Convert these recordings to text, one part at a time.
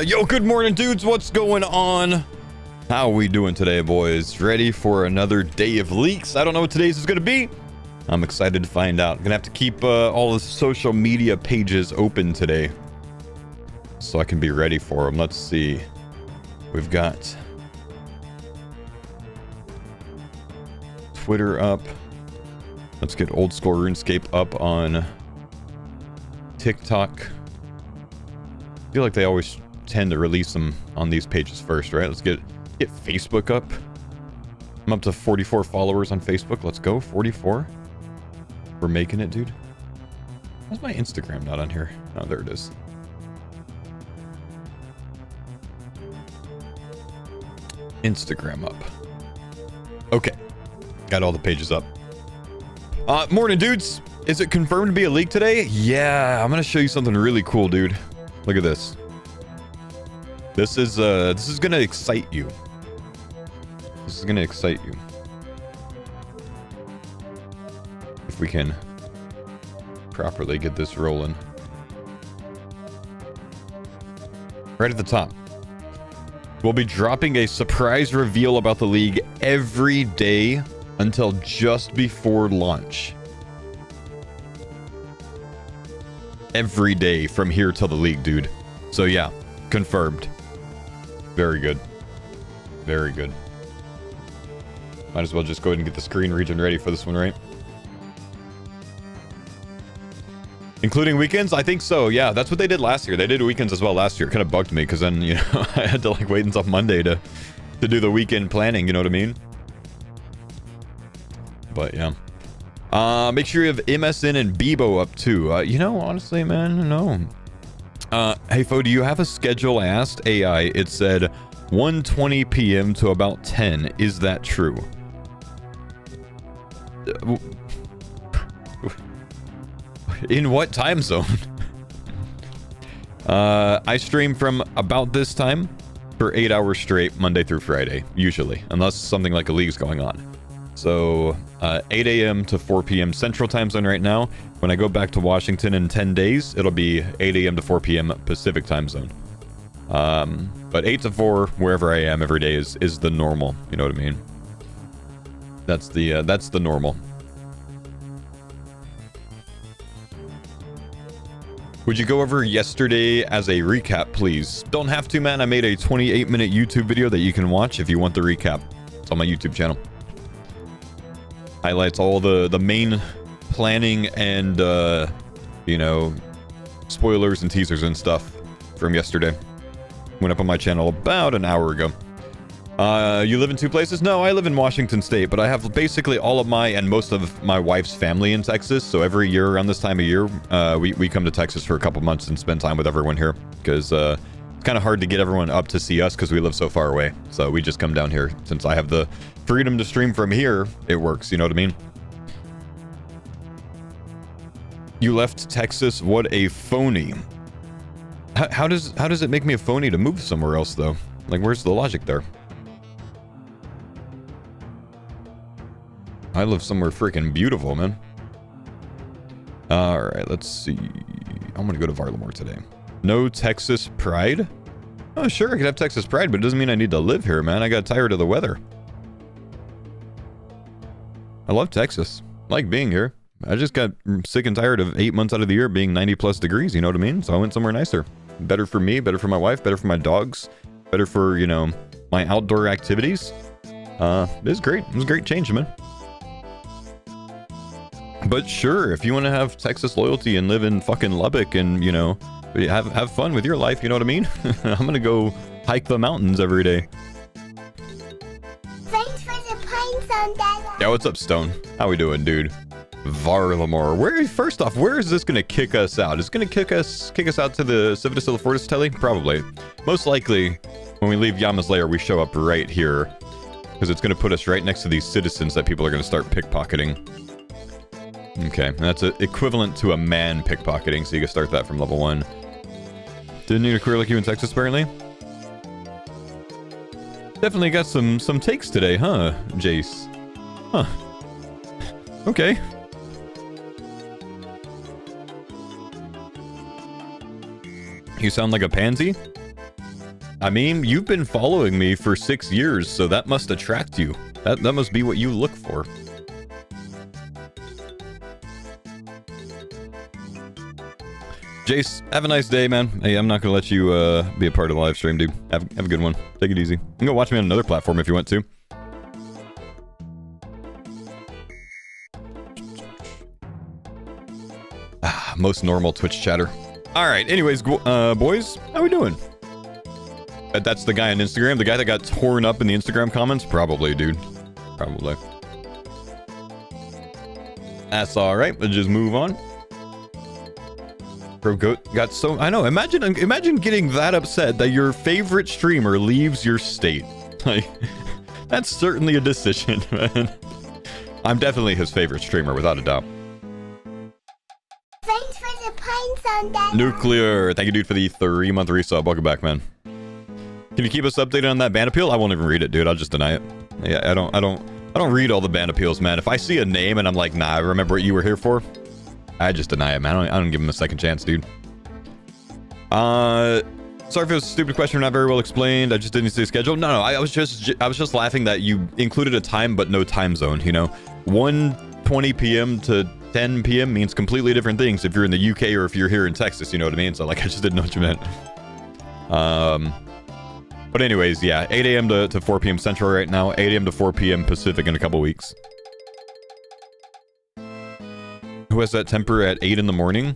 Yo, good morning, dudes. What's going on? How we doing today, boys? Ready for another day of leaks? I don't know what today's is gonna be. I'm excited to find out. Gonna have to keep all the social media pages open today so I can be ready for them. Let's see. We've got Twitter up. Let's get old school RuneScape up on TikTok. I feel like they always tend to release them on these pages first, right? Let's get Facebook up. I'm up to 44 followers on Facebook. Let's go, 44. We're making it, dude. Why's my Instagram not on here? Oh, there it is. Instagram up. Okay. Got all the pages up. Morning, dudes. Is it confirmed to be a leak today? Yeah, I'm gonna show you something really cool, dude. Look at this. This is gonna excite you. This is gonna excite you. If we can properly get this rolling. Right at the top. We'll be dropping a surprise reveal about the league every day until just before launch. Every day from here till the league, dude. So yeah, confirmed. Very good. Very good. Might as well just go ahead and get the screen region ready for this one, right? Including weekends? I think so, yeah. That's what they did last year. They did weekends as well last year. It kind of bugged me because then, you know, I had to like wait until Monday to do the weekend planning, you know what I mean? But yeah. Make sure you have MSN and Bebo up too. You know, honestly, man, no. Hey, Fo, do you have a schedule? I asked AI. It said 1:20 p.m. to about 10. Is that true? In what time zone? I stream from about this time for 8 hours straight, Monday through Friday, usually, unless something like a league's going on. So 8 a.m. to 4 p.m. Central Time Zone right now. When I go back to Washington in 10 days, it'll be 8 a.m. to 4 p.m. Pacific Time Zone. But 8 to 4, wherever I am every day is the normal. You know what I mean? That's the normal. Would you go over yesterday as a recap, please? Don't have to, man. I made a 28-minute YouTube video that you can watch if you want the recap. It's on my YouTube channel. Highlights all the main planning and you know, spoilers and teasers and stuff from yesterday. Went up on my channel about an hour ago. You live in two places? No, I live in Washington State, but I have basically all of my and most of my wife's family in Texas. So every year around this time of year, we come to Texas for a couple months and spend time with everyone here because it's kind of hard to get everyone up to see us because we live so far away. So we just come down here. Since I have the freedom to stream from here, it works. You know what I mean? You left Texas. What a phony. How does it make me a phony to move somewhere else though? Like, where's the logic there? I live somewhere freaking beautiful, man. All right, let's see. I'm gonna go to Varlamore today. No Texas pride? Oh, sure, I could have Texas pride, but it doesn't mean I need to live here, man. I got tired of the weather. I love Texas. I like being here. I just got sick and tired of 8 months out of the year being 90 plus degrees, you know what I mean? So I went somewhere nicer. Better for me, better for my wife, better for my dogs, better for, you know, my outdoor activities. It was great. It was a great change, man. But sure, if you want to have Texas loyalty and live in fucking Lubbock and, you know, have fun with your life, you know what I mean? I'm gonna go hike the mountains every day. Thanks for the pines on that. Yeah, what's up, Stone? How we doing, dude? Varlamore. First off, where is this gonna kick us out? Is it gonna kick us out to the Civitas de la Fortis Telly? Probably. Most likely, when we leave Yama's Lair, we show up right here. Because it's gonna put us right next to these citizens that people are gonna start pickpocketing. Okay, that's equivalent to a man pickpocketing, so you can start that from level 1. Didn't need a career like you in Texas, apparently. Definitely got some takes today, huh, Jace? Huh. Okay. You sound like a pansy? I mean, you've been following me for 6 years, so that must attract you. That must be what you look for. Jace, have a nice day, man. Hey, I'm not gonna let you be a part of the live stream, dude. Have a good one. Take it easy. You can go watch me on another platform if you want to. Most normal Twitch chatter. Alright, anyways, boys, how we doing? That's the guy on Instagram? The guy that got torn up in the Instagram comments? Probably, dude. Probably. That's alright, we'll just move on. Bro, got so... I know, imagine getting that upset that your favorite streamer leaves your state. Like, that's certainly a decision, man. I'm definitely his favorite streamer, without a doubt. Thanks for the pine Sandala. Nuclear, thank you, dude, for the 3-month resub. Welcome back, man. Can you keep us updated on that ban appeal? I won't even read it, dude. I'll just deny it. Yeah, I don't read all the ban appeals, man. If I see a name and I'm like, nah, I remember what you were here for, I just deny it, man. I don't give him a second chance, dude. Sorry if it was a stupid question, not very well explained. I just didn't see the schedule. No, I was just laughing that you included a time but no time zone, you know. 1:20 p.m. to 10 p.m. means completely different things if you're in the UK or if you're here in Texas, you know what I mean? So, like, I just didn't know what you meant. But anyways, yeah, 8 a.m. to 4 p.m. Central right now, 8 a.m. to 4 p.m. Pacific in a couple weeks. Who has that temper at 8 in the morning?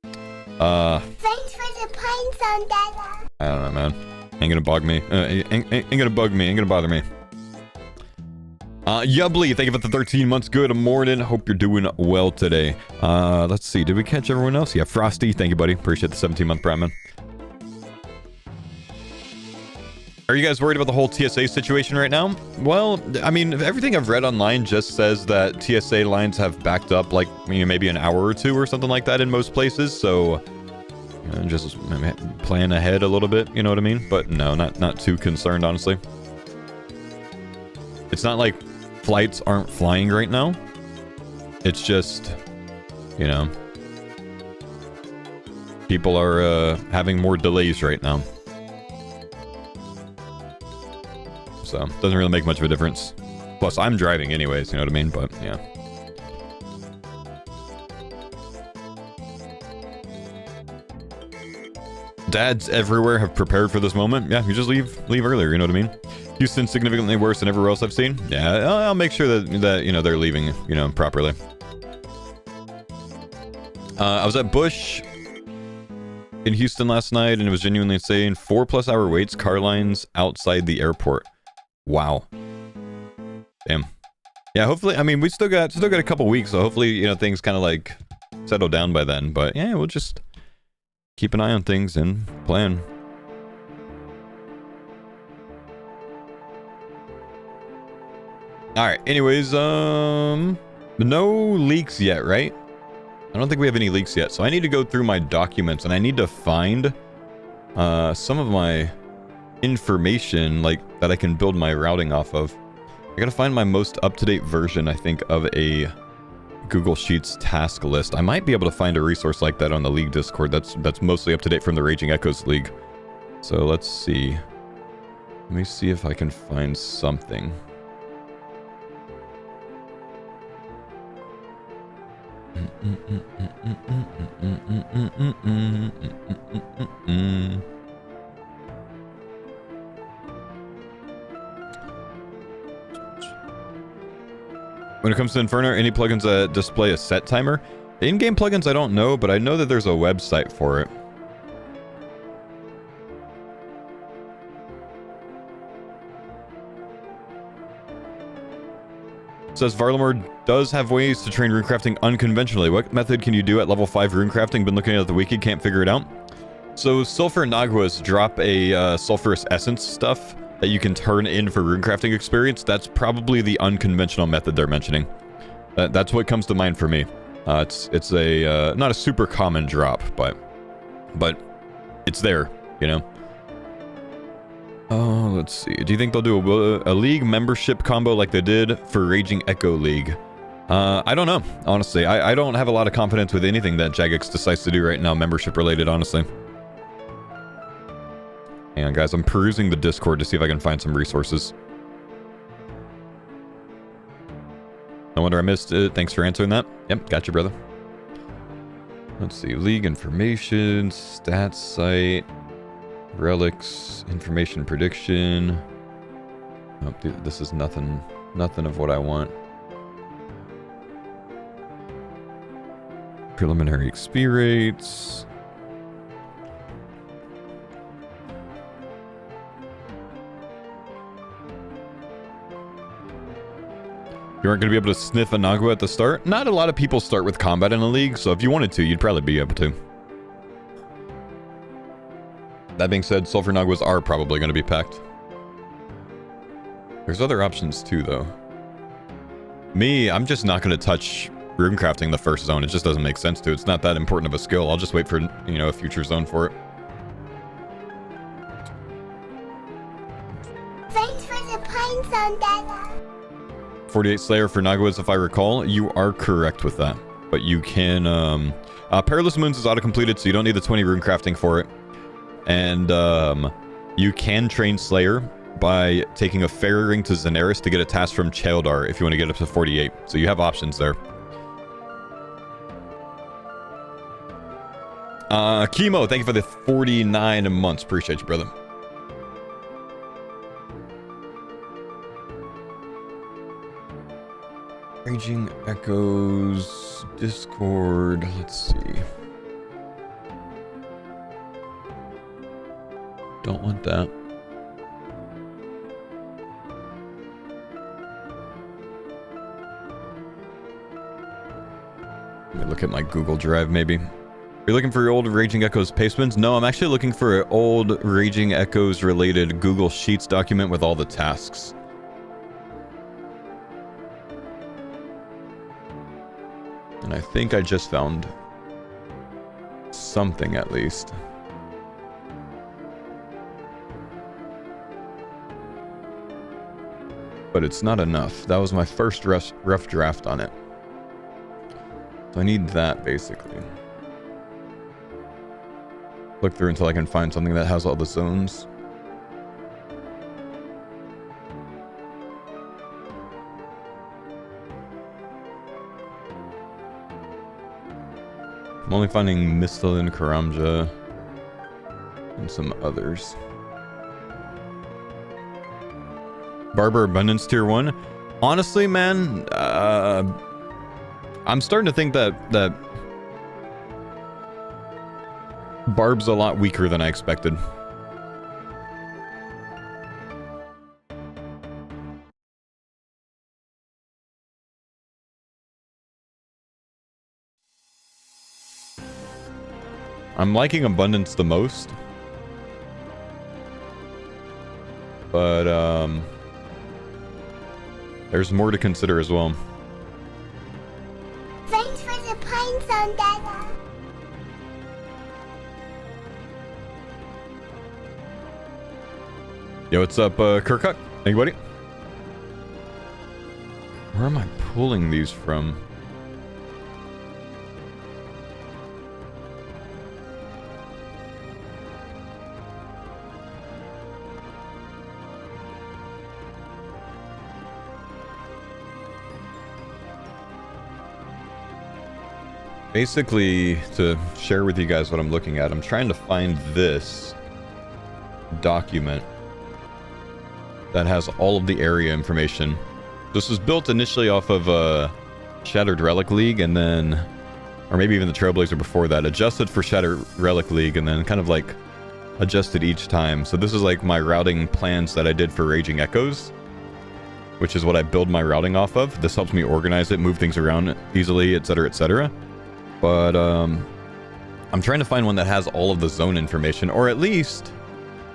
Thanks for the pine Sandala. I don't know, man. Ain't gonna bug me. Ain't gonna bug me. Ain't gonna bother me. Yubbly, thank you for the 13 months. Good morning. Hope you're doing well today. Let's see. Did we catch everyone else? Yeah, Frosty. Thank you, buddy. Appreciate the 17-month prime, man. Are you guys worried about the whole TSA situation right now? Well, I mean, everything I've read online just says that TSA lines have backed up, like, you know, maybe an hour or two or something like that in most places. So, you know, just plan ahead a little bit, you know what I mean? But no, not too concerned, honestly. It's not like flights aren't flying right now. It's just, you know, people are having more delays right now. So, doesn't really make much of a difference. Plus, I'm driving anyways, you know what I mean? But, yeah. Dads everywhere have prepared for this moment. Yeah, you just leave earlier, you know what I mean? Houston's significantly worse than everywhere else I've seen. Yeah, I'll make sure that you know, they're leaving, you know, properly. I was at Bush in Houston last night, and it was genuinely insane. 4+ hour waits, car lines outside the airport. Wow. Damn. Yeah, hopefully, I mean, we still got a couple weeks, so hopefully, you know, things kind of like settle down by then. But yeah, we'll just keep an eye on things and plan. All right. Anyways, no leaks yet, right? I don't think we have any leaks yet, so I need to go through my documents and I need to find some of my information, like, that I can build my routing off of. I gotta find my most up-to-date version, I think, of a Google Sheets task list. I might be able to find a resource like that on the League Discord that's mostly up-to-date from the Raging Echoes League. So let's see. Let me see if I can find something. When it comes to Inferno, any plugins that display a set timer? In-game plugins, I don't know, but I know that there's a website for it. It says Varlamore does have ways to train runecrafting unconventionally. What method can you do at level 5 runecrafting? Been looking at the wiki, can't figure it out. So Sulfur and Naguas drop a sulfurous essence stuff that you can turn in for runecrafting experience. That's probably the unconventional method they're mentioning. That's what comes to mind for me. It's a not a super common drop, but it's there, you know. Oh, let's see. Do you think they'll do a league membership combo like they did for Raging Echo League? I don't know, honestly. I don't have a lot of confidence with anything that Jagex decides to do right now, membership related, honestly. Hang on, guys. I'm perusing the Discord to see if I can find some resources. No wonder I missed it. Thanks for answering that. Yep, gotcha, brother. Let's see. League information, stats site, relics, information prediction. Oh, dude, this is nothing of what I want. Preliminary XP rates. You aren't going to be able to sniff a Nagua at the start? Not a lot of people start with combat in a league, so if you wanted to, you'd probably be able to. That being said, Sulfur Naguas are probably going to be packed. There's other options too, though. Me, I'm just not going to touch runecrafting the first zone. It just doesn't make sense to. It's not that important of a skill. I'll just wait for, you know, a future zone for it. Thanks for the Pine Zone, Dada. 48 Slayer for Naguas, if I recall. You are correct with that. But you can, Perilous Moons is auto-completed, so you don't need the 20 runecrafting for it. And, you can train Slayer by taking a Fairy Ring to Xanaris to get a task from Cheldar if you want to get up to 48. So you have options there. Chemo, thank you for the 49 months. Appreciate you, brother. Raging Echoes, Discord, let's see. Don't want that. Let me look at my Google Drive, maybe. Are you looking for your old Raging Echoes pastements? No, I'm actually looking for an old Raging Echoes related Google Sheets document with all the tasks. And I think I just found something at least. But it's not enough. That was my first rough draft on it. So I need that, basically. Look through until I can find something that has all the zones. I'm only finding Mistalin, Karamja, and some others. Barber Abundance Tier 1. Honestly, man, I'm starting to think that Barb's a lot weaker than I expected. I'm liking Abundance the most. But, there's more to consider as well. Thanks for the Pine Zone, Dada. Yo, what's up, Kirkuk? Anybody? Where am I pulling these from? Basically, to share with you guys what I'm looking at, I'm trying to find this document that has all of the area information. This was built initially off of Shattered Relic League, and then, or maybe even the Trailblazer before that, adjusted for Shattered Relic League, and then kind of like adjusted each time. So this is like my routing plans that I did for Raging Echoes, which is what I build my routing off of. This helps me organize it, move things around easily, etc., etc. But I'm trying to find one that has all of the zone information, or at least,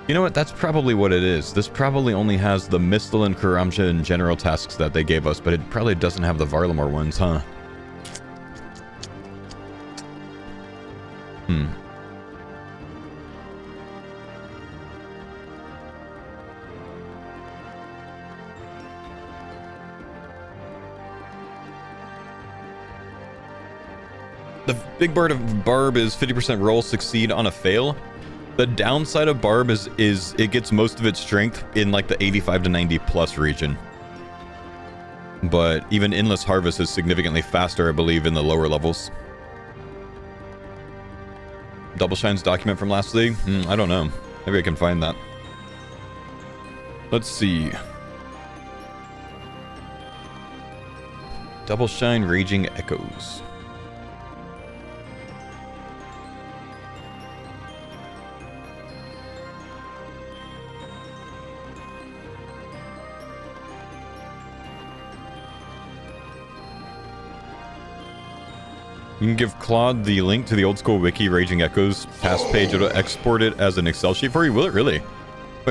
you know what, that's probably what it is. This probably only has the Mistal and Karamja and general tasks that they gave us, but it probably doesn't have the Varlamore ones, huh? The big bird of Barb is 50% roll succeed on a fail. The downside of Barb is it gets most of its strength in like the 85 to 90 plus region. But even Endless Harvest is significantly faster, I believe, in the lower levels. Double Shine's document from last league? I don't know. Maybe I can find that. Let's see. Double Shine Raging Echoes. You can give Claude the link to the old school wiki Raging Echoes task page. It'll export it as an Excel sheet for you. Will it really? Wait,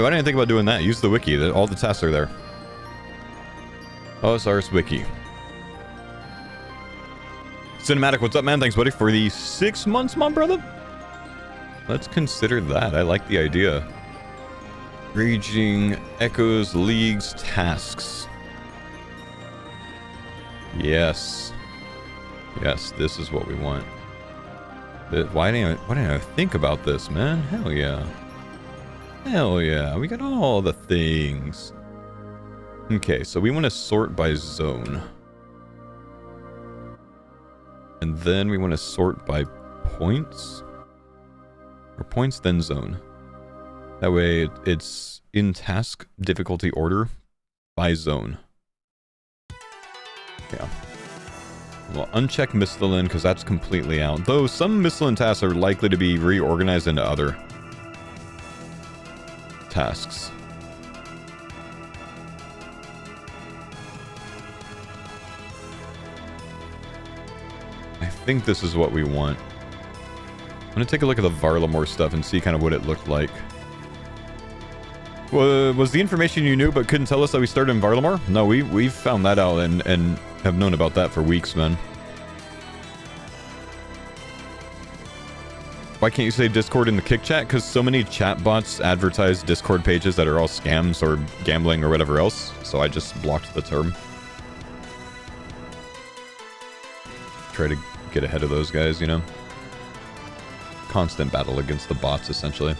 why didn't I think about doing that? Use the wiki. All the tasks are there. OSR's wiki. Cinematic, what's up, man? Thanks, buddy, for the 6 months, my brother. Let's consider that. I like the idea. Raging Echoes, Leagues, Tasks. Yes. Yes, this is what we want. Why didn't I think about this, man? Hell yeah. Hell yeah. We got all the things. Okay, so we want to sort by zone. And then we want to sort by points. Or points, then zone. That way it's in task difficulty order by zone. Yeah. We'll uncheck Mistlin because that's completely out. Though some Mistlin tasks are likely to be reorganized into other tasks. I think this is what we want. I'm going to take a look at the Varlamore stuff and see kind of what it looked like. Was the information you knew but couldn't tell us that we started in Varlamore? No, we've found that out and have known about that for weeks, man. Why can't you say Discord in the Kick Chat? Because so many chat bots advertise Discord pages that are all scams or gambling or whatever else. So I just blocked the term. Try to get ahead of those guys, you know? Constant battle against the bots, essentially.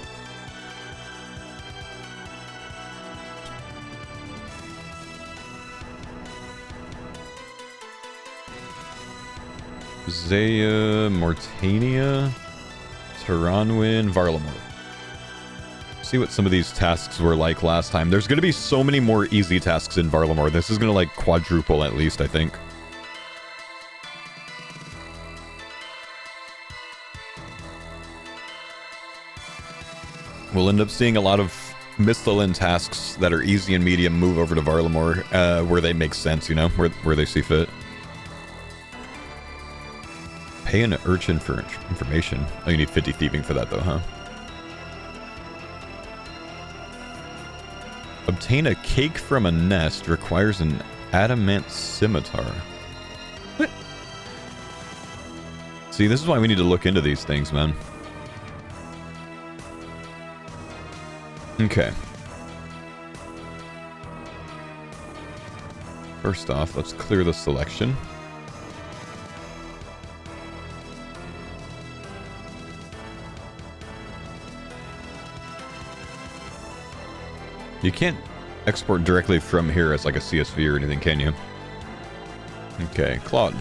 Zaya, Mortania, Taranwin, Varlamore. See what some of these tasks were like last time. There's going to be so many more easy tasks in Varlamore. This is going to like quadruple at least, I think. We'll end up seeing a lot of Mistlin tasks that are easy and medium move over to Varlamore, where they make sense, you know, where they see fit. Pay an urchin for information. Oh, you need 50 thieving for that though, huh? Obtain a cake from a nest requires an adamant scimitar. What? See, this is why we need to look into these things, man. Okay. First off, let's clear the selection. You can't export directly from here as like a CSV or anything, can you? Okay, Claude.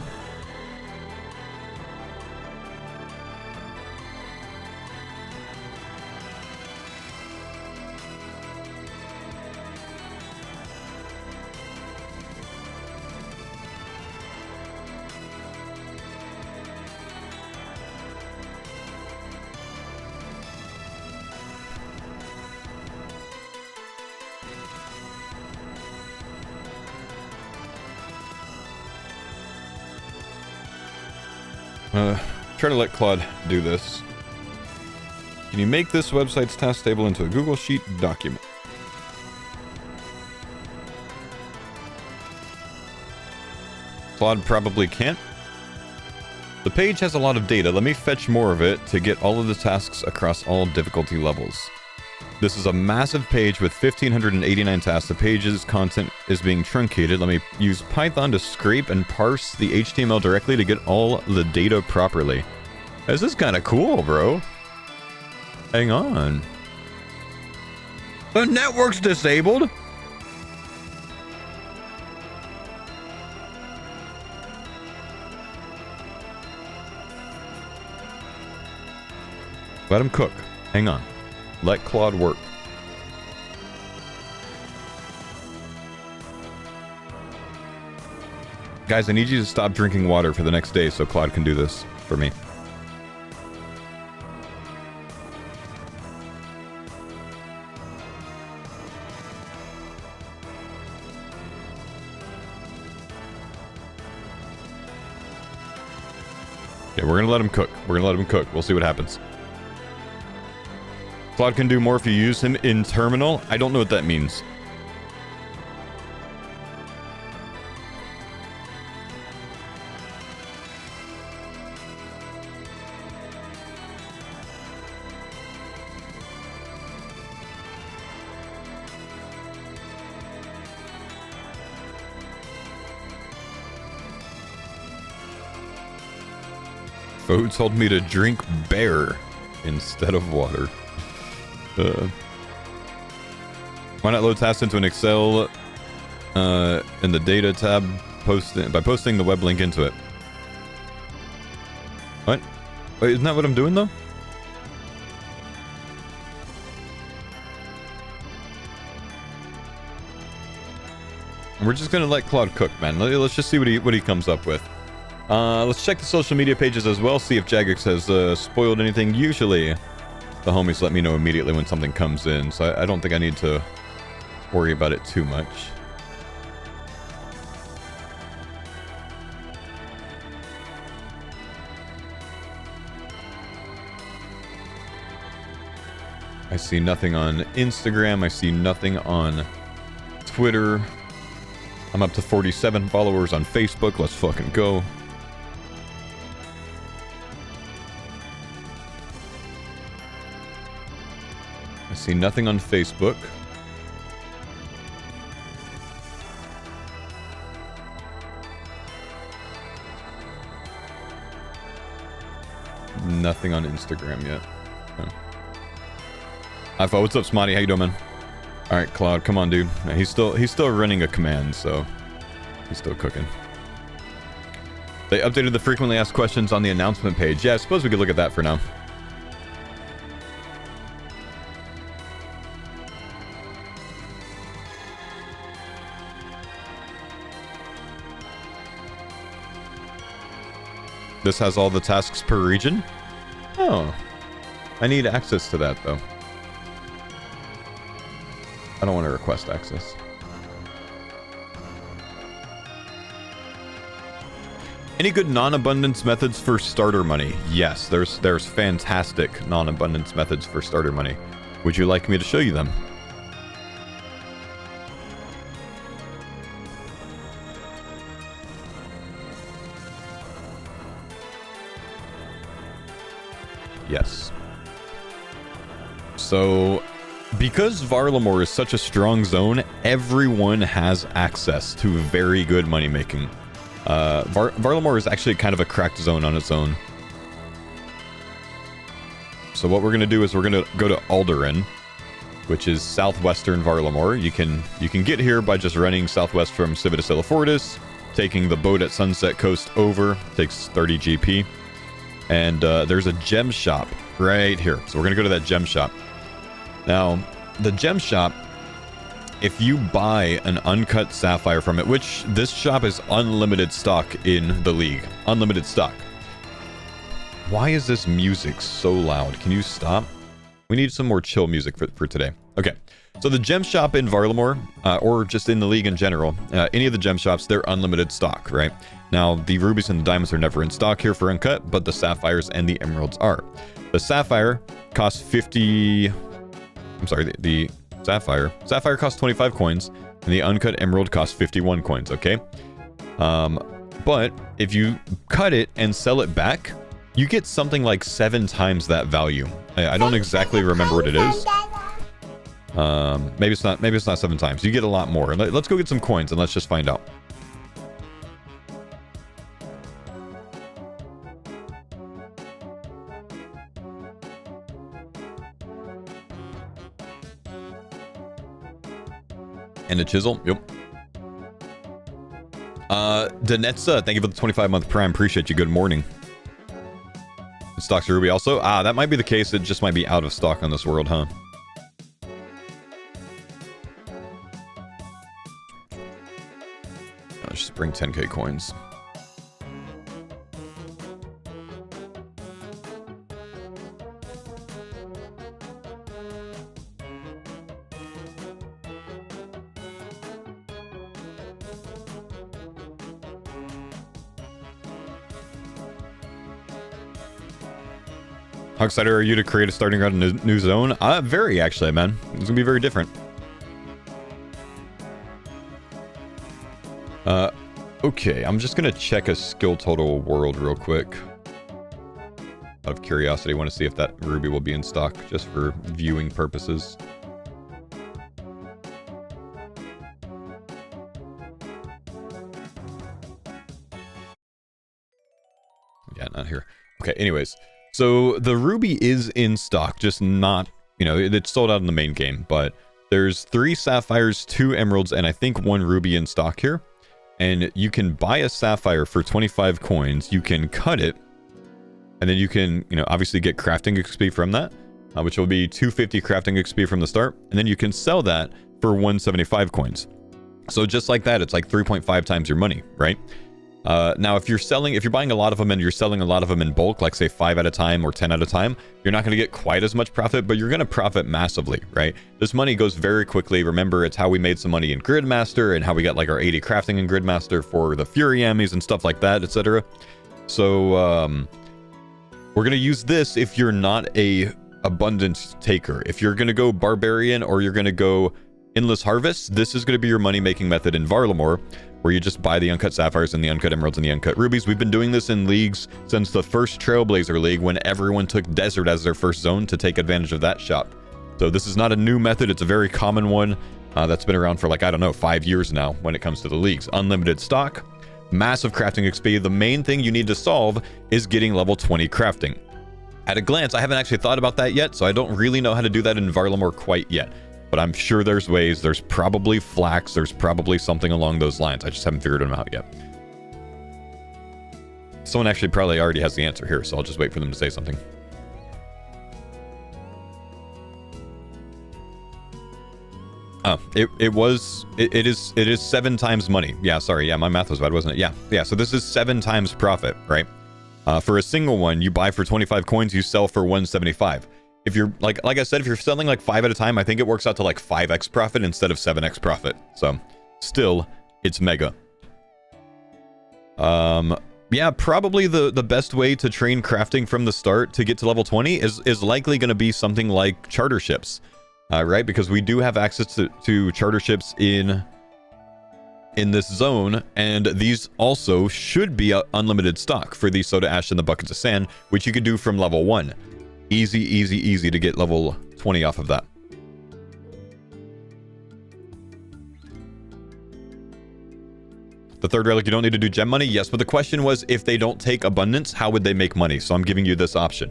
Try to let Claude do this. Can you make this website's task table into a Google Sheet document? Claude probably can't. The page has a lot of data. Let me fetch more of it to get all of the tasks across all difficulty levels. This is a massive page with 1,589 tasks. The page's content is being truncated. Let me use Python to scrape and parse the HTML directly to get all the data properly. This is kind of cool, bro. Hang on. The network's disabled? Let him cook. Hang on. Let Claude work. Guys, I need you to stop drinking water for the next day so Claude can do this for me. Yeah, we're gonna let him cook. We're gonna let him cook. We'll see what happens. Claude can do more if you use him in terminal. I don't know what that means. Fo told me to drink bear instead of water. Why not load tasks into an Excel in the data tab by posting the web link into it? What? Wait, isn't that what I'm doing though? We're just gonna let Claude cook, man. Let's just see what he comes up with. Let's check the social media pages as well, see if Jagex has spoiled anything. Usually, the homies let me know immediately when something comes in, so I don't think I need to worry about it too much. I see nothing on Instagram. I see nothing on Twitter. I'm up to 47 followers on Facebook. Let's fucking go. I see nothing on Facebook. Nothing on Instagram yet. Oh. Hi, what's up, Smotty? How you doing, man? All right, Claude, come on, dude. He's still running a command, so he's still cooking. They updated the frequently asked questions on the announcement page. Yeah, I suppose we could look at that for now. This has all the tasks per region? Oh. I need access to that, though. I don't want to request access. Any good non-abundance methods for starter money? Yes, there's fantastic non-abundance methods for starter money. Would you like me to show you them? Yes. So, because Varlamore is such a strong zone, everyone has access to very good money making. Varlamore is actually kind of a cracked zone on its own. So what we're going to do is we're going to go to Alderan, which is southwestern Varlamore. You can get here by just running southwest from Civitas Illifortis, taking the boat at Sunset Coast over. Takes 30 GP. And there's a gem shop right here. So we're going to go to that gem shop. Now, the gem shop, if you buy an uncut sapphire from it, which this shop is unlimited stock in the league. Unlimited stock. Why is this music so loud? Can you stop? We need some more chill music for today. Okay. So the gem shop in Varlamore, or just in the league in general, any of the gem shops, they're unlimited stock, right? Now, the rubies and the diamonds are never in stock here for uncut, but the sapphires and the emeralds are. The sapphire costs 50... I'm sorry, the sapphire. Sapphire costs 25 coins, and the uncut emerald costs 51 coins, okay? But if you cut it and sell it back, you get something like 7 times that value. I don't exactly remember what it is. Maybe it's not 7 times. You get a lot more. Let's go get some coins and let's just find out. And a chisel. Yep. Danetza, thank you for the 25-month Prime. Appreciate you. Good morning. It stocks Ruby also. That might be the case. It just might be out of stock on this world, huh? Let's just bring 10k coins. How excited are you to create a starting ground in a new zone? Very, actually, man. It's gonna be very different. Okay, I'm just gonna check a skill total world real quick. Out of curiosity, I want to see if that ruby will be in stock, just for viewing purposes. Yeah, not here. Okay, anyways. So the ruby is in stock, just not, you know, it's sold out in the main game, but there's 3 sapphires, 2 emeralds, and I think 1 ruby in stock here. And you can buy a sapphire for 25 coins, you can cut it, and then you can, you know, obviously get crafting XP from that, which will be 250 crafting XP from the start, and then you can sell that for 175 coins. So just like that, it's like 3.5 times your money, right? Now, if you're buying a lot of them and you're selling a lot of them in bulk, like say 5 at a time or 10 at a time, you're not going to get quite as much profit, but you're going to profit massively, right? This money goes very quickly. Remember, it's how we made some money in Gridmaster and how we got like our 80 crafting in Gridmaster for the Fury Ammies and stuff like that, etc. So, we're going to use this if you're not a abundance taker. If you're going to go Barbarian or you're going to go Endless Harvest, this is going to be your money-making method in Varlamore, where you just buy the uncut sapphires and the uncut emeralds and the uncut rubies. We've been doing this in leagues since the first Trailblazer League, when everyone took Desert as their first zone to take advantage of that shop. So this is not a new method. It's a very common one that's been around for like, I don't know, 5 years now when it comes to the leagues. Unlimited stock, massive crafting XP. The main thing you need to solve is getting level 20 crafting. At a glance, I haven't actually thought about that yet, so I don't really know how to do that in Varlamore quite yet. But I'm sure there's ways. There's probably flax. There's probably something along those lines. I just haven't figured them out yet. Someone actually probably already has the answer here, so I'll just wait for them to say something. It is 7 times money. Yeah, sorry. Yeah, my math was bad, wasn't it? Yeah. So this is 7 times profit, right? For a single one, you buy for 25 coins, you sell for 175. If you're like I said, if you're selling like 5 at a time, I think it works out to like 5x profit instead of 7x profit. So still, it's mega. Yeah, probably the best way to train crafting from the start to get to level 20 is likely going to be something like charter ships, right? Because we do have access to charter ships in this zone, and these also should be unlimited stock for the soda ash and the buckets of sand, which you could do from level 1. Easy to get level 20 off of that. The third relic, you don't need to do gem money? Yes, but the question was, if they don't take abundance, how would they make money? So I'm giving you this option.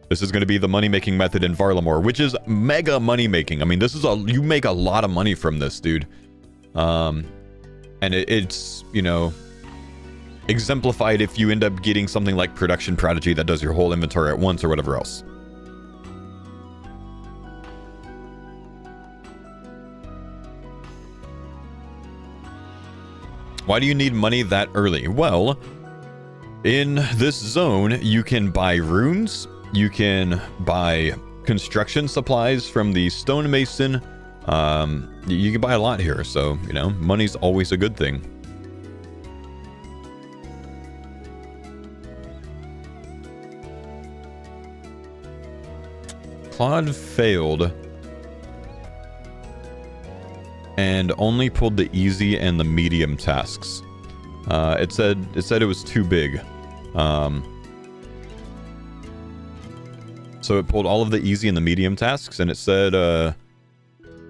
This is going to be the money-making method in Varlamore, which is mega money-making. I mean, you make a lot of money from this, dude. And it's, you know, exemplified if you end up getting something like Production Prodigy that does your whole inventory at once or whatever else. Why do you need money that early? Well, in this zone, you can buy runes, you can buy construction supplies from the stonemason. You can buy a lot here, so, you know, money's always a good thing. Claude failed and only pulled the easy and the medium tasks. It said it was too big. So it pulled all of the easy and the medium tasks, and it said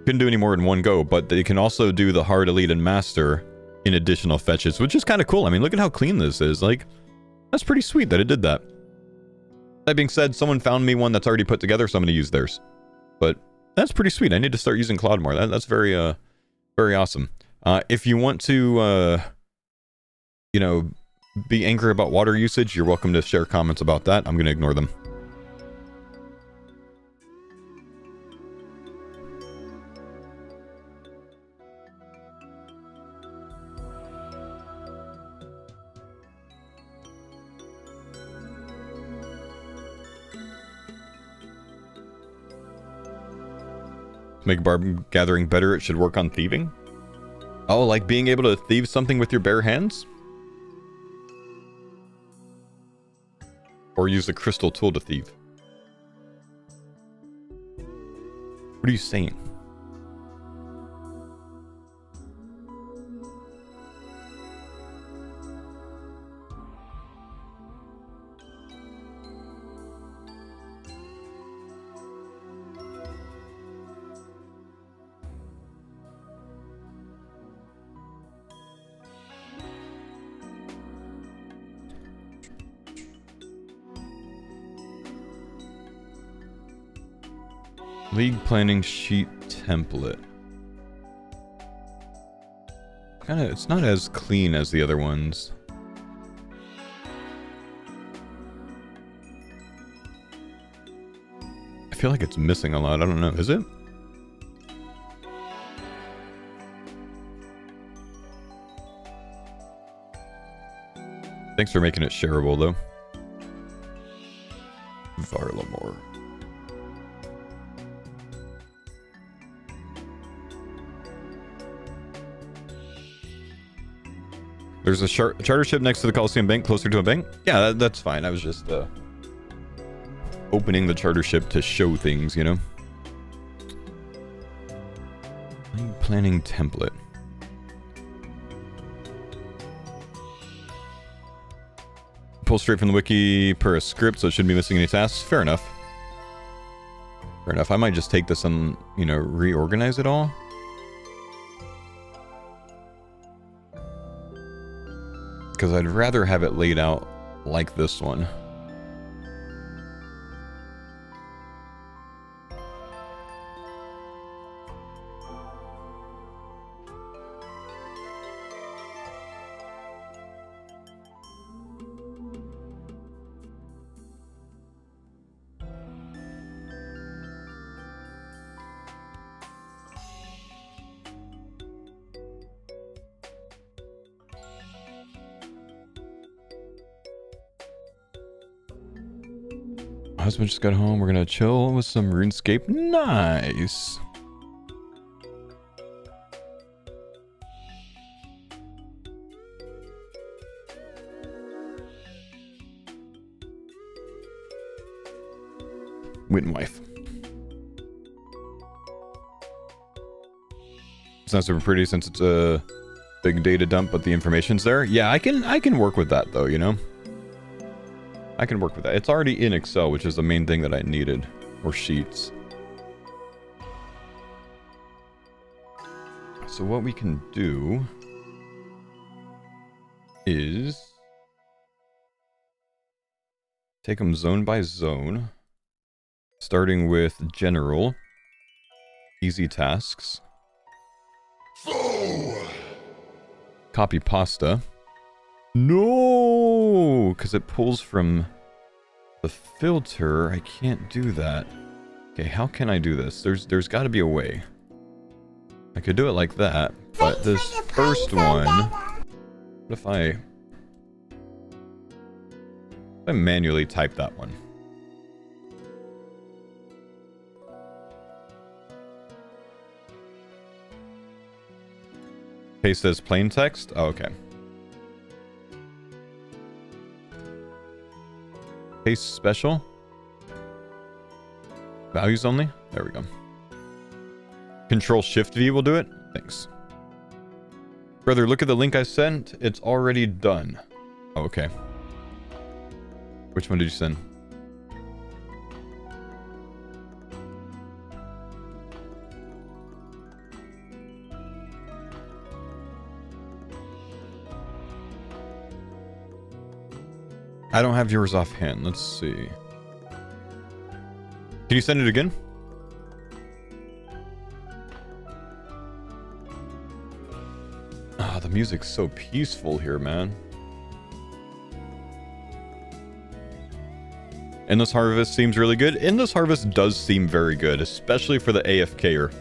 couldn't do any more in one go, but they can also do the hard, elite, and master in additional fetches, which is kind of cool. I mean, look at how clean this is. Like, that's pretty sweet that it did that. That being said, someone found me one that's already put together, so I'm going to use theirs. But that's pretty sweet. I need to start using Claude more. That's very Very awesome. If you want to, you know, be angry about water usage, you're welcome to share comments about that. I'm going to ignore them. To make barb gathering better, it should work on thieving. Oh, like being able to thieve something with your bare hands? Or use a crystal tool to thieve? What are you saying? League planning sheet template. It's not as clean as the other ones. I feel like it's missing a lot. I don't know. Is it? Thanks for making it shareable, though. Varlamore. There's a charter ship next to the Coliseum Bank, closer to a bank. Yeah, that's fine. I was just opening the charter ship to show things, you know. Planning template. Pull straight from the wiki per a script, so it shouldn't be missing any tasks. Fair enough. Fair enough. I might just take this and, you know, reorganize it all. Because I'd rather have it laid out like this one. Husband just got home. We're gonna chill with some RuneScape. Nice. Witten wife. It's not super pretty since it's a big data dump, but the information's there. Yeah, I can work with that though, you know. I can work with that. It's already in Excel, which is the main thing that I needed. Or Sheets. So what we can do is take them zone by zone. Starting with general. Easy tasks. Copy pasta. No, because it pulls from the filter. I can't do that. Okay, how can I do this? There's got to be a way. I could do it like that, but this first one, what if I manually type that one? Paste as plain text? Oh, okay. Paste special. Values only? There we go. Control Shift V will do it? Thanks. Brother, look at the link I sent. It's already done. Oh, okay. Which one did you send? I don't have yours offhand. Let's see. Can you send it again? the music's so peaceful here, man. Endless Harvest seems really good. Endless Harvest does seem very good, especially for the AFKer.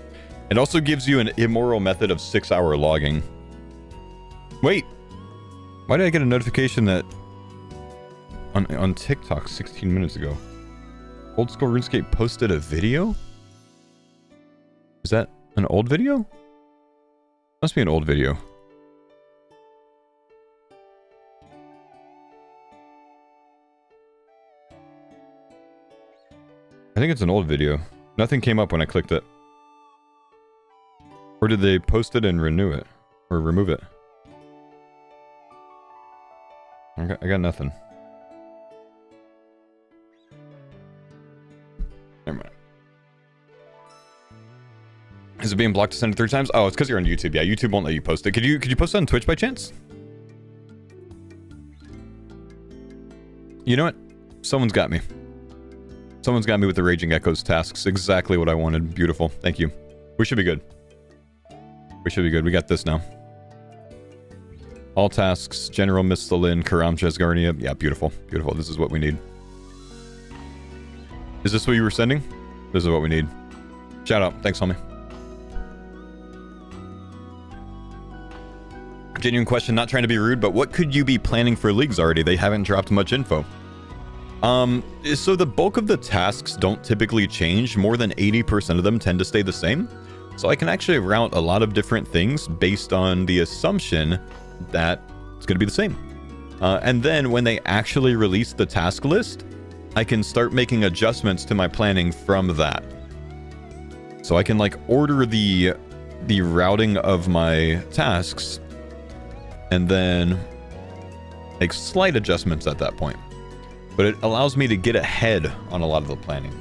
It also gives you an immoral method of 6-hour logging. Wait, why did I get a notification that on TikTok 16 minutes ago? Old School RuneScape posted a video? Is that an old video? Must be an old video. I think it's an old video. Nothing came up when I clicked it. Or did they post it and renew it? Or remove it? I got nothing. Never mind. Is it being blocked to send it 3 times? Oh, it's because you're on YouTube. Yeah, YouTube won't let you post it. Could you post it on Twitch by chance? You know what? Someone's got me. Someone's got me with the Raging Echoes tasks. Exactly what I wanted. Beautiful. Thank you. We should be good. We should be good. We got this now. All tasks. General Mistalin, Karam Jesgarnia. Yeah, beautiful. Beautiful. This is what we need. Is this what you were sending? This is what we need. Shout out. Thanks, homie. Genuine question, not trying to be rude, but what could you be planning for leagues already? They haven't dropped much info. So the bulk of the tasks don't typically change. More than 80% of them tend to stay the same. So I can actually route a lot of different things based on the assumption that it's going to be the same. And then when they actually release the task list, I can start making adjustments to my planning from that. So I can like order the routing of my tasks and then make slight adjustments at that point. But it allows me to get ahead on a lot of the planning.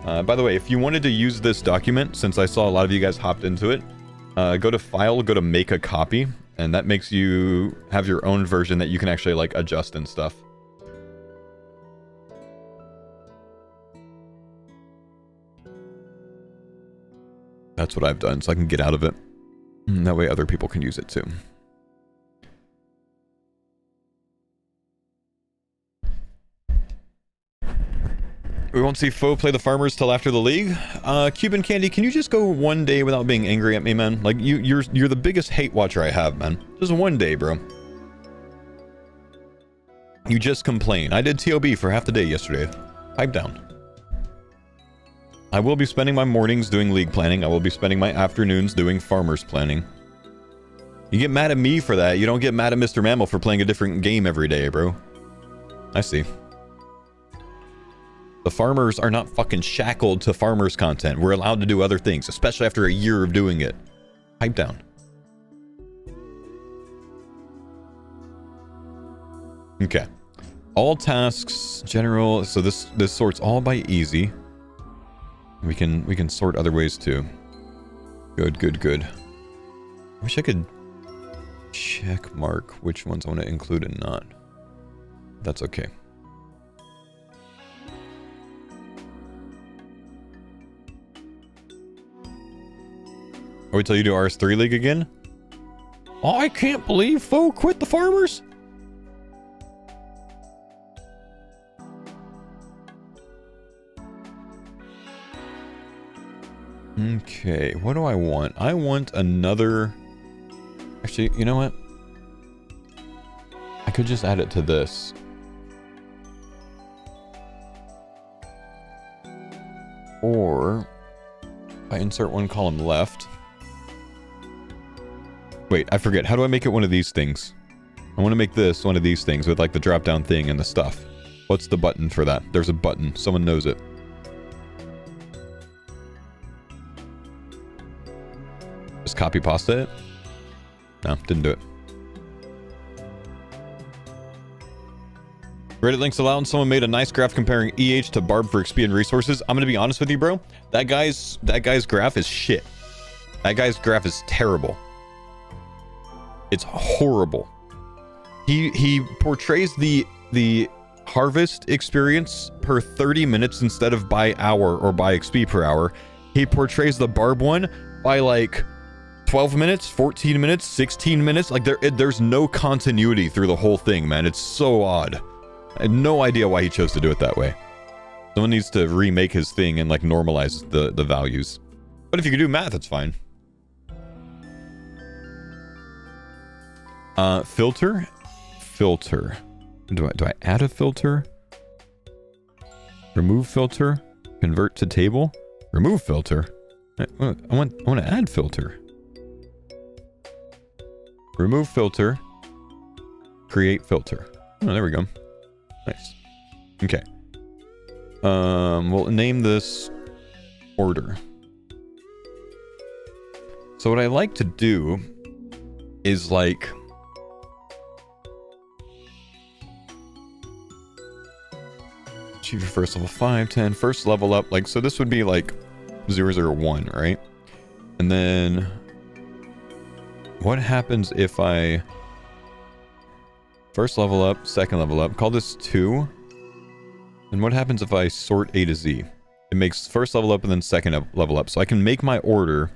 By the way, if you wanted to use this document, since I saw a lot of you guys hopped into it, go to File, go to Make a Copy, and that makes you have your own version that you can actually like adjust and stuff. That's what I've done, so I can get out of it. And that way other people can use it too. We won't see Foe play the farmers till after the league. Cuban Candy, can you just go one day without being angry at me, man? Like you're the biggest hate watcher I have, man. Just one day, bro. You just complain. I did TOB for half the day yesterday. Pipe down. I will be spending my mornings doing league planning. I will be spending my afternoons doing farmers planning. You get mad at me for that. You don't get mad at Mr. Mammal for playing a different game every day, bro. I see. The farmers are not fucking shackled to farmers content. We're allowed to do other things, especially after a year of doing it. Pipe down. Okay. All tasks, general. So this sorts all by easy. We can sort other ways too. Good, good, good. I wish I could check mark which ones I want to include and not. That's okay. Wait till you do RS3 League again? Oh, I can't believe Foe quit the farmers. Okay, what do I want? I want another... Actually, you know what? I could just add it to this. Or... I insert one column left. Wait, I forget. How do I make it one of these things? I want to make this one of these things with like the drop down thing and the stuff. What's the button for that? There's a button. Someone knows it. Just copy pasta it? No, didn't do it. Reddit links allowed. Someone made a nice graph comparing EH to Barb for XP and resources. I'm gonna be honest with you, bro. That guy's graph is shit. That guy's graph is terrible. It's horrible. He portrays the harvest experience per 30 minutes instead of by hour or by XP per hour. He portrays the Barb one by like 12 minutes, 14 minutes, 16 minutes. Like there's no continuity through the whole thing, man. It's so odd. I have no idea why he chose to do it that way. Someone needs to remake his thing and like normalize the values. But if you can do math, it's fine. Filter. Do I add a filter? Remove filter. Convert to table. Remove filter. I want to add filter. Remove filter. Create filter. Oh, there we go. Nice. Okay. We'll name this order. So what I like to do is like achieve your first level 5, 10, first level up. Like, so this would be like 001, right? And then what happens if I first level up, second level up, call this 2. And what happens if I sort A to Z? It makes first level up and then second level up. So I can make my order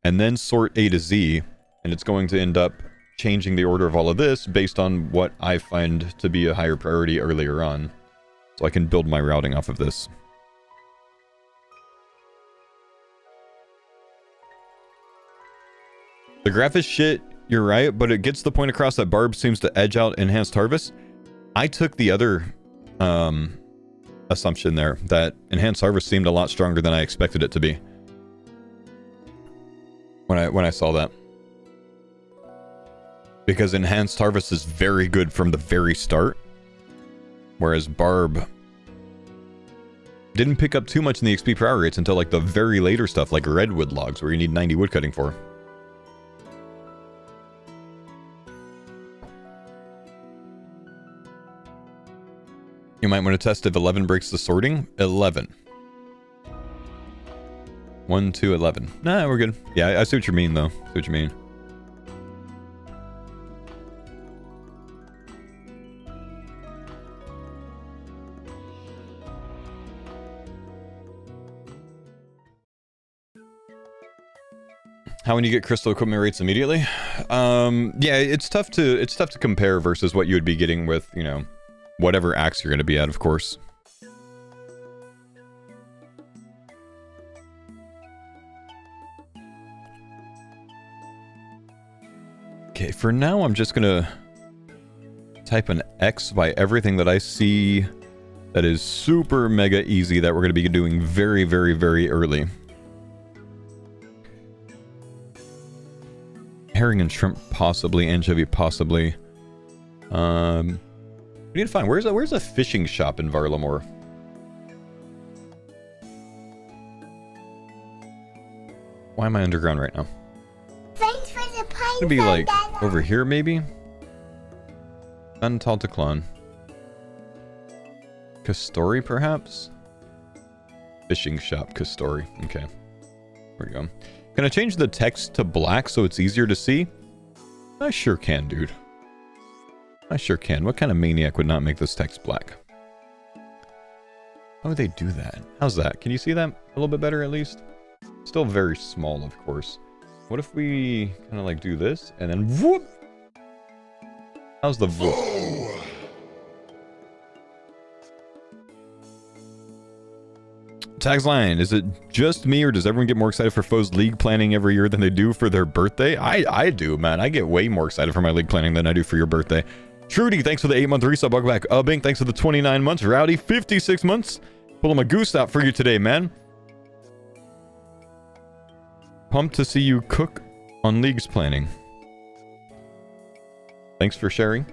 and then sort A to Z, and it's going to end up changing the order of all of this based on what I find to be a higher priority earlier on. So I can build my routing off of this. The graph is shit, you're right, but it gets the point across that Barb seems to edge out Enhanced Harvest. I took the other assumption there, that Enhanced Harvest seemed a lot stronger than I expected it to be. When I saw that. Because Enhanced Harvest is very good from the very start. Whereas Barb didn't pick up too much in the XP per hour rates until like the very later stuff, like redwood logs, where you need 90 wood cutting for. You might want to test if 11 breaks the sorting. 11. 1, 2, 11. Nah, we're good. Yeah, I see what you mean, though. I see what you mean. How when you get crystal equipment rates immediately? Yeah, it's tough to compare versus what you would be getting with, you know, whatever axe you're going to be at, of course. Okay, for now I'm just gonna type an X by everything that I see that is super mega easy that we're gonna be doing very, very, very early. Herring and shrimp possibly, anchovy possibly. We need to find where's a fishing shop in Varlamore? Why am I underground right now? Thanks for the pine. It's gonna be like over here maybe? Untaltaclon. Kastori perhaps? Fishing shop Kastori. Okay. There we go. Can I change the text to black so it's easier to see? I sure can, dude. I sure can. What kind of maniac would not make this text black? How would they do that? How's that? Can you see that a little bit better at least? Still very small, of course. What if we kind of like do this and then whoop? How's the whoop? Tags line, is it just me or does everyone get more excited for foes league planning every year than they do for their birthday? I do, man. I get way more excited for my league planning than I do for your birthday. Trudy, thanks for the 8-month resub. Welcome back. Bing, thanks for the 29 months. Rowdy, 56 months. Pulling my goose out for you today, man. Pumped to see you cook on leagues planning. Thanks for sharing.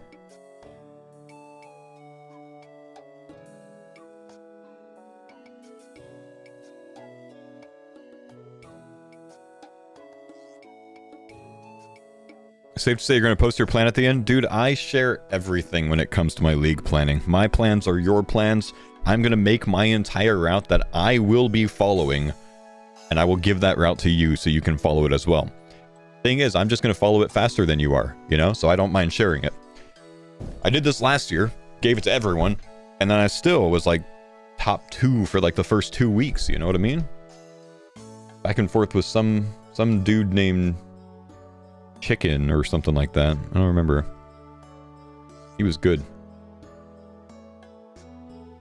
Safe to say you're going to post your plan at the end? Dude, I share everything when it comes to my league planning. My plans are your plans. I'm going to make my entire route that I will be following, and I will give that route to you so you can follow it as well. Thing is, I'm just going to follow it faster than you are, you know? So I don't mind sharing it. I did this last year, gave it to everyone, and then I still was like top 2 for like the first 2 weeks, you know what I mean? Back and forth with some dude named Chicken or something like that. I don't remember. He was good.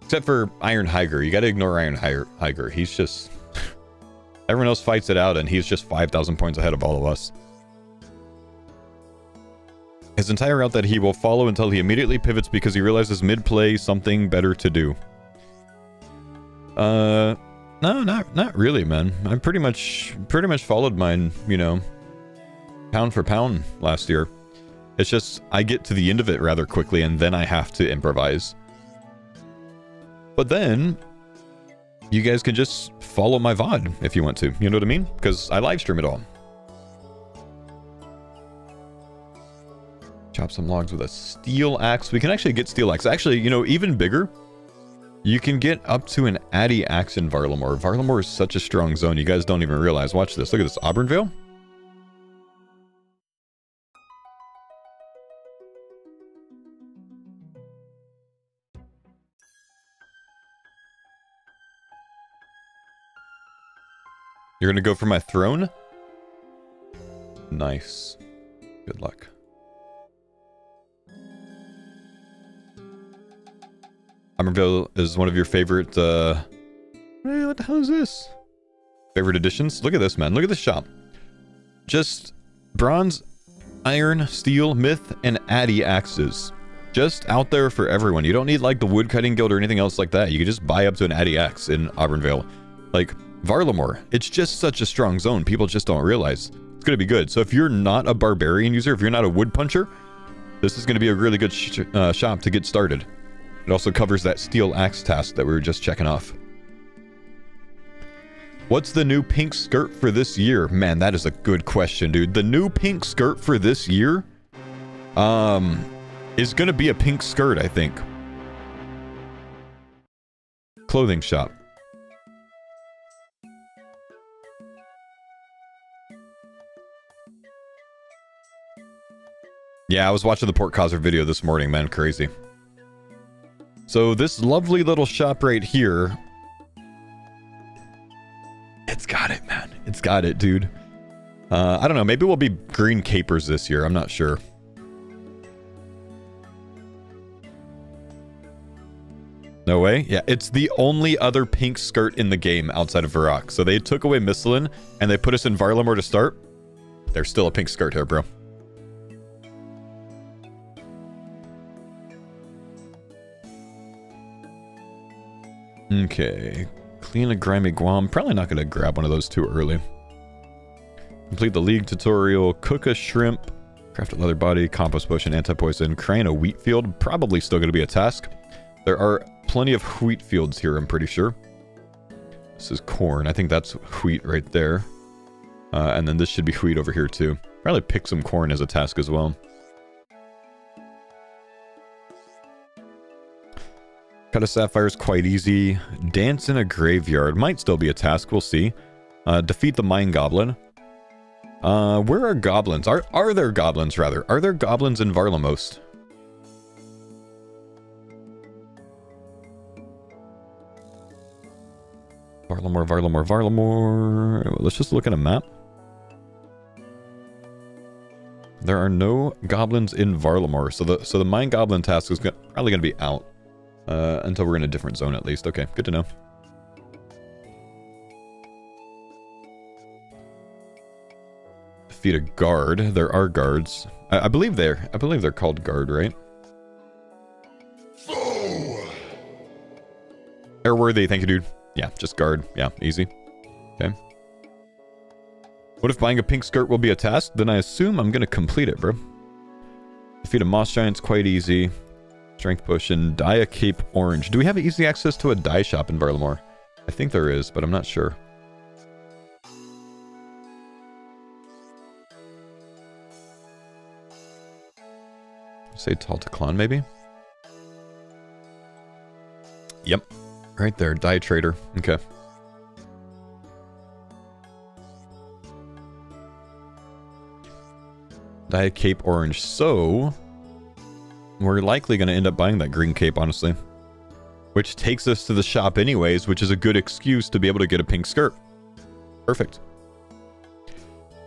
Except for Iron Higer. You gotta ignore Iron Higer. He's just... Everyone else fights it out, and he's just 5,000 points ahead of all of us. His entire route that he will follow until he immediately pivots because he realizes mid-play something better to do. No, not really, man. I pretty much followed mine, you know, pound for pound last year. It's just, I get to the end of it rather quickly, and then I have to improvise. But then, you guys can just follow my VOD if you want to. You know what I mean? Because I live stream it all. Chop some logs with a steel axe. We can actually get steel axe. Actually, you know, even bigger, you can get up to an Addy axe in Varlamore. Varlamore is such a strong zone. You guys don't even realize. Watch this. Look at this. Auburnvale. You're going to go for my throne? Nice. Good luck. Auburnvale is one of your favorite, hey, what the hell is this? Favorite additions? Look at this, man. Look at this shop. Just bronze, iron, steel, myth, and Addy axes. Just out there for everyone. You don't need, like, the woodcutting guild or anything else like that. You can just buy up to an Addy axe in Auburnvale. Like, Varlamore, it's just such a strong zone. People just don't realize. It's going to be good. So if you're not a barbarian user, if you're not a wood puncher, this is going to be a really good shop to get started. It also covers that steel axe task that we were just checking off. What's the new pink skirt for this year? Man, that is a good question, dude. The new pink skirt for this year is going to be a pink skirt, I think. Clothing shop. Yeah, I was watching the Port Cosser video this morning, man. Crazy. So this lovely little shop right here, it's got it, man. It's got it, dude. I don't know. Maybe we'll be green capers this year. I'm not sure. No way? Yeah, it's the only other pink skirt in the game outside of Varrock. So they took away Misselin and they put us in Varlamore to start. There's still a pink skirt here, bro. Okay, clean a grimy guam. Probably not going to grab one of those too early. Complete the league tutorial. Cook a shrimp. Craft a leather body. Compost potion. Anti-poison. Crane a wheat field. Probably still going to be a task. There are plenty of wheat fields here, I'm pretty sure. This is corn. I think that's wheat right there. And then this should be wheat over here too. Probably pick some corn as a task as well. Cut a sapphire is quite easy. Dance in a graveyard might still be a task. We'll see. Defeat the mine goblin. Where are goblins? Are there goblins, rather? Are there goblins in Varlamost? Varlamore. Let's just look at a map. There are no goblins in Varlamore. So the mine goblin task is probably going to be out. Until we're in a different zone at least. Okay, good to know. Defeat a guard. There are guards. I believe they're called guard, right? Airworthy, thank you, dude. Yeah, just guard. Yeah, easy. Okay. What if buying a pink skirt will be a task? Then I assume I'm gonna complete it, bro. Defeat a moss giant's quite easy. Strength potion, dye a cape orange. Do we have easy access to a dye shop in Varlamore? I think there is, but I'm not sure. Say Taltaclon, maybe? Yep. Right there, dye trader. Okay. Dye a cape orange. So we're likely going to end up buying that green cape, honestly. Which takes us to the shop anyways, which is a good excuse to be able to get a pink skirt. Perfect.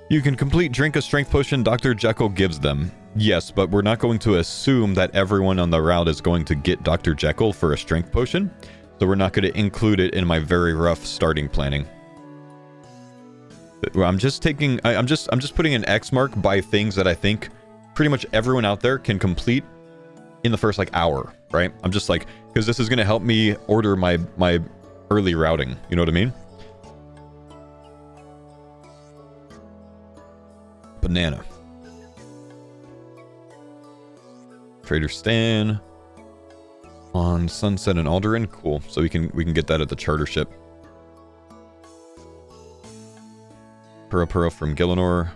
You can drink a strength potion Dr. Jekyll gives them. Yes, but we're not going to assume that everyone on the route is going to get Dr. Jekyll for a strength potion. So we're not going to include it in my very rough starting planning. I'm just taking, I'm just putting an X mark by things that I think pretty much everyone out there can complete in the first like hour, right? I'm just like, because this is going to help me order my early routing. You know what I mean? Banana. Trader Stan on Sunset and Alderaan. Cool. So we can get that at the charter ship. Pura from Gillinor.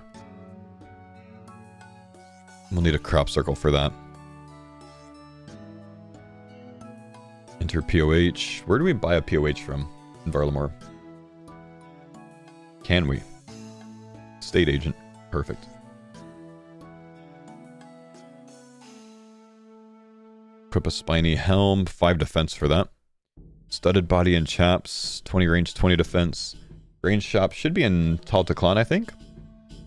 We'll need a crop circle for that. Enter POH. Where do we buy a POH from in Varlamore? Can we? State agent. Perfect. Equip a spiny helm. 5 defense for that. Studded body and chaps. 20 range, 20 defense. Range shop should be in Taltaclan, I think.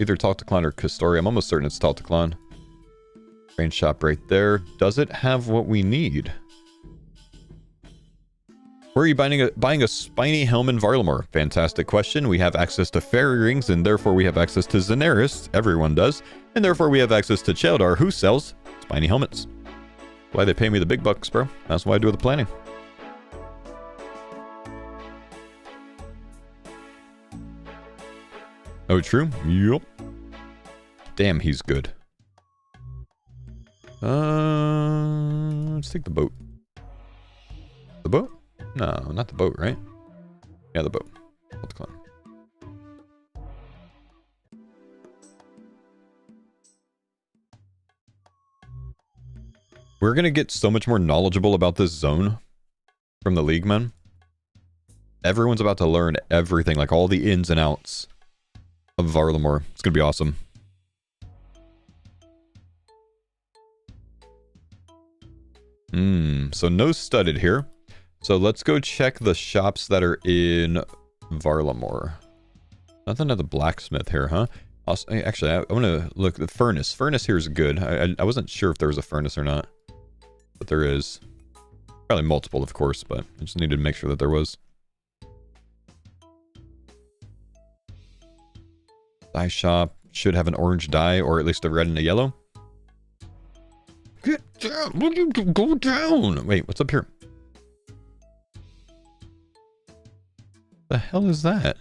Either Taltaclan or Kastori. I'm almost certain it's Taltaclan. Range shop right there. Does it have what we need? Where are you buying a spiny helm in Varlamore? Fantastic question. We have access to fairy rings, and therefore we have access to Zenaris. Everyone does. And therefore we have access to Cheldar, who sells spiny helmets. Why they pay me the big bucks, bro. That's why I do the planning. Oh, true? Yup. Damn, he's good. Let's take the boat. The boat? No, not the boat, right? Yeah, the boat. We're gonna get so much more knowledgeable about this zone from the League men. Everyone's about to learn everything, like all the ins and outs of Varlamore. It's gonna be awesome. So no studded here. So let's go check the shops that are in Varlamore. Nothing at the blacksmith here, huh? Also, actually, I want to look. The furnace. Furnace here is good. I wasn't sure if there was a furnace or not. But there is. Probably multiple, of course, but I just needed to make sure that there was. Dye shop should have an orange dye, or at least a red and a yellow. Get down! Will you go down? Wait, what's up here? The hell is that?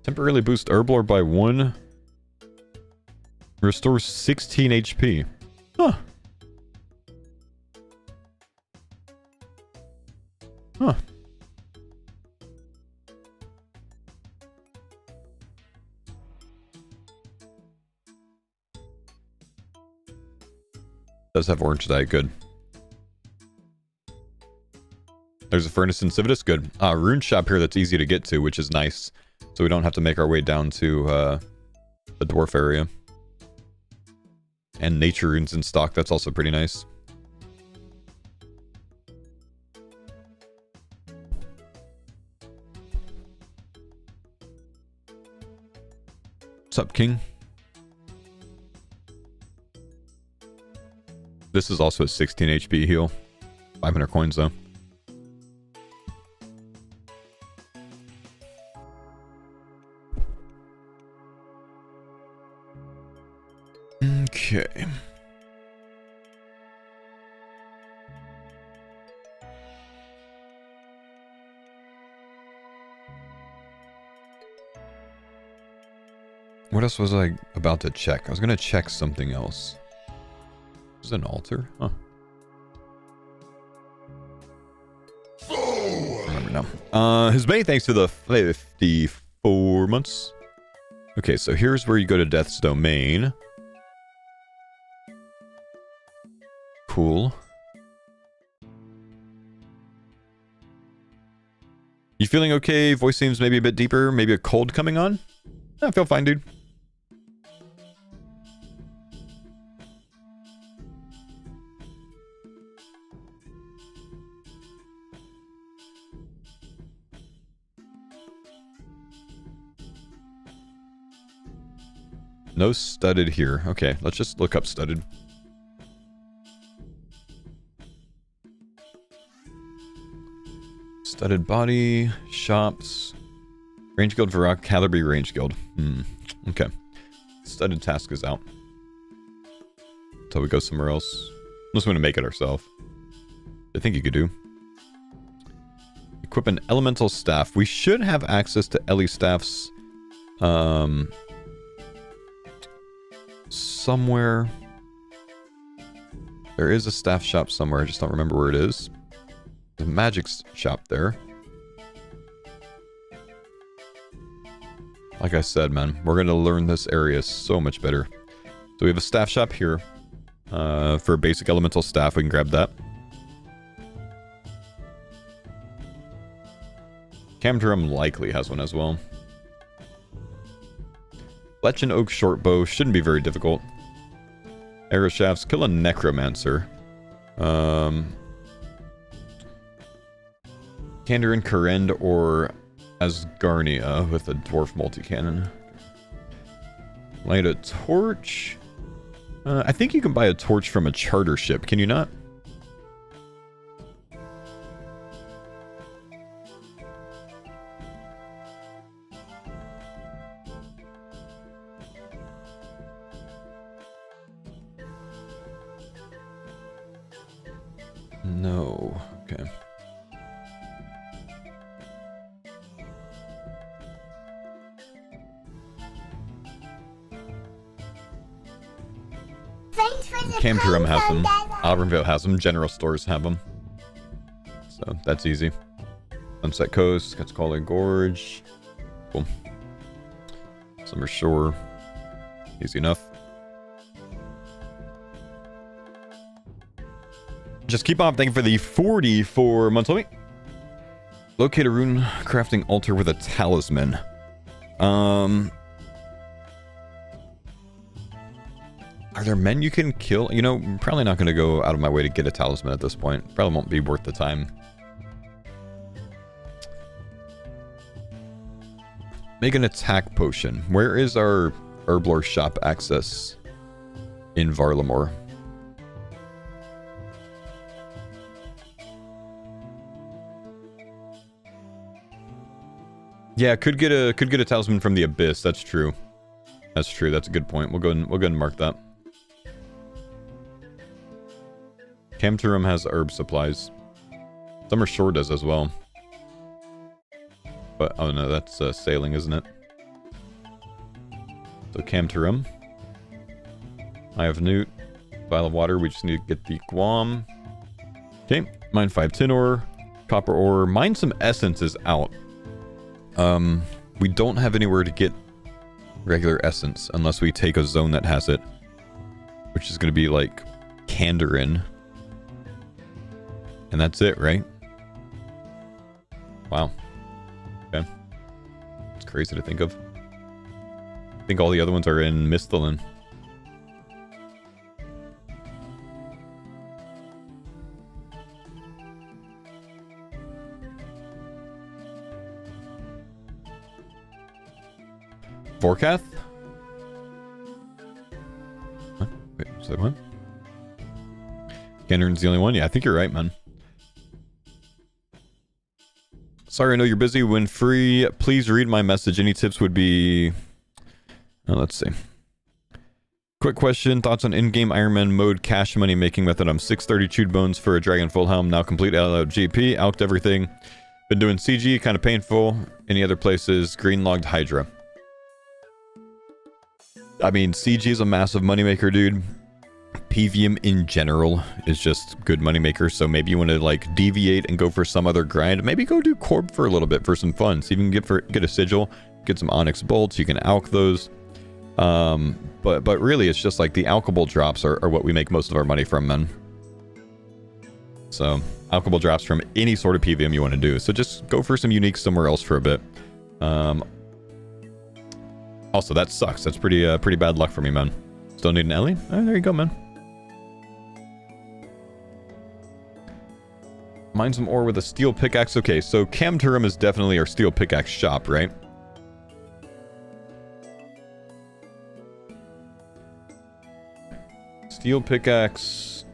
Temporarily boost Herblore by 1. Restores 16 HP. Huh. Huh. Does have orange dye, good. There's a furnace in Civitas, good. Rune shop here that's easy to get to, which is nice. So we don't have to make our way down to the dwarf area. And nature runes in stock, that's also pretty nice. What's up, King? This is also a 16 HP heal. 500 coins, though. Okay. What else was I about to check? I was going to check something else. Is it an altar? Huh. I remember now. His many thanks to the 54 months. Okay, so here's where you go to Death's Domain. Cool. You feeling okay? Voice seems maybe a bit deeper. Maybe a cold coming on? I feel fine, dude. No studded here. Okay, let's just look up studded. Studded body, shops, range guild for rock, Calibre range guild. Okay. Studded task is out. Until we go somewhere else. Unless we want to make it ourselves. I think you could do. Equip an elemental staff. We should have access to Ellie staffs. Somewhere. There is a staff shop somewhere. I just don't remember where it is. There's a magic shop there. Like I said, man, we're going to learn this area so much better. So we have a staff shop here. For basic elemental staff, we can grab that. Camdrum likely has one as well. Fletch and Oak shortbow shouldn't be very difficult. Arrow shafts, kill a necromancer. Kander and Karend or Asgarnia with a dwarf multi-cannon. Light a torch. I think you can buy a torch from a charter ship, can you not? No. Okay. Camturum has them. Auburndale has them. General stores have them. So that's easy. Sunset Coast, Catscaller Gorge. Cool. Summer Shore. Easy enough. Just keep on. Thank you for the 44 months. Let me locate a rune crafting altar with a talisman. Are there men you can kill? You know, I'm probably not going to go out of my way to get a talisman at this point. Probably won't be worth the time. Make an attack potion. Where is our Herblore shop access in Varlamore? Yeah, could get a talisman from the Abyss. That's true. That's true. That's a good point. We'll go and mark that. Camturum has herb supplies. Summer Shore does as well. But oh no, that's sailing, isn't it? So Camturum. I have Newt. Vial of water. We just need to get the Guam. Okay. Mine 5 tin ore. Copper ore. Mine some essences out. We don't have anywhere to get regular essence unless we take a zone that has it, which is going to be like Kandarin, and that's it, right? Wow. Okay. It's crazy to think of. I think all the other ones are in Misthalin. Vorkath? What? Wait, is that one? Kandarin's the only one? Yeah, I think you're right, man. Sorry, I know you're busy. When free, please read my message. Any tips would be... Oh, let's see. Quick question. Thoughts on in-game Iron Man mode cash money making method? I'm 630 chewed bones for a Dragon Full Helm. Now complete out GP. Alked everything. Been doing CG. Kind of painful. Any other places? Green logged Hydra. I mean, CG is a massive moneymaker, dude. PVM in general is just good moneymaker, so maybe you want to like deviate and go for some other grind. Maybe go do Corp for a little bit for some fun. See if you can get a sigil, get some Onyx bolts, you can alch those. But really it's just like the alchable drops are what we make most of our money from, man. So alchable drops from any sort of PVM you want to do. So just go for some unique somewhere else for a bit. Also, that sucks. That's pretty bad luck for me, man. Still need an Ellie? Oh, there you go, man. Mine some ore with a steel pickaxe. Okay, so Camturum is definitely our steel pickaxe shop, right? Steel pickaxe.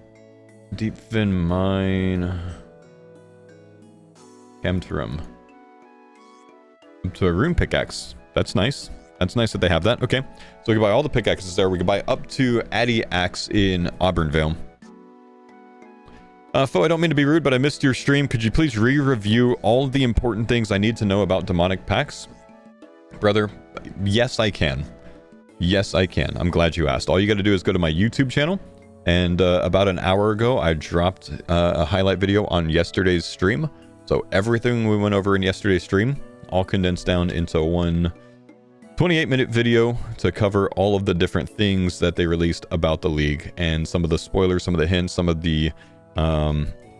Deep fin mine. Chemtrum. Up to a rune pickaxe. That's nice. That's nice that they have that. Okay. So we can buy all the pickaxes there. We can buy up to Addy Axe in Auburnvale. Fo, I don't mean to be rude, but I missed your stream. Could you please re-review all the important things I need to know about demonic pacts? Brother, yes, I can. Yes, I can. I'm glad you asked. All you got to do is go to my YouTube channel. And about an hour ago, I dropped a highlight video on yesterday's stream. So everything we went over in yesterday's stream, all condensed down into one 28-minute video to cover all of the different things that they released about the league and some of the spoilers, some of the hints, some of the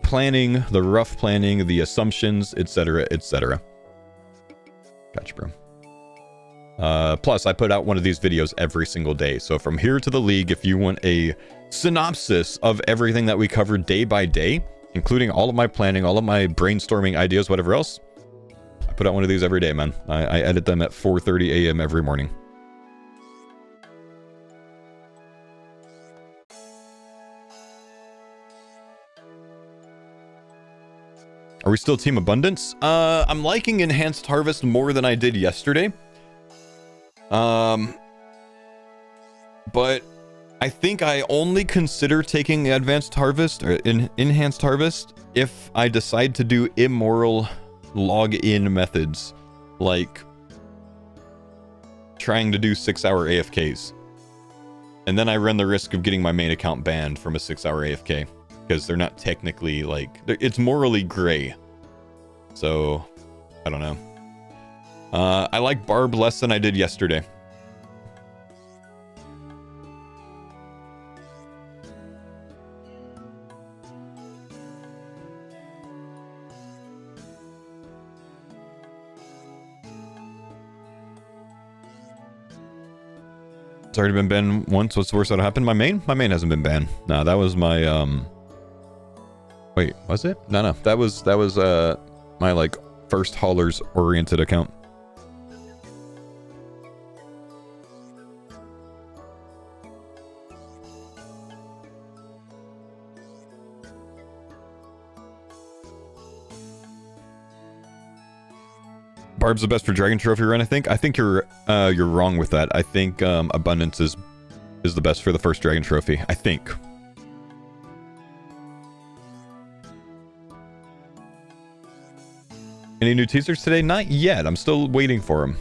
planning, the rough planning, the assumptions, etc., etc. Gotcha, bro. Plus, I put out one of these videos every single day. So from here to the league, if you want a synopsis of everything that we covered day by day, including all of my planning, all of my brainstorming ideas, whatever else, I put out one of these every day, man. I edit them at 4:30 a.m. every morning. Are we still Team Abundance? I'm liking Enhanced Harvest more than I did yesterday. But I think I only consider taking Advanced Harvest or Enhanced Harvest if I decide to do immoral log-in methods, like trying to do 6-hour AFKs. And then I run the risk of getting my main account banned from a 6-hour AFK, because they're not technically, like, it's morally gray. So, I don't know. I like Barb less than I did yesterday. It's already been banned once. What's the worst that'll happen? My main? My main hasn't been banned. No, that was my, wait, was it? No. That was, my, like, first haulers-oriented account. Barb's the best for Dragon Trophy run, I think. I think you're wrong with that. I think Abundance is the best for the first Dragon Trophy. I think. Any new teasers today? Not yet. I'm still waiting for them.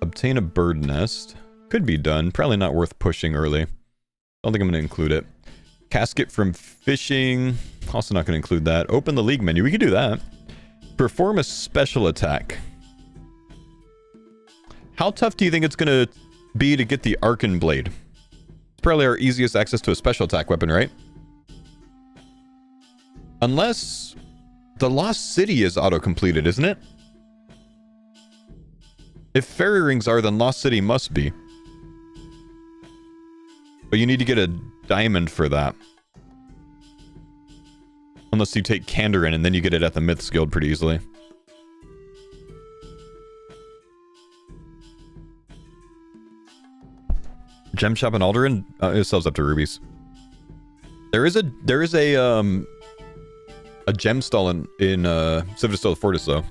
Obtain a bird nest. Could be done. Probably not worth pushing early. I don't think I'm going to include it. Casket from fishing. Also not going to include that. Open the league menu. We could do that. Perform a special attack. How tough do you think it's going to be to get the Arcan Blade? It's probably our easiest access to a special attack weapon, right? Unless the Lost City is auto-completed, isn't it? If fairy rings are, then Lost City must be. But you need to get a diamond for that. Unless you take Kandarin and then you get it at the Myths Guild pretty easily. Gem shop in Alderan? It sells up to rubies. There is a gem stall in Citadel Fortis though.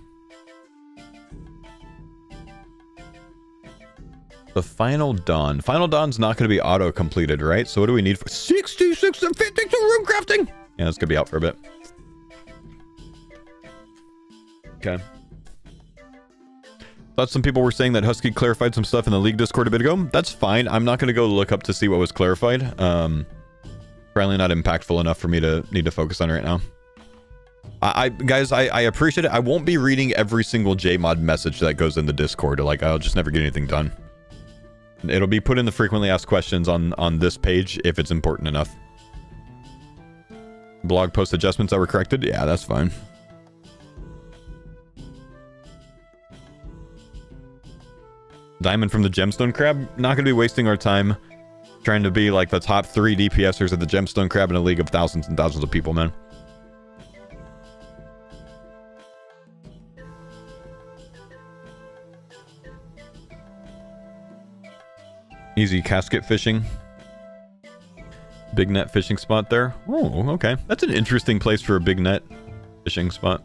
The Final Dawn. Final Dawn's not going to be auto completed, right? So what do we need for 66 and 52 room crafting? Yeah, it's gonna be out for a bit. Okay. Thought some people were saying that Husky clarified some stuff in the League Discord a bit ago. That's fine. I'm not gonna go look up to see what was clarified. Probably not impactful enough for me to need to focus on right now. Guys, I appreciate it. I won't be reading every single JMod message that goes in the Discord. Like, I'll just never get anything done. It'll be put in the frequently asked questions on this page if it's important enough. Blog post adjustments that were corrected? Yeah, that's fine. Diamond from the Gemstone Crab? Not going to be wasting our time trying to be like the top 3 DPSers of the Gemstone Crab in a league of thousands and thousands of people, man. Easy casket fishing. Big net fishing spot there. Oh, okay. That's an interesting place for a big net fishing spot.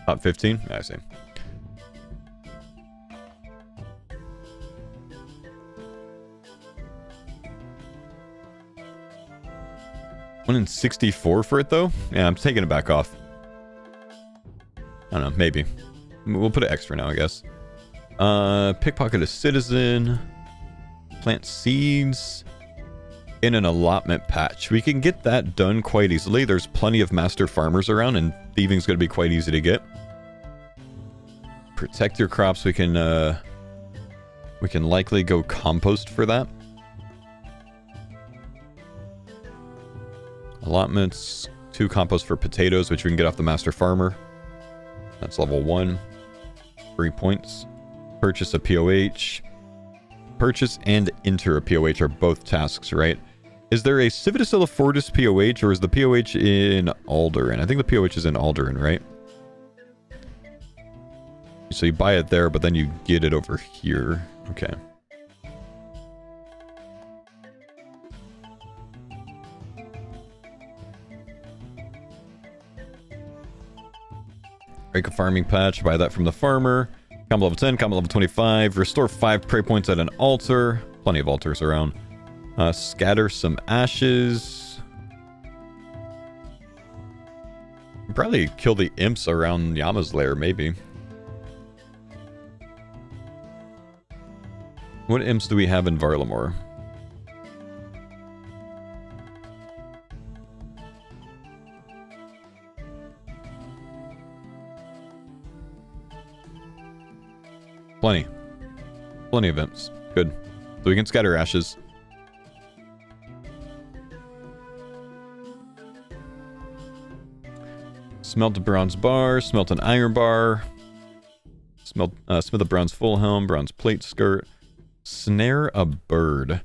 Top 15? Yeah, I see. One in 64 for it, though? Yeah, I'm taking it back off. I don't know, maybe. We'll put it extra now, I guess. Pickpocket a citizen. Plant seeds in an allotment patch. We can get that done quite easily. There's plenty of master farmers around, and thieving's going to be quite easy to get. Protect your crops. We can likely go compost for that. Allotments, 2 compost for potatoes, which we can get off the master farmer. That's level 1. 3 points. Purchase a POH. Purchase and enter a POH are both tasks, right? Is there a Civitasilla Fortis POH, or is the POH in Alderan? I think the POH is in Alderan, right? So you buy it there, but then you get it over here. Okay. Break a farming patch, buy that from the farmer. Combo level 10, combo level 25. Restore 5 prey points at an altar. Plenty of altars around. Scatter some ashes. Probably kill the imps around Yama's lair, maybe. What imps do we have in Varlamore? Plenty. Plenty of imps. Good. So we can scatter ashes. Smelt a bronze bar. Smelt an iron bar. Smelt, smith a bronze full helm. Bronze plate skirt. Snare a bird.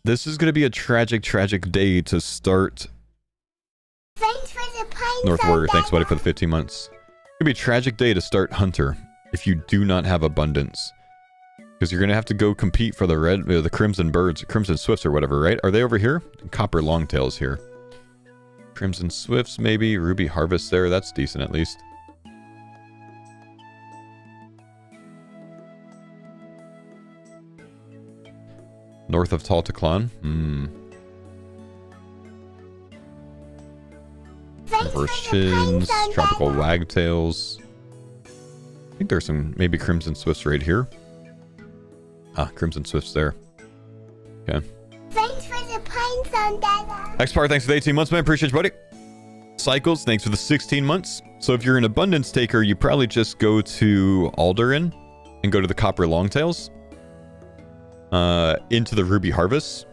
This is going to be a tragic, tragic day to start. Thanks for the pine. North Warrior, thanks buddy for the 15 months. It's going to be a tragic day to start Hunter. If you do not have abundance, because you're gonna have to go compete for the crimson birds, crimson swifts or whatever, right? Are they over here? Copper longtails here. Crimson swifts, maybe ruby harvest there. That's decent at least. North of Taltaclon. Reverse chins, tropical wagtails. I think there's some, maybe Crimson Swifts right here. Ah, Crimson Swifts there. Okay. Thanks for the pine zone, Dada. Xpar, thanks for the 18 months, man. Appreciate you, buddy. Cycles, thanks for the 16 months. So if you're an abundance taker, you probably just go to Alderan and go to the Copper Longtails. Into the Ruby Harvest.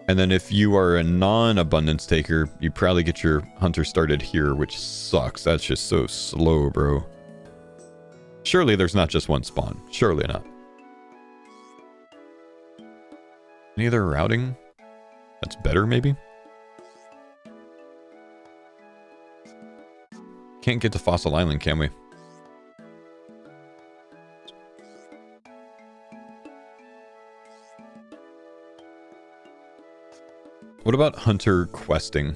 And then if you are a non-abundance taker, you probably get your hunter started here, which sucks. That's just so slow, bro. Surely there's not just one spawn. Surely not. Any other routing that's better, maybe? Can't get to Fossil Island, can we? What about hunter questing?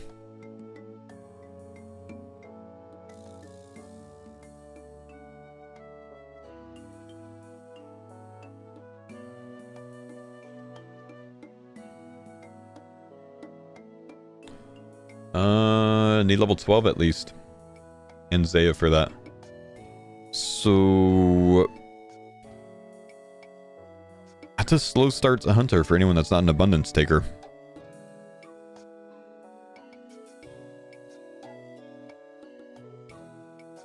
Need level 12 at least. And Zaya for that. So that's a slow start to hunter for anyone that's not an abundance taker.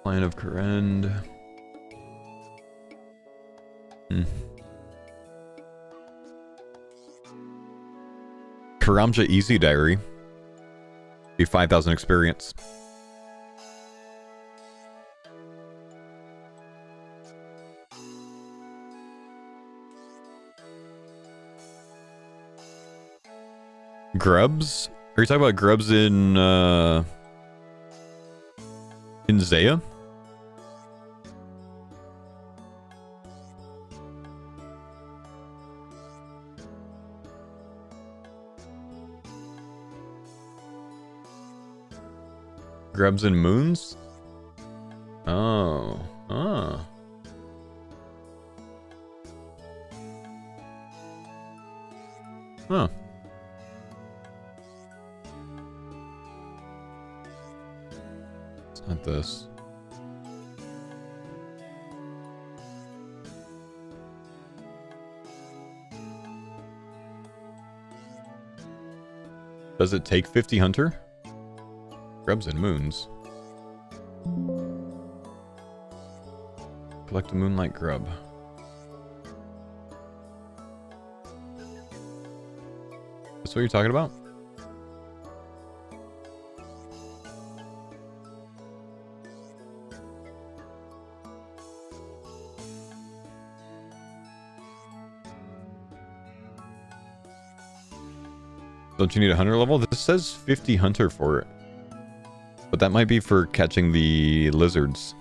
Line of Korend. Karamja Easy Diary. Be 5,000 experience. Grubs? Are you talking about grubs in Zaya? Grubs and moons? Oh. Oh. Huh. It's not this. Does it take 50 hunter? Grubs and moons. Collect a moonlight grub. That's what you're talking about? Don't you need a hunter level? This says 50 hunter for it. But that might be for catching the lizards.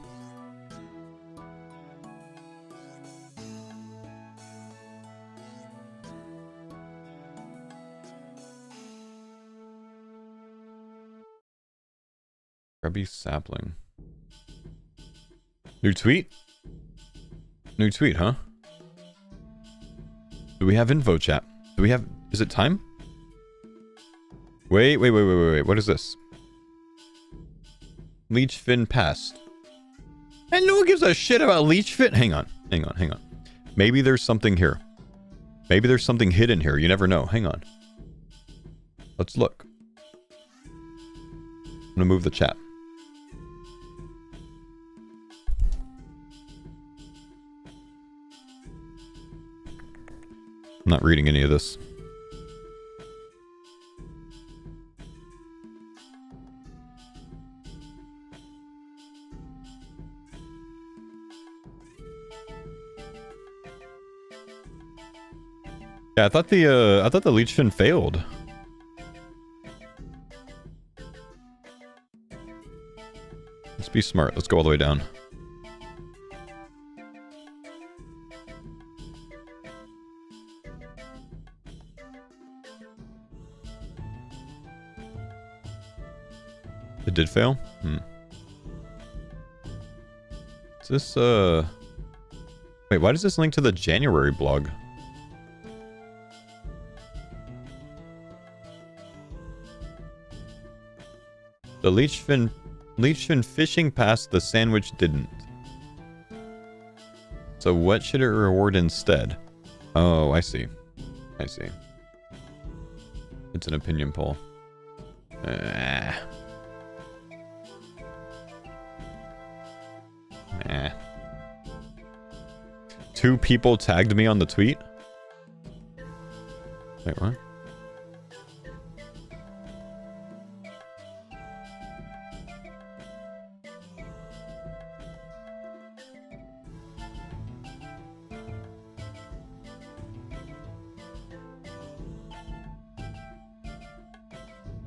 Grubby sapling. New tweet? New tweet, huh? Do we have info chat? Do we have... Is it time? Wait. What is this? Leech fin passed. And no one gives a shit about leech fin. Hang on. Maybe there's something here. Maybe there's something hidden here. You never know. Hang on. Let's look. I'm gonna move the chat. I'm not reading any of this. Yeah, I thought the leech fin failed. Let's be smart. Let's go all the way down. It did fail? Hmm. Is this wait, why does this link to the January blog? The leech fin fishing passed, the sandwich didn't. So what should it reward instead? Oh, I see. It's an opinion poll. Two people tagged me on the tweet? Wait, what?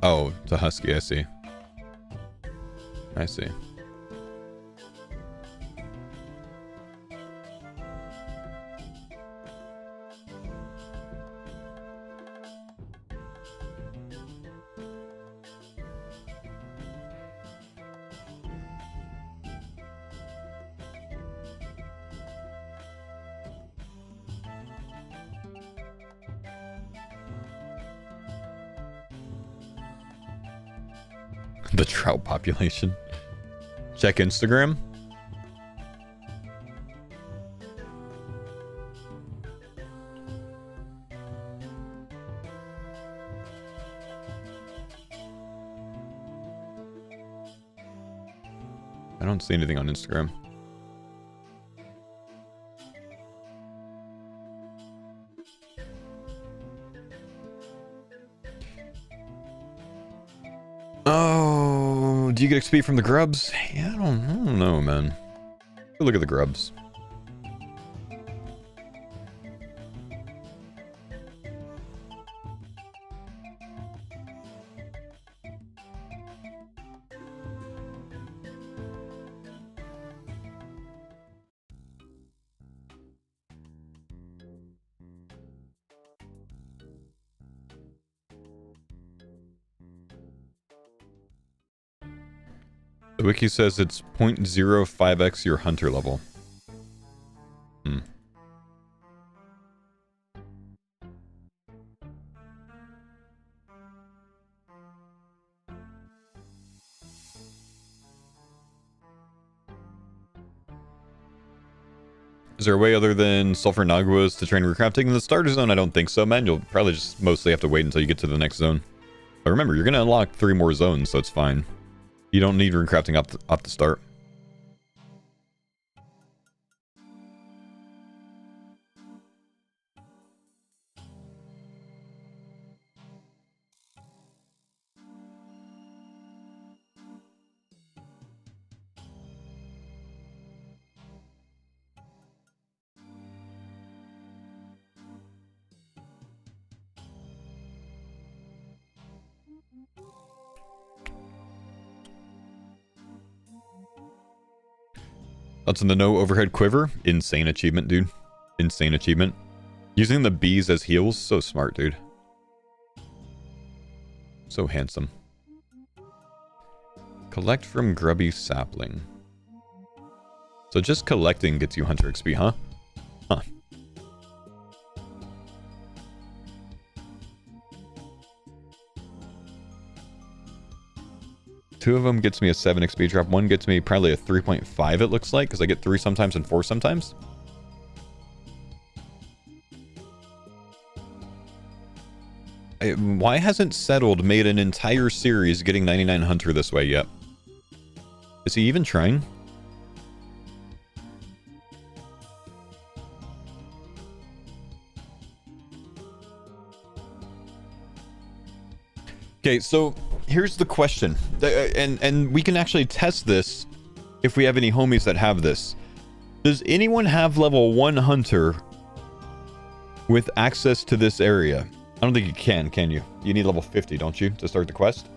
Oh, it's a husky, I see. The trout population. Check Instagram. I don't see anything on Instagram. Oh, do you get XP from the grubs? Yeah, I don't know, man. Go look at the grubs. The wiki says it's 0.05x your hunter level. Hmm. Is there a way other than sulfur naguas to train recrafting in the starter zone? I don't think so, man. You'll probably just mostly have to wait until you get to the next zone. But remember, you're going to unlock 3 more zones, so it's fine. You don't need recrafting off the start. That's in the no overhead quiver. Insane achievement, dude. Insane achievement. Using the bees as heals. So smart, dude. So handsome. Collect from grubby sapling. So just collecting gets you hunter XP, huh? Huh. Two of them gets me a 7 XP drop. One gets me probably a 3.5, it looks like, because I get 3 sometimes and 4 sometimes. Why hasn't Settled made an entire series getting 99 Hunter this way yet? Is he even trying? Okay, so here's the question, and we can actually test this if we have any homies that have this. Does anyone have level 1 hunter with access to this area? I don't think you can you? You need level 50, don't you, to start the quest?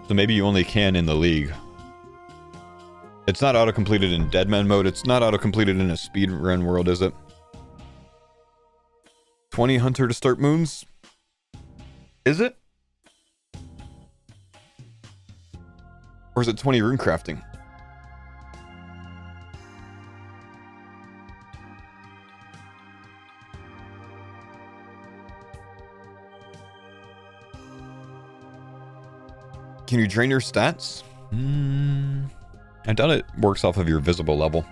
So maybe you only can in the league. It's not auto-completed in Deadman mode. It's not auto-completed in a speedrun world, is it? 20 hunter to start moons? Is it? Or is it 20 rune crafting? Can you drain your stats? I doubt it works off of your visible level.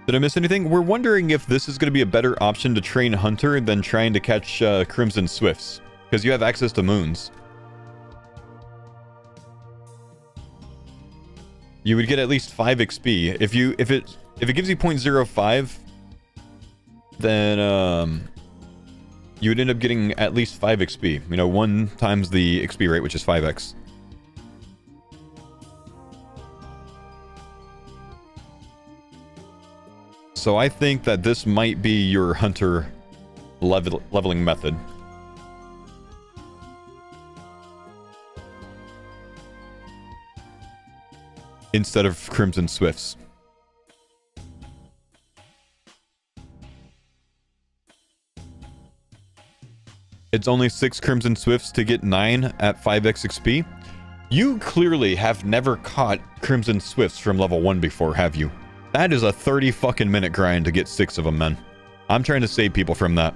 Did I miss anything? We're wondering if this is going to be a better option to train Hunter than trying to catch Crimson Swifts, because you have access to moons. You would get at least 5 XP. If it gives you 0.05, then you would end up getting at least 5 XP. You know, 1 times the XP rate, which is 5x. So I think that this might be your hunter leveling method. Instead of Crimson Swifts. It's only 6 Crimson Swifts to get 9 at 5x XP. You clearly have never caught Crimson Swifts from level 1 before, have you? That is a 30 fucking minute grind to get 6 of them, man. I'm trying to save people from that.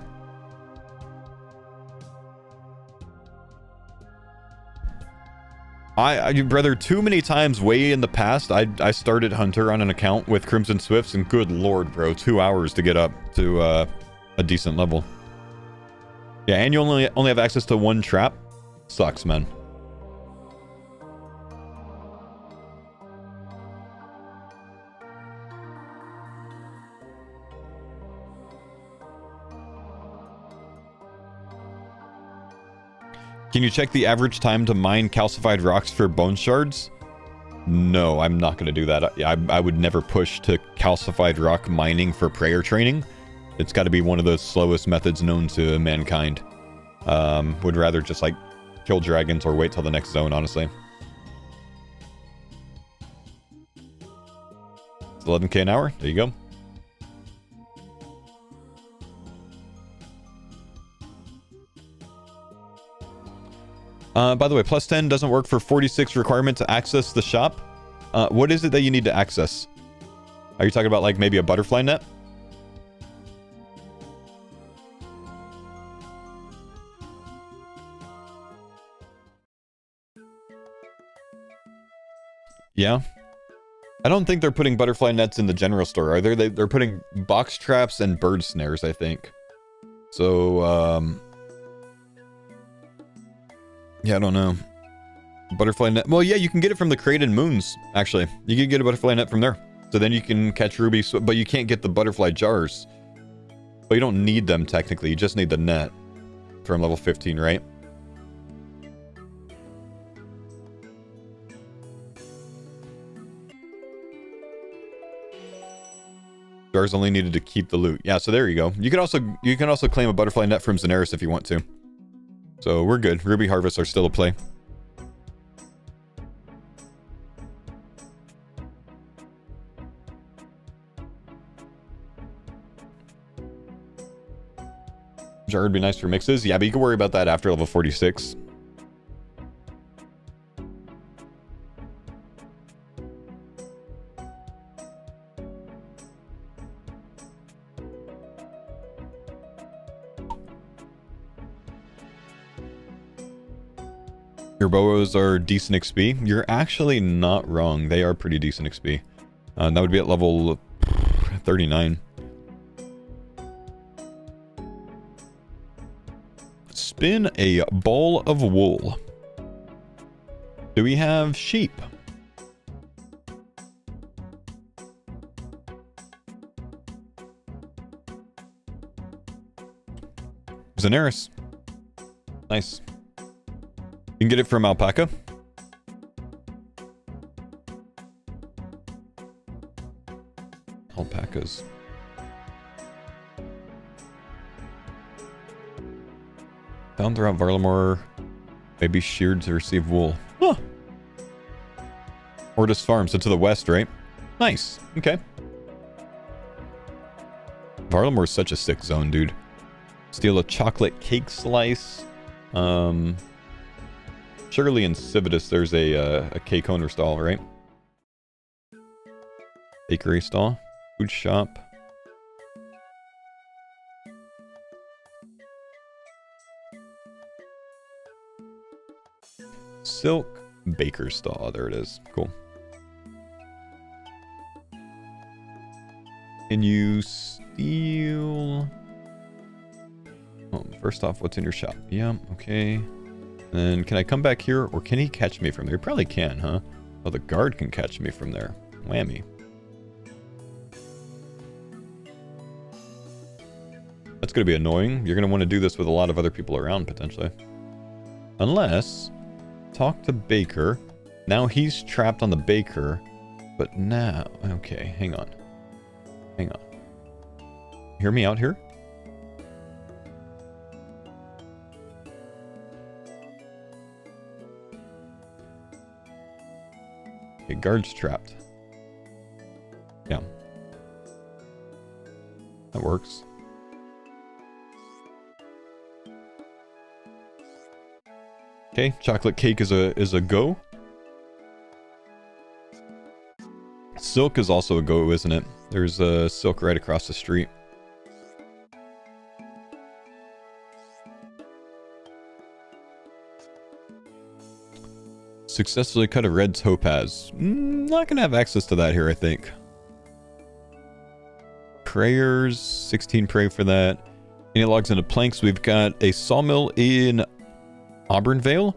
Brother, too many times way in the past, I started Hunter on an account with Crimson Swifts, and good lord, bro, 2 hours to get up to a decent level. Yeah, and you only have access to 1 trap. Sucks, man. Can you check the average time to mine calcified rocks for bone shards? No, I'm not going to do that. I would never push to calcified rock mining for prayer training. It's got to be one of the slowest methods known to mankind. Would rather just, like, kill dragons or wait till the next zone, honestly. It's 11k an hour. There you go. By the way, plus 10 doesn't work for 46 requirement to access the shop. What is it that you need to access? Are you talking about like maybe a butterfly net? Yeah. I don't think they're putting butterfly nets in the general store, are they? They're putting box traps and bird snares, I think. So, yeah, I don't know. Butterfly net. Well, yeah, you can get it from the Created Moons, actually. You can get a butterfly net from there. So then you can catch ruby, but you can't get the butterfly jars. But you don't need them, technically. You just need the net from level 15, right? Jars only needed to keep the loot. Yeah, so there you go. You can also claim a butterfly net from Xanaris if you want to. So we're good. Ruby harvests are still a play. Jar would be nice for mixes. Yeah, but you can worry about that after level 46. Your boas are decent XP. You're actually not wrong. They are pretty decent XP. That would be at level 39. Spin a ball of wool. Do we have sheep? Xanaris. Nice. You can get it from alpaca. Alpacas. Found throughout Varlamore. Maybe sheared to receive wool. Huh. Ortis Farm, so to the west, right? Nice. Okay. Varlamore is such a sick zone, dude. Steal a chocolate cake slice. Surely in Civitas there's a cake owner stall, right? Bakery stall. Food shop. Silk baker stall. There it is. Cool. Can you steal... Oh, first off, what's in your shop? Yeah, okay. And then can I come back here, or can he catch me from there? He probably can, huh? Oh, the guard can catch me from there. Whammy. That's going to be annoying. You're going to want to do this with a lot of other people around, potentially. Unless... Talk to Baker. Now he's trapped on the Baker. But now... Okay, hang on. Hang on. Hear me out here? Okay, guard's trapped. Yeah. That works. Okay, chocolate cake is a go. Silk is also a go, isn't it? There's a silk right across the street. Successfully cut a red topaz. Not gonna have access to that here, I think. Prayers, 16 pray for that. Any logs into planks? We've got a sawmill in Auburnvale.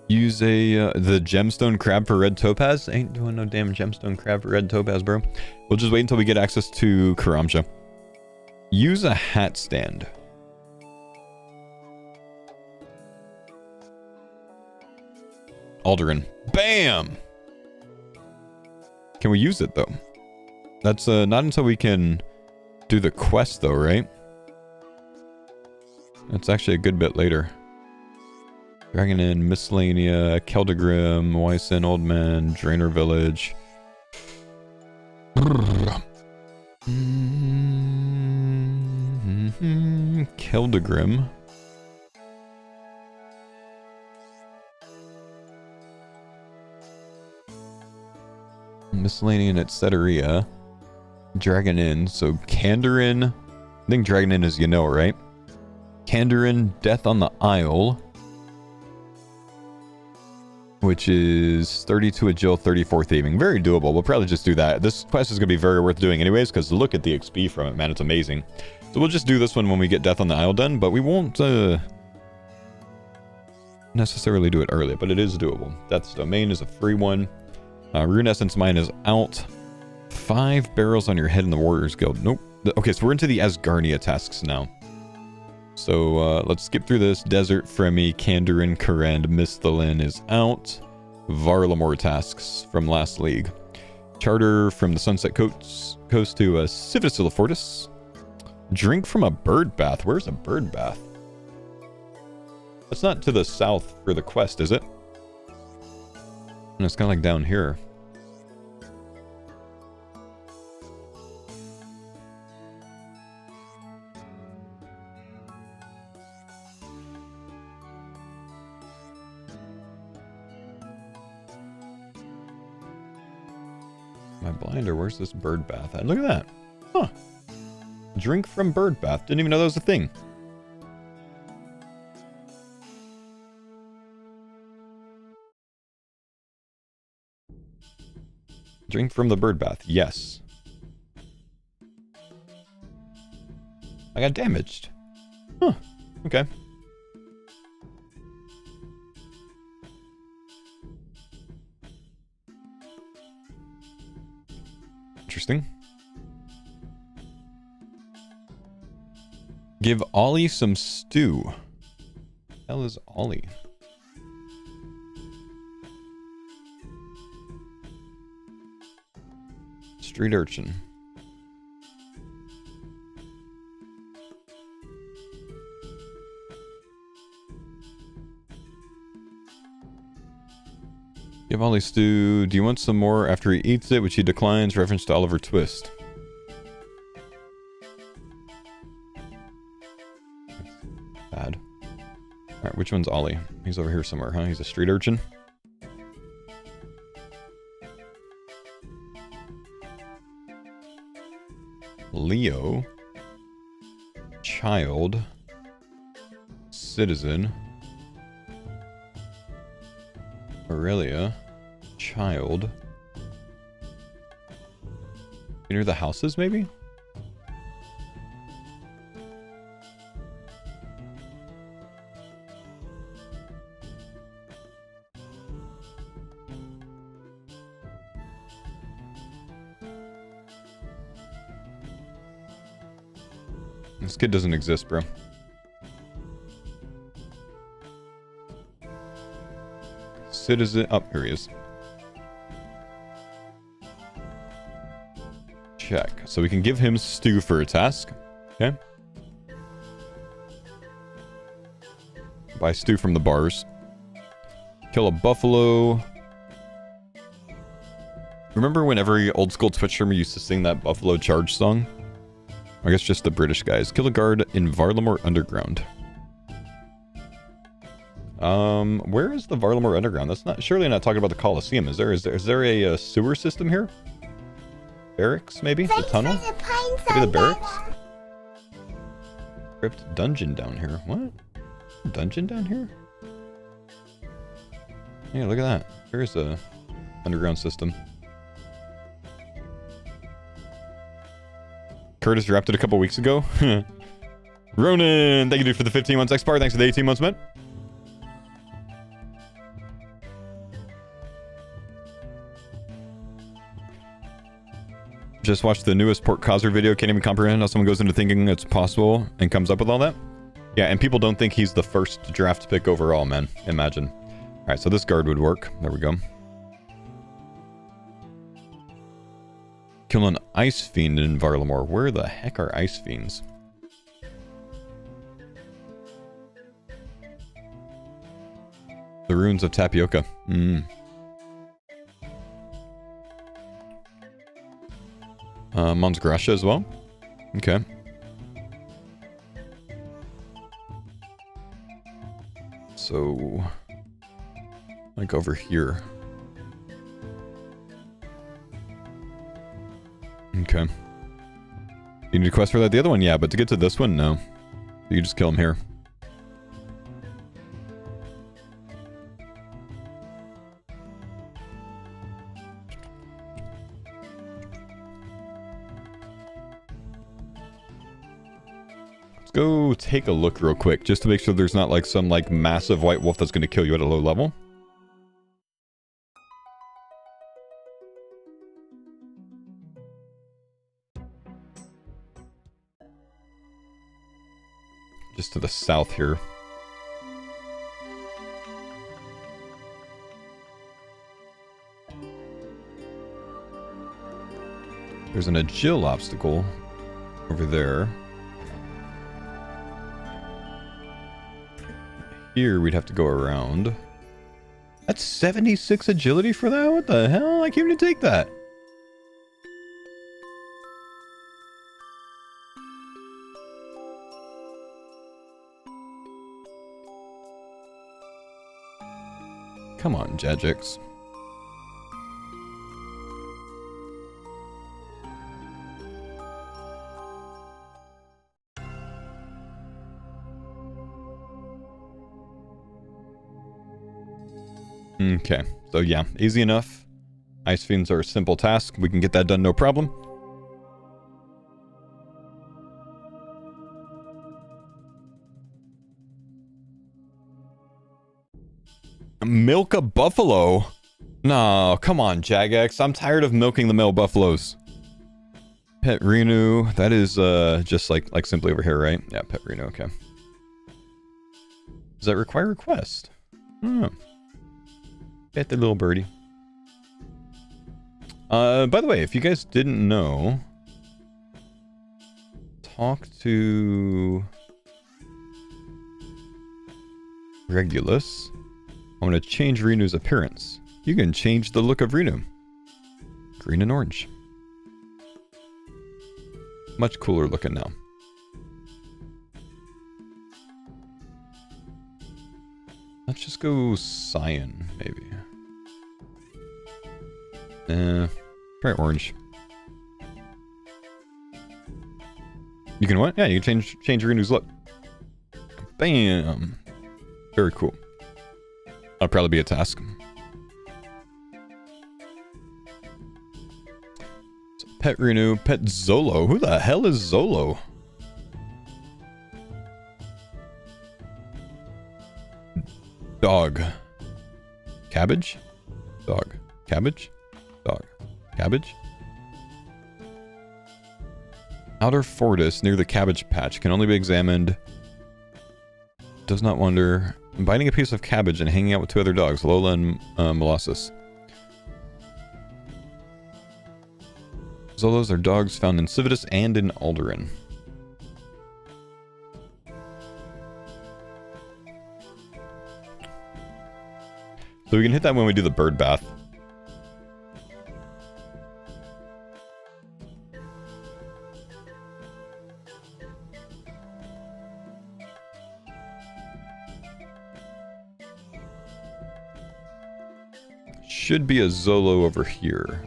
Use the gemstone crab for red topaz. Ain't doing no damn gemstone crab for red topaz, bro. We'll just wait until we get access to Karamja. Use a hat stand. Alderan. Bam! Can we use it, though? That's not until we can do the quest, though, right? That's actually a good bit later. Dragon Inn, Miscellanea, Keldagrim, Wyson, Old Man, Drainer Village. Keldagrim. Miscellaneous, etc. Dragon Inn. So Kandarin. I think Dragon Inn is, you know, right? Kandarin, Death on the Isle. Which is 32 agile, 34 thieving. Very doable. We'll probably just do that. This quest is going to be very worth doing anyways, because look at the XP from it, man. It's amazing. So we'll just do this one when we get Death on the Isle done, but we won't necessarily do it early, but it is doable. Death's Domain is a free one. Rune Essence Mine is out. 5 barrels on your head in the Warriors Guild. Nope. Okay, so we're into the Asgarnia tasks now. So let's skip through this. Desert, Fremi, Kandarin, Karend, Misthalin is out. Varlamore tasks from last league. Charter from the Sunset Coast to Civisil Fortis. Drink from a bird bath. Where's a bird bath? That's not to the south for the quest, is it? And it's kind of like down here. Am I blind, or where's this bird bath at? Look at that. Huh. Drink from bird bath. Didn't even know that was a thing. Drink from the bird bath. Yes. I got damaged. Huh. Okay. Interesting. Give Ollie some stew. What the hell is Ollie? Street urchin. Give Ollie stew. Do you want some more after he eats it, which he declines? Reference to Oliver Twist. Bad. Alright, which one's Ollie? He's over here somewhere, huh? He's a street urchin. Leo. Child. Citizen. Aurelia. Child. Near the houses, maybe? This kid doesn't exist, bro. Citizen. Oh, here he is. Check. So we can give him stew for a task. Okay. Buy stew from the bars. Kill a buffalo. Remember when every old school Twitch streamer used to sing that Buffalo Charge song? I guess just the British guys. Kill a guard in Varlamore Underground. Where is the Varlamore Underground? That's not surely not talking about the Coliseum. Is there a sewer system here? Barracks, maybe? The tunnel? Maybe the barracks? Crypt dungeon down here. What? Dungeon down here? Yeah, look at that. There's a underground system. Curtis wrapped it a couple weeks ago. Ronan, thank you, dude, for the 15 months. Xpar, thanks for the 18 months, man. Just watched the newest Port Causer video. Can't even comprehend how someone goes into thinking it's possible and comes up with all that. Yeah, and people don't think he's the first draft pick overall, man. Imagine. All right, so this guard would work. There we go. Kill an ice fiend in Varlamore. Where the heck are ice fiends? The ruins of Tapioca. Mons Gracia as well. Okay. So, like over here. Okay. You need a quest for that? The other one, yeah, but to get to this one, no. You just kill him here. Let's go take a look real quick, just to make sure there's not like some like massive white wolf that's going to kill you at a low level. Just to the south here. There's an agile obstacle over there. Here we'd have to go around. That's 76 agility for that? What the hell? I can't even take that. Come on, Jajix. Okay, so yeah, easy enough. Ice Fiends are a simple task. We can get that done, no problem. Milk a buffalo? No, come on, Jagex. I'm tired of milking the male buffaloes. Pet Renu, that is just like simply over here, right? Yeah, Pet Renu, okay. Does that require a quest? Oh. Pet the little birdie. By the way, if you guys didn't know, talk to Regulus. I'm going to change Renu's appearance. You can change the look of Renu. Green and orange. Much cooler looking now. Let's just go cyan, maybe. Try orange. You can what? Yeah, you can change Renu's look. Bam! Very cool. That'll probably be a task. So Pet Renu, Pet Zolo. Who the hell is Zolo? Dog. Cabbage? Dog. Cabbage? Dog. Cabbage? Outer Fortis near the cabbage patch can only be examined. Does not wander. Biting a piece of cabbage and hanging out with two other dogs, Lola and Molossus. Zolos are dogs found in Civitas and in Alderan. So we can hit that when we do the bird bath. Should be a Zolo over here.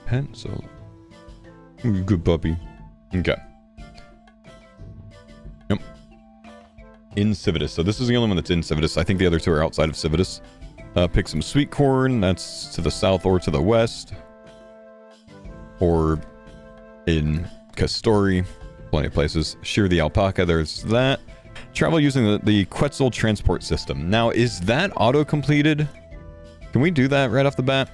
Pet Zolo. Good puppy. Okay. Yep. In Civitas. So this is the only one that's in Civitas. I think the other two are outside of Civitas. Pick some sweet corn. That's to the south or to the west. Or in Castori. Plenty of places. Shear the alpaca. There's that. Travel using the Quetzal transport system. Now, is that auto-completed? Can we do that right off the bat?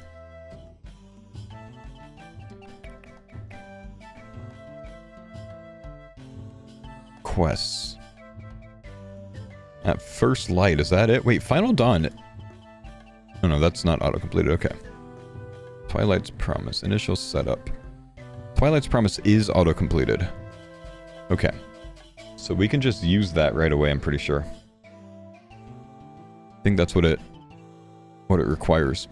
Quests. At first light, is that it? Wait, Final Dawn. Oh no, that's not auto-completed. Okay. Twilight's Promise. Initial setup. Twilight's Promise is auto-completed. Okay. So we can just use that right away, I'm pretty sure. I think that's what it requires.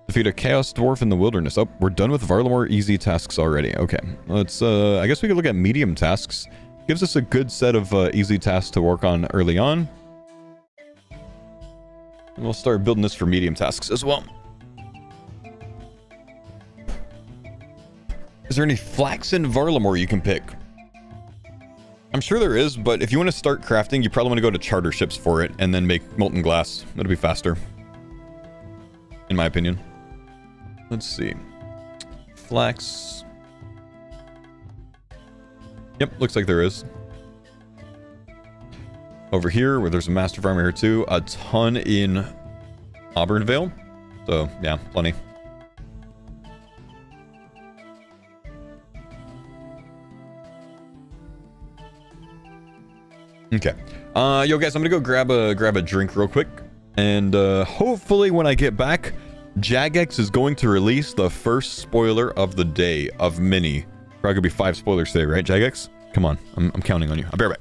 Defeat a Chaos Dwarf in the Wilderness. Oh, we're done with Varlamore easy tasks already. Okay. Let's, I guess we could look at medium tasks. Gives us a good set of easy tasks to work on early on. And we'll start building this for medium tasks as well. Is there any flaxen Varlamore you can pick? I'm sure there is, but if you want to start crafting, you probably want to go to charter ships for it and then make molten glass. That'll be faster, in my opinion. Let's see. Flax. Yep, looks like there is. Over here, where there's a master farmer here too, a ton in Auburnvale. So, yeah, plenty. Okay. Yo guys, I'm gonna go grab a drink real quick. And hopefully when I get back, Jagex is going to release the first spoiler of the day of many. Probably gonna be 5 spoilers today, right, Jagex? Come on, I'm counting on you. I'll be right back.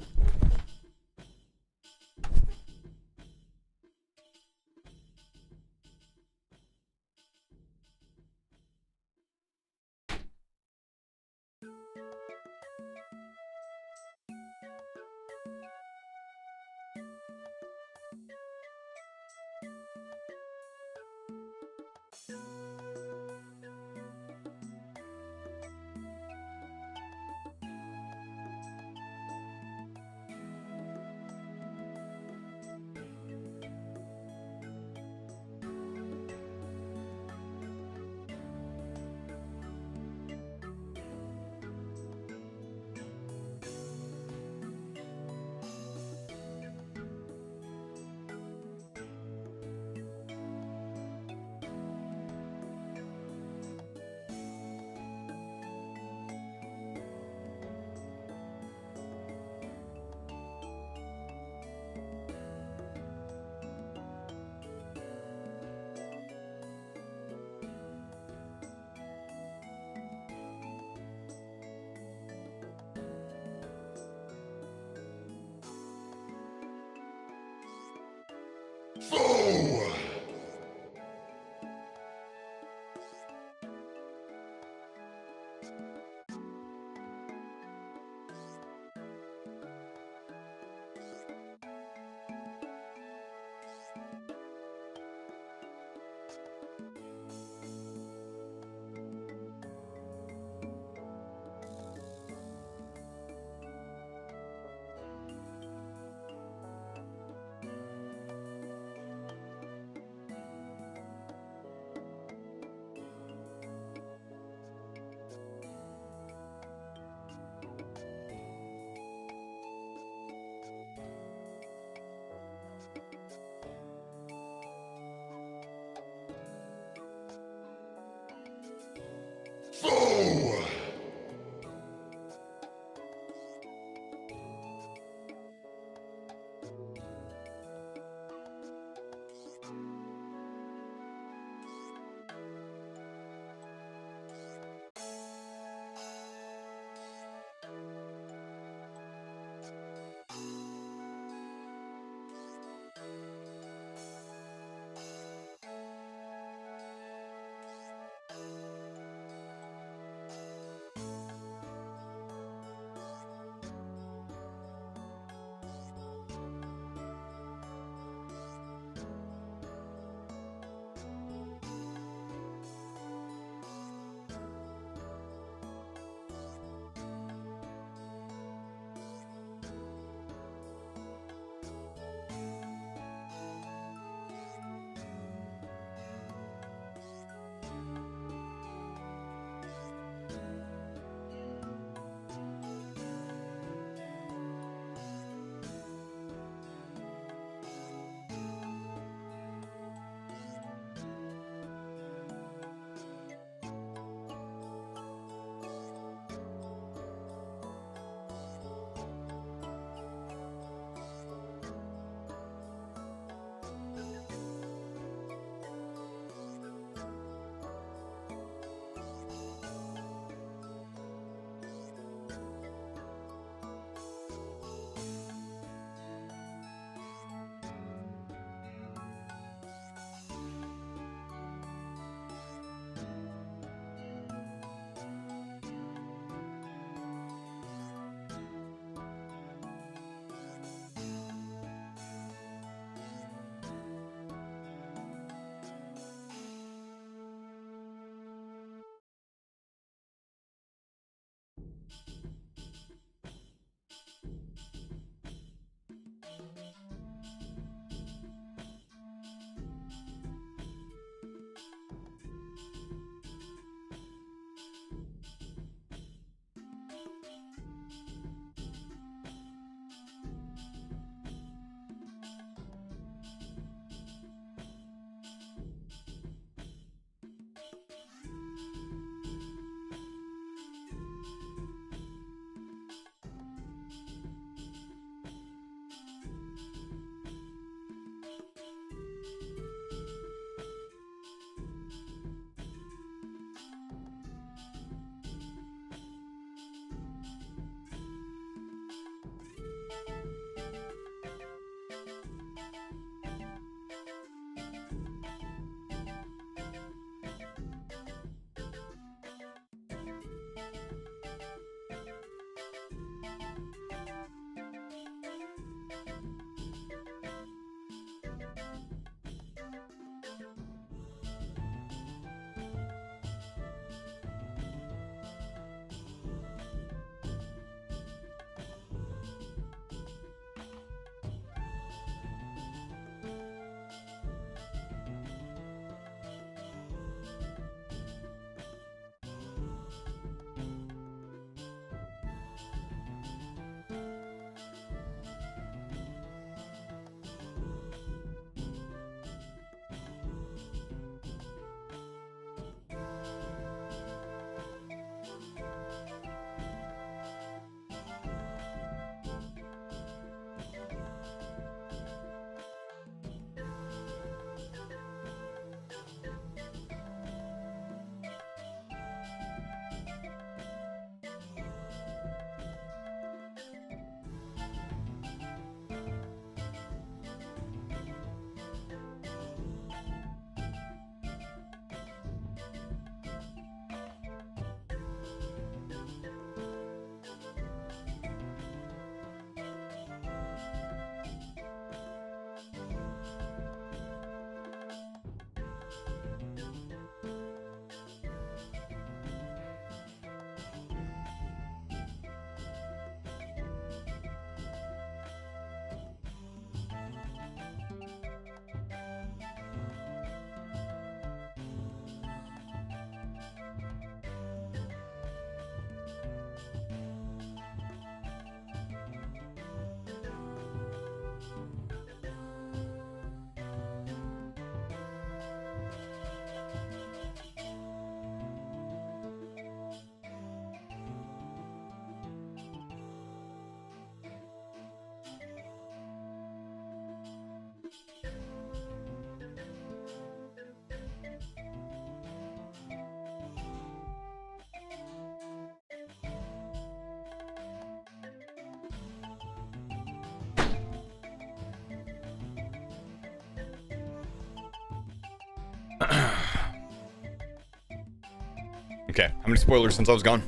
Okay, how many spoilers since I was gone?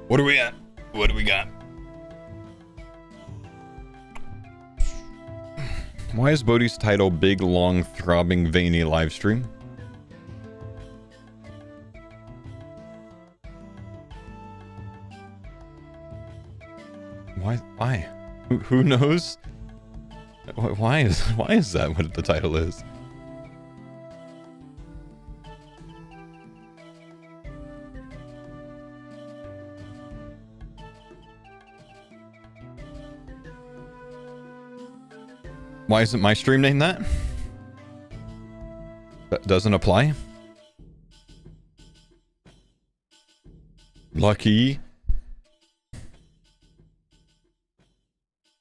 What are we at? What do we got? Why is Bodhi's title Big, Long, Throbbing, Veiny Livestream? Why? Who knows? Why is that what the title is? Why isn't my stream name that? That doesn't apply? Lucky.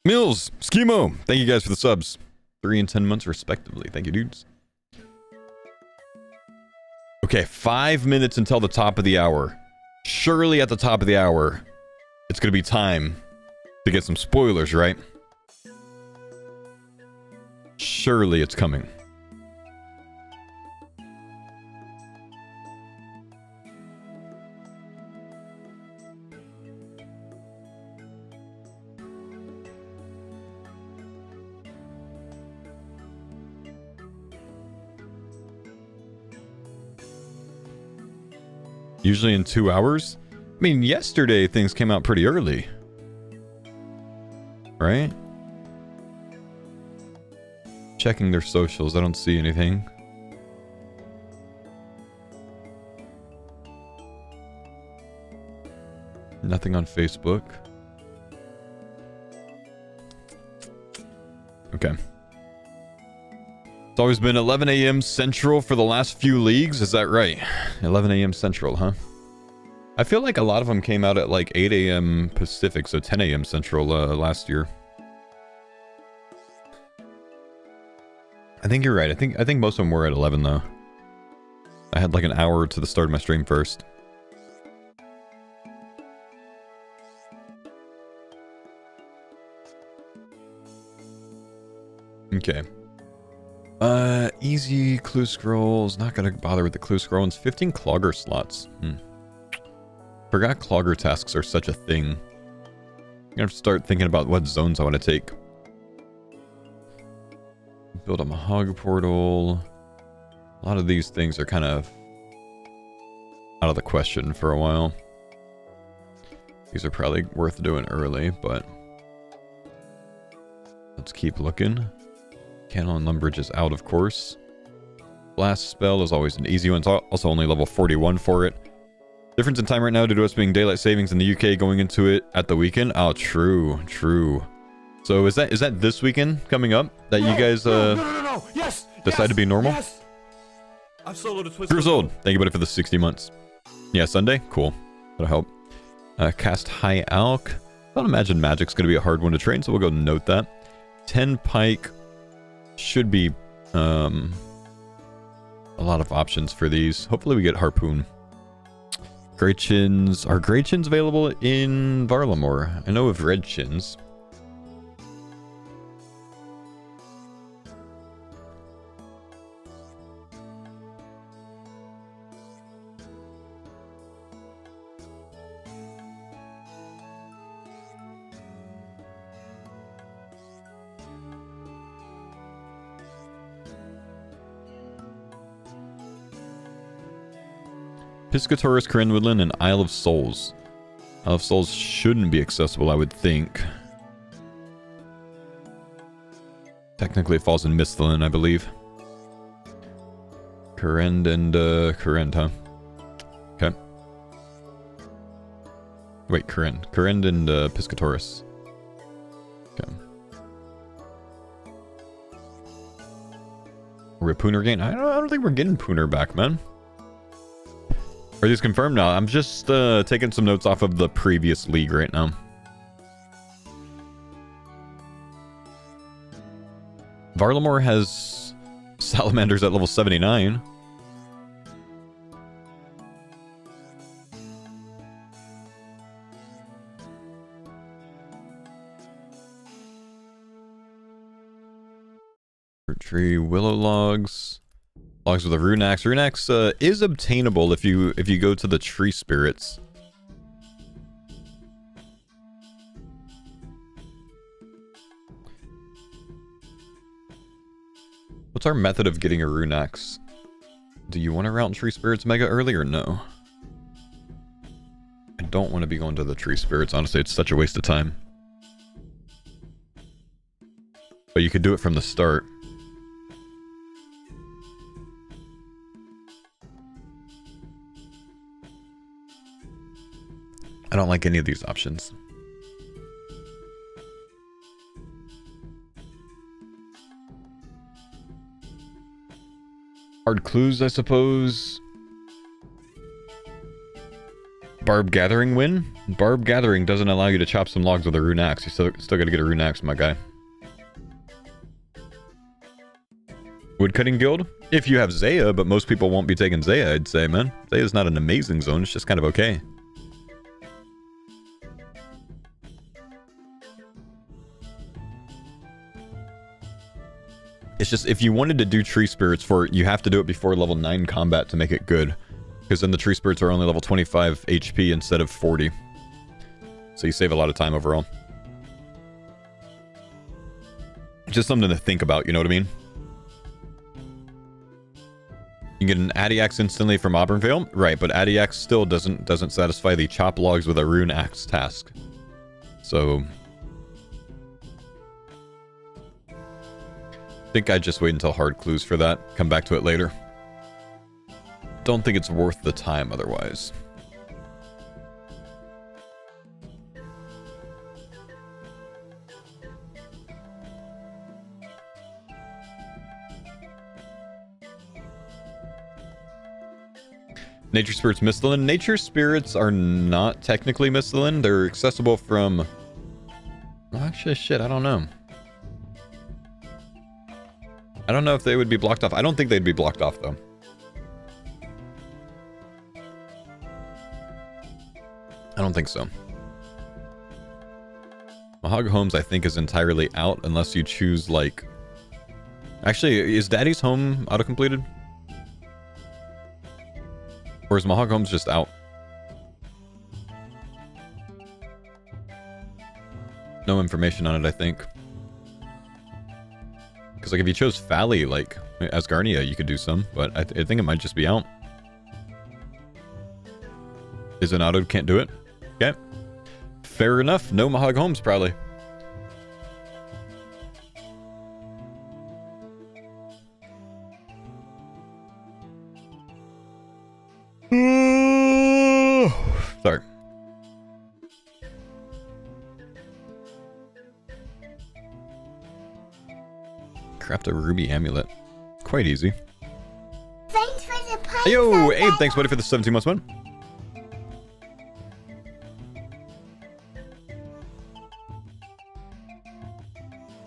Mills, Schemo, thank you guys for the subs. 3 and 10 months respectively. Thank you, dudes. Okay, 5 minutes until the top of the hour. Surely at the top of the hour, it's going to be time to get some spoilers, right? Surely it's coming. Usually in 2 hours? I mean, yesterday things came out pretty early. Right? Checking their socials, I don't see anything. Nothing on Facebook. Okay. It's always been 11 a.m. Central for the last few leagues, is that right? 11 a.m. Central, huh? I feel like a lot of them came out at like 8 a.m. Pacific, so 10 a.m. Central last year. I think you're right. I think most of them were at 11 though. I had like an hour to the start of my stream first. Okay. Easy clue scrolls. Not gonna bother with the clue scrolls. 15 clogger slots. Forgot clogger tasks are such a thing. I'm gonna have to start thinking about what zones I want to take. Build a Mahog portal. A lot of these things are kind of out of the question for a while. These are probably worth doing early, but let's keep looking. Cannon and Lumbridge is out, of course. Blast spell is always an easy one. It's also only level 41 for it. Difference in time right now due to us being daylight savings in the UK going into it at the weekend. Oh, true. So is that this weekend coming up that you guys no. Yes. decide to be normal? Yes. I've soloed a twist. Years old. Thank you, buddy, for the 60 months. Yeah, Sunday. Cool. That'll help. Cast High Alk. I don't imagine Magic's going to be a hard one to train, so we'll go note that. 10 Pike. Should be a lot of options for these. Hopefully we get Harpoon. Greychins. Are Greychins available in Varlamore? I know of Red Chins. Piscatorus, Corinne Woodland, and Isle of Souls. Isle of Souls shouldn't be accessible, I would think. Technically it falls in Misthalin, I believe. Corinne and Corinne, huh? Okay. Wait, Corinne. Corinne and Piscatorus. Okay. Are we a Pooner gain? I don't think we're getting Pooner back, man. Are these confirmed now? I'm just taking some notes off of the previous league right now. Varlamore has salamanders at level 79. Tree willow logs. Logs with a rune axe. Rune axe is obtainable if you go to the tree spirits. What's our method of getting a rune axe? Do you want to route tree spirits mega early or no? I don't want to be going to the tree spirits. Honestly, it's such a waste of time. But you could do it from the start. I don't like any of these options. Hard clues, I suppose. Barb gathering win? Barb gathering doesn't allow you to chop some logs with a rune axe. You still gotta get a rune axe, my guy. Woodcutting guild? If you have Zaya, but most people won't be taking Zaya, I'd say, man. Zaya's not an amazing zone, it's just kind of okay. It's just, if you wanted to do tree spirits for it, you have to do it before level 9 combat to make it good. Because then the tree spirits are only level 25 HP instead of 40. So you save a lot of time overall. Just something to think about, you know what I mean? You can get an Addy Axe instantly from Auburnvale. Right, but Addy Axe still doesn't satisfy the chop logs with a rune axe task. So I think I'd just wait until hard clues for that. Come back to it later. Don't think it's worth the time otherwise. Nature Spirits Misthalin. Nature Spirits are not technically Misthalin. They're accessible from... Well, actually, shit, I don't know. I don't know if they would be blocked off. I don't think they'd be blocked off, though. I don't think so. Mahog Homes, I think, is entirely out unless you choose, like... Actually, is Daddy's Home auto-completed? Or is Mahog Homes just out? No information on it, I think. Because, like, if you chose Fally, like, Asgarnia, you could do some, but I think it might just be out. Is it auto? Can't do it? Okay. Fair enough. No Mahog Homes, probably. Sorry. Craft a ruby amulet. Quite easy. Thanks for the pine. Hey, yo, Abe, thanks buddy for the 17 months, man.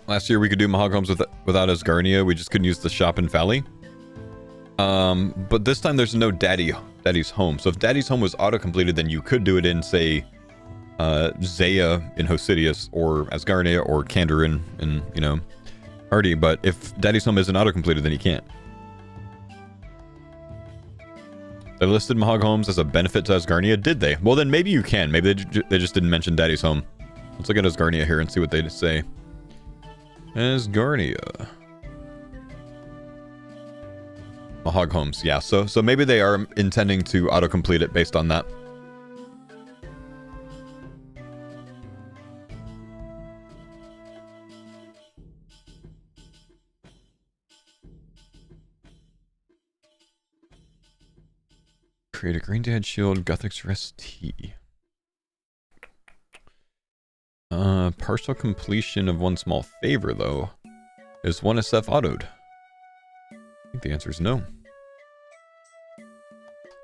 Last year we could do Mahog Homes without Asgarnia. We just couldn't use the shop in Fally. But this time there's no Daddy's Home. So if Daddy's Home was auto-completed, then you could do it in, say, Zaya in Hosidius, or Asgarnia, or Kandarin in, you know, Artie. But if Daddy's Home isn't auto-completed, then you can't. They listed Mahog Homes as a benefit to Asgarnia, did they? Well, then maybe you can. Maybe they just didn't mention Daddy's Home. Let's look at Asgarnia here and see what they say. Asgarnia. Mahog Homes, yeah. So maybe they are intending to autocomplete it based on that. Create a Green Dad Shield, Gothic's Rest T. Partial completion of one small favor, though. Is 1 SF autoed? I think the answer is no.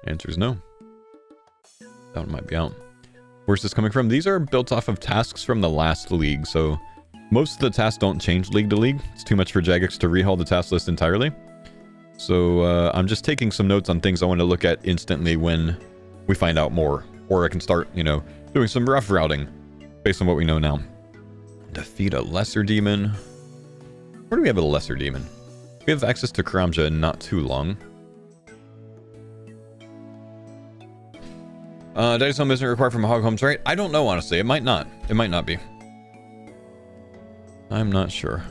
Answer is no. That one might be out. Where's this coming from? These are built off of tasks from the last league, so most of the tasks don't change league to league. It's too much for Jagex to rehaul the task list entirely. So I'm just taking some notes on things I want to look at instantly when we find out more. Or I can start, you know, doing some rough routing based on what we know now. Defeat a lesser demon. Where do we have a lesser demon? We have access to Karamja in not too long. Daddy's home isn't required from hog homes, right? I don't know, honestly. It might not. It might not be. I'm not sure.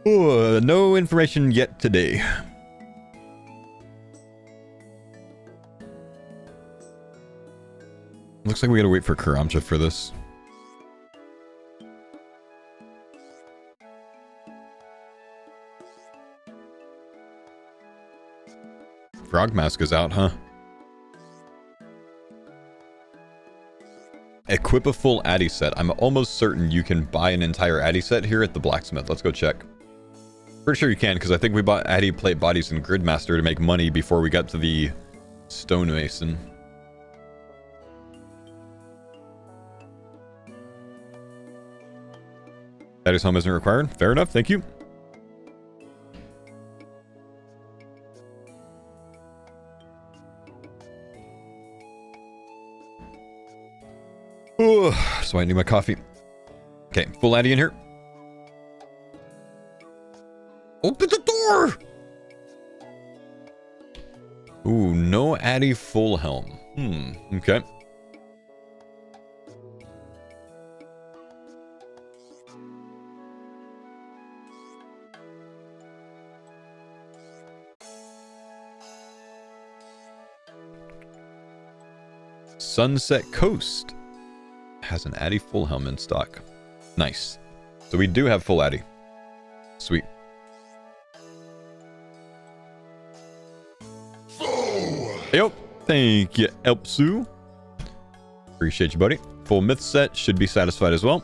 Ooh, no information yet today. Looks like we gotta wait for Karamja for this. Frog Mask is out, huh? Equip a full Addy set. I'm almost certain you can buy an entire Addy set here at the blacksmith. Let's go check. Pretty sure you can, because I think we bought Addy plate bodies and Gridmaster to make money before we got to the Stonemason. Daddy's home isn't required. Fair enough, thank you. Ooh, so I need my coffee. Okay, full Addy in here. Open the door! Ooh, no Addy full helm. Okay. Sunset Coast has an Addy full helm in stock. Nice. So we do have full Addy. Sweet. Yep. Thank you, Elpsu. Appreciate you, buddy. Full myth set should be satisfied as well.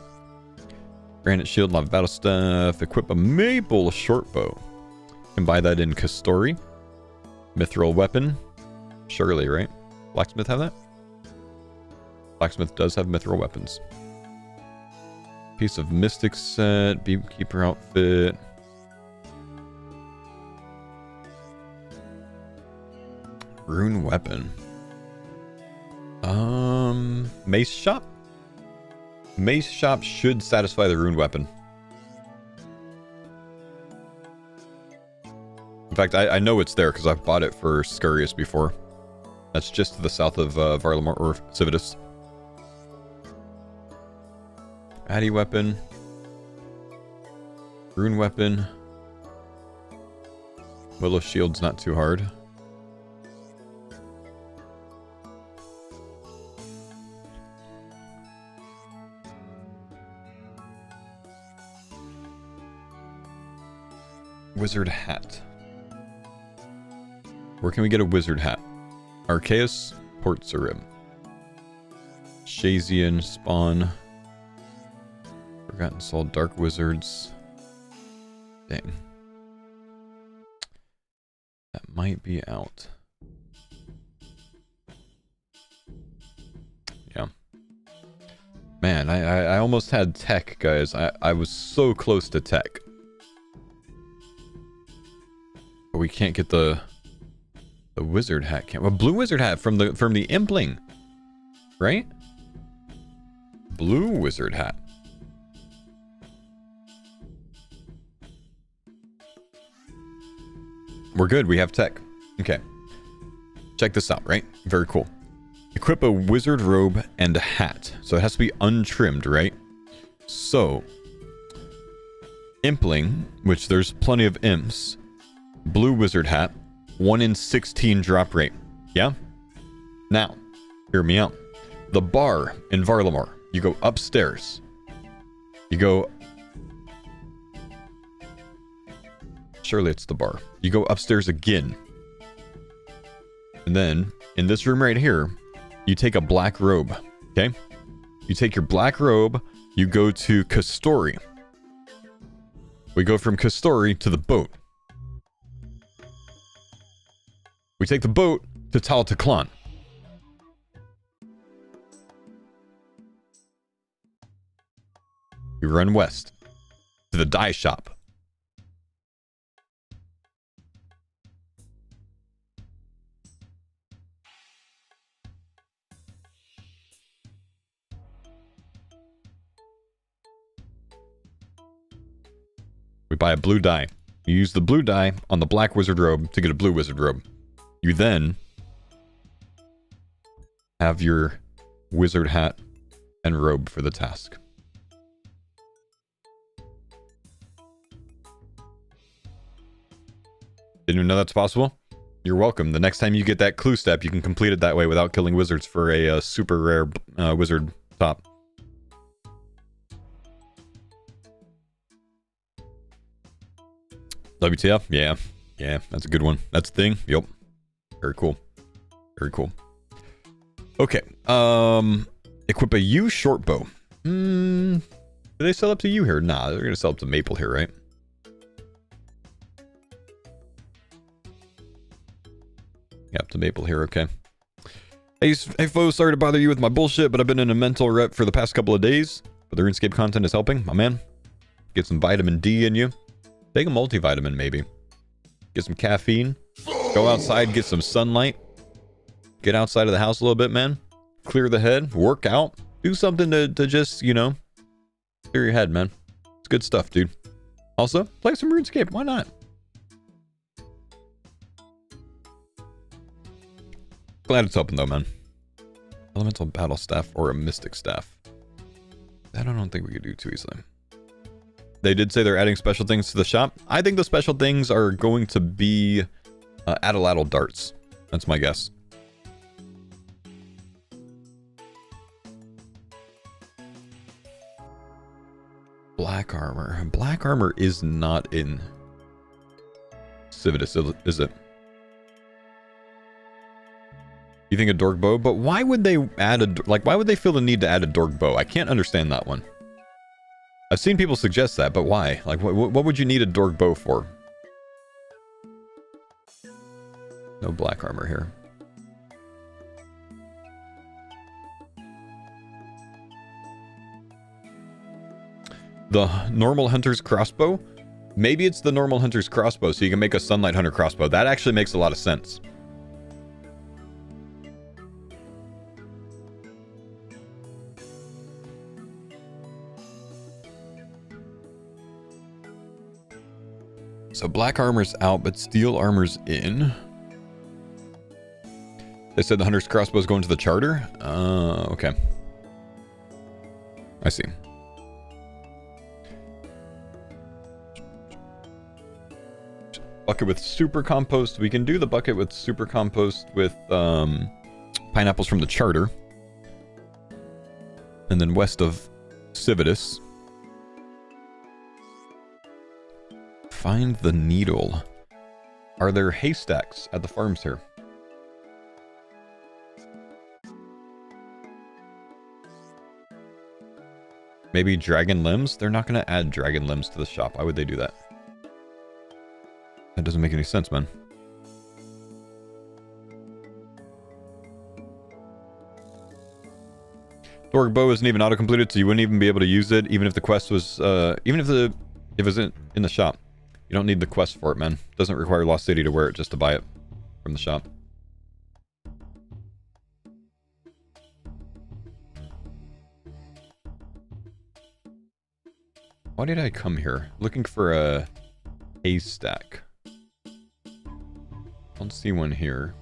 Granite shield, lava battle stuff. Equip a maple short bow. Can buy that in Kastori. Mithril weapon. Surely, right? Blacksmith have that? Blacksmith does have mithril weapons. Piece of mystic set. Beekeeper outfit. Rune weapon. Mace shop? Mace shop should satisfy the rune weapon. In fact, I know it's there because I've bought it for Scurius before. That's just to the south of Varlamore or Civitas. Addy weapon. Rune weapon. Willow shield's not too hard. Wizard hat. Where can we get a wizard hat? Arceus, Port Sarim. Shazian, Spawn. Forgotten Soul, Dark Wizards. Dang. That might be out. Yeah. Man, I almost had tech, guys. I was so close to tech. But we can't get the wizard hat. Can't. Well, blue wizard hat from the Impling, right? Blue wizard hat. We're good. We have tech. Okay. Check this out, right? Very cool. Equip a wizard robe and a hat. So it has to be untrimmed, right? So, Impling, which there's plenty of imps. Blue wizard hat. 1 in 16 drop rate. Yeah? Now, hear me out. The bar in Varlamore. You go upstairs. You go... Surely it's the bar. You go upstairs again. And then, in this room right here, you take a black robe. Okay? You take your black robe, you go to Kastori. We go from Kastori to the boat. We take the boat to Tal Taklan. We run west to the dye shop. We buy a blue dye. You use the blue die on the black wizard robe to get a blue wizard robe. You then have your wizard hat and robe for the task. Didn't even know that's possible? You're welcome. The next time you get that clue step, you can complete it that way without killing wizards for a super rare wizard top. WTF? Yeah. Yeah, that's a good one. That's a thing. Yep. Very cool. Very cool. Okay. Equip a U short bow. Do they sell up to U here? Nah, they're gonna sell up to Maple here, right? Yeah, up to Maple here, okay. Hey foe, sorry to bother you with my bullshit, but I've been in a mental rep for the past couple of days. But the RuneScape content is helping, my man. Get some vitamin D in you. Take a multivitamin, maybe. Get some caffeine. Go outside, get some sunlight. Get outside of the house a little bit, man. Clear the head. Work out. Do something to just, you know, clear your head, man. It's good stuff, dude. Also, play some RuneScape. Why not? Glad it's helping, though, man. Elemental battle staff or a mystic staff. That I don't think we could do too easily. They did say they're adding special things to the shop. I think the special things are going to be Ataladdle darts. That's my guess. Black armor. Black armor is not in Civitas, is it? You think a dork bow? But why would they add a... Like, why would they feel the need to add a dork bow? I can't understand that one. I've seen people suggest that, but why? Like, what would you need a dork bow for? No black armor here. The normal hunter's crossbow? Maybe it's the normal hunter's crossbow, so you can make a sunlight hunter crossbow. That actually makes a lot of sense. So black armor's out, but steel armor's in. They said the hunter's crossbow is going to the charter? Okay. I see. Bucket with super compost. We can do the bucket with super compost with pineapples from the charter. And then west of Civitas. Find the needle. Are there haystacks at the farms here? Maybe dragon limbs? They're not going to add dragon limbs to the shop. Why would they do that? That doesn't make any sense, man. Dork bow isn't even auto-completed, so you wouldn't even be able to use it, even if the quest was, even if it was in the shop. You don't need the quest for it, man. Doesn't require Lost City to wear it just to buy it from the shop. Why did I come here? Looking for a haystack. Don't see one here.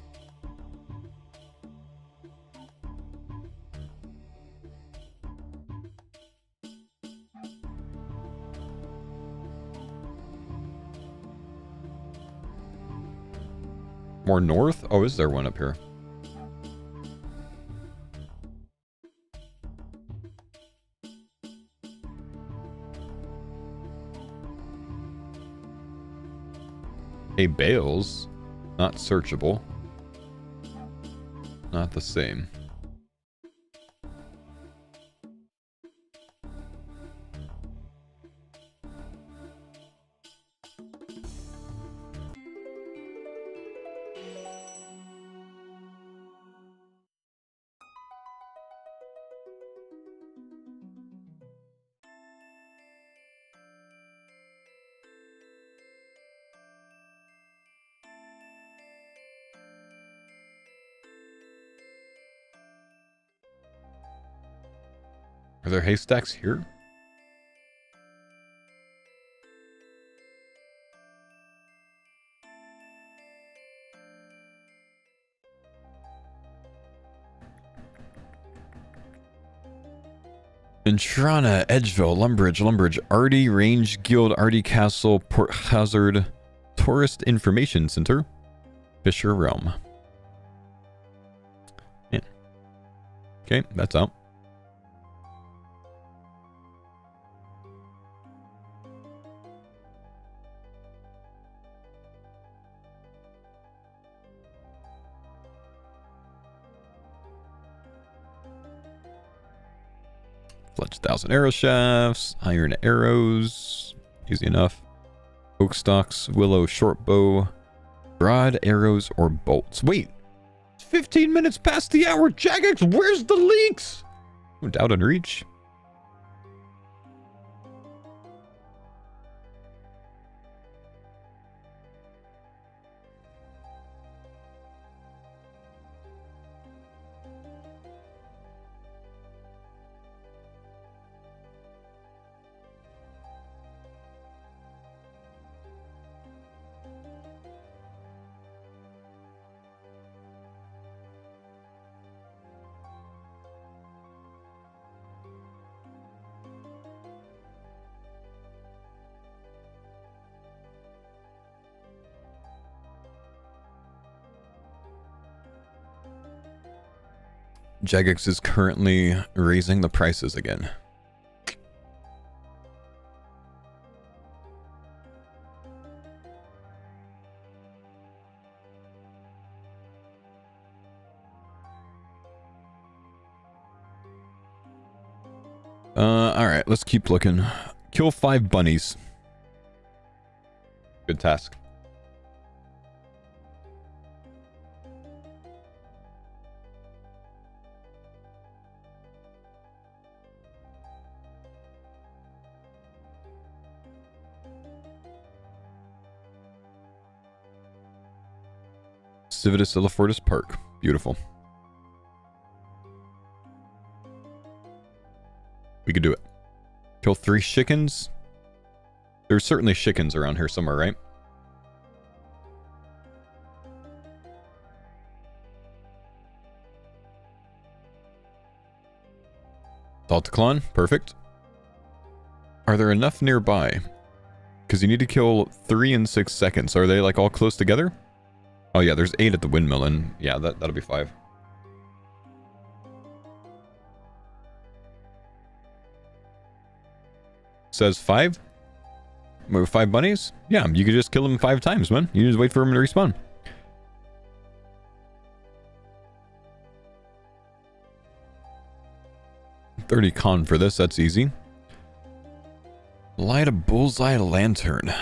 More north? Oh, is there one up here? Hey, bales. Not searchable. Not the same. Are there haystacks here? Ventrana, Edgeville, Lumbridge, Artie, Range Guild, Artie Castle, Port Hazard, Tourist Information Center, Fisher Realm. Yeah. Okay, that's out. Fletch 1,000 arrow shafts, iron arrows, easy enough. Oak stalks, willow short bow, broad arrows or bolts. Wait, it's 15 minutes past the hour. Jagex, where's the leaks? Went out and reach. Jagex is currently raising the prices again. Alright, let's keep looking. Kill 5 bunnies. Good task. Civitas Illifortis Park. Beautiful. We could do it. Kill 3 chickens. There's certainly chickens around here somewhere, right? Daltaclon. Perfect. Are there enough nearby? Because you need to kill 3 in 6 seconds. Are they like all close together? Oh yeah, there's 8 at the windmill, and yeah, that'll be 5. Says 5? With 5 bunnies? Yeah, you could just kill them 5 times, man. You just wait for them to respawn. $30 con for this, that's easy. Light a bullseye lantern.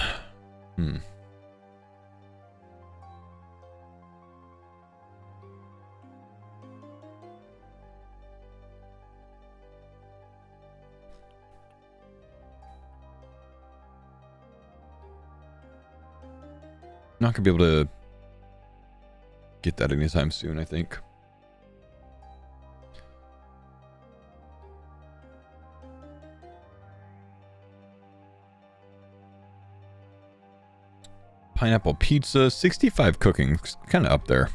Not gonna be able to get that anytime soon, I think. Pineapple pizza, 65 cooking, kind of up there.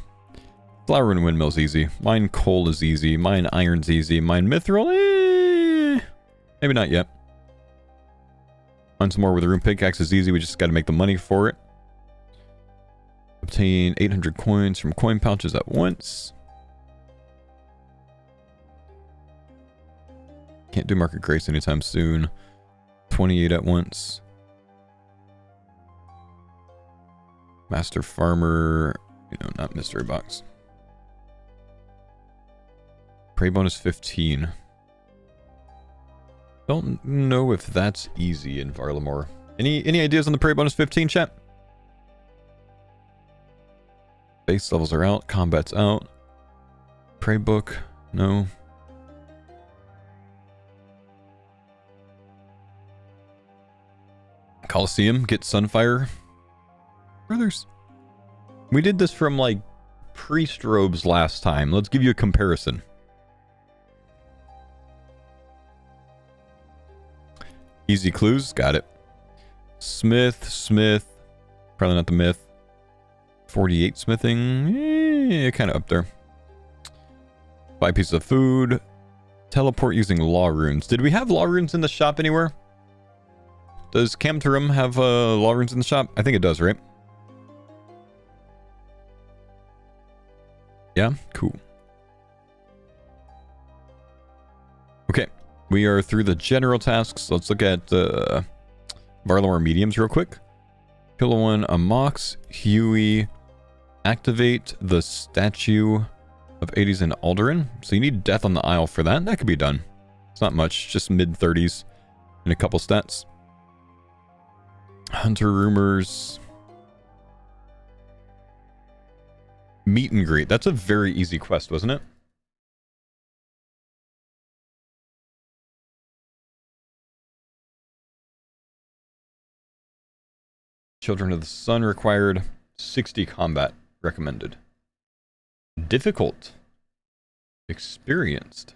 Flour and windmill's easy. Mine coal is easy. Mine iron's easy. Mine mithril, maybe not yet. Find some more with the room pickaxe is easy. We just got to make the money for it. Obtain 800 coins from coin pouches at once. Can't do Market Grace anytime soon. 28 at once. Master Farmer, not mystery box. Prey bonus 15. Don't know if that's easy in Varlamore. Any ideas on the prey bonus 15, chat? Base levels are out, combat's out. Prey book, no. Coliseum, get Sunfire. Brothers. We did this from like priest robes last time. Let's give you a comparison. Easy clues, got it. Smith, probably not the myth. 48 smithing, kind of up there. 5 pieces of food. Teleport using law runes. Did we have law runes in the shop anywhere? Does Camterum have law runes in the shop? I think it does, right? Yeah, cool. Okay, we are through the general tasks. Let's look at Varlamore mediums real quick. Kill one, a Mox, Huey, activate the statue of 80s in Alderan. So you need Death on the Isle for that. That could be done. It's not much, just mid-30s and a couple stats. Hunter Rumors. Meet and Greet. That's a very easy quest, wasn't it? Children of the Sun required. 60 combat recommended. Difficult. Experienced.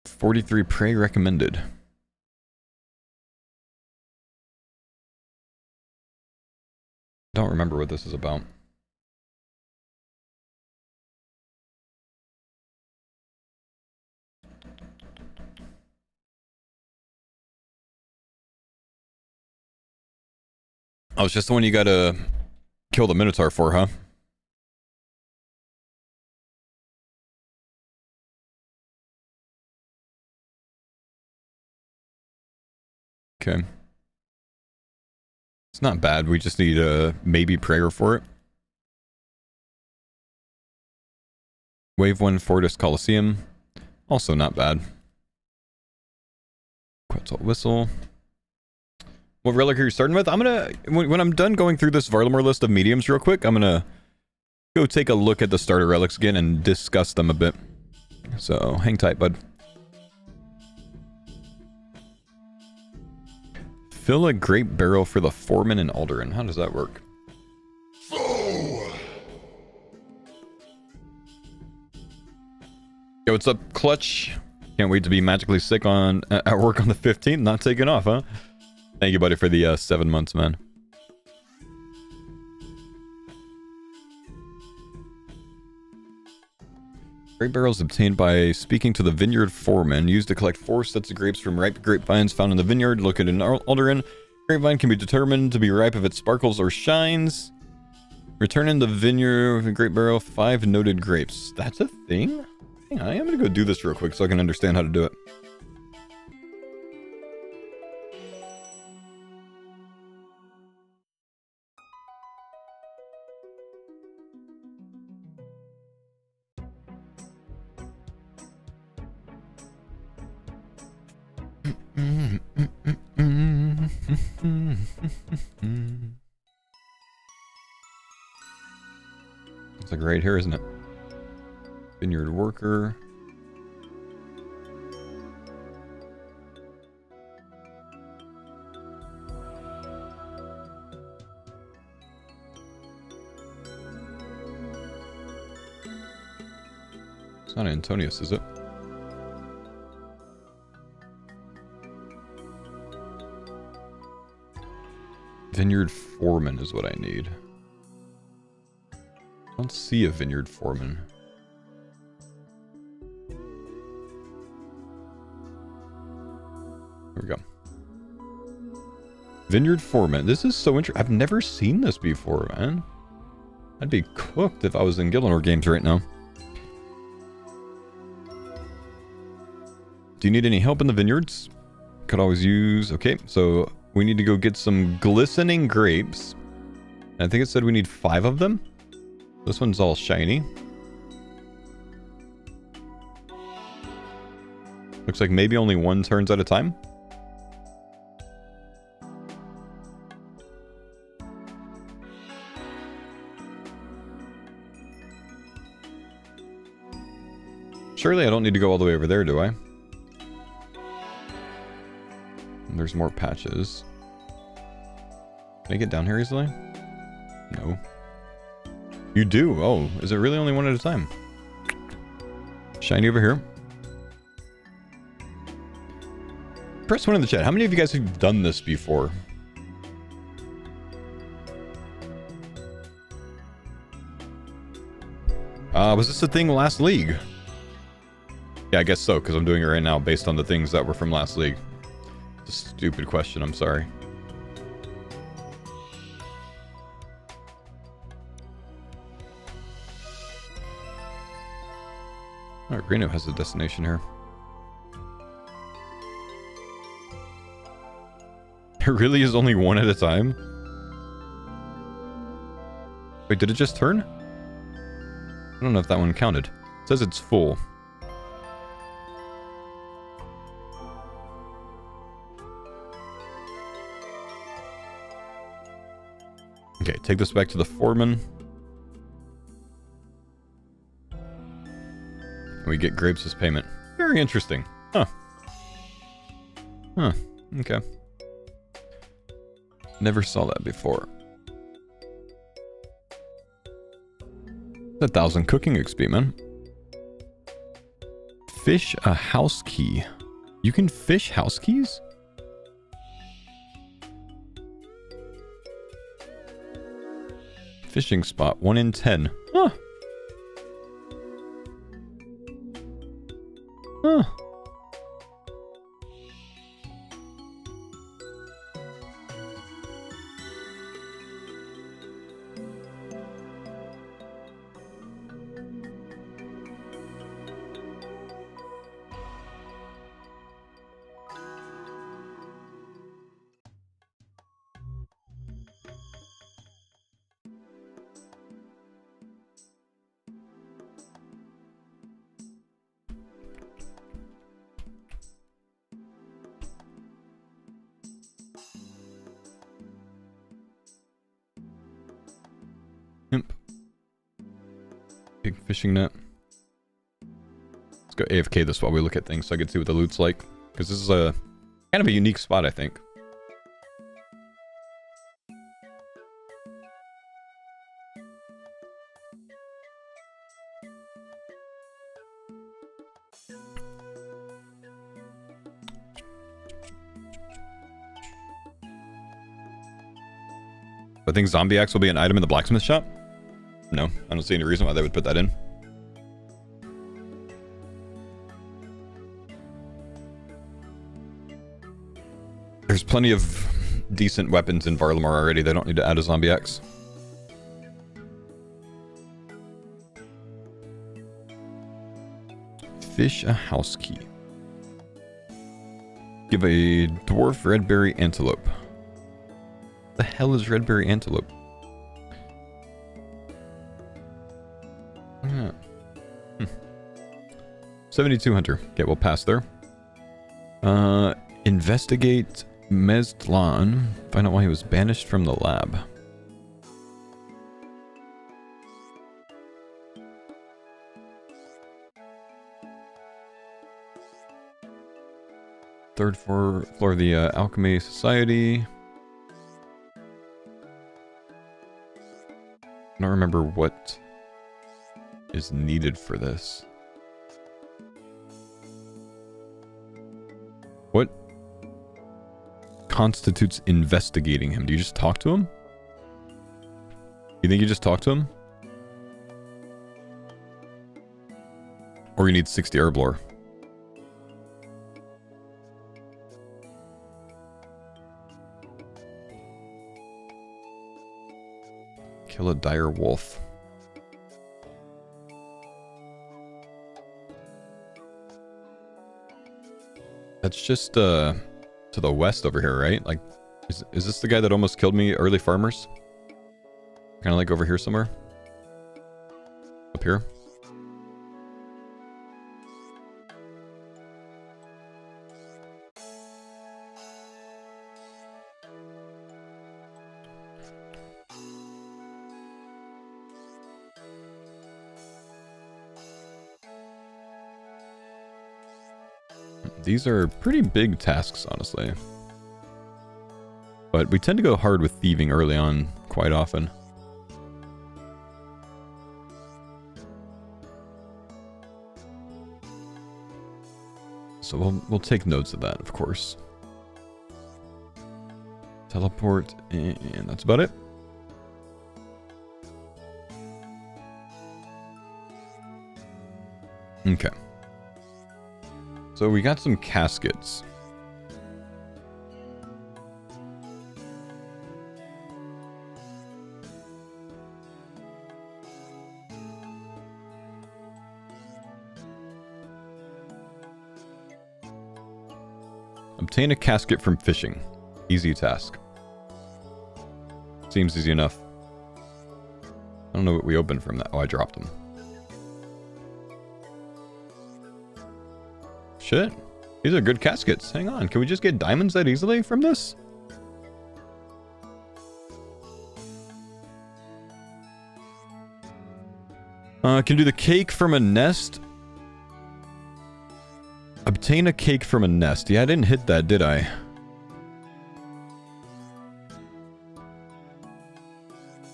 $43 prey recommended. Don't remember what this is about. Oh, it's just the one you gotta kill the Minotaur for, huh? Okay. It's not bad. We just need a maybe prayer for it. Wave 1 Fortis Coliseum. Also not bad. Quetzal Whistle. What relic are you starting with? I'm gonna, when I'm done going through this Varlamore list of mediums real quick, I'm gonna go take a look at the starter relics again and discuss them a bit. So, hang tight, bud. Fill a grape barrel for the foreman in Alderan. How does that work? Yo, what's up, Clutch? Can't wait to be magically sick on at work on the 15th. Not taking off, huh? Thank you, buddy, for the 7 months, man. Grape barrels obtained by speaking to the vineyard foreman. Used to collect 4 sets of grapes from ripe grapevines found in the vineyard located in Alderan. Grapevine can be determined to be ripe if it sparkles or shines. Return in the vineyard with a grape barrel 5 noted grapes. That's a thing? Hang on, I'm gonna go do this real quick so I can understand how to do it. It's like right here, isn't it? Vineyard worker. It's not Antonius, is it? Vineyard foreman is what I need. I don't see a vineyard foreman. Here we go. Vineyard foreman. This is so interesting. I've never seen this before, man. I'd be cooked if I was in Gillinor games right now. Do you need any help in the vineyards? Could always use... Okay, so we need to go get some glistening grapes. I think it said we need 5 of them. This one's all shiny. Looks like maybe only 1 turns at a time. Surely I don't need to go all the way over there, do I? And there's more patches. Can I get down here easily? No. You do? Oh, is it really only 1 at a time? Shiny over here. Press 1 in the chat. How many of you guys have done this before? Was this a thing last league? Yeah, I guess so, because I'm doing it right now based on the things that were from last league. It's a stupid question, I'm sorry. Alright, Reno has a destination here. It really is only one at a time? Wait, did it just turn? I don't know if that one counted. It says it's full. Okay, take this back to the foreman. And we get Grapes' payment. Very interesting. Huh. Huh. Okay. Never saw that before. 1,000 cooking XP, man. Fish a house key. You can fish house keys? Fishing spot, 1 in 10. Huh. Huh. Imp. Big fishing net. Let's go AFK this while we look at things so I can see what the loot's like. Because this is a kind of a unique spot, I think. I think zombie axe will be an item in the blacksmith shop. No, I don't see any reason why they would put that in. There's plenty of decent weapons in Varlamar already. They don't need to add a zombie axe. Fish a house key. Give a dwarf redberry antelope. The hell is redberry antelope? Yeah. 72 hunter. Okay, we'll pass there. Investigate Mezdlan. Find out why he was banished from the lab. Third floor of the Alchemy Society. I don't remember what is needed for this. What constitutes investigating him? Do you just talk to him? You think you just talk to him? Or you need 60 herb lore? Kill a dire wolf. That's just to the west over here, right? Like, is this the guy that almost killed me, early farmers? Kind of like over here somewhere? Up here? These are pretty big tasks, honestly. But we tend to go hard with thieving early on, quite often. So we'll take notes of that, of course. Teleport, and that's about it. Okay. So we got some caskets. Obtain a casket from fishing. Easy task. Seems easy enough. I don't know what we opened from that. Oh, I dropped them. Shit. These are good caskets. Hang on. Can we just get diamonds that easily from this? Can do the cake from a nest. Obtain a cake from a nest. Yeah, I didn't hit that, did I?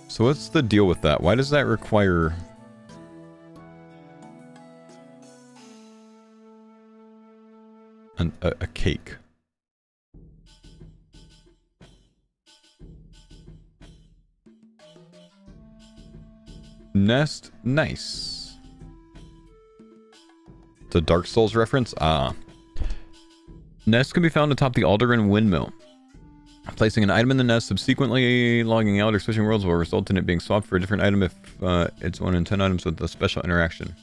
So what's the deal with that? Why does that require... a cake? Nest, nice. It's a Dark Souls reference? Ah. Nest can be found atop the Alderan windmill. Placing an item in the nest, subsequently logging out or switching worlds will result in it being swapped for a different item if it's 1 in 10 items with a special interaction.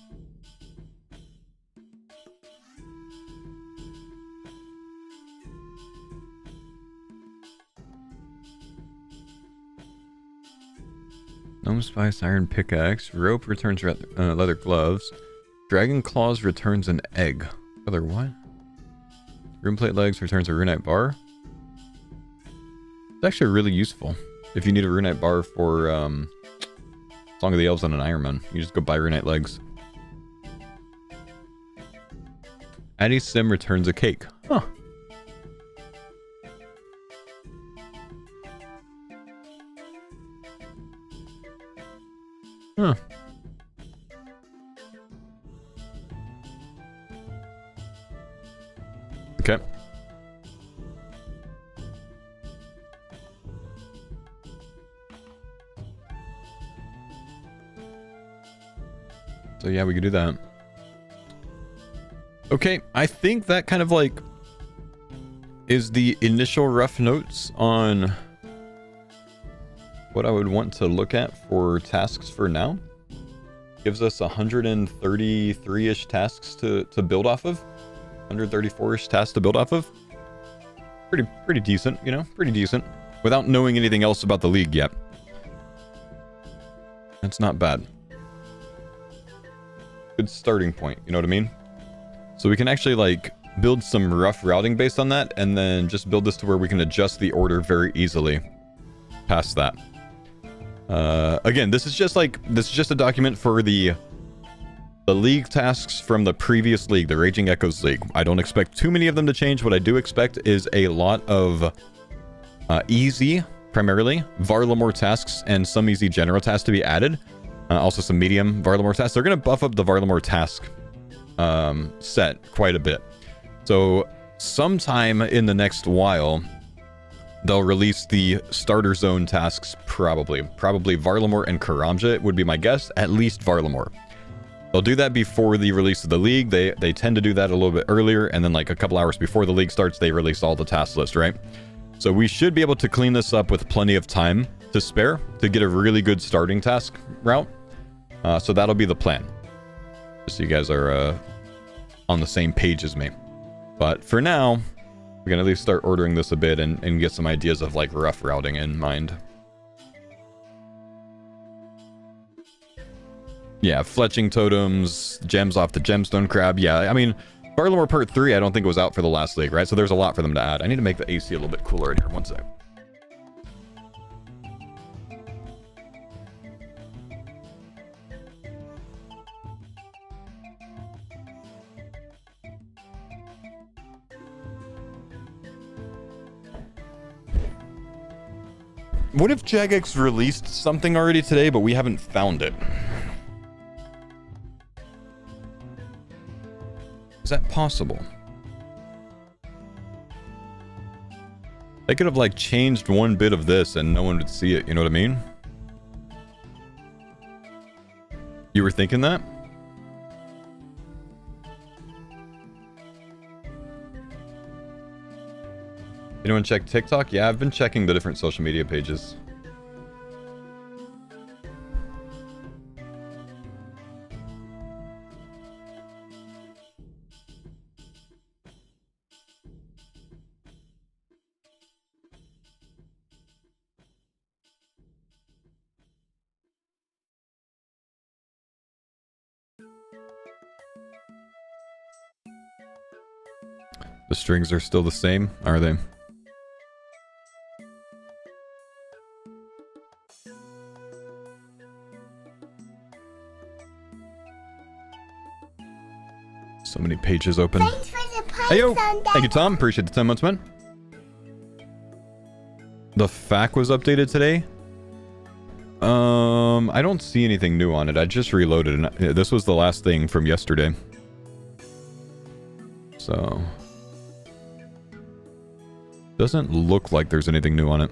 Gnome Spice, Iron Pickaxe, Rope returns leather gloves, Dragon Claws returns an egg. Other what? Runeplate Legs returns a runite bar. It's actually really useful. If you need a runite bar for Song of the Elves on an Iron Man, you just go buy runite legs. Addy Sim returns a cake. Huh. Huh. Okay. So yeah, we could do that. Okay, I think that kind of like is the initial rough notes on what I would want to look at for tasks for now. Gives us 133-ish tasks to build off of. 134-ish tasks to build off of. Pretty decent, you know? Pretty decent. Without knowing anything else about the league yet. That's not bad. Good starting point, you know what I mean? So we can actually like build some rough routing based on that, and then just build this to where we can adjust the order very easily past that. Again, this is just a document for the league tasks from the previous league, the Raging Echoes League. I don't expect too many of them to change. What I do expect is a lot of easy, primarily, Varlamore tasks and some easy general tasks to be added. Also some medium Varlamore tasks. They're going to buff up the Varlamore task set quite a bit. So sometime in the next while, they'll release the starter zone tasks, probably Varlamore and Karamja would be my guess, at least Varlamore. They'll do that before the release of the league. They tend to do that a little bit earlier, and then like a couple hours before the league starts, they release all the task list, right? So we should be able to clean this up with plenty of time to spare to get a really good starting task route. So that'll be the plan. Just so you guys are on the same page as me. But for now, we can at least start ordering this a bit and get some ideas of like rough routing in mind. Yeah, fletching totems, gems off the gemstone crab. Yeah, I mean, Varlamore Part 3 I don't think was out for the last league, right? So there's a lot for them to add. I need to make the AC a little bit cooler in here. One sec. What if Jagex released something already today, but we haven't found it? Is that possible? They could have like changed one bit of this and no one would see it, you know what I mean? You were thinking that? Anyone check TikTok? Yeah, I've been checking the different social media pages. The strings are still the same, are they? So many pages open. Thanks for the Hey yo! Python Thank you, Tom. Appreciate the 10 months, man. The FAQ was updated today. I don't see anything new on it. I just reloaded and this was the last thing from yesterday. So doesn't look like there's anything new on it.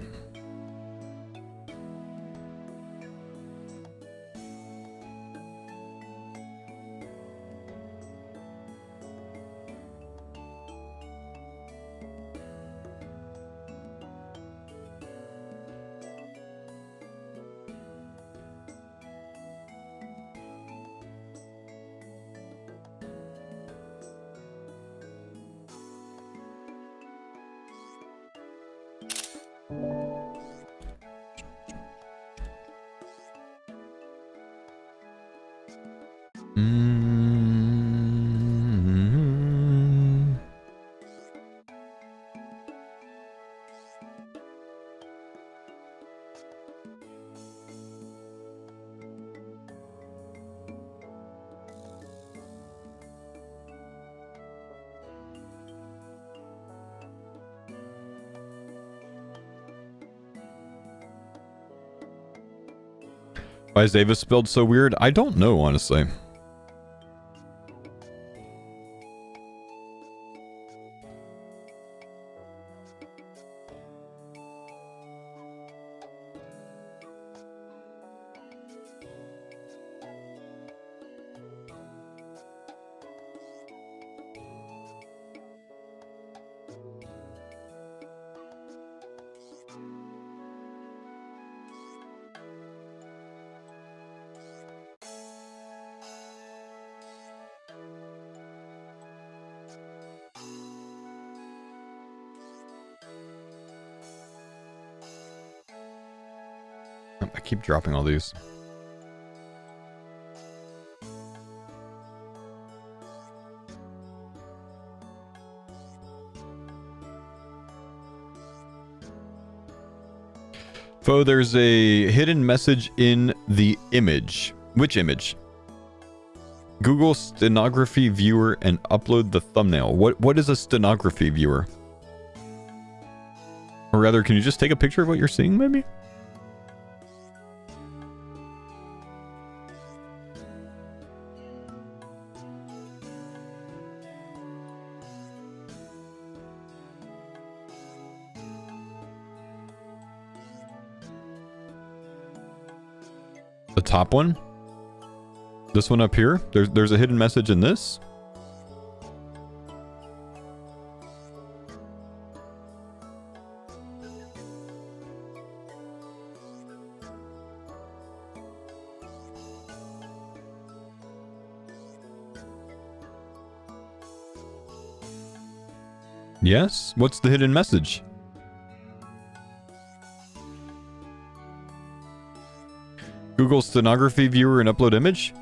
Why is Davis spelled so weird? I don't know, honestly. I keep dropping all these. Fo, there's a hidden message in the image. Which image? Google stenography viewer and upload the thumbnail. What is a stenography viewer? Or rather, can you just take a picture of what you're seeing, maybe? The top one? This one up here? There's a hidden message in this? Yes? What's the hidden message? Google stenography viewer and upload image?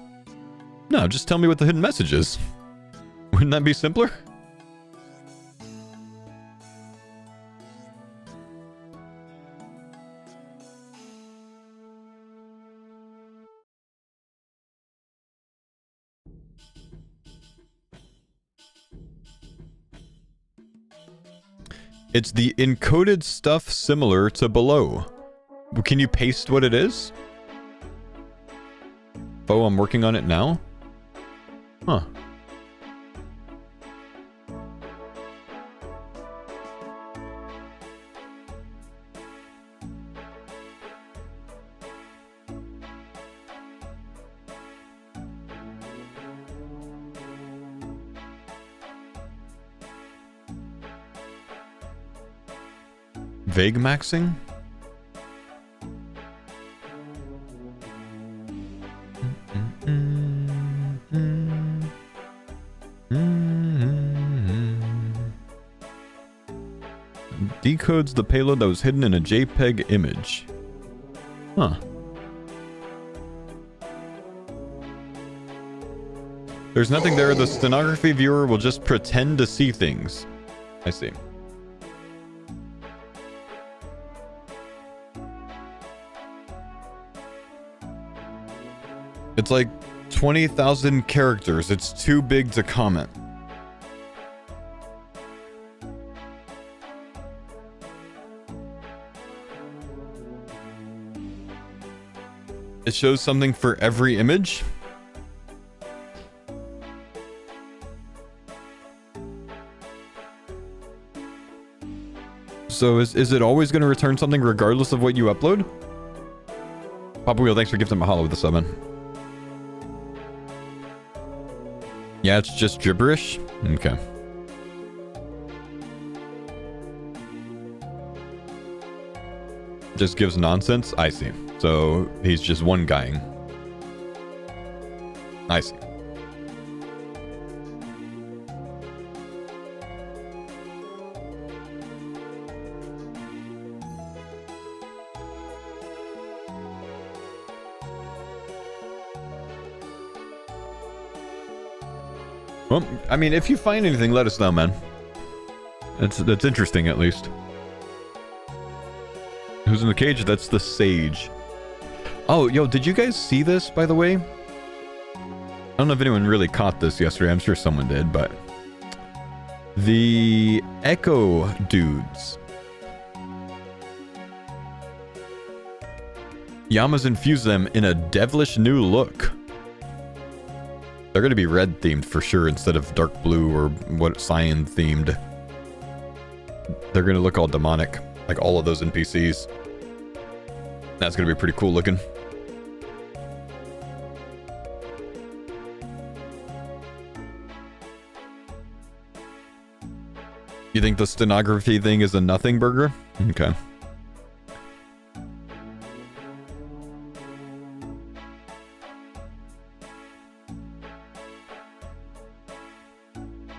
No, just tell me what the hidden message is. Wouldn't that be simpler? It's the encoded stuff similar to below. Can you paste what it is? Oh, I'm working on it now? Huh. Vague maxing? Decodes the payload that was hidden in a JPEG image. Huh. There's nothing there. The stenography viewer will just pretend to see things. I see. It's like 20,000 characters. It's too big to comment. It shows something for every image. So is it always going to return something regardless of what you upload? Papa Wheel, thanks for gifting Mahalo with the summon. Yeah, it's just gibberish? Okay. Just gives nonsense? I see. So he's just one guying. I see. Well, I mean, if you find anything, let us know, man. That's interesting, at least. Who's in the cage? That's the Sage. Oh, yo, did you guys see this, by the way? I don't know if anyone really caught this yesterday. I'm sure someone did, but... The Echo dudes. Yama's infused them in a devilish new look. They're going to be red themed for sure instead of dark blue or what cyan themed. They're going to look all demonic, like all of those NPCs. That's going to be pretty cool looking. You think the stenography thing is a nothing burger? Okay.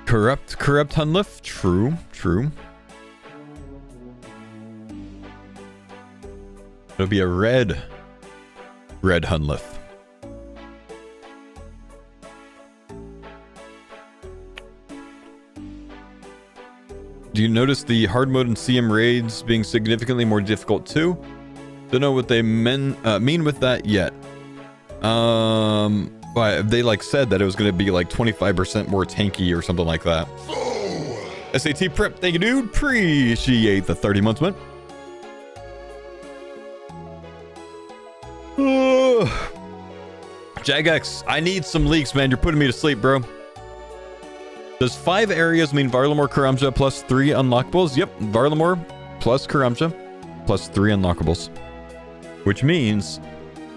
Corrupt Hunliff? True, true. It'll be a red Hunliff. Do you notice the hard mode and CM raids being significantly more difficult too? Don't know what they mean with that yet. But they like said that it was going to be like 25% more tanky or something like that. SAT prep, thank you, dude. Appreciate the 30 months, man. Jagex, I need some leaks, man. You're putting me to sleep, bro. Does 5 areas mean Varlamore Karamja plus 3 unlockables? Yep, Varlamore plus Karamja plus 3 unlockables. Which means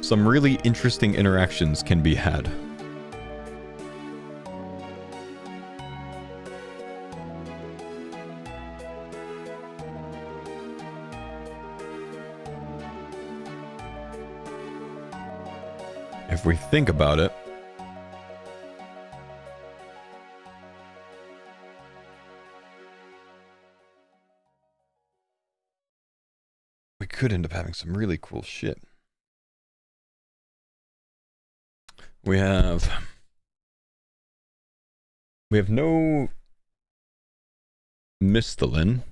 some really interesting interactions can be had. If we think about it, we could end up having some really cool shit. We have no Mistalin.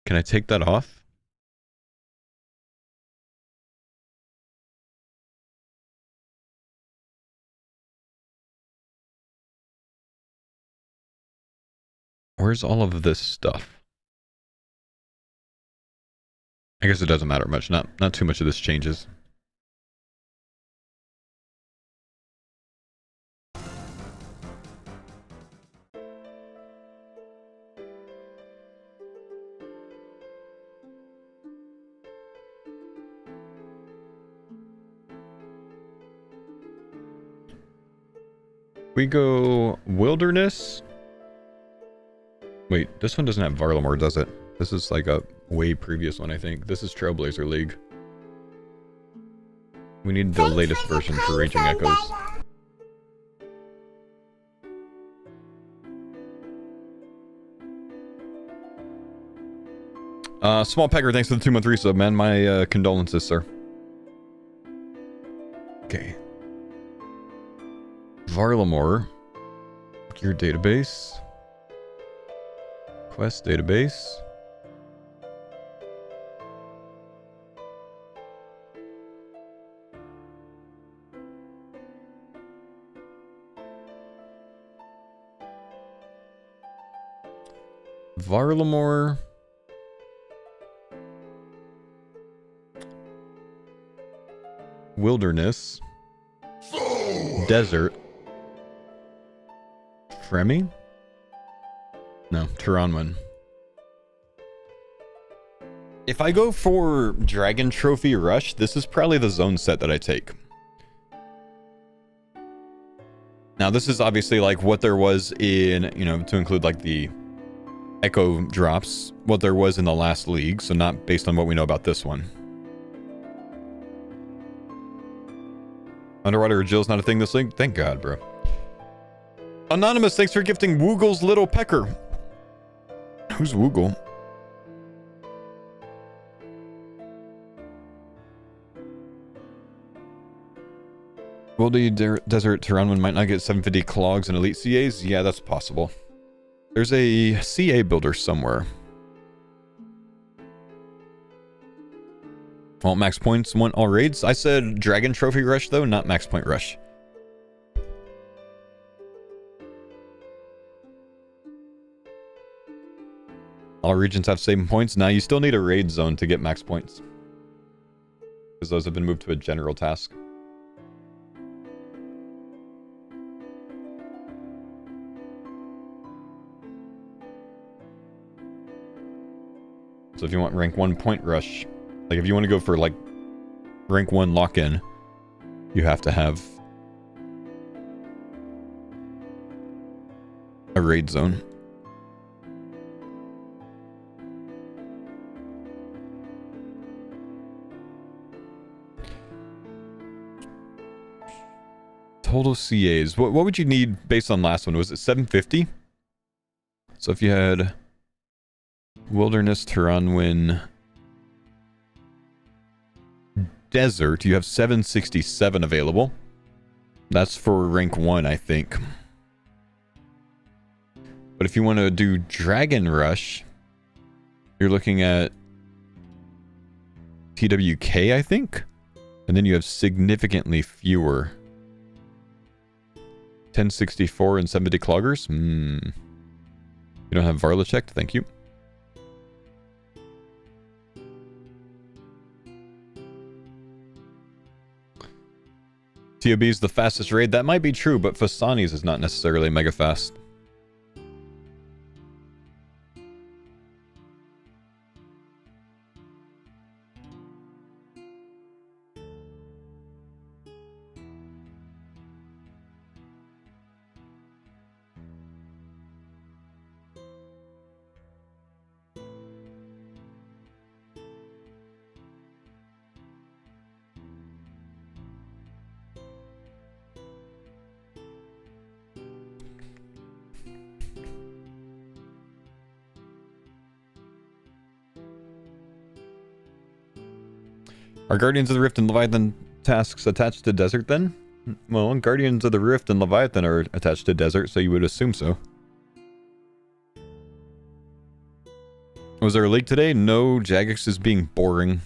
Can I take that off? Where's all of this stuff? I guess it doesn't matter much. Not too much of this changes. We go wilderness. Wait, this one doesn't have Varlamore, does it? This is like a way previous one, I think. This is Trailblazer League. We need the latest version for Raging Echoes. Small Pecker, thanks for the 2-month resub, man. My condolences, sir. Okay. Varlamore. Gear database. Quest database. Varlamore. Wilderness. Desert. Fremi? No, Taranwin. If I go for Dragon Trophy Rush, this is probably the zone set that I take. Now, this is obviously like what there was in, you know, to include like the Echo drops, what there was in the last league, so not based on what we know about this one. Underwater Jill's not a thing this league? Thank God, bro. Anonymous, thanks for gifting Woogle's Little Pecker. Who's Woogle? Wildy Desert Taranwin might not get 750 clogs and elite CAs? Yeah, that's possible. There's a CA builder somewhere. Well, max points want all raids. I said Dragon Trophy Rush, though, not Max Point Rush. All regions have same points. Now, you still need a raid zone to get max points, because those have been moved to a general task. So if you want rank 1 point rush, like if you want to go for like rank 1 lock-in, you have to have a raid zone. Total CAs. What would you need based on last one? Was it 750? So if you had Wilderness, Taranwin, Desert, you have 767 available. That's for rank 1, I think. But if you want to do Dragon Rush, you're looking at TWK, I think? And then you have significantly fewer. 1064 and 70 cloggers? You don't have Varla checked? Thank you. TOB is the fastest raid. That might be true, but Fasani's is not necessarily mega fast. Are Guardians of the Rift and Leviathan tasks attached to Desert then? Well, Guardians of the Rift and Leviathan are attached to Desert, so you would assume so. Was there a leak today? No, Jagex is being boring.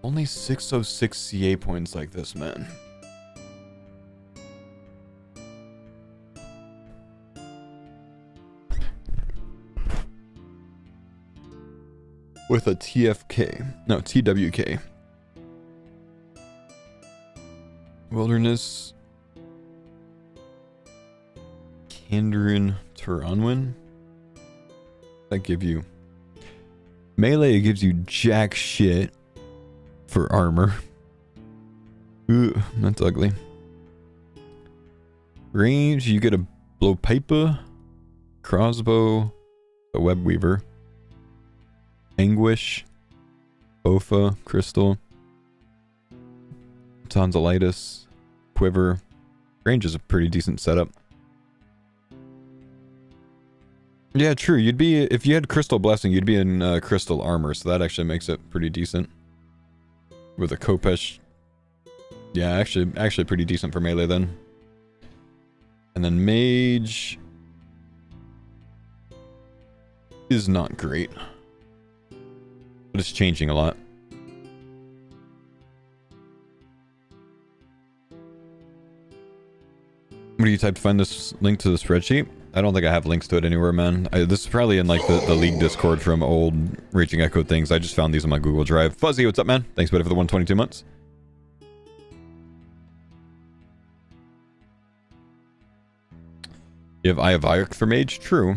Only 606 CA points like this, man. With a TFK. No, TWK. Wilderness. Kandarin Taranwin. That give you Melee gives you jack shit for armor. Ooh, that's ugly. Range, you get a blowpipa, crossbow, a web weaver, anguish, Ofa, crystal, tonsillitis, quiver. Range is a pretty decent setup. Yeah, true. You'd be, if you had crystal blessing, you'd be in crystal armor, so that actually makes it pretty decent. With a Kopesh. Yeah, actually pretty decent for melee then. And then mage is not great. But it's changing a lot. What do you type to find this link to the spreadsheet? I don't think I have links to it anywhere, man. This is probably in like the League Discord from old Raging Echo things. I just found these on my Google Drive. Fuzzy, what's up, man? Thanks, buddy, for the 122 months. You have Eye of Ayuk for mage? True.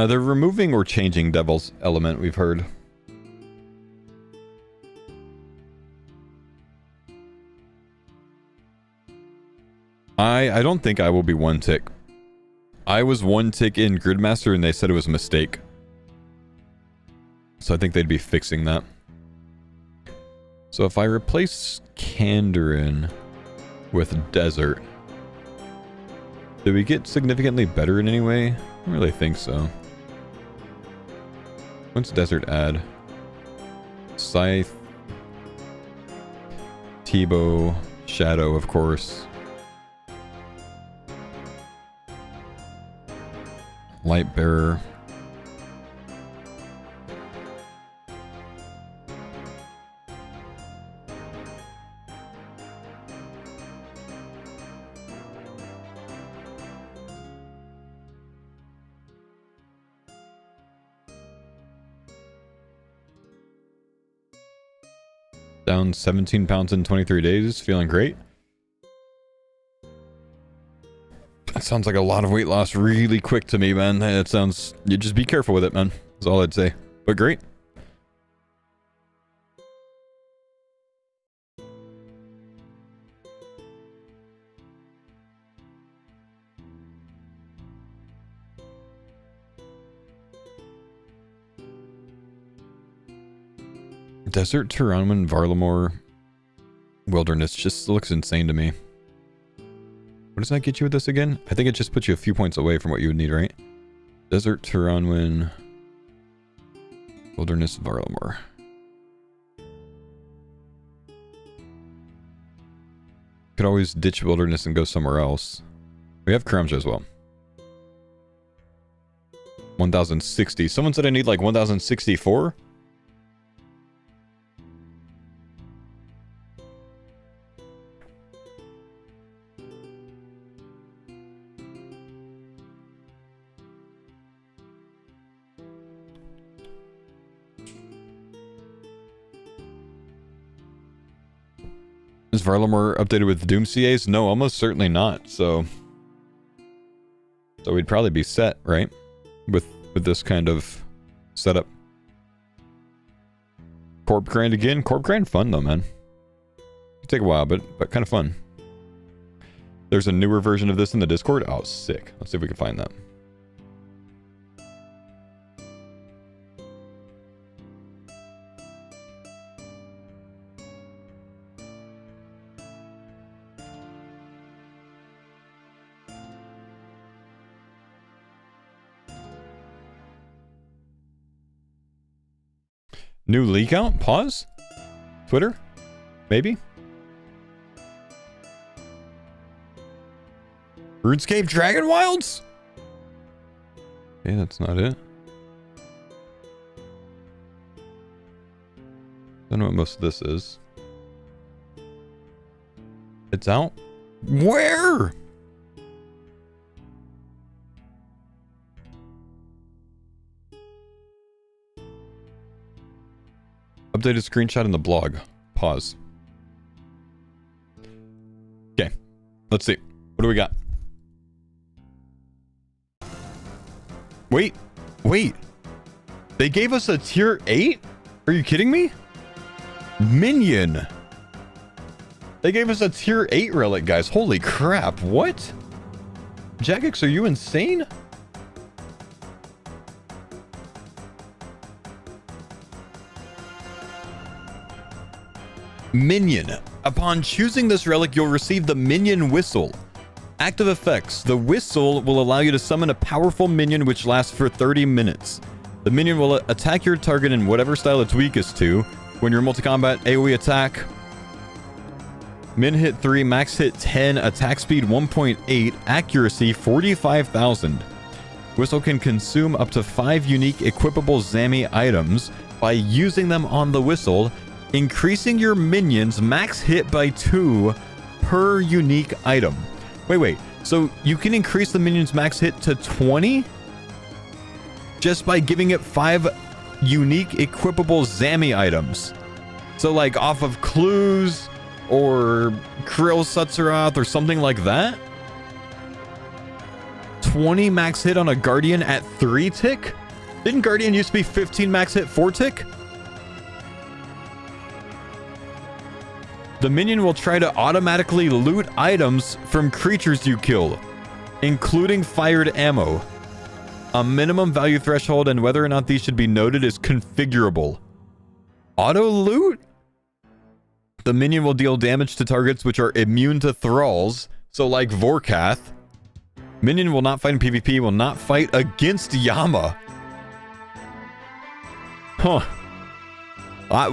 They're removing or changing Devil's Element, we've heard. I don't think I will be one tick. I was one tick in Gridmaster and they said it was a mistake. So I think they'd be fixing that. So if I replace Kandarin with Desert, do we get significantly better in any way? I don't really think so. What's Desert add? Scythe, T-Bow, Shadow, of course. Light Bearer. Down 17 pounds in 23 days. Feeling great. That sounds like a lot of weight loss really quick to me, man. It sounds... You just be careful with it, man. That's all I'd say. But great. Desert, Tyranman, Varlamore, Wilderness just looks insane to me. What does that get you with this again? I think it just puts you a few points away from what you would need, right? Desert, Tyranman, Wilderness, Varlamore. Could always ditch Wilderness and go somewhere else. We have Karamja as well. 1060. Someone said I need like 1064? Is Varlamore updated with Doom CAs? No, almost certainly not. So we'd probably be set, right? With this kind of setup. Corp grind again. Corp grind fun though, man. It'll take a while, but kind of fun. There's a newer version of this in the Discord. Oh, sick. Let's see if we can find that. New leak out? Pause? Twitter? Maybe? RuneScape Dragon Wilds? Okay, that's not it. Don't know what most of this is. It's out? Where? Updated screenshot in the blog. Pause. Okay. Let's see. What do we got? Wait. Wait. They gave us a tier 8? Are you kidding me? Minion. They gave us a tier 8 relic, guys. Holy crap. What? Jagex, are you insane? Minion. Upon choosing this relic, you'll receive the Minion Whistle. Active effects. The whistle will allow you to summon a powerful minion which lasts for 30 minutes. The minion will attack your target in whatever style it's weakest to. When your multi-combat AoE attack, min hit 3, max hit 10, attack speed 1.8, accuracy 45,000. Whistle can consume up to 5 unique equipable Zami items by using them on the whistle, increasing your minion's max hit by 2 per unique item. Wait. So you can increase the minion's max hit to 20? Just by giving it 5 unique equipable Zami items. So like off of clues or Krill Sutzeroth or something like that? 20 max hit on a Guardian at 3 tick? Didn't Guardian used to be 15 max hit 4 tick? The minion will try to automatically loot items from creatures you kill, including fired ammo. A minimum value threshold and whether or not these should be noted is configurable. Auto loot? The minion will deal damage to targets which are immune to thralls, so like Vorkath. Minion will not fight in PvP, will not fight against Yama. Huh.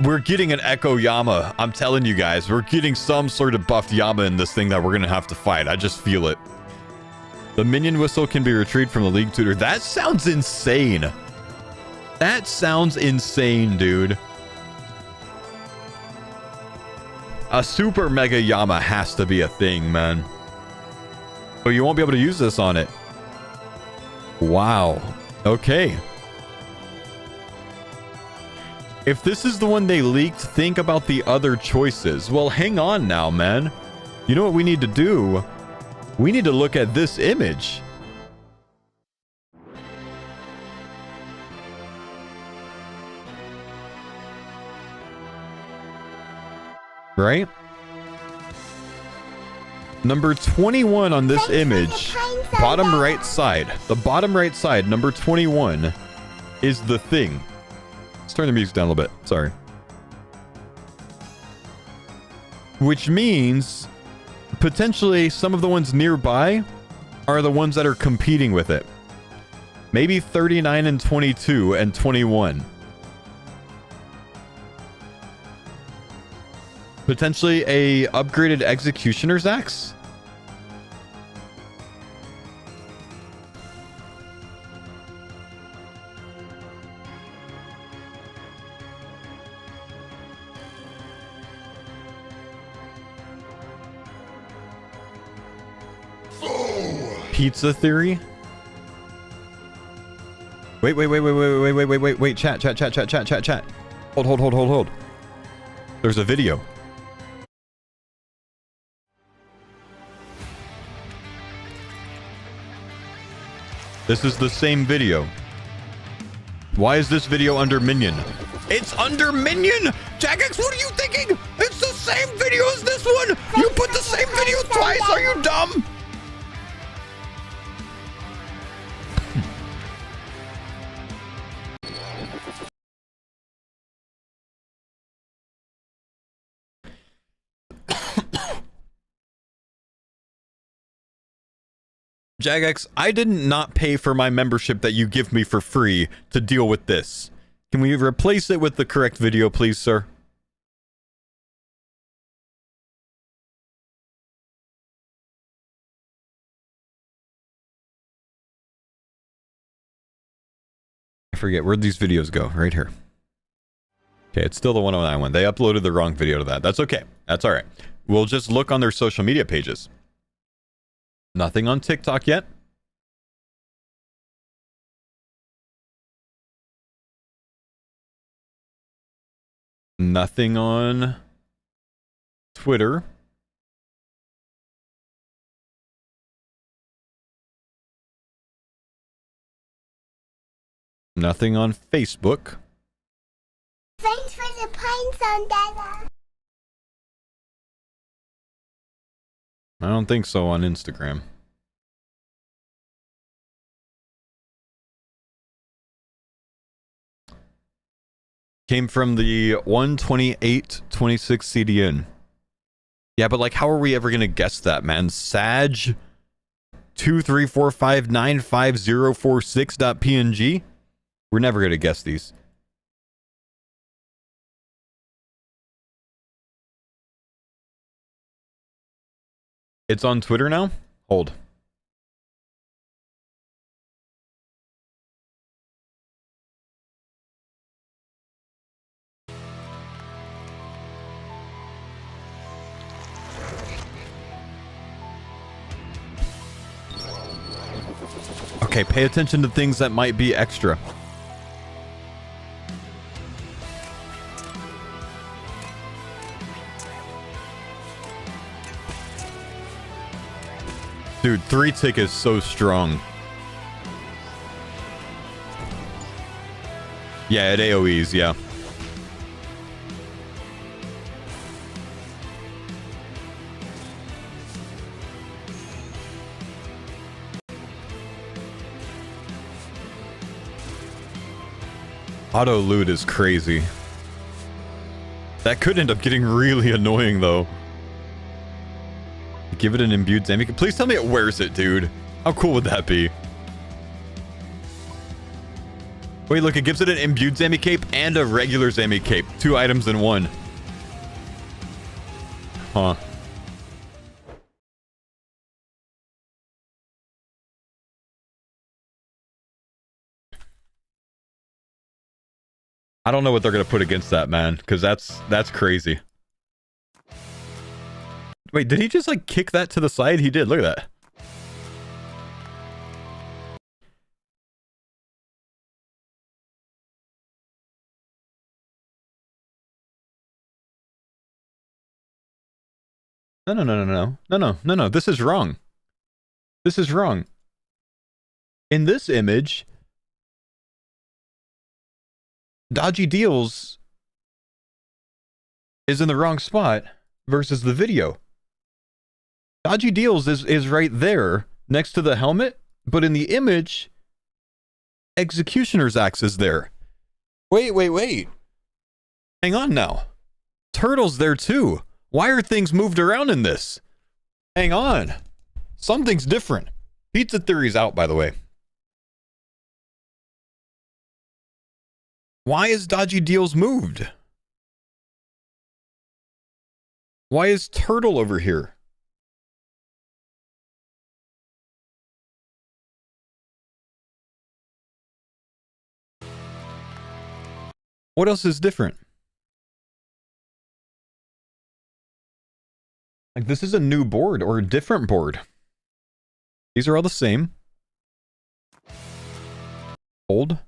We're getting an Echo Yama. I'm telling you guys, we're getting some sort of buffed Yama in this thing that we're going to have to fight. I just feel it. The minion whistle can be retrieved from the League Tutor. That sounds insane. That sounds insane, dude. A super mega Yama has to be a thing, man. But you won't be able to use this on it. Wow. Okay. If this is the one they leaked, think about the other choices. Well, hang on now, man. You know what we need to do? We need to look at this image. Right? Number 21 on this image, bottom right side. The bottom right side, number 21, is the thing. Let's turn the music down a little bit. Sorry. Which means potentially some of the ones nearby are the ones that are competing with it. Maybe 39 and 22 and 21. Potentially a upgraded Executioner's Axe? Pizza theory? Wait, chat. Hold. There's a video. This is the same video. Why is this video under Minion? It's under Minion! Jagex, what are you thinking? It's the same video as this one! You put the same video twice, are you dumb? Jagex, I did not pay for my membership that you give me for free to deal with this. Can we replace it with the correct video, please, sir? I forget, where'd these videos go? Right here. Okay, it's still the 109 one. They uploaded the wrong video to that. That's okay. That's all right. We'll just look on their social media pages. Nothing on TikTok yet. Nothing on Twitter. Nothing on Facebook. Thanks for the pines on Dada. I don't think so on Instagram. Came from the 12826 CDN. Yeah, but like, how are we ever gonna guess that, man? Sag 234595046.png? We're never gonna guess these. It's on Twitter now? Hold. Okay, pay attention to things that might be extra. Dude, 3-tick is so strong. Yeah, it AoEs, yeah. Auto loot is crazy. That could end up getting really annoying, though. Give it an imbued Zami cape. Please tell me it wears it, dude. How cool would that be? Wait, look, it gives it an imbued Zami cape and a regular Zami cape. 2 items in one. Huh. I don't know what they're gonna put against that, man, because that's crazy. Wait, did he just like kick that to the side? He did. Look at that. No. This is wrong. This is wrong. In this image, Dodgy Deals is in the wrong spot versus the video. Dodgy Deals is right there next to the helmet, but in the image, Executioner's Axe is there. Wait. Hang on now. Turtle's there too. Why are things moved around in this? Hang on. Something's different. Pizza Theory's out, by the way. Why is Dodgy Deals moved? Why is Turtle over here? What else is different? Like, this is a new board or a different board. These are all the same. Old.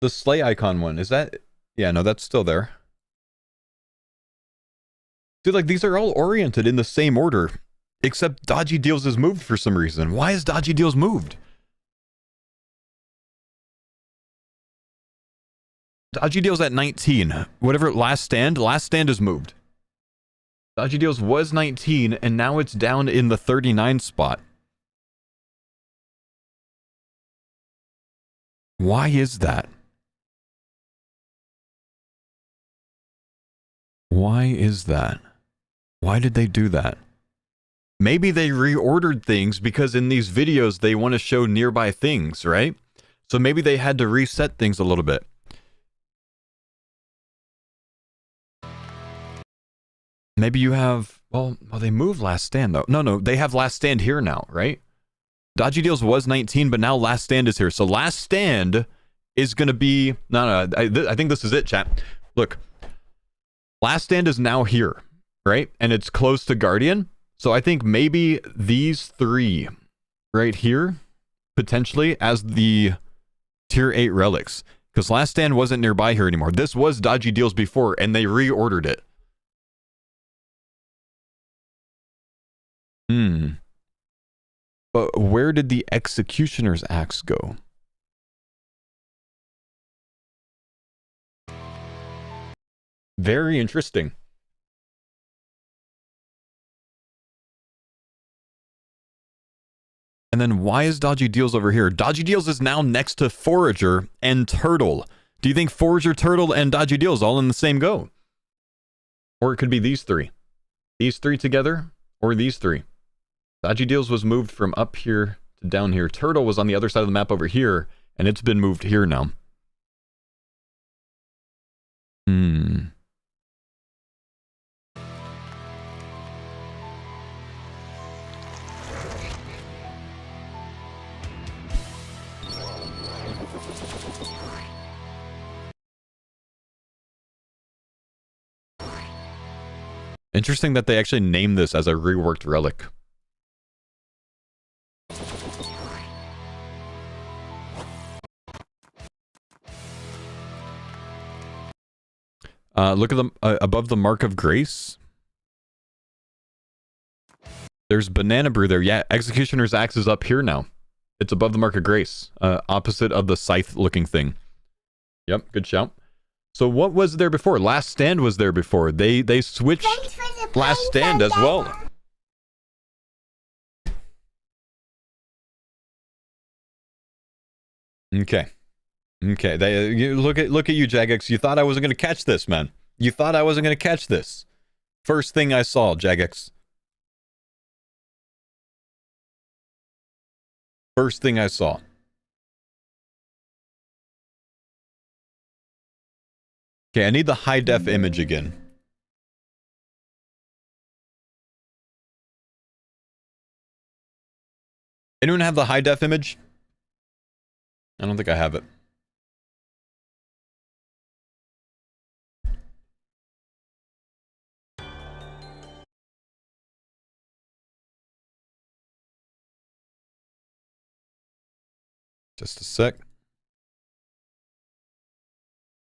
The sleigh icon one, is that... Yeah, no, that's still there. Dude, like, these are all oriented in the same order, except Dodgy Deals is moved for some reason. Why is Dodgy Deals moved? Dodgy Deals at 19. Whatever, last stand is moved. Dodgy Deals was 19, and now it's down in the 39 spot. Why is that? Why is that? Why did they do that? Maybe they reordered things because in these videos they want to show nearby things, right? So maybe they had to reset things a little bit. Maybe you have... Well, they moved Last Stand, though. No, they have Last Stand here now, right? Dodgy Deals was 19, but now Last Stand is here. So Last Stand is going to be... No, I think this is it, chat. Look. Last Stand is now here, right? And it's close to Guardian. So I think maybe these 3 right here, potentially, as the Tier 8 relics. Because Last Stand wasn't nearby here anymore. This was Dodgy Deals before, and they reordered it. But where did the Executioner's Axe go? Very interesting. And then why is Dodgy Deals over here? Dodgy Deals is now next to Forager and Turtle. Do you think Forager, Turtle, and Dodgy Deals all in the same go? Or it could be these three. These three together, or these three. Dodgy Deals was moved from up here to down here. Turtle was on the other side of the map over here, and it's been moved here now. Interesting that they actually named this as a reworked relic. Look at them above the Mark of Grace. There's Banana Brew there. Yeah, Executioner's Axe is up here now. It's above the Mark of Grace, opposite of the scythe-looking thing. Yep, good shout. So what was there before? Last Stand was there before. They switched Last Stand as well. Okay. Okay. Look at you, Jagex. You thought I wasn't gonna catch this, man. You thought I wasn't gonna catch this. First thing I saw, Jagex. First thing I saw. Okay, I need the high def image again. Anyone have the high def image? I don't think I have it. Just a sec.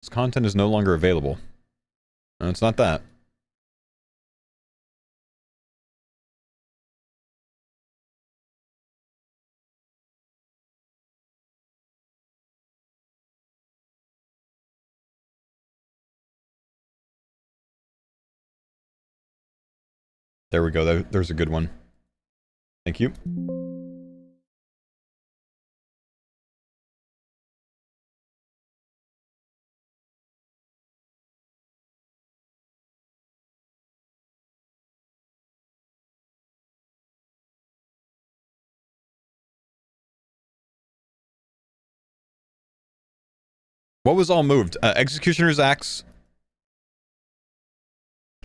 This content is no longer available. No, it's not that. There we go. There's a good one. Thank you. What was all moved? Executioner's Axe.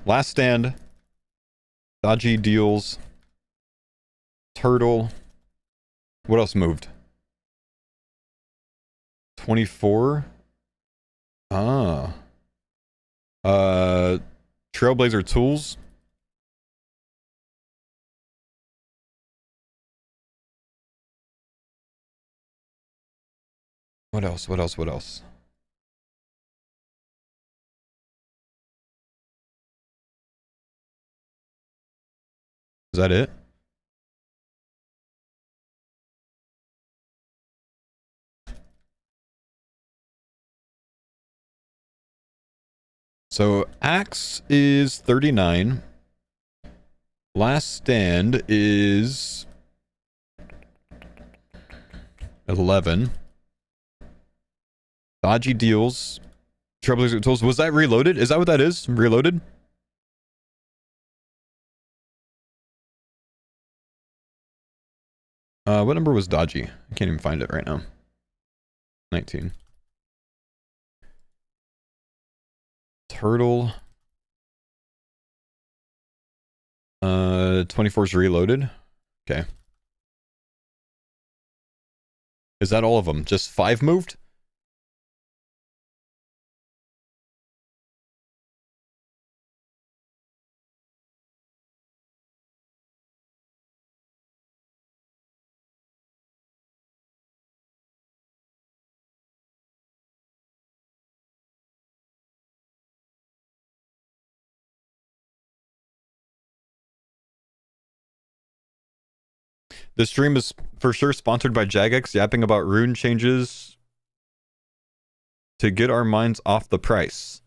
Last Stand. Dodgy Deals. Turtle. What else moved? 24. Ah. Trailblazer Tools. What else? What else? What else? Is that it? So Axe is 39. Last Stand is 11. Dodgy Deals. Trailblazer Tools. Was that reloaded? Is that what that is? Reloaded? What number was Dodgy? I can't even find it right now. 19. Turtle. 24 is reloaded. Okay. Is that all of them? Just 5 moved? This stream is for sure sponsored by Jagex, yapping about rune changes to get our minds off the price.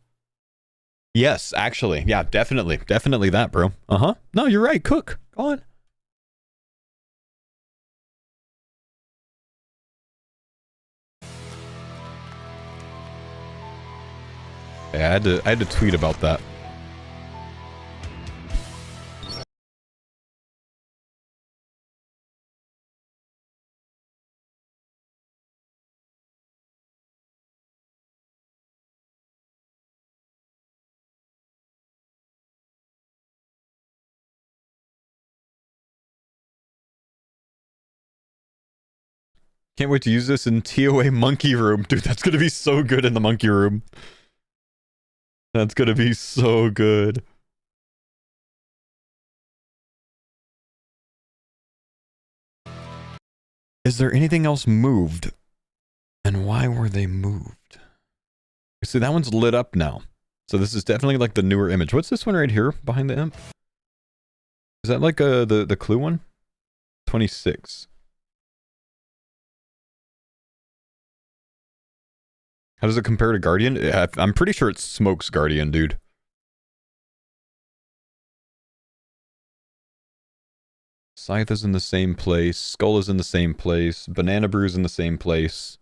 Yes, actually. Yeah, definitely. Definitely that, bro. Uh-huh. No, you're right. Cook. Go on. Yeah, I had to tweet about that. Can't wait to use this in TOA monkey room. Dude, that's gonna be so good in the monkey room. That's gonna be so good. Is there anything else moved? And why were they moved? See, that one's lit up now. So this is definitely like the newer image. What's this one right here behind the imp? Is that like the clue one? 26. How does it compare to Guardian? I'm pretty sure it smokes Guardian, dude. Scythe is in the same place. Skull is in the same place. Banana Brew is in the same place.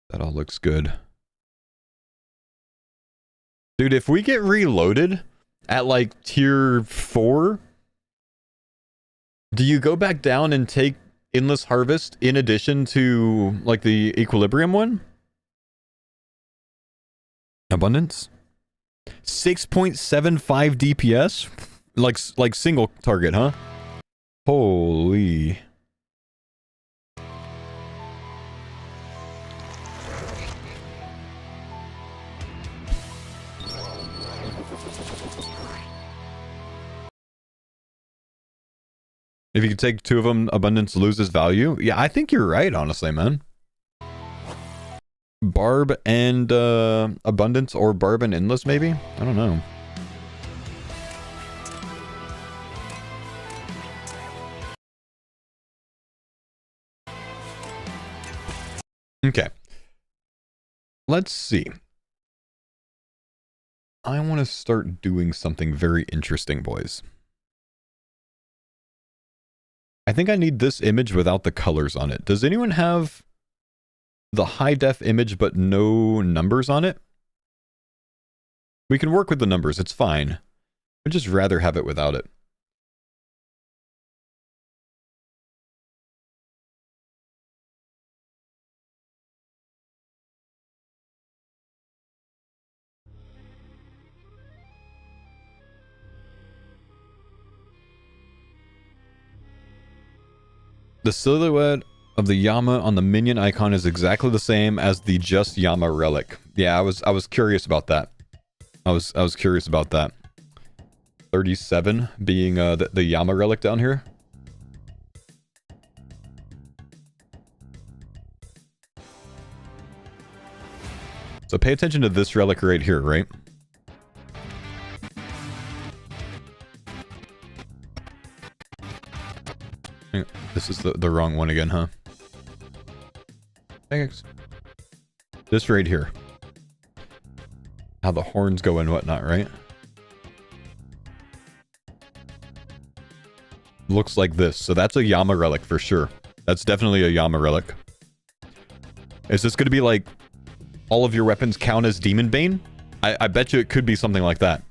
That all looks good. Dude, if we get reloaded at like tier 4, do you go back down and take Endless Harvest in addition to like the Equilibrium one? Abundance? 6.75 DPS? Like single target, huh? Holy. If you could take 2 of them, Abundance loses value. Yeah, I think you're right, honestly, man. Barb and Abundance, or Barb and Endless, maybe? I don't know. Okay. Let's see. I want to start doing something very interesting, boys. I think I need this image without the colors on it. Does anyone have the high def image but no numbers on it? We can work with the numbers, it's fine. I'd just rather have it without it. The silhouette of the Yama on the minion icon is exactly the same as the just Yama relic. Yeah, I was curious about that. I was curious about that. 37 being the Yama relic down here. So pay attention to this relic right here, right? This is the wrong one again, huh? Thanks. This right here. How the horns go and whatnot, right? Looks like this. So that's a Yama relic for sure. That's definitely a Yama relic. Is this going to be like all of your weapons count as Demon Bane? I bet you it could be something like that.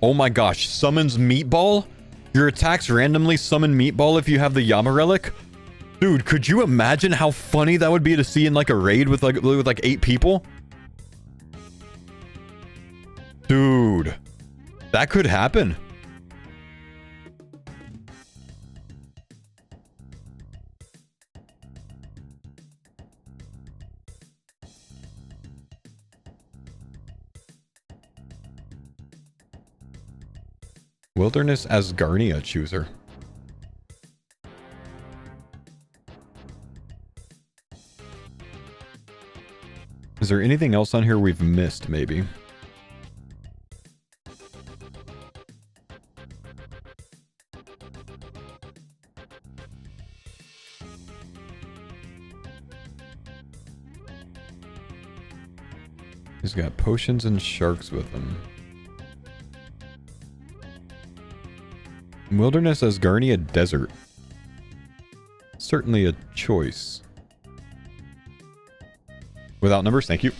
Oh my gosh, summons Meatball? Your attacks randomly summon Meatball if you have the Yama relic? Dude, could you imagine how funny that would be to see in like a raid with like 8 people? Dude, that could happen. Wilderness Asgarnia chooser. Is there anything else on here we've missed, maybe? He's got potions and sharks with him. Wilderness Asgarnia Desert. Certainly a choice. Without numbers, thank you.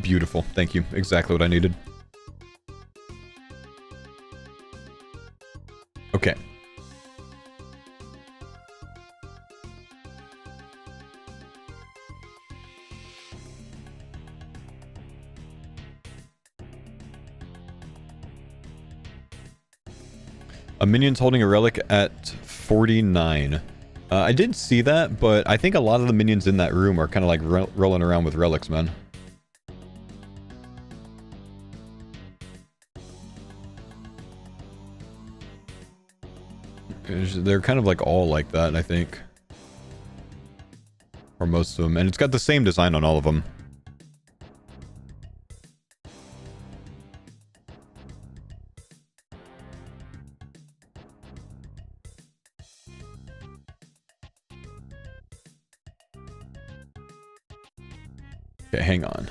Beautiful, thank you. Exactly what I needed. Okay. A minion's holding a relic at 49. I did see that, but I think a lot of the minions in that room are kind of like rolling around with relics, man. They're kind of like all like that, I think. Or most of them. And it's got the same design on all of them. Okay, hang on.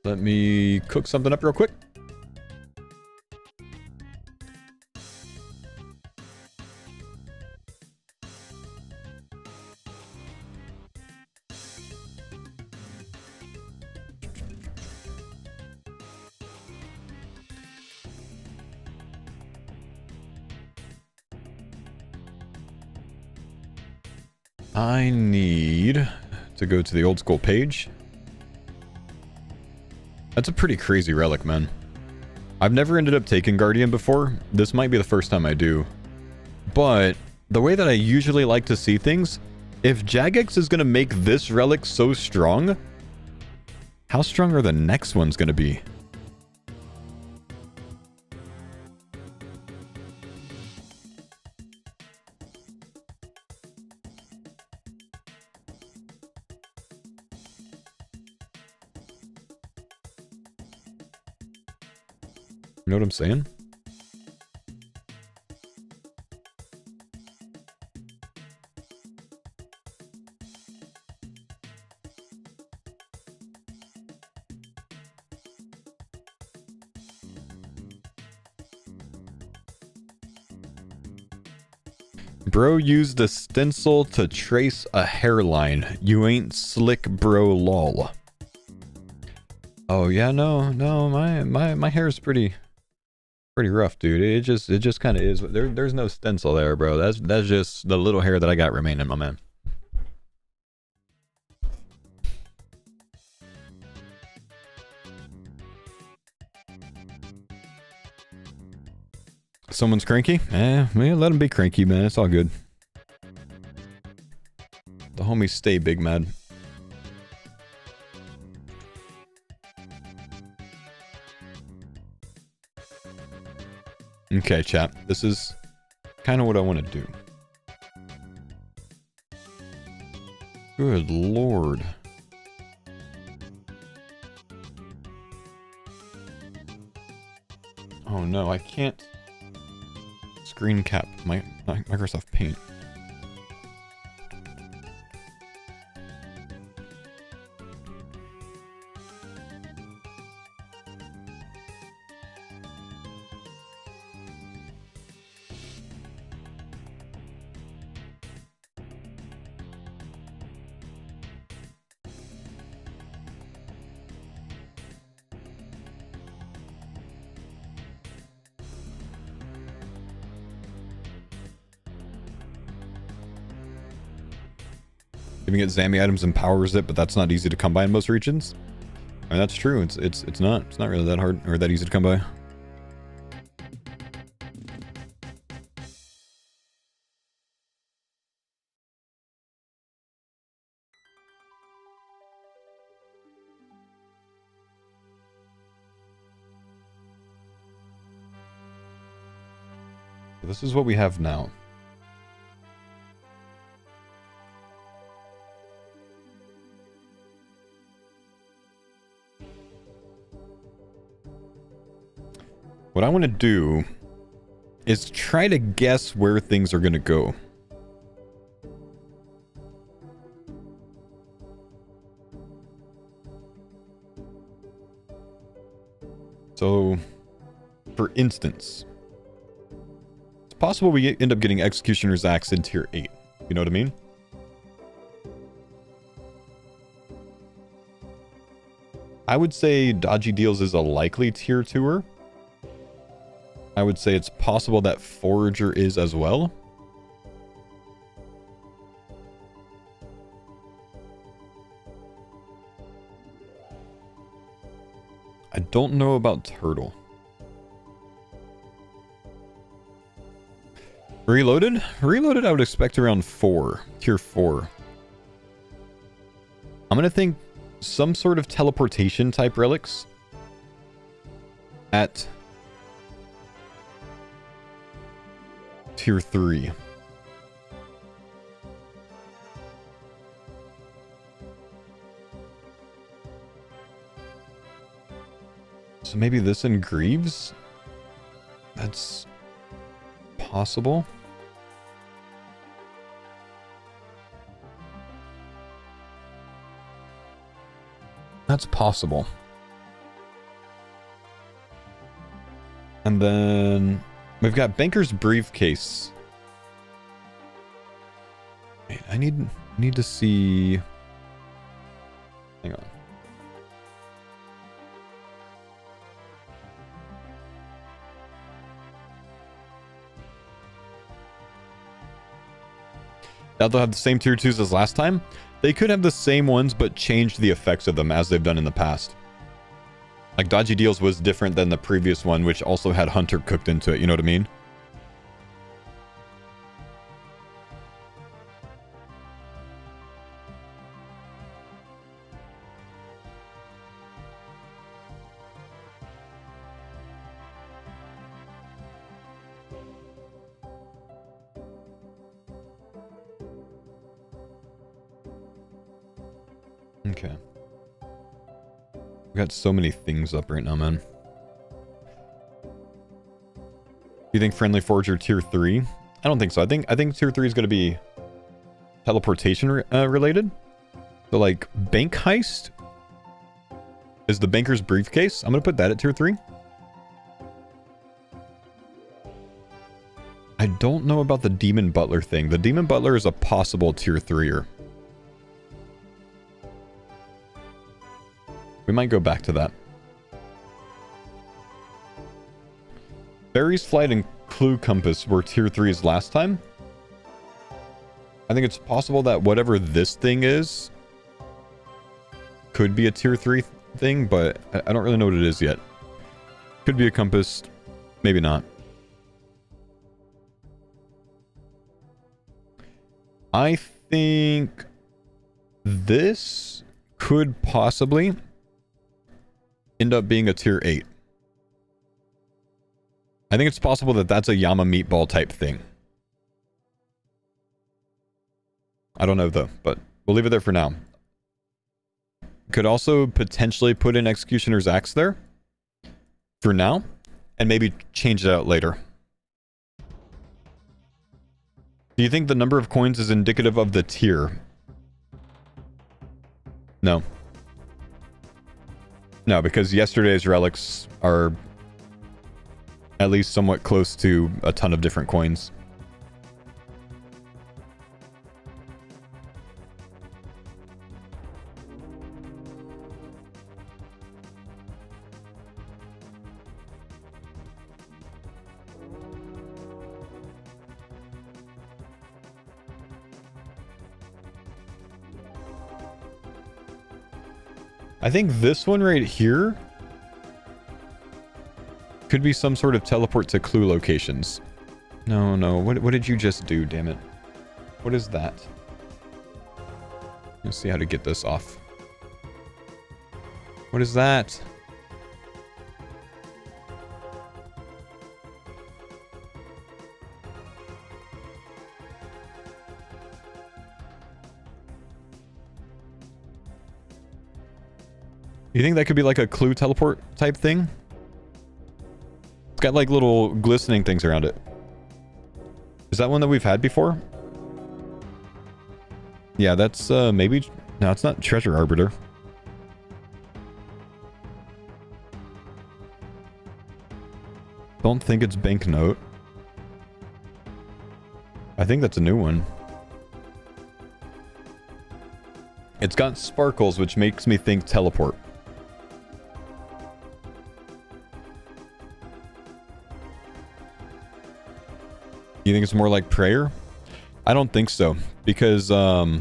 Let me cook something up real quick. I need to go to the old school page. That's a pretty crazy relic, man. I've never ended up taking Guardian before. This might be the first time I do. But the way that I usually like to see things, if Jagex is going to make this relic so strong, how strong are the next ones going to be? You know what I'm saying? Bro used a stencil to trace a hairline. You ain't slick, bro, lol. Oh yeah, no, my hair is pretty rough, dude. It just kind of is. There's no stencil there, bro. That's just the little hair that I got remaining, my man. Someone's cranky? Man, let him be cranky, man. It's all good. The homies stay big mad. Okay, chat. This is kind of what I want to do. Good lord. Oh no, I can't screen cap my Microsoft Paint. Giving it Zammy items empowers it, but that's not easy to come by in most regions. I mean, that's true. It's not really that hard or that easy to come by. This is what we have now. What I want to do is try to guess where things are going to go. So, for instance, it's possible we end up getting Executioner's Axe in tier 8. You know what I mean? I would say Dodgy Deals is a likely tier 2er. I would say it's possible that Forager is as well. I don't know about Turtle. Reloaded? Reloaded I would expect around 4. Tier 4. I'm going to think some sort of teleportation type relics at tier 3. So maybe this in Greaves? That's possible. That's possible. And then we've got Banker's Briefcase. Wait, I need to see. Hang on. Now they'll have the same tier 2s as last time. They could have the same ones, but change the effects of them as they've done in the past. Like Dodgy Deals was different than the previous one, which also had Hunter cooked into it. You know what I mean? Okay. We've got so many things up right now, man. Do you think Friendly Forger tier 3? I don't think so. I think tier 3 is going to be teleportation related. So like Bank Heist is the Banker's Briefcase. I'm going to put that at tier 3. I don't know about the Demon Butler thing. The Demon Butler is a possible tier 3er. We might go back to that. Barry's Flight and Clue Compass were tier 3s last time. I think it's possible that whatever this thing is could be a tier 3 thing, but I don't really know what it is yet. Could be a compass, maybe not. I think this could possibly end up being a tier 8. I think it's possible that that's a Yama meatball type thing. I don't know though, but we'll leave it there for now. Could also potentially put in Executioner's Axe there for now, and maybe change it out later. Do you think the number of coins is indicative of the tier? No. No, because yesterday's relics are at least somewhat close to a ton of different coins. I think this one right here could be some sort of teleport to clue locations. No, no. What did you just do, damn it? What is that? Let's see how to get this off. What is that? You think that could be like a clue teleport type thing? It's got like little glistening things around it. Is that one that we've had before? Yeah, that's maybe... No, it's not Treasure Arbiter. Don't think it's Banknote. I think that's a new one. It's got sparkles, which makes me think Teleport. You think it's more like Prayer? I don't think so, because I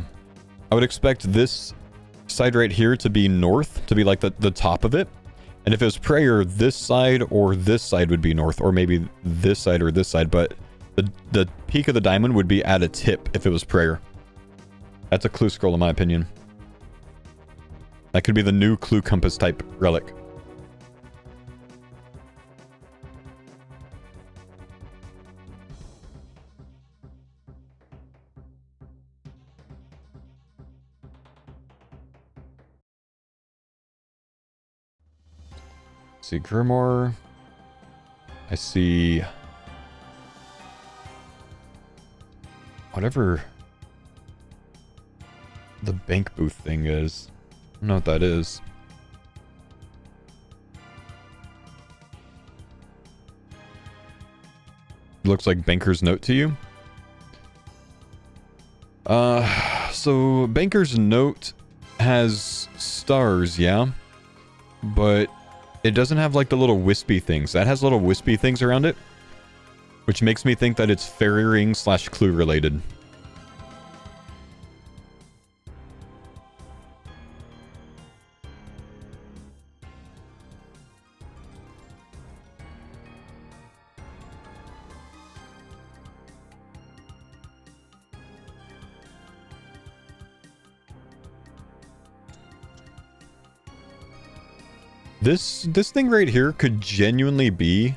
would expect this side right here to be north, to be like the top of it. And if it was Prayer, this side or this side would be north, or maybe this side or this side, but the peak of the diamond would be at a tip if it was Prayer. That's a clue scroll in my opinion. That could be the new clue compass type relic. I see Grimoire. I see whatever the bank booth thing is. I don't know what that is. Looks like Banker's Note to you. So Banker's Note has stars, yeah, but it doesn't have like the little wispy things. That has little wispy things around it, which makes me think that it's fairy ring / clue related. This thing right here could genuinely be...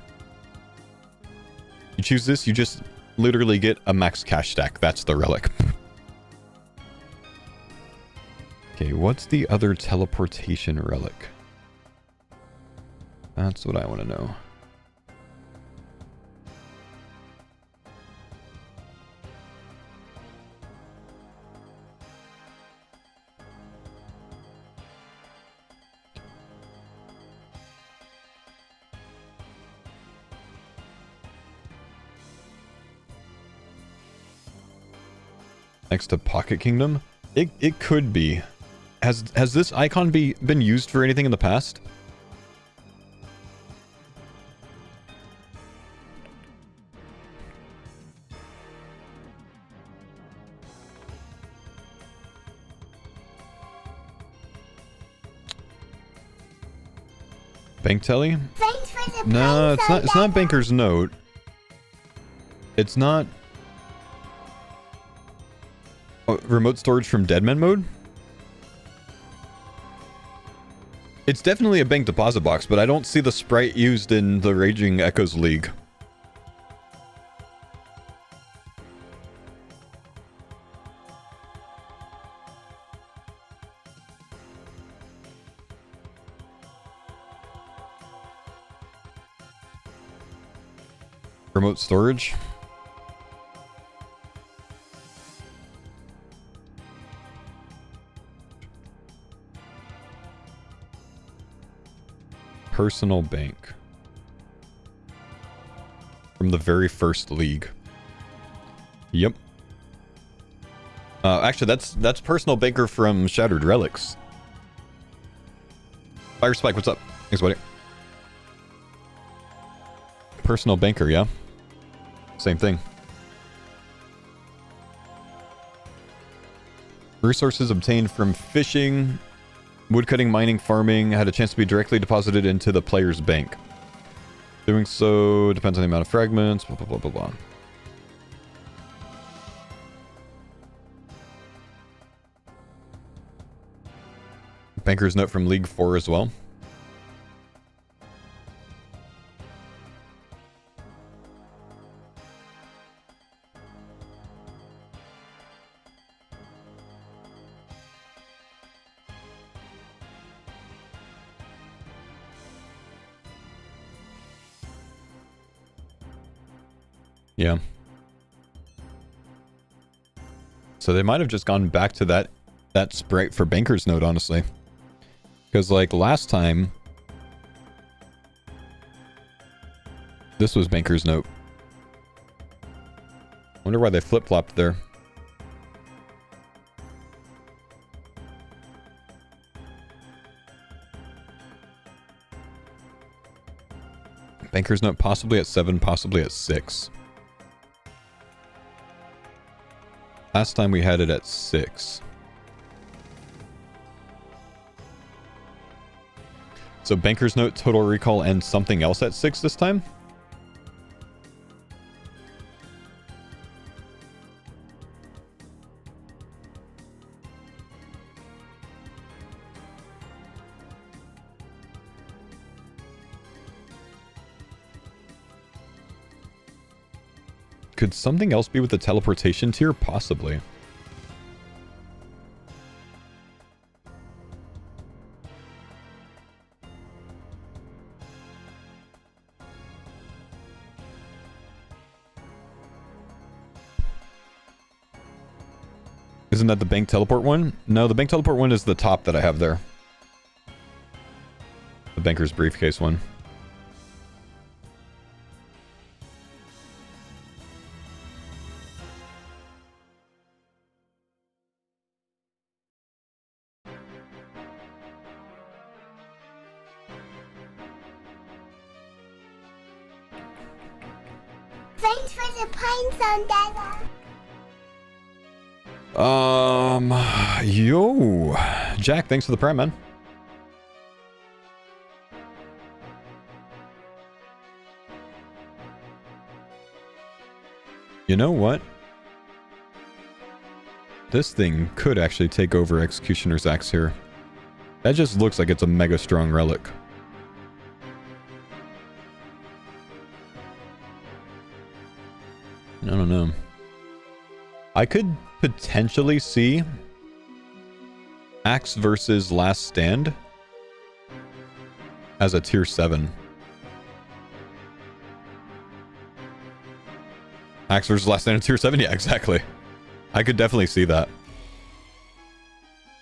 You choose this, you just literally get a max cash stack. That's the relic. Okay, what's the other teleportation relic? That's what I want to know. Next to Pocket Kingdom? It could be. Has this icon been used for anything in the past? Bank Telly? No, it's not Banker's Note. It's not... Oh, remote storage from Deadman mode? It's definitely a bank deposit box, but I don't see the sprite used in the Raging Echoes League. Remote storage? Personal bank. From the very first league. Yep. Actually, that's Personal Banker from Shattered Relics. Fire Spike, what's up? Thanks, buddy. Personal Banker, yeah. Same thing. Resources obtained from fishing, woodcutting, mining, farming, had a chance to be directly deposited into the player's bank. Doing so depends on the amount of fragments, blah, blah, blah, blah, blah. Banker's Note from League 4 as well. Yeah. So they might have just gone back to that sprite for Banker's Note, honestly. Because, like, last time... This was Banker's Note. Wonder why they flip-flopped there. Banker's Note possibly at 7, possibly at 6. Last time we had it at 6. So Banker's Note, Total Recall, and something else at 6 this time? Could something else be with the teleportation tier? Possibly. Isn't that the bank teleport one? No, the bank teleport one is the top that I have there. The banker's briefcase one. Thanks for the pine zone, Dada. Yo. Jack, thanks for the prime, man. You know what? This thing could actually take over Executioner's Axe here. That just looks like it's a mega strong relic. I don't know. I could potentially see Axe versus Last Stand as a tier 7. Axe versus Last Stand in tier 7? Yeah, exactly. I could definitely see that.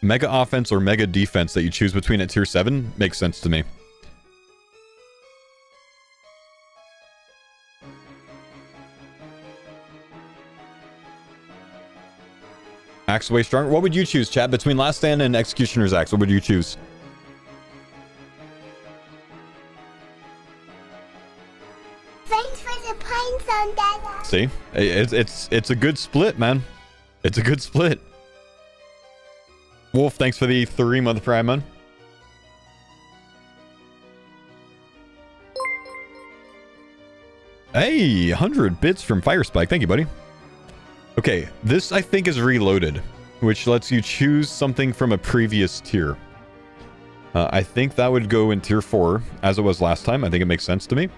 Mega offense or mega defense that you choose between at tier 7 makes sense to me. Axe way stronger. What would you choose, chat? Between Last Stand and Executioner's Axe, what would you choose? Thanks for the pine zone, Dada. See? It's a good split, man. It's a good split. Wolf, thanks for the 3-month prime, man. Hey, 100 bits from Firespike. Thank you, buddy. Okay, this I think is reloaded, which lets you choose something from a previous tier. I think that would go in tier 4, as it was last time. I think it makes sense to me.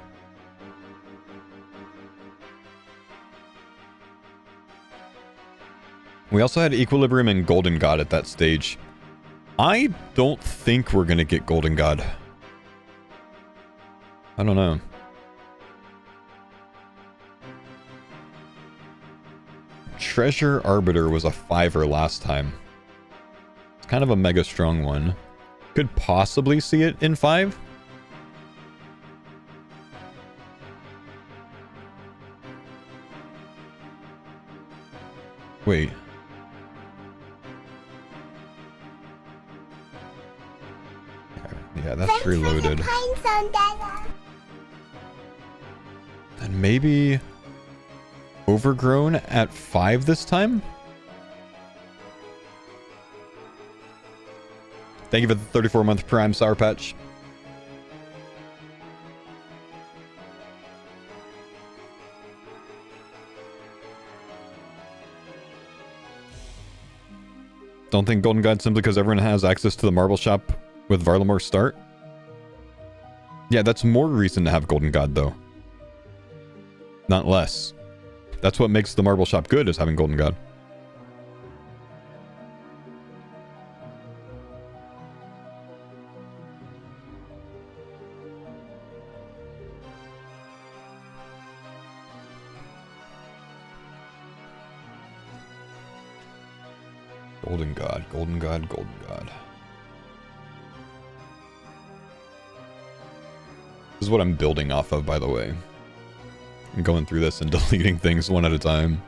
We also had Equilibrium and Golden God at that stage. I don't think we're going to get Golden God. I don't know. Treasure Arbiter was a 5er last time. It's kind of a mega strong one. Could possibly see it in 5. Wait. Yeah, that's reloaded. And maybe Overgrown at 5 this time? Thank you for the 34-month Prime Sour Patch. Don't think Golden God simply because everyone has access to the marble shop with Varlamore start? Yeah, that's more reason to have Golden God, though. Not less. That's what makes the marble shop good, is having Golden God. Golden God, Golden God, Golden God. This is what I'm building off of, by the way. I'm going through this and deleting things one at a time.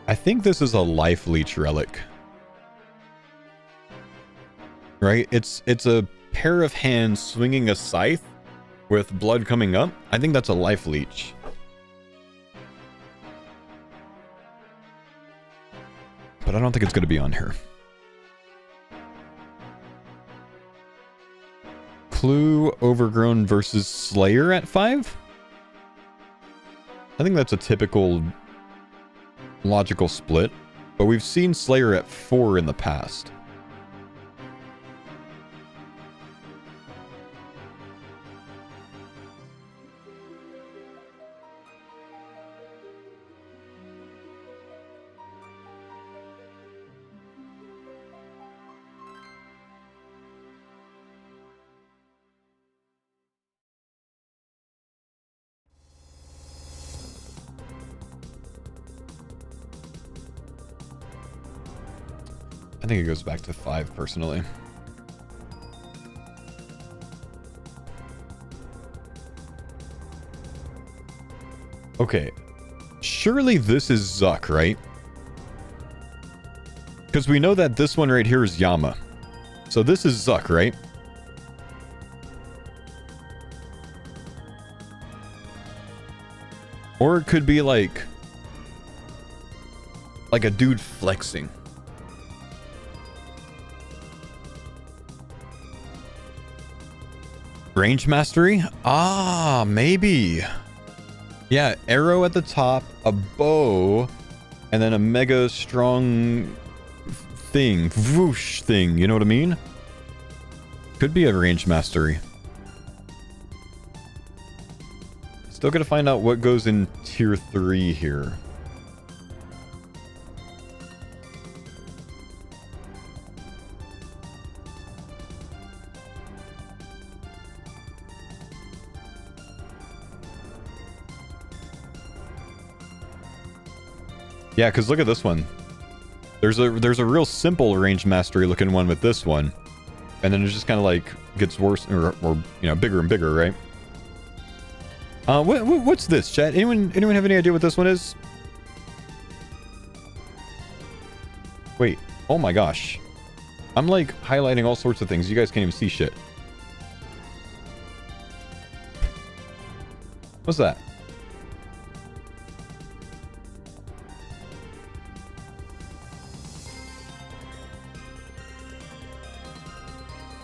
I think this is a life leech relic. Right? It's a pair of hands swinging a scythe with blood coming up. I think that's a life leech. But I don't think it's going to be on here. Clue Overgrown versus Slayer at 5? I think that's a typical logical split, but we've seen Slayer at 4 in the past. I think it goes back to 5 personally. Okay. Surely this is Zuck, right? Because we know that this one right here is Yama. So this is Zuck, right? Or it could be like a dude flexing. Range mastery? Ah, maybe. Yeah, arrow at the top, a bow, and then a mega strong thing. Whoosh thing, you know what I mean? Could be a range mastery. Still gotta find out what goes in tier 3 here. Yeah, because look at this one. There's a real simple range mastery looking one with this one, and then it just kind of like gets worse or you know, bigger and bigger, right? What's this, chat? Anyone have any idea what this one is? Wait, oh my gosh, I'm like highlighting all sorts of things. You guys can't even see shit. What's that?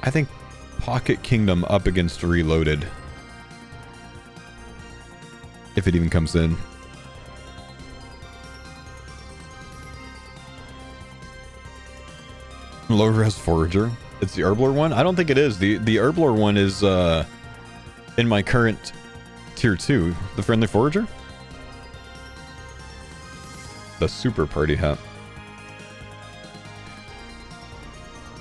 I think Pocket Kingdom up against Reloaded. If it even comes in. Low res Forager. It's the Herbler one? I don't think it is. The Herbler one is in my current tier 2. The Friendly Forager? The Super Party Hat.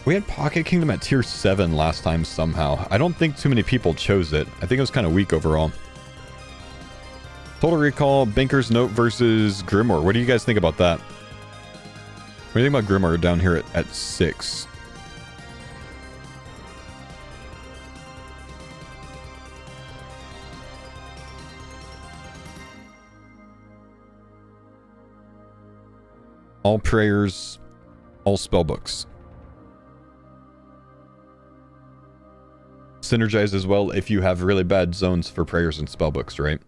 We had Pocket Kingdom at tier 7 last time somehow. I don't think too many people chose it. I think it was kind of weak overall. Total Recall, Banker's Note versus Grimoire. What do you guys think about that? What do you think about Grimoire down here at 6? All prayers, all spellbooks. Synergize as well if you have really bad zones for prayers and spellbooks, right?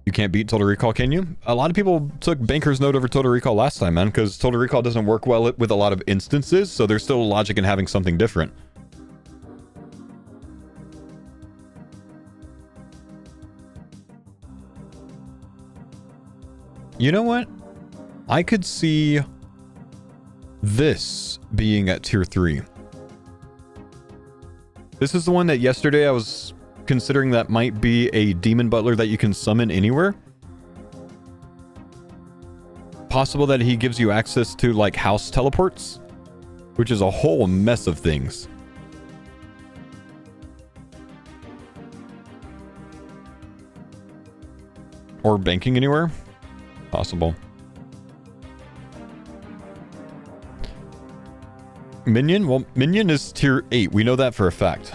You can't beat Total Recall, can you? A lot of people took Banker's Note over Total Recall last time, man, because Total Recall doesn't work well with a lot of instances, so there's still logic in having something different. You know what? I could see this being at tier 3. This is the one that yesterday I was considering that might be a Demon Butler that you can summon anywhere. possible that he gives you access to like house teleports, which is a whole mess of things. Or banking anywhere? Possible. Minion? Well, Minion is tier 8. We know that for a fact.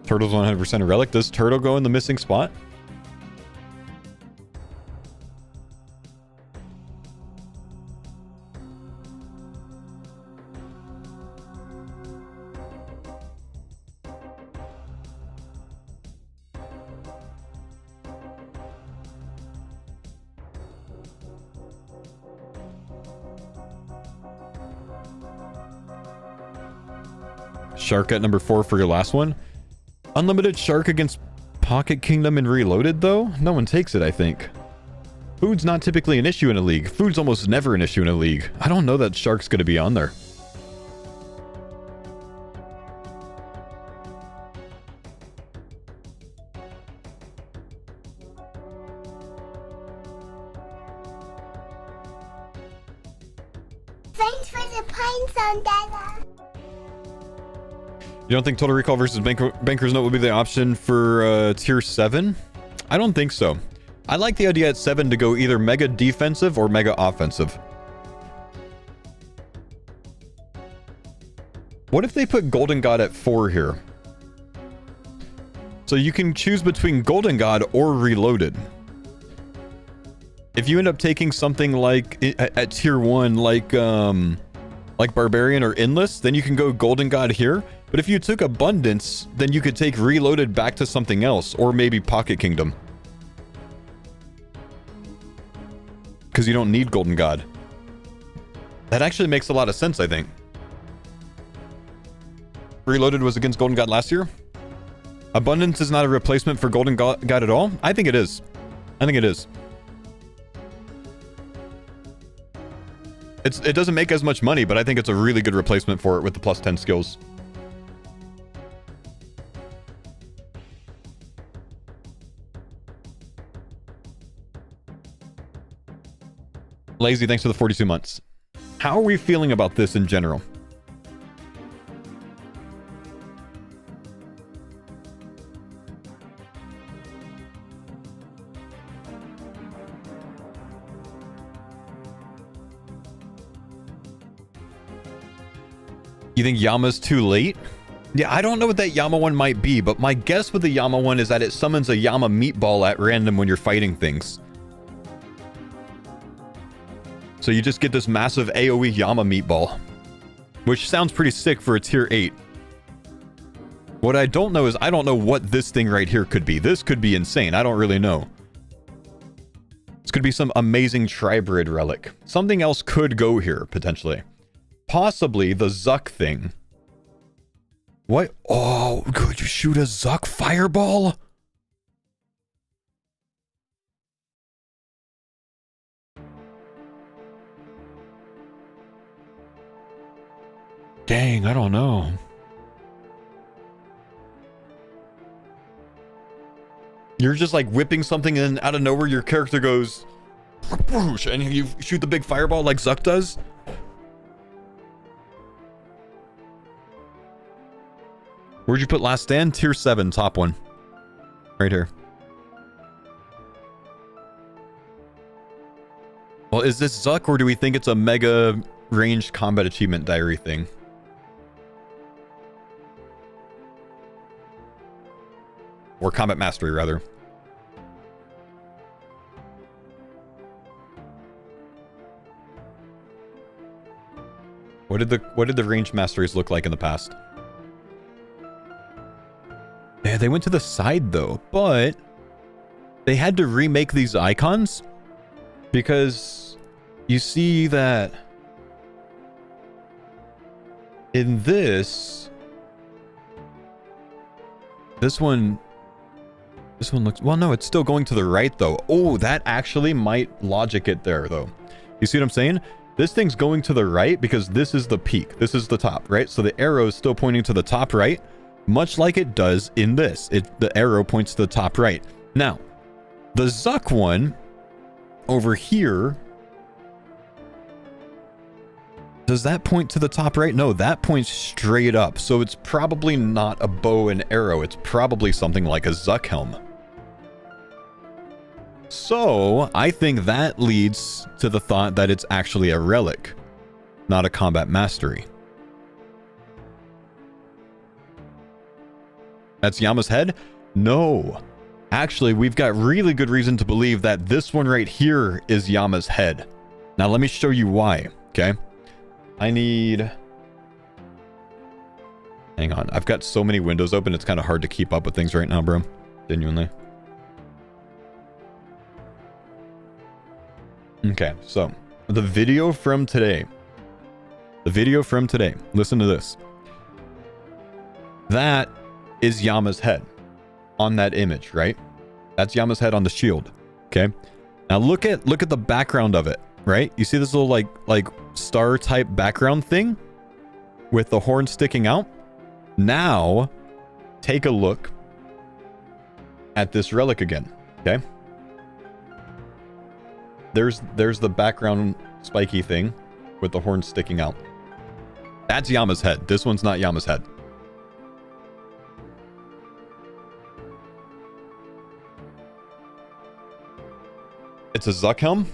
Turtle's 100% a relic. Does Turtle go in the missing spot? Shark at number 4 for your last one. Unlimited Shark against Pocket Kingdom and Reloaded, though? No one takes it, I think. Food's not typically an issue in a league. Food's almost never an issue in a league. I don't know that Shark's going to be on there. Thanks for the pines on Dada. You don't think Total Recall versus Banker's Note would be the option for tier 7? I don't think so. I like the idea at 7 to go either mega defensive or mega offensive. What if they put Golden God at 4 here? So you can choose between Golden God or Reloaded. If you end up taking something like at tier 1, like Barbarian or Endless, then you can go Golden God here. But if you took Abundance, then you could take Reloaded back to something else, or maybe Pocket Kingdom. Because you don't need Golden God. That actually makes a lot of sense, I think. Reloaded was against Golden God last year. Abundance is not a replacement for Golden God at all? I think it is. I think it is. It doesn't make as much money, but I think it's a really good replacement for it with the plus 10 skills. Lazy, thanks for the 42 months. How are we feeling about this in general? You think Yama's too late? Yeah, I don't know what that Yama one might be, but my guess with the Yama one is that it summons a Yama meatball at random when you're fighting things. So you just get this massive AoE Yama meatball, which sounds pretty sick for a tier 8. What I don't know is I don't know what this thing right here could be. This could be insane. I don't really know. This could be some amazing Tribrid relic. Something else could go here, potentially. Possibly the Zuck thing. What? Oh, could you shoot a Zuck fireball? Dang, I don't know. You're just like whipping something and out of nowhere your character goes and you shoot the big fireball like Zuck does. Where'd you put Last Stand? Tier 7, top one. Right here. Well, is this Zuck or do we think it's a mega ranged combat achievement diary thing? Or combat mastery, rather. What did the ranged masteries look like in the past? Yeah, they went to the side though, but they had to remake these icons because you see that in this one, This one looks... Well, no, it's still going to the right, though. Oh, that actually might logic it there, though. You see what I'm saying? This thing's going to the right because this is the peak. This is the top, right? So the arrow is still pointing to the top right, much like it does in this. The arrow points to the top right. Now, the Zuck one over here... Does that point to the top right? No, that points straight up. So it's probably not a bow and arrow. It's probably something like a Zuck helm. So I think that leads to the thought that it's actually a relic, not a combat mastery. That's Yama's head? No. Actually, we've got really good reason to believe that this one right here is Yama's head. Now let me show you why, okay? I need... Hang on. I've got so many windows open, it's kind of hard to keep up with things right now, bro. Genuinely. Okay, so the video from today. Listen to this. That is Yama's head on that image, right? That's Yama's head on the shield. Okay. Now look at the background of it, right? You see this little like star type background thing with the horn sticking out? Now take a look at this relic again, okay? There's the background spiky thing with the horn sticking out. That's Yama's head. This one's not Yama's head. It's a Zuck helm?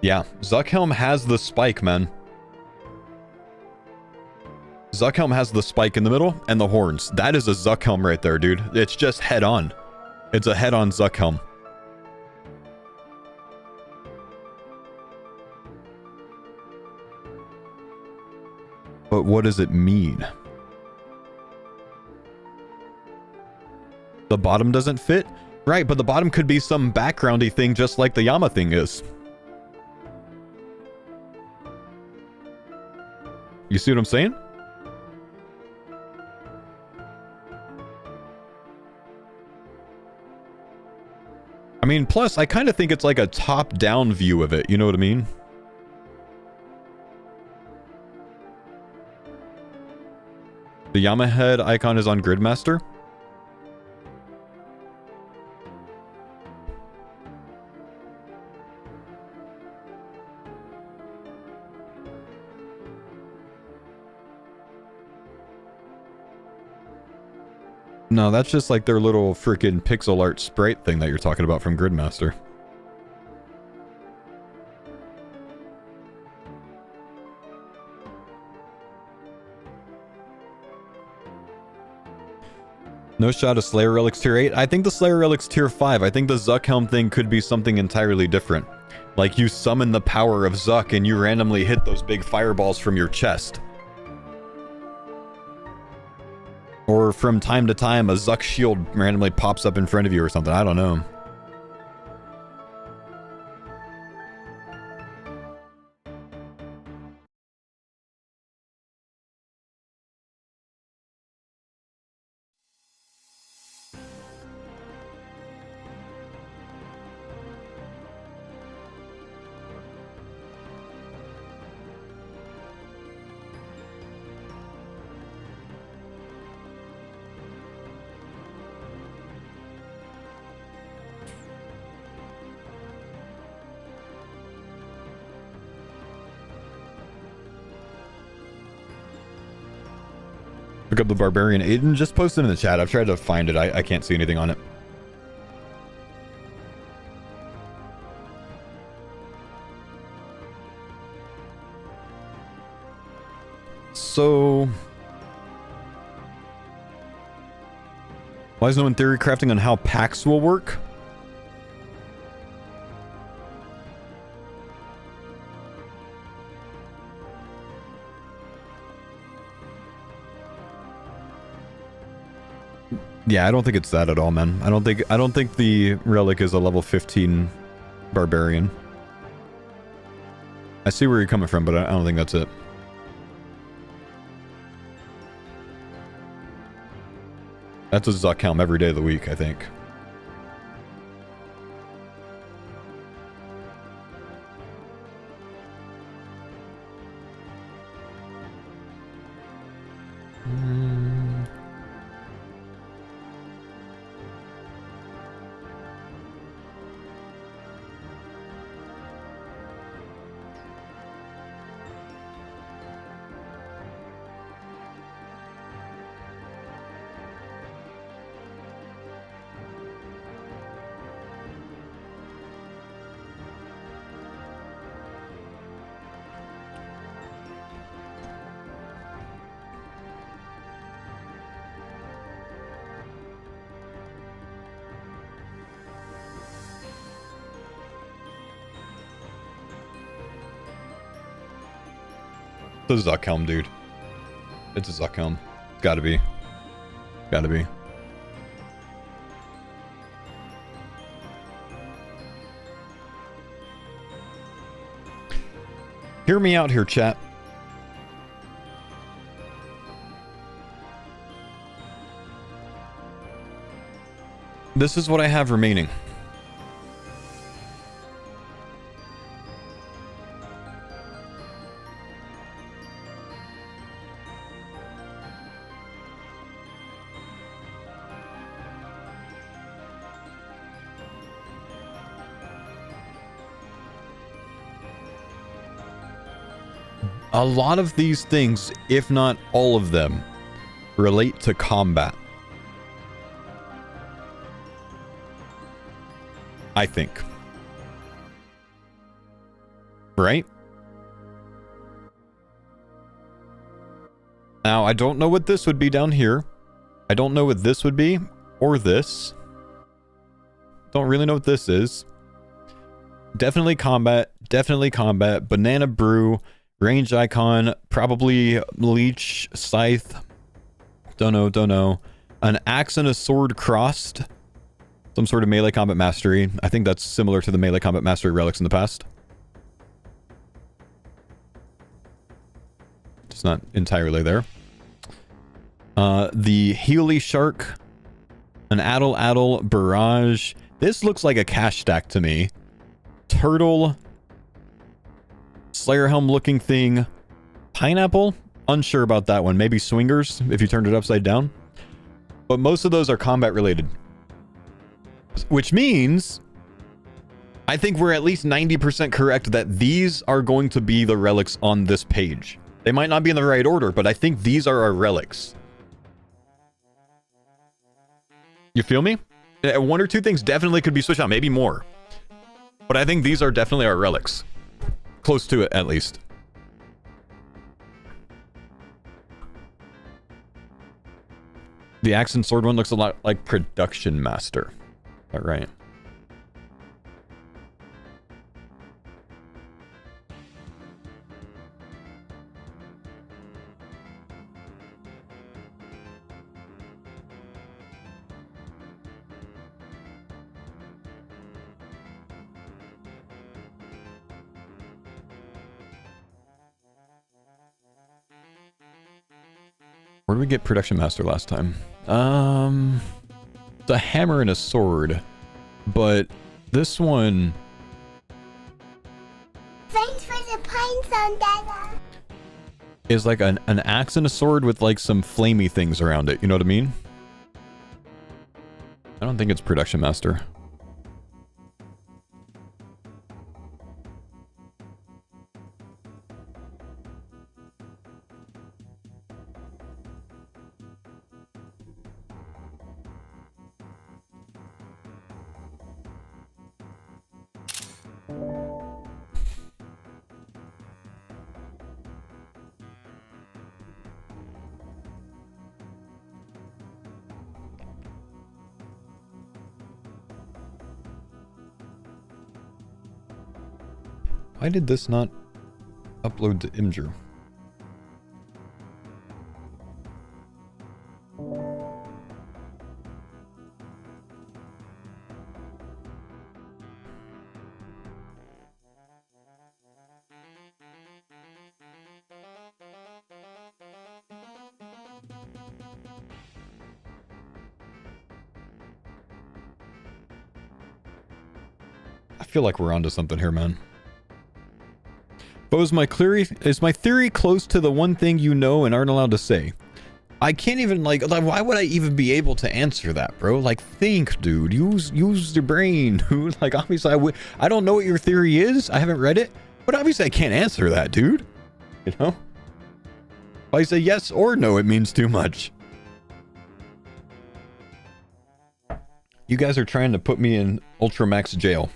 Yeah, Zuck helm has the spike, man. Zuck helm has the spike in the middle and the horns. That is a Zuck helm right there, dude. It's just head on. It's a head on Zuck helm. But what does it mean? The bottom doesn't fit? Right, but the bottom could be some backgroundy thing just like the Yama thing is. You see what I'm saying? I mean, plus, I kind of think it's like a top-down view of it. You know what I mean? The Yama head icon is on Gridmaster. No, that's just like their little freaking pixel art sprite thing that you're talking about from Gridmaster. No shot of Slayer Relics tier 8. I think the Slayer Relics tier 5. I think the Zuck helm thing could be something entirely different. Like you summon the power of Zuck and you randomly hit those big fireballs from your chest. Or from time to time, a Zuck shield randomly pops up in front of you or something. I don't know. Look up the Barbarian. Aiden just posted in the chat. I've tried to find it. I can't see anything on it. So... why is no one theory crafting on how PACTS will work? Yeah, I don't think it's that at all, man. I don't think the relic is a level 15 barbarian. I see where you're coming from, but I don't think that's it. That's a Zuck helm every day of the week, I think. It's a Zuck helm, dude. It's a Zuck helm. Gotta be. Gotta be. Hear me out here, chat. This is what I have remaining. A lot of these things, if not all of them, relate to combat. I think. Right? Now, I don't know what this would be down here. I don't know what this would be, or this. Don't really know what this is. Definitely combat. Definitely combat. Banana brew. Range icon. Probably leech. Scythe. Don't know. Don't know. An axe and a sword crossed. Some sort of melee combat mastery. I think that's similar to the melee combat mastery relics in the past. It's not entirely there. The Healy Shark. An Addle Barrage. This looks like a cash stack to me. Turtle. Slayer Helm looking thing. Pineapple? Unsure about that one. Maybe Swingers if you turned it upside down. But most of those are combat related. Which means I think we're at least 90% correct that these are going to be the relics on this page. They might not be in the right order, but I think these are our relics. You feel me? One or two things definitely could be switched out, maybe more. But I think these are definitely our relics. Close to it, at least. The axe and sword one looks a lot like Production Master. Is that right? Where did we get Production Master last time? It's a hammer and a sword, but this one... Thanks for the pines on Dada. Is like an axe and a sword with like some flamey things around it. You know what I mean? I don't think it's Production Master. Why did this not upload to Imgur? I feel like we're onto something here, man. But is my theory close to the one thing you know and aren't allowed to say? I can't even, like, why would I even be able to answer that, bro? Like, think, dude. Use your brain, dude. Like, obviously, I don't know what your theory is. I haven't read it. But obviously, I can't answer that, dude. You know? If I say yes or no, it means too much. You guys are trying to put me in Ultramax jail.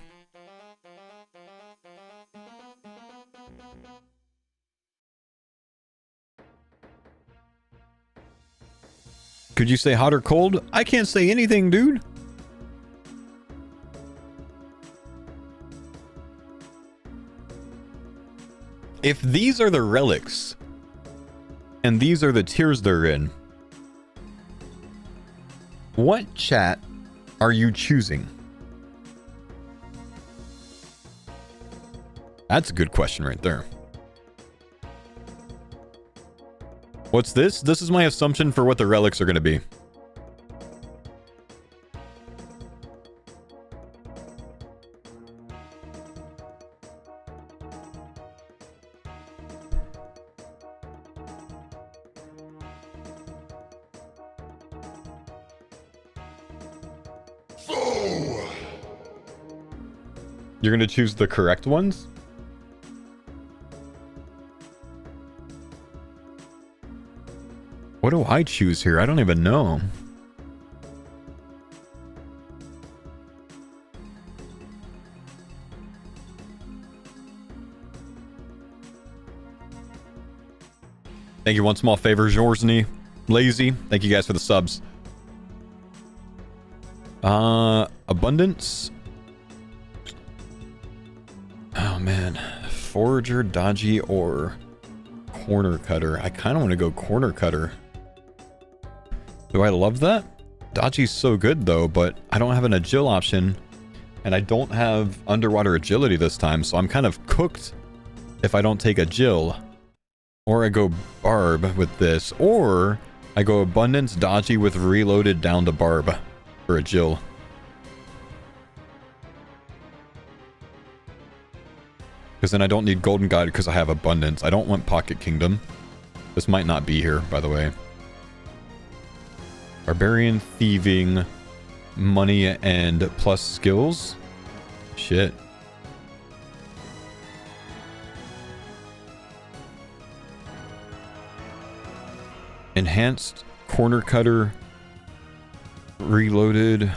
Could you say hot or cold? I can't say anything, dude. If these are the relics, and these are the tiers they're in, what chat are you choosing? That's a good question right there. What's this? This is my assumption for what the relics are going to be. You're going to choose the correct ones? What do I choose here? I don't even know. Thank you. One small favor, Jorsny. Lazy. Thank you guys for the subs. Abundance. Oh man. Forager, dodgy, or corner cutter. I kind of want to go corner cutter. Do I love that? Dodgy's so good though, but I don't have an agile option, and I don't have underwater agility this time, so I'm kind of cooked if I don't take agile. Or I go barb with this, or I go abundance, dodgy with reloaded down to barb for agile. Because then I don't need golden guide because I have abundance. I don't want pocket kingdom. This might not be here, by the way. Barbarian, thieving, money, and plus skills. Shit. Enhanced, corner cutter, reloaded.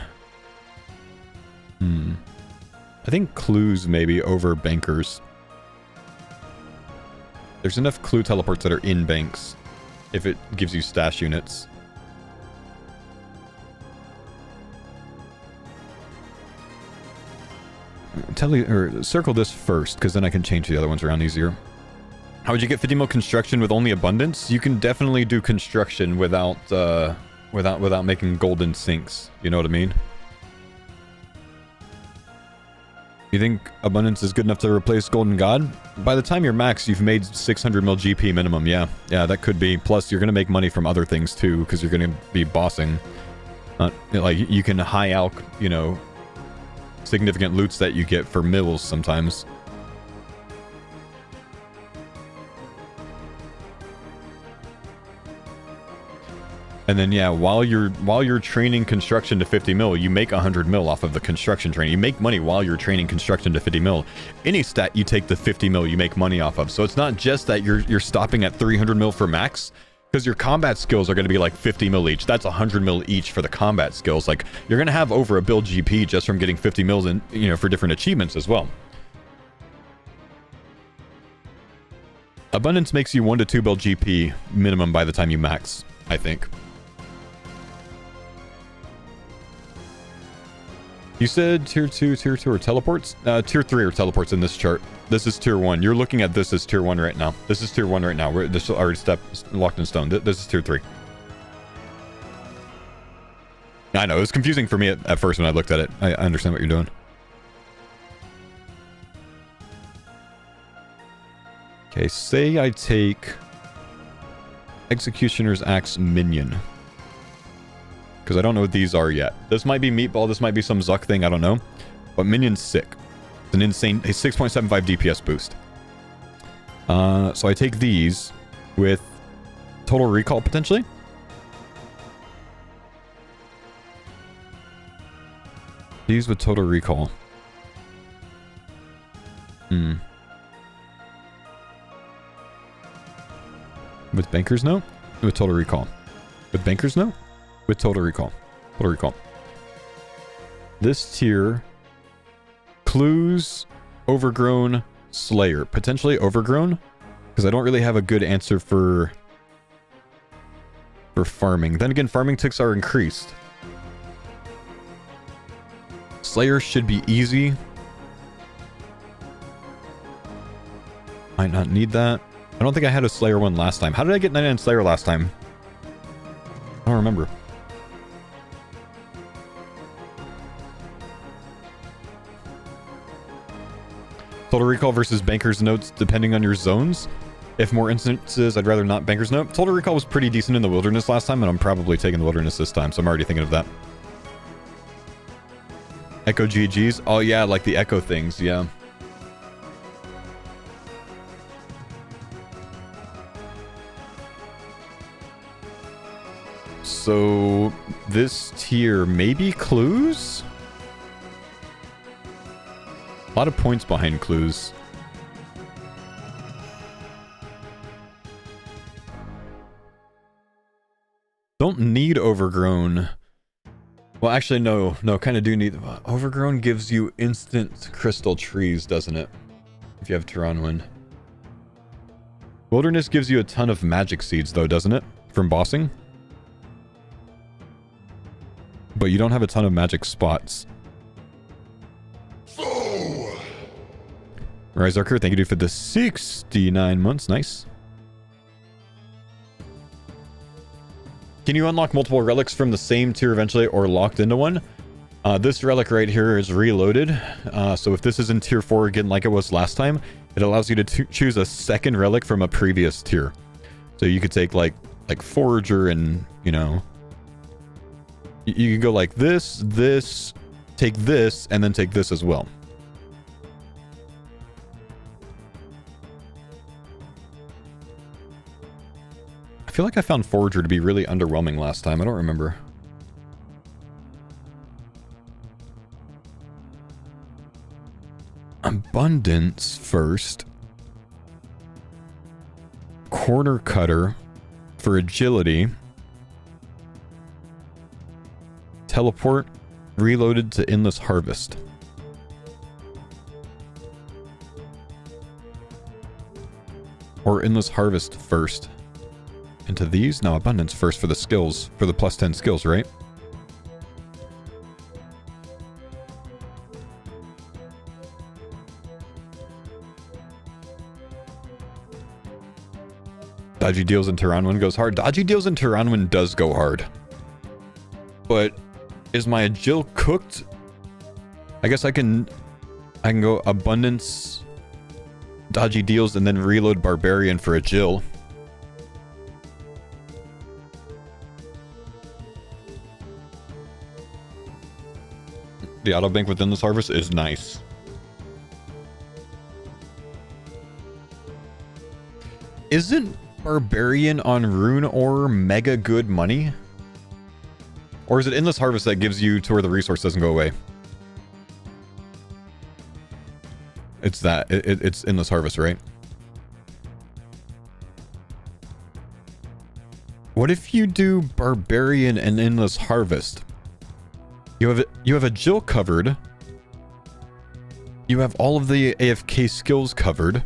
I think clues maybe over bankers. There's enough clue teleports that are in banks if it gives you stash units. Circle this first, because then I can change the other ones around easier. How would you get 50 mil construction with only abundance? You can definitely do construction without making golden sinks. You know what I mean? You think abundance is good enough to replace golden god? By the time you're max, you've made 600 mil GP minimum. Yeah, that could be. Plus, you're gonna make money from other things too, because you're gonna be bossing. Like you can high alch, you know, significant loots that you get for mills sometimes. And then yeah, while you're training construction to 50 mil, you make 100 mil off of the construction training. You make money while you're training construction to 50 mil. Any stat you take the 50 mil, you make money off of. So it's not just that you're stopping at 300 mil for max, because your combat skills are going to be like 50 mil each. That's 100 mil each for the combat skills. Like you're going to have over a build GP just from getting 50 mils in, you know, for different achievements as well. Abundance makes you 1 to 2 build GP minimum by the time you max, I think. You said tier 2 are teleports? Tier 3 are teleports in this chart. This is tier 1. You're looking at this as tier 1 right now. This is tier 1 right now. This is already locked in stone. This is tier 3. I know, it was confusing for me at first when I looked at it. I understand what you're doing. Okay, say I take Executioner's Axe Minion. Because I don't know what these are yet. This might be Meatball, this might be some Zuck thing, I don't know. But Minion's sick. It's an insane, a 6.75 DPS boost. So I take these with total recall potentially. These with total recall. With Banker's Note? With total recall. With Banker's Note? With total recall. Total recall. This tier... Clues, Overgrown, Slayer. Potentially Overgrown, because I don't really have a good answer for farming. Then again, farming ticks are increased. Slayer should be easy. Might not need that. I don't think I had a Slayer one last time. How did I get 99 Slayer last time? I don't remember. Total Recall versus Banker's Notes depending on your zones. If more instances, I'd rather not Banker's Note. Total Recall was pretty decent in the Wilderness last time, and I'm probably taking the Wilderness this time, so I'm already thinking of that. Echo GGs? Oh yeah, like the Echo things, yeah. So, this tier, maybe Clues? A lot of points behind Clues. Don't need Overgrown. Well, actually, no, kind of do need... Overgrown gives you instant crystal trees, doesn't it? If you have Tyranwin. Wilderness gives you a ton of magic seeds, though, doesn't it? From bossing? But you don't have a ton of magic spots. Rise Archer, thank you dude for the 69 months. Nice. Can you unlock multiple relics from the same tier eventually or locked into one? This relic right here is reloaded. So if this is in tier 4 again like it was last time, it allows you to choose a second relic from a previous tier. So you could take like Forager and, you know... You can go like this, take this, and then take this as well. I feel like I found Forager to be really underwhelming last time. I don't remember. Abundance first. Corner Cutter for agility. Teleport, reloaded to Endless Harvest. Or Endless Harvest first. Into these? No, Abundance first for the skills. For the plus 10 skills, right? Dodgy Deals in Tyranwin goes hard. Dodgy Deals in Tyranwin does go hard. But is my Agil cooked? I guess I can go Abundance, Dodgy Deals, and then reload Barbarian for Agil. The auto bank within this harvest is nice. Isn't Barbarian on Rune Ore mega good money? Or is it Endless Harvest that gives you to where the resource doesn't go away? It's that. It's Endless Harvest, right? What if you do Barbarian and Endless Harvest? You have a Jill covered. You have all of the AFK skills covered.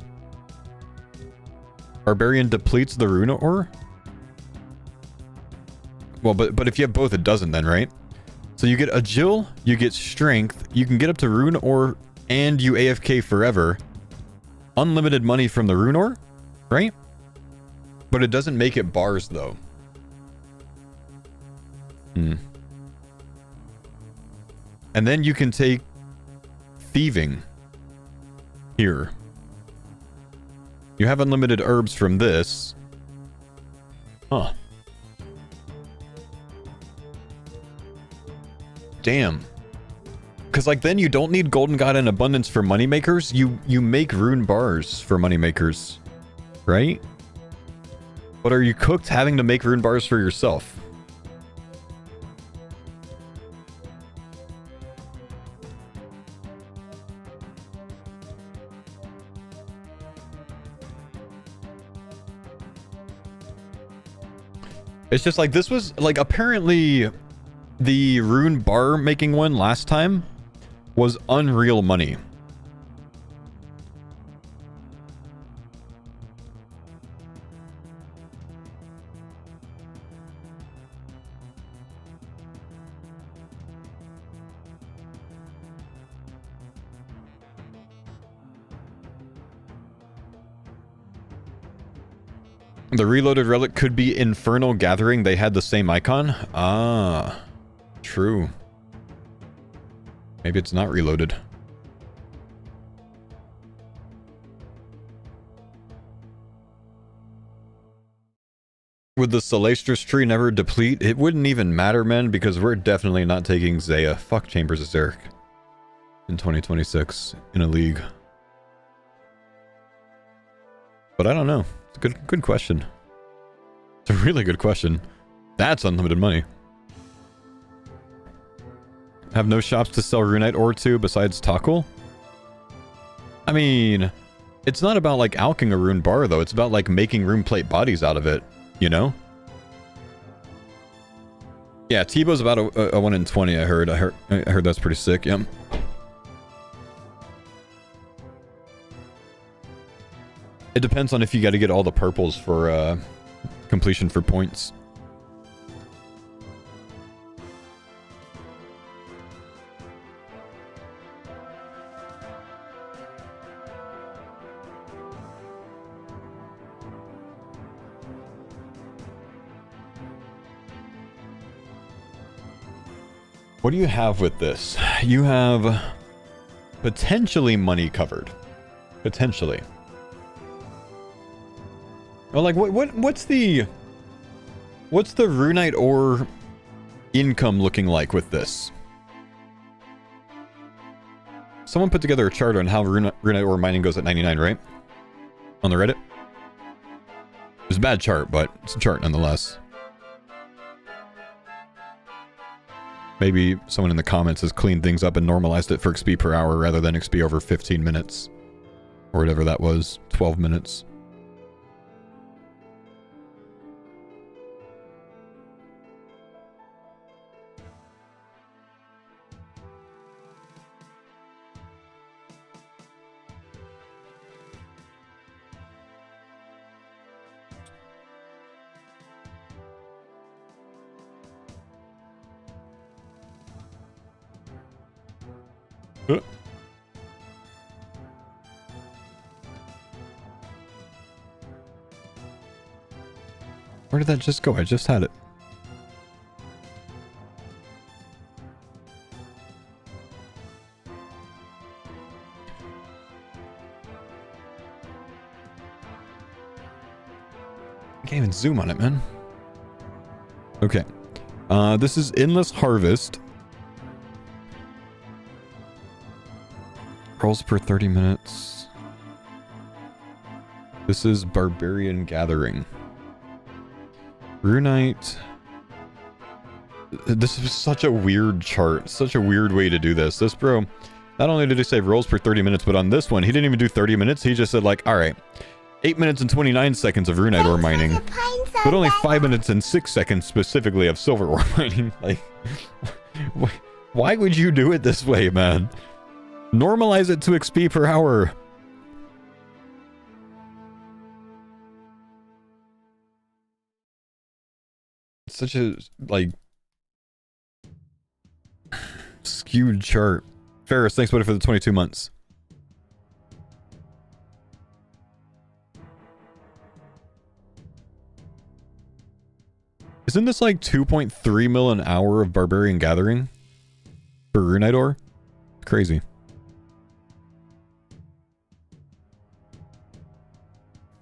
Barbarian depletes the Rune Ore? Well, but if you have both, it doesn't then, right? So you get Agil, you get Strength, you can get up to Rune Ore, and you AFK forever. Unlimited money from the Rune Ore, right? But it doesn't make it bars, though. And then you can take Thieving here. You have unlimited herbs from this. Huh. Damn. Because, like, then you don't need Golden God in abundance for moneymakers. You make rune bars for moneymakers, right? But are you cooked having to make rune bars for yourself? It's just like, this was, like, apparently the rune bar making one last time was unreal money. The reloaded relic could be Infernal Gathering. They had the same icon. Ah, true. Maybe it's not reloaded. Would the Celestris tree never deplete? It wouldn't even matter, man, because we're definitely not taking Zaya. Fuck Chambers of Zerek in 2026 in a league. But I don't know. It's a good question. It's a really good question. That's unlimited money. Have no shops to sell Runite ore to besides Tackle? I mean, it's not about like alking a rune bar though. It's about like making rune plate bodies out of it, you know? Yeah, Tebow's about a 1 in 20, I heard. I heard that's pretty sick, yep. It depends on if you got to get all the purples for completion for points. What do you have with this? You have potentially money covered. Potentially. Well, like, what's the Runite ore income looking like with this? Someone put together a chart on how Runite ore mining goes at 99, right? On the Reddit? It's a bad chart, but it's a chart nonetheless. Maybe someone in the comments has cleaned things up and normalized it for XP per hour rather than XP over 15 minutes. Or whatever that was, 12 minutes. Where did that just go? I just had it. I can't even zoom on it, man. Okay. This is Endless Harvest. Rolls per 30 minutes. This is Barbarian Gathering. Runite. This is such a weird chart. Such a weird way to do this. This bro, not only did he say rolls per 30 minutes, but on this one, he didn't even do 30 minutes. He just said like, all right, 8 minutes and 29 seconds of Runite ore mining, but only 5 minutes and 6 seconds specifically of silver ore mining. Like, why would you do it this way, man? Normalize it to XP per hour. Such a, like, skewed chart. Ferris, thanks buddy for the 22 months. Isn't this like 2.3 mil an hour of Barbarian Gathering for Runite ore? Crazy.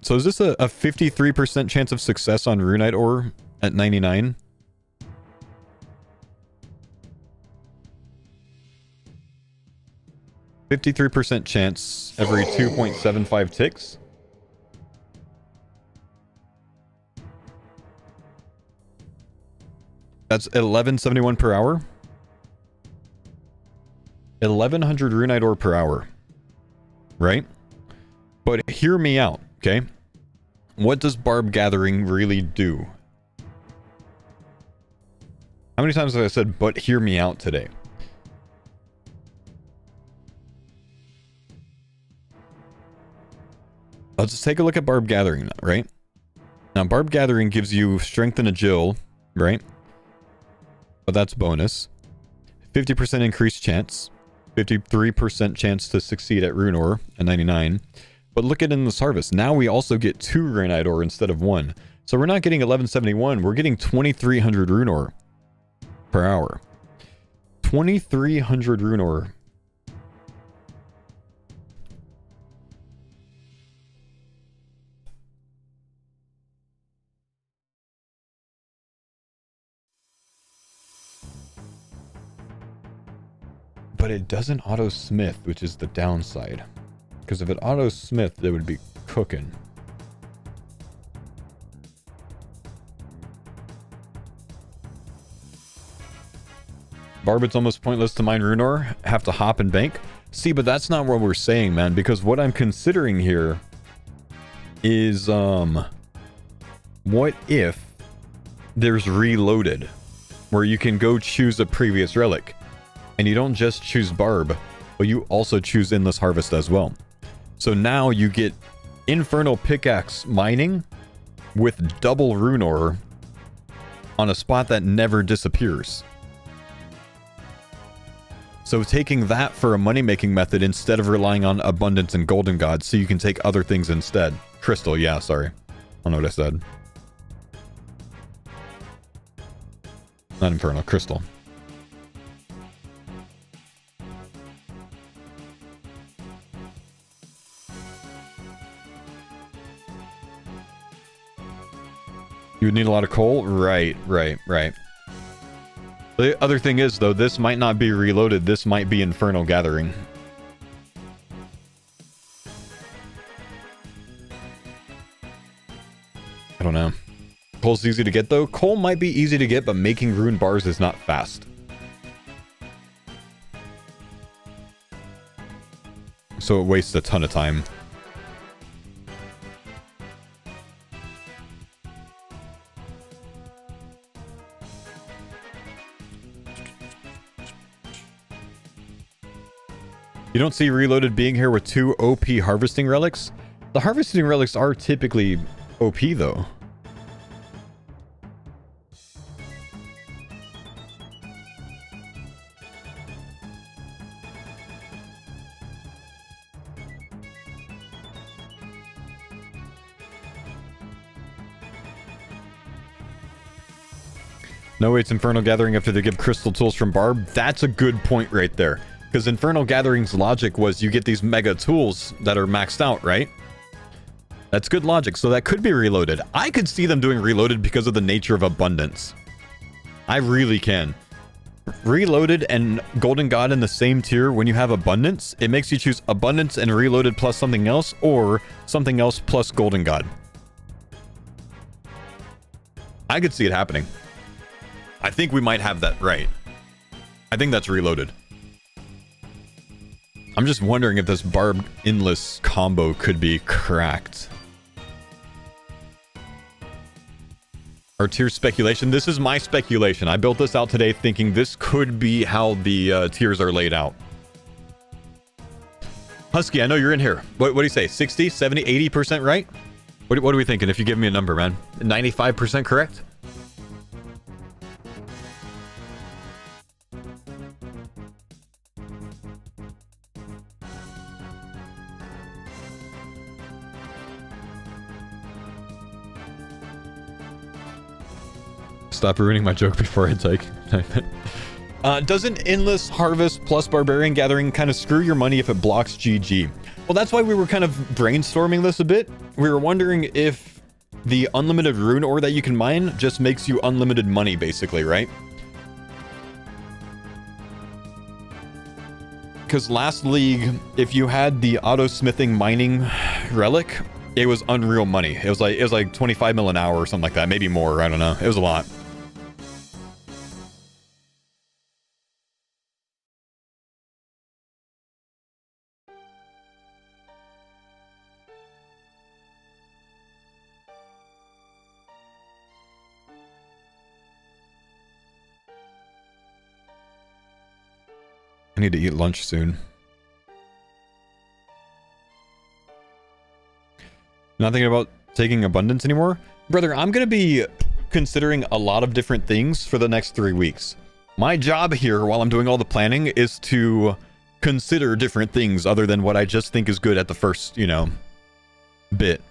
So is this a 53% chance of success on Runite ore at 99? 53% chance every 2.75 ticks. That's 1171 per hour. 1100 runite ore per hour. Right? But hear me out, okay? What does barb gathering really do? How many times have I said, but hear me out today? Let's just take a look at barb gathering, right? Now, barb gathering gives you strength and agil, right? But that's bonus. 50% increased chance. 53% chance to succeed at rune ore, and 99. But look at in this harvest. Now we also get 2 granite ore instead of 1. So we're not getting 1171. We're getting 2300 rune ore per hour. 2300 rune ore. But it doesn't auto smith, which is the downside. Because if it auto smith, they would be cooking. Barb, it's almost pointless to mine rune ore. Have to hop and bank. See, but that's not what we're saying, man. Because what I'm considering here is, what if there's reloaded, where you can go choose a previous relic, and you don't just choose barb, but you also choose endless harvest as well. So now you get infernal pickaxe mining with double rune ore on a spot that never disappears. So taking that for a money-making method instead of relying on abundance and golden god, so you can take other things instead. Crystal, yeah, sorry. I don't know what I said. Not infernal, crystal. You would need a lot of coal? Right. The other thing is, though, this might not be reloaded. This might be infernal gathering. I don't know. Coal's easy to get, though. Coal might be easy to get, but making rune bars is not fast. So it wastes a ton of time. You don't see reloaded being here with 2 OP harvesting relics? The harvesting relics are typically OP, though. No, it's Infernal Gathering after they give crystal tools from Barb. That's a good point right there. Because Infernal Gathering's logic was you get these mega tools that are maxed out, right? That's good logic. So that could be reloaded. I could see them doing reloaded because of the nature of abundance. I really can. Reloaded and Golden God in the same tier when you have abundance, it makes you choose abundance and reloaded plus something else, or something else plus Golden God. I could see it happening. I think we might have that right. I think that's reloaded. I'm just wondering if this Barb Endless combo could be cracked. Our tier speculation. This is my speculation. I built this out today thinking this could be how the tiers are laid out. Husky, I know you're in here. What do you say? 60, 70, 80% right? What are we thinking if you give me a number, man? 95% correct? Stop ruining my joke before I type it. Doesn't Endless Harvest plus Barbarian Gathering kind of screw your money if it blocks GG? Well, that's why we were kind of brainstorming this a bit. We were wondering if the unlimited rune ore that you can mine just makes you unlimited money, basically, right? Because last league, if you had the auto-smithing mining relic, it was unreal money. It was like 25 mil an hour or something like that. Maybe more. I don't know. It was a lot. I need to eat lunch soon. Not thinking about taking abundance anymore? Brother, I'm going to be considering a lot of different things for the next 3 weeks. My job here, while I'm doing all the planning, is to consider different things other than what I just think is good at the first, you know, bit.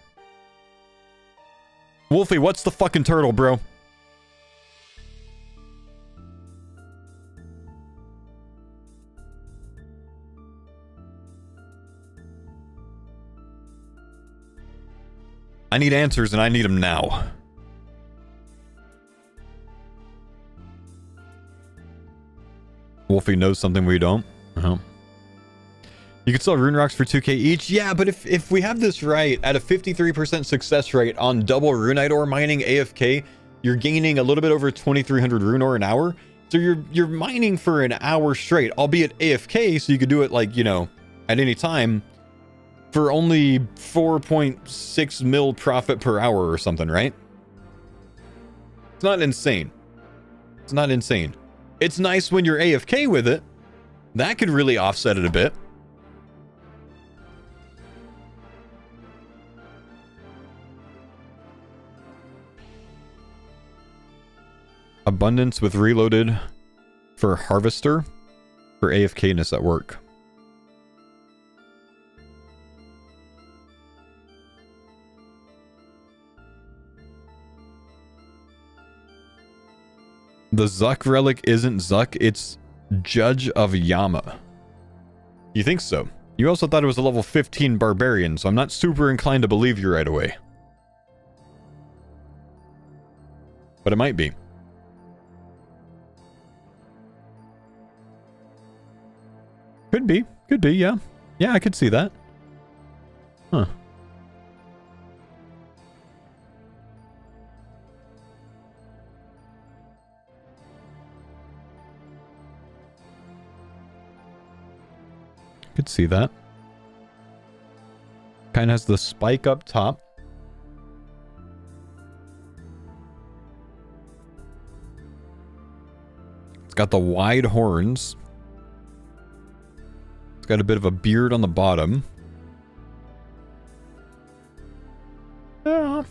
Wolfie, what's the fucking turtle, bro? I need answers, and I need them now. Wolfie knows something we don't. Uh-huh. You can sell rune rocks for 2k each. Yeah, but if we have this right, at a 53% success rate on double runite ore mining AFK, you're gaining a little bit over 2,300 rune ore an hour. So you're mining for an hour straight, albeit AFK, so you could do it like, you know, at any time, for only 4.6 mil profit per hour or something, right? It's not insane. It's not insane. It's nice when you're AFK with it. That could really offset it a bit. Abundance with reloaded for harvester for AFK-ness at work. The Zuck relic isn't Zuck, it's Judge of Yama. You think so? You also thought it was a level 15 barbarian, so I'm not super inclined to believe you right away. But it might be. Could be, yeah. Yeah, I could see that. Huh. Could see that. Kind of has the spike up top. It's got the wide horns. It's got a bit of a beard on the bottom. Yeah.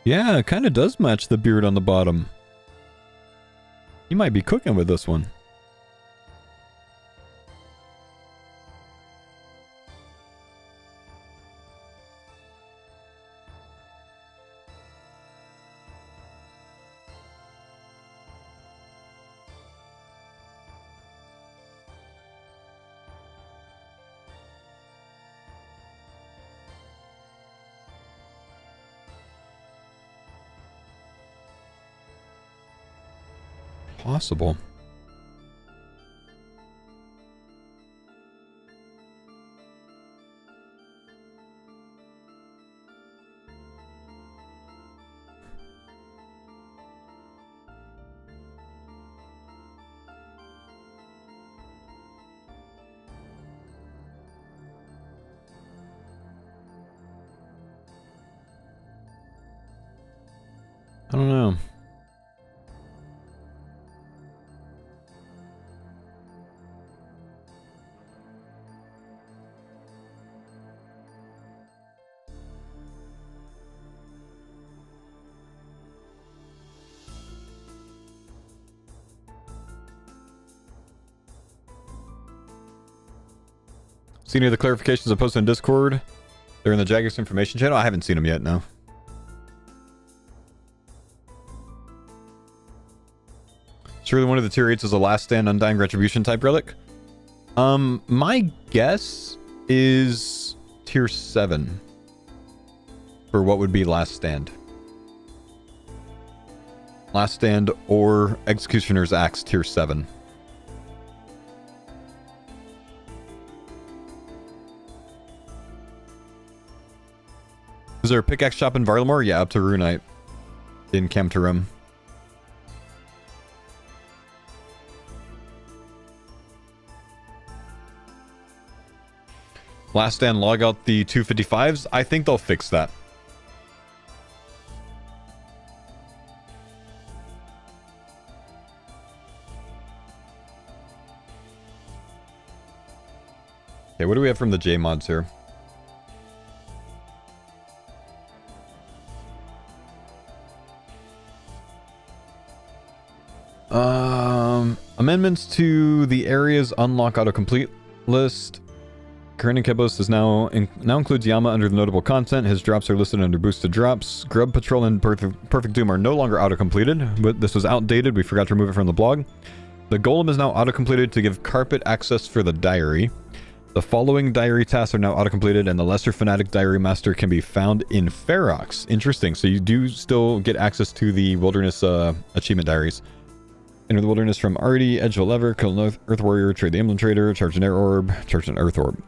Yeah, it kind of does match the beard on the bottom. You might be cooking with this one. Possible. I don't know. See any of the clarifications I posted in Discord? They're in the Jagex information channel. I haven't seen them yet, no. Surely one of the tier 8s is a last stand undying retribution type relic. My guess is tier 7 for what would be last stand. Last Stand or Executioner's Axe tier 7. Is there a pickaxe shop in Varlamore? Yeah, up to Runite in Camtarum. Last Stand, log out the 255s. I think they'll fix that. Okay, what do we have from the J mods here? Amendments to the area's unlock autocomplete list. Current Kebos is now includes Yama under the notable content. His drops are listed under boosted drops. Grub Patrol and Perfect Doom are no longer autocompleted, but this was outdated. We forgot to remove it from the blog. The Golem is now autocompleted to give Carpet access for the diary. The following diary tasks are now autocompleted, and the Lesser Fanatic Diary Master can be found in Ferox. Interesting. So you do still get access to the Wilderness achievement diaries. Enter the Wilderness from Artie, Edge of a Lever, kill an Earth Warrior, trade the Emblem Trader, charge an Air Orb, charge an Earth Orb.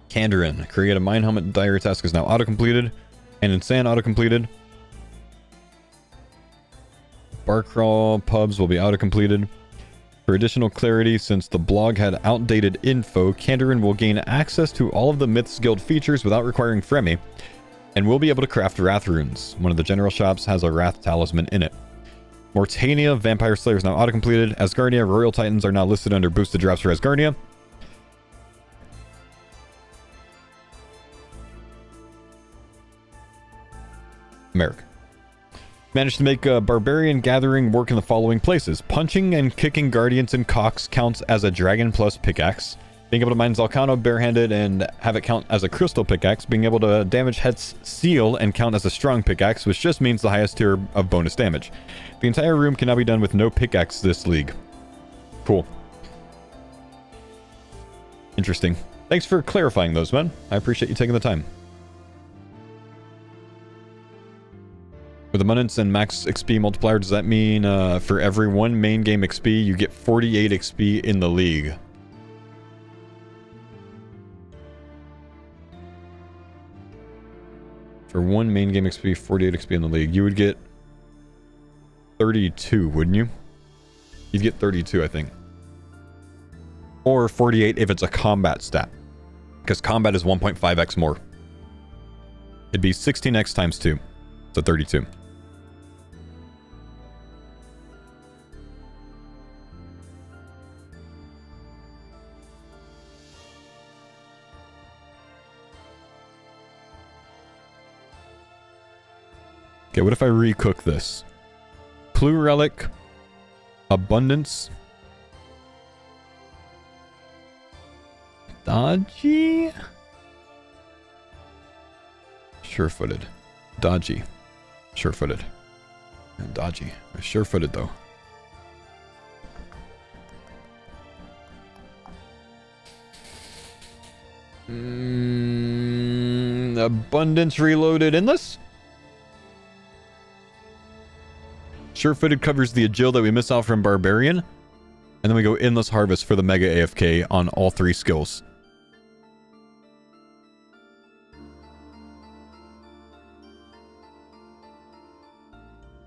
Kandarin, create a Mine Helmet diary task is now autocompleted, and in Sand autocompleted. Bar Crawl pubs will be autocompleted. For additional clarity, since the blog had outdated info, Kandarin will gain access to all of the Myths Guild features without requiring Fremi, and will be able to craft Wrath runes. One of the general shops has a Wrath talisman in it. Mortania, Vampire Slayer is now autocompleted. Asgardia, Royal Titans are now listed under boosted drops for Asgardia. Merrick. Managed to make a Barbarian Gathering work in the following places. Punching and kicking Guardians and Cocks counts as a Dragon Plus pickaxe. Being able to mine Zalcano barehanded and have it count as a Crystal pickaxe. Being able to damage Het's Seal and count as a Strong pickaxe, which just means the highest tier of bonus damage. The entire room can now be done with no pickaxe this league. Cool. Interesting. Thanks for clarifying those, man. I appreciate you taking the time. With abundance and max XP multiplier, does that mean for every one main game XP, you get 48 XP in the league? For one main game XP, 48 XP in the league, you would get 32, wouldn't you? You'd get 32, I think. Or 48 if it's a combat stat. Because combat is 1.5x more. It'd be 16x times 2. So 32. Okay, what if I recook this? Clue Relic, Abundance, Dodgy, Sure-footed, Dodgy, Sure-footed, and Dodgy. Sure-footed though. Abundance Reloaded Endless. Sure-footed covers the agil that we miss out from Barbarian. And then we go Endless Harvest for the Mega AFK on all 3 skills.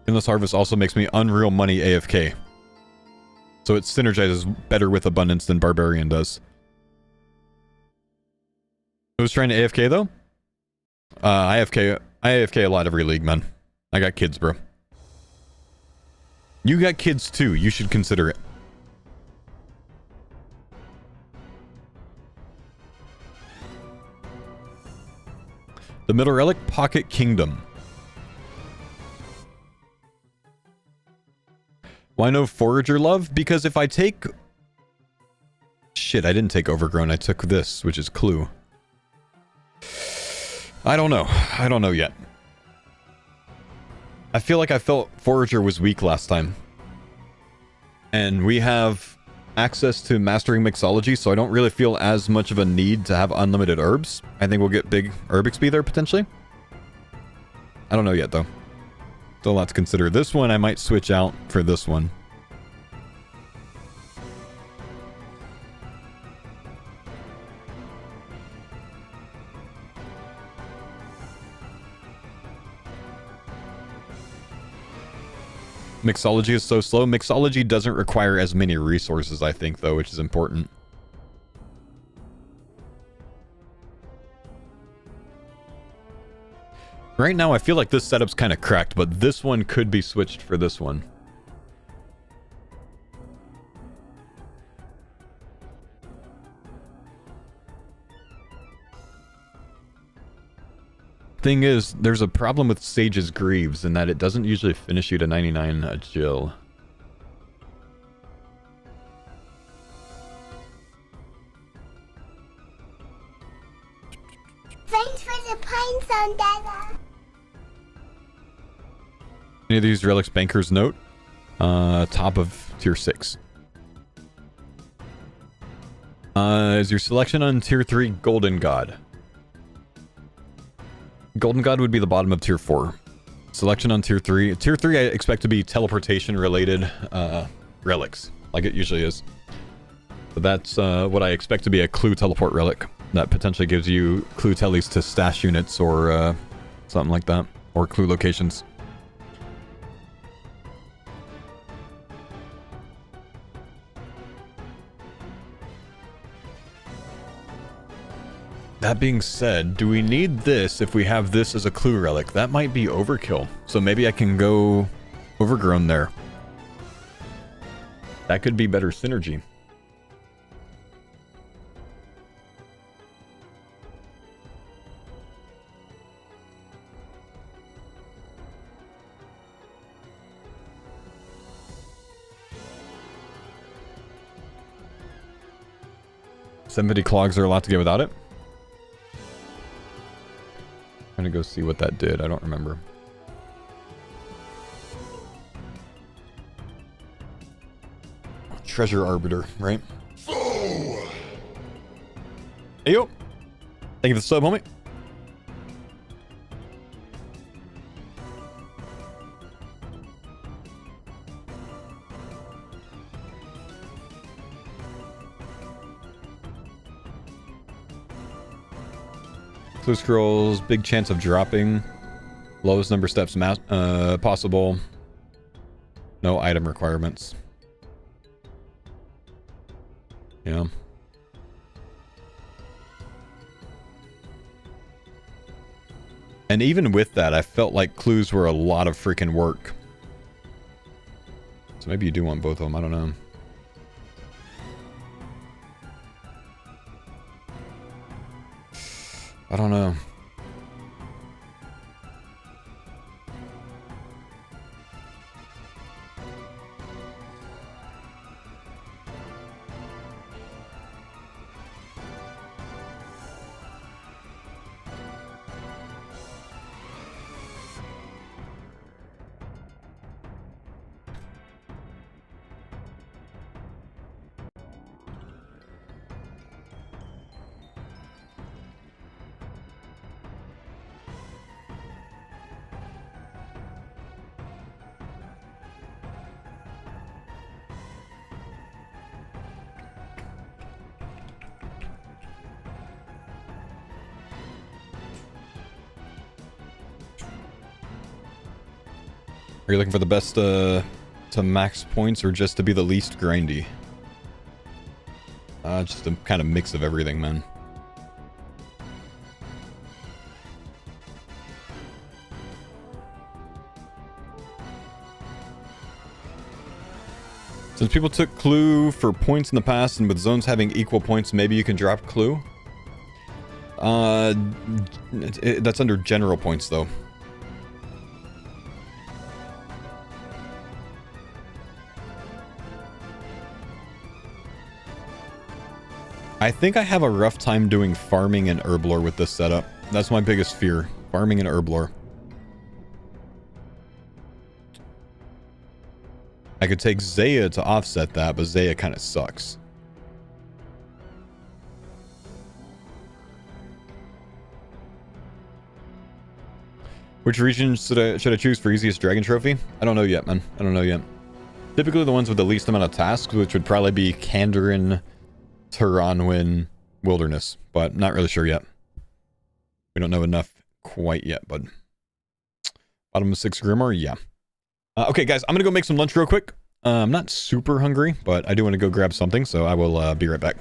Endless Harvest also makes me Unreal Money AFK. So it synergizes better with Abundance than Barbarian does. Who's trying to AFK though? I AFK a lot every league, man. I got kids, bro. You got kids too. You should consider it. The Middle Relic, Pocket Kingdom. Why no Forager Love? Because if I take... Shit, I didn't take Overgrown. I took this, which is Clue. I don't know. I don't know yet. I feel like I felt Forager was weak last time. And we have access to Mastering Mixology, so I don't really feel as much of a need to have unlimited herbs. I think we'll get big herb XP there, potentially. I don't know yet, though. Still a lot to consider. This one I might switch out for this one. Mixology is so slow. Mixology doesn't require as many resources, I think, though, which is important. Right now, I feel like this setup's kind of cracked, but this one could be switched for this one. Thing is, there's a problem with Sage's Greaves in that it doesn't usually finish you to 99 Agil. Thanks for the pines on Dada. Any of these relics Banker's Note? Top of tier 6. Is your selection on tier 3 Golden God? Golden God would be the bottom of tier 4. Selection on tier 3. Tier 3 I expect to be teleportation related relics, like it usually is. But that's what I expect to be a clue teleport relic. That potentially gives you clue tellies to stash units or something like that. Or clue locations. That being said, do we need this if we have this as a clue relic? That might be overkill. So maybe I can go overgrown there. That could be better synergy. $70 clogs are a lot to get without it. I'm gonna go see what that did. I don't remember. Treasure Arbiter, right? Hey yo! Thank you for the sub, homie. Clue scrolls, big chance of dropping. Lowest number of steps possible. No item requirements. Yeah. And even with that, I felt like clues were a lot of freaking work. So maybe you do want both of them, I don't know. I don't know. Are you looking for the best to max points or just to be the least grindy? Just a kind of mix of everything, man. Since people took clue for points in the past and with zones having equal points, maybe you can drop clue? That's under general points though. I think I have a rough time doing farming and herblore with this setup. That's my biggest fear. Farming and herblore. I could take Zaya to offset that, but Zaya kind of sucks. Which region should I choose for easiest dragon trophy? I don't know yet, man. I don't know yet. Typically the ones with the least amount of tasks, which would probably be Kandarin, Turanwin, Wilderness, but not really sure yet. We don't know enough quite yet, bud. Bottom of 6 Grimoire, yeah. Okay, guys, I'm gonna go make some lunch real quick. I'm not super hungry, but I do want to go grab something, so I will be right back.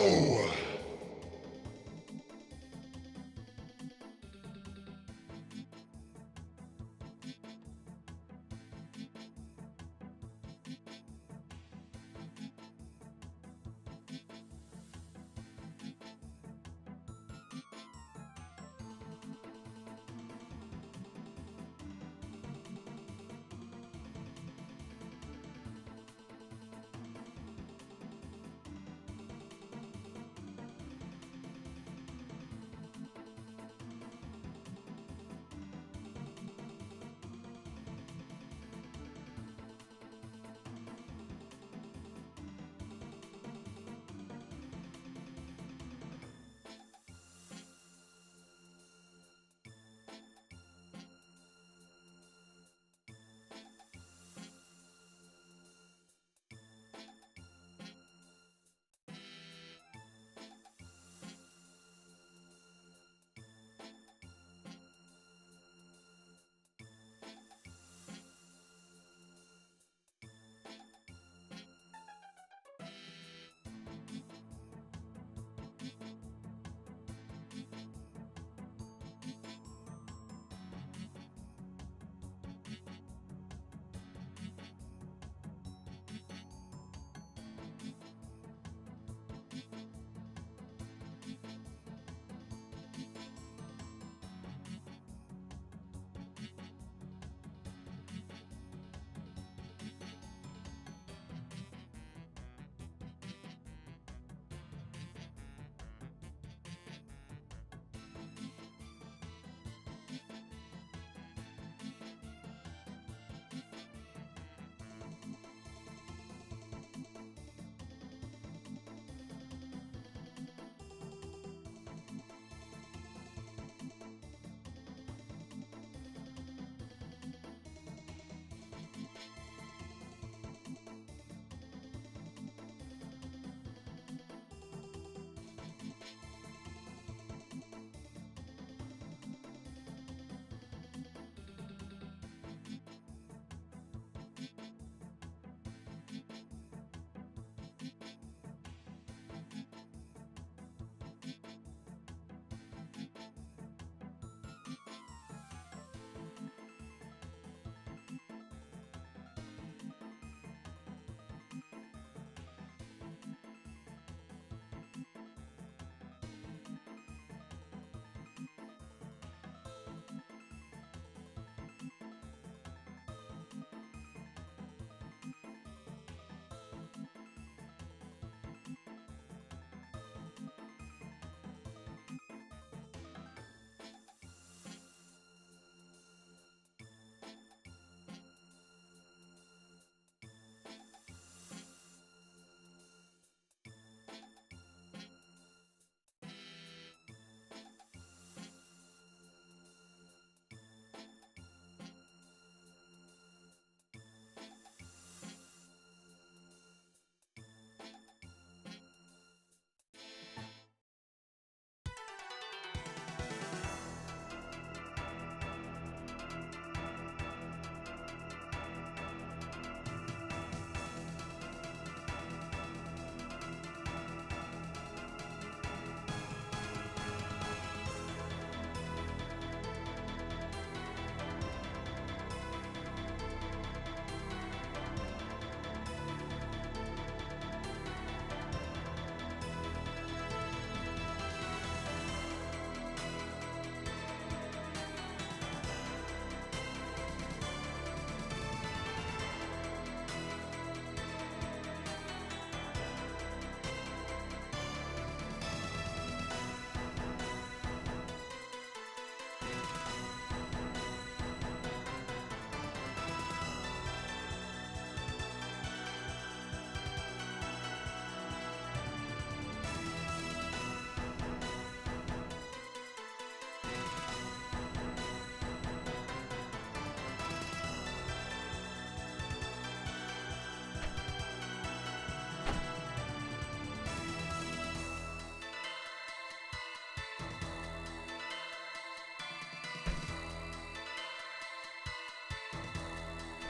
go!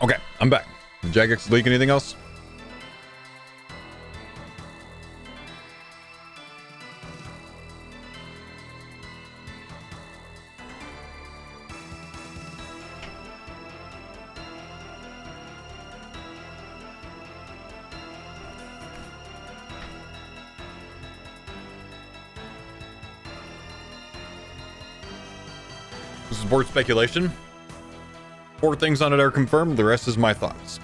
Okay, I'm back. Did Jagex leak anything else? This is board speculation. 4 things on it are confirmed. The rest is my thoughts.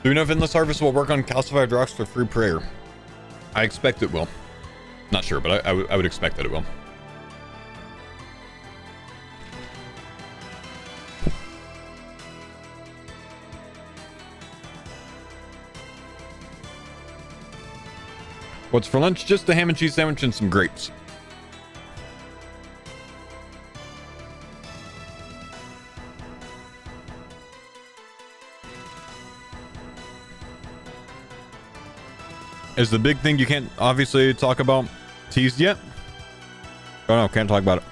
Do we know if Endless Harvest will work on calcified rocks for free prayer? I expect it will. Not sure, but I would expect that it will. What's for lunch? Just a ham and cheese sandwich and some grapes. Is the big thing you can't obviously talk about teased yet? Oh no, can't talk about it.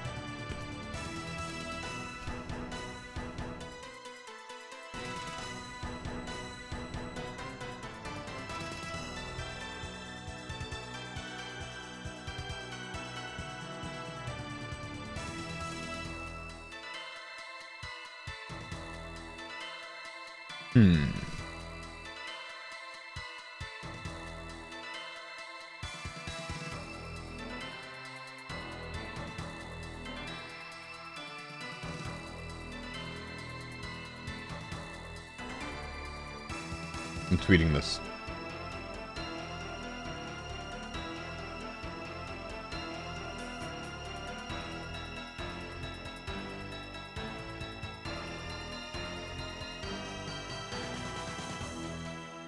I'm tweeting this.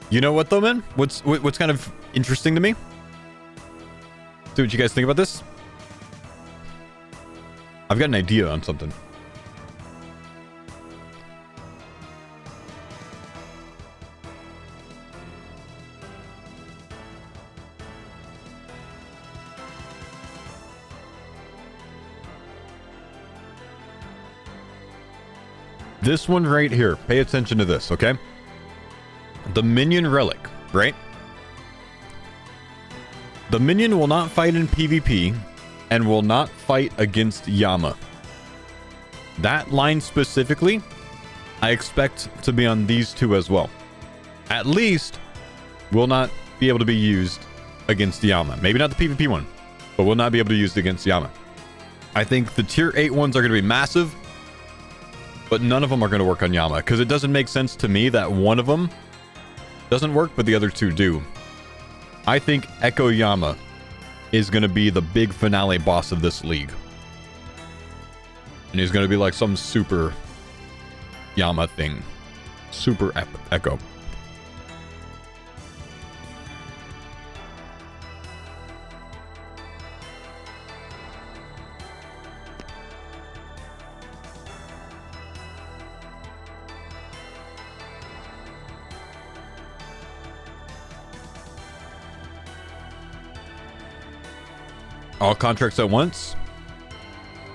You know what though, man? What's kind of interesting to me? See what you guys think about this. I've got an idea on something. This one right here. Pay attention to this, okay? The minion relic, right? The minion will not fight in PvP and will not fight against Yama. That line specifically, I expect to be on these two as well. At least will not be able to be used against Yama. Maybe not the PvP one, but will not be able to be used against Yama. I think the tier 8 ones are going to be massive, but none of them are going to work on Yama, because it doesn't make sense to me that one of them doesn't work, but the other two do. I think Echo Yama is going to be the big finale boss of this league. And he's going to be like some super Yama thing. Super Echo. All contracts at once?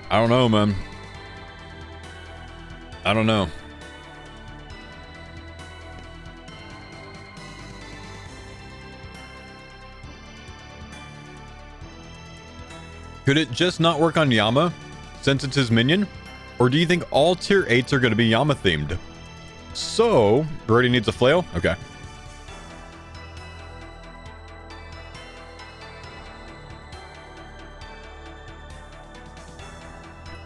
I don't know, man. I don't know. Could it just not work on Yama since it's his minion? Or do you think all tier 8s are going to be Yama themed? So, Brody needs a flail? Okay.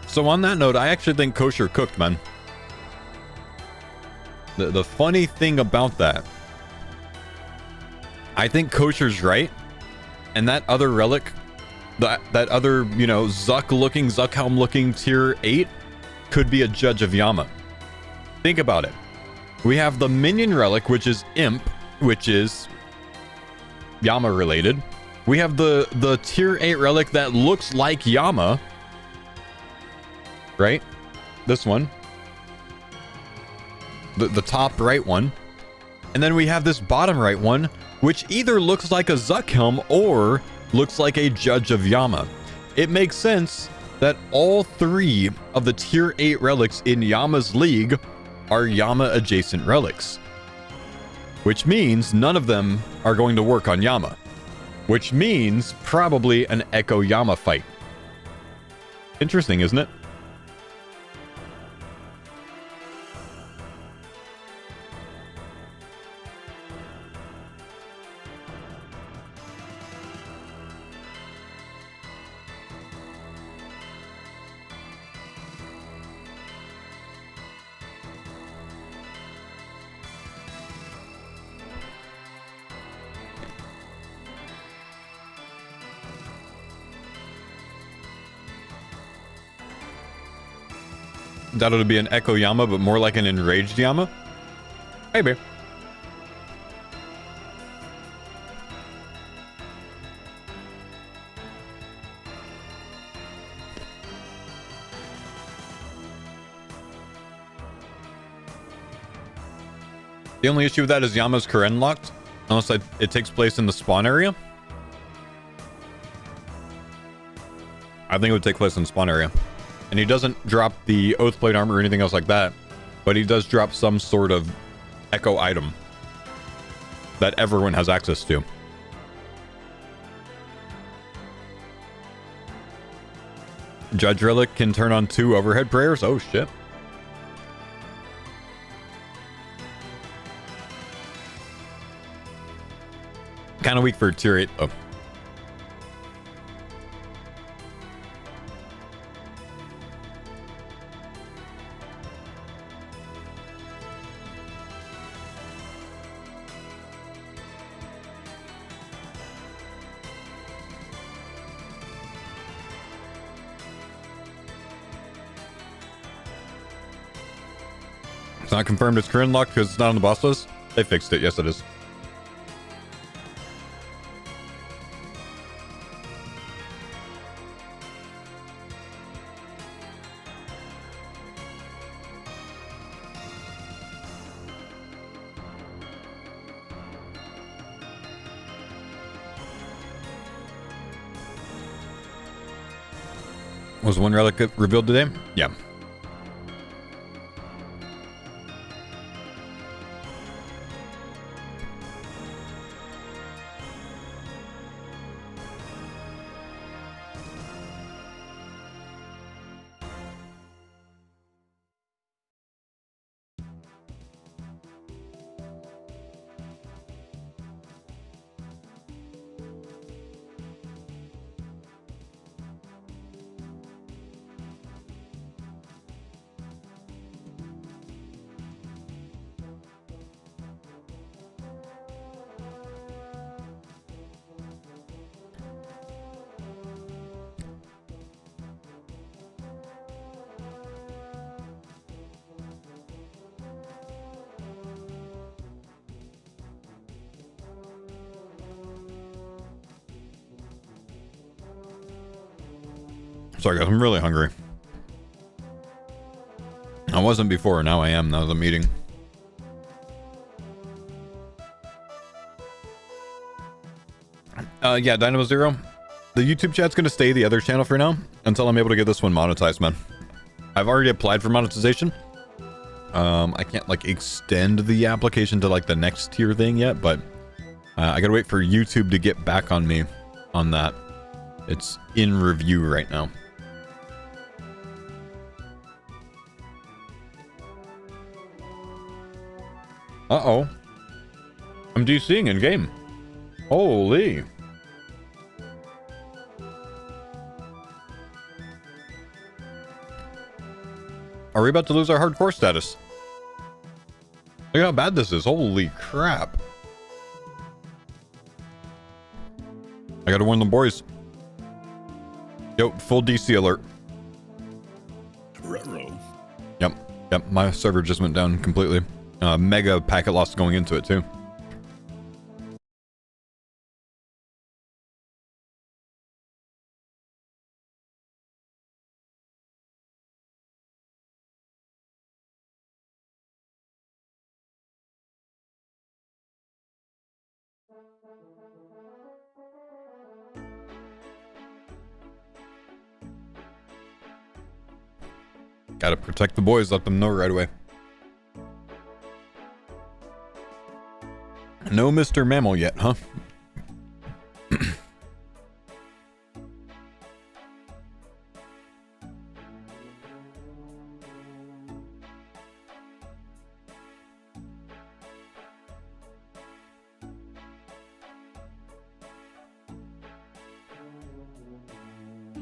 So on that note, I actually think Kosher cooked, man. The funny thing about that, I think Kosher's right, and that other relic, that other, you know, Zuckhelm looking tier 8 could be a judge of Yama. Think about it. We have the minion relic, which is Imp, which is Yama related. We have the tier 8 relic that looks like Yama, right? This one, the top right one, and then we have this bottom right one, which either looks like a Zuckhelm or looks like a judge of Yama. It makes sense that all 3 of the tier 8 relics in Yama's league are Yama adjacent relics, which means none of them are going to work on Yama. which means probably an Echo Yama fight. Interesting, isn't it? That would be an Echo Yama, but more like an enraged Yama? Maybe. The only issue with that is Yama's Karen locked, unless it takes place in the spawn area. I think it would take place in the spawn area. And he doesn't drop the Oathblade armor or anything else like that, but he does drop some sort of Echo item that everyone has access to. Judge Relic can turn on 2 overhead prayers. Oh shit. Kind of weak for tier 8 though. It's not confirmed it's current locked because it's not on the boss list. They fixed it. Yes, it is. Was one relic revealed today? Yeah. Sorry guys, I'm really hungry. I wasn't before, now I am. That was a meeting. Yeah, Dynamo Zero. The YouTube chat's gonna stay the other channel for now until I'm able to get this one monetized, man. I've already applied for monetization. I can't like extend the application to like the next tier thing yet, but I gotta wait for YouTube to get back on me on that. It's in review right now. Uh-oh. I'm DCing in game. Holy. Are we about to lose our hardcore status? Look how bad this is. Holy crap. I gotta warn the boys. Yo, full DC alert. Ruh-roh. Yep, my server just went down completely. Mega packet loss going into it too. Gotta protect the boys, let them know right away. No Mr. Mammal yet, huh?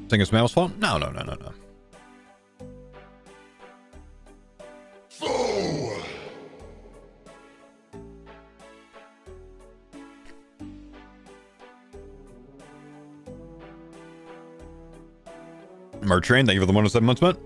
Think it's Mammal's fault? No. Martrain, thank you for the 107 months, man.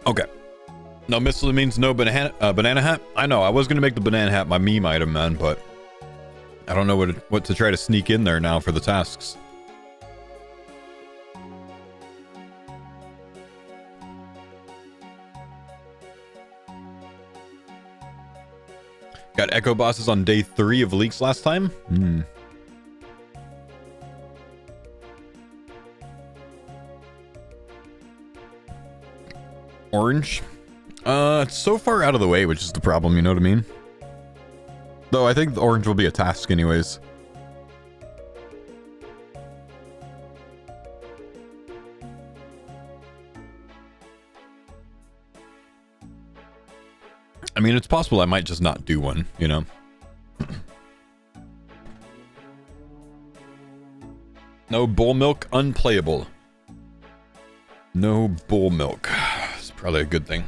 Okay. No, Missile means no banana hat. I know, I was going to make the banana hat my meme item, man, but I don't know what to try to sneak in there now for the tasks. Got Echo Bosses on day 3 of leaks last time? Orange? It's so far out of the way, which is the problem, you know what I mean? Though I think the orange will be a task anyways. I mean, it's possible I might just not do one, you know? No bull milk, unplayable. No bull milk. It's probably a good thing.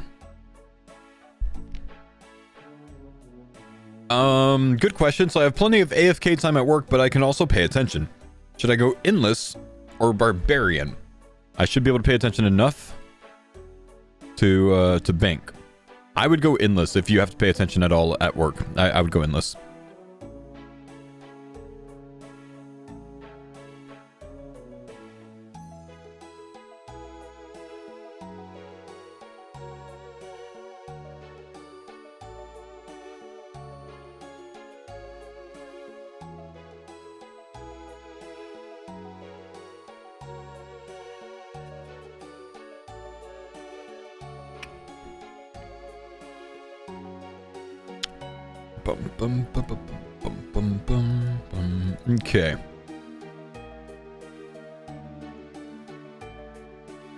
Good question. So I have plenty of AFK time at work, but I can also pay attention. Should I go endless or barbarian? I should be able to pay attention enough to bank. I would go endless if you have to pay attention at all at work. I would go endless. Okay.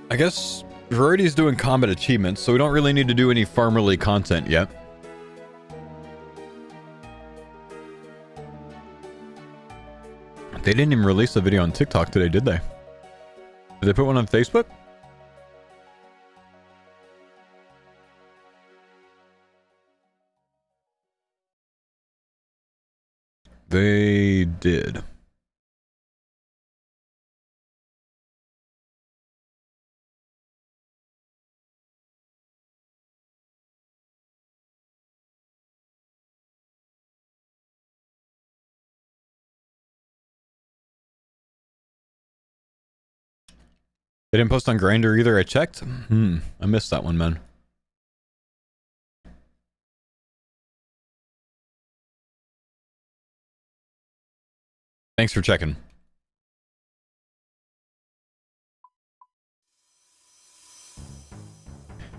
I guess Rarity's doing combat achievements, so we don't really need to do any farmerly content yet. They didn't even release a video on TikTok today, did they? Did they put one on Facebook? They did. They didn't post on Grindr either, I checked. I missed that one, man. Thanks for checking.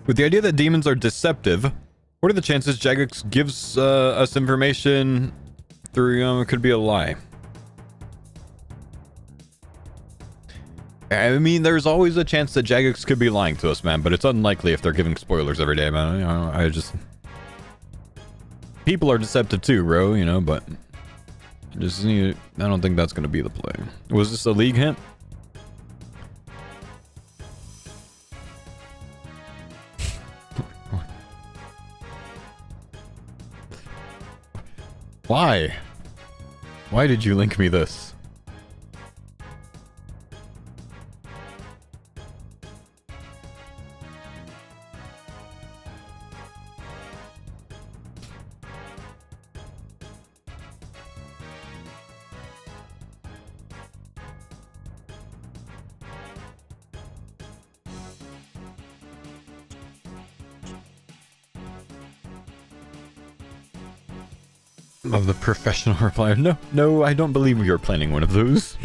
With the idea that demons are deceptive, what are the chances Jagex gives us information through, it could be a lie? I mean, there's always a chance that Jagex could be lying to us, man, but it's unlikely if they're giving spoilers every day, man. You know, people are deceptive too, bro, you know, but Just need. I don't think that's gonna be the play. Was this a league hint? Why? Why did you link me this? Of the professional replier. No, I don't believe we are planning one of those.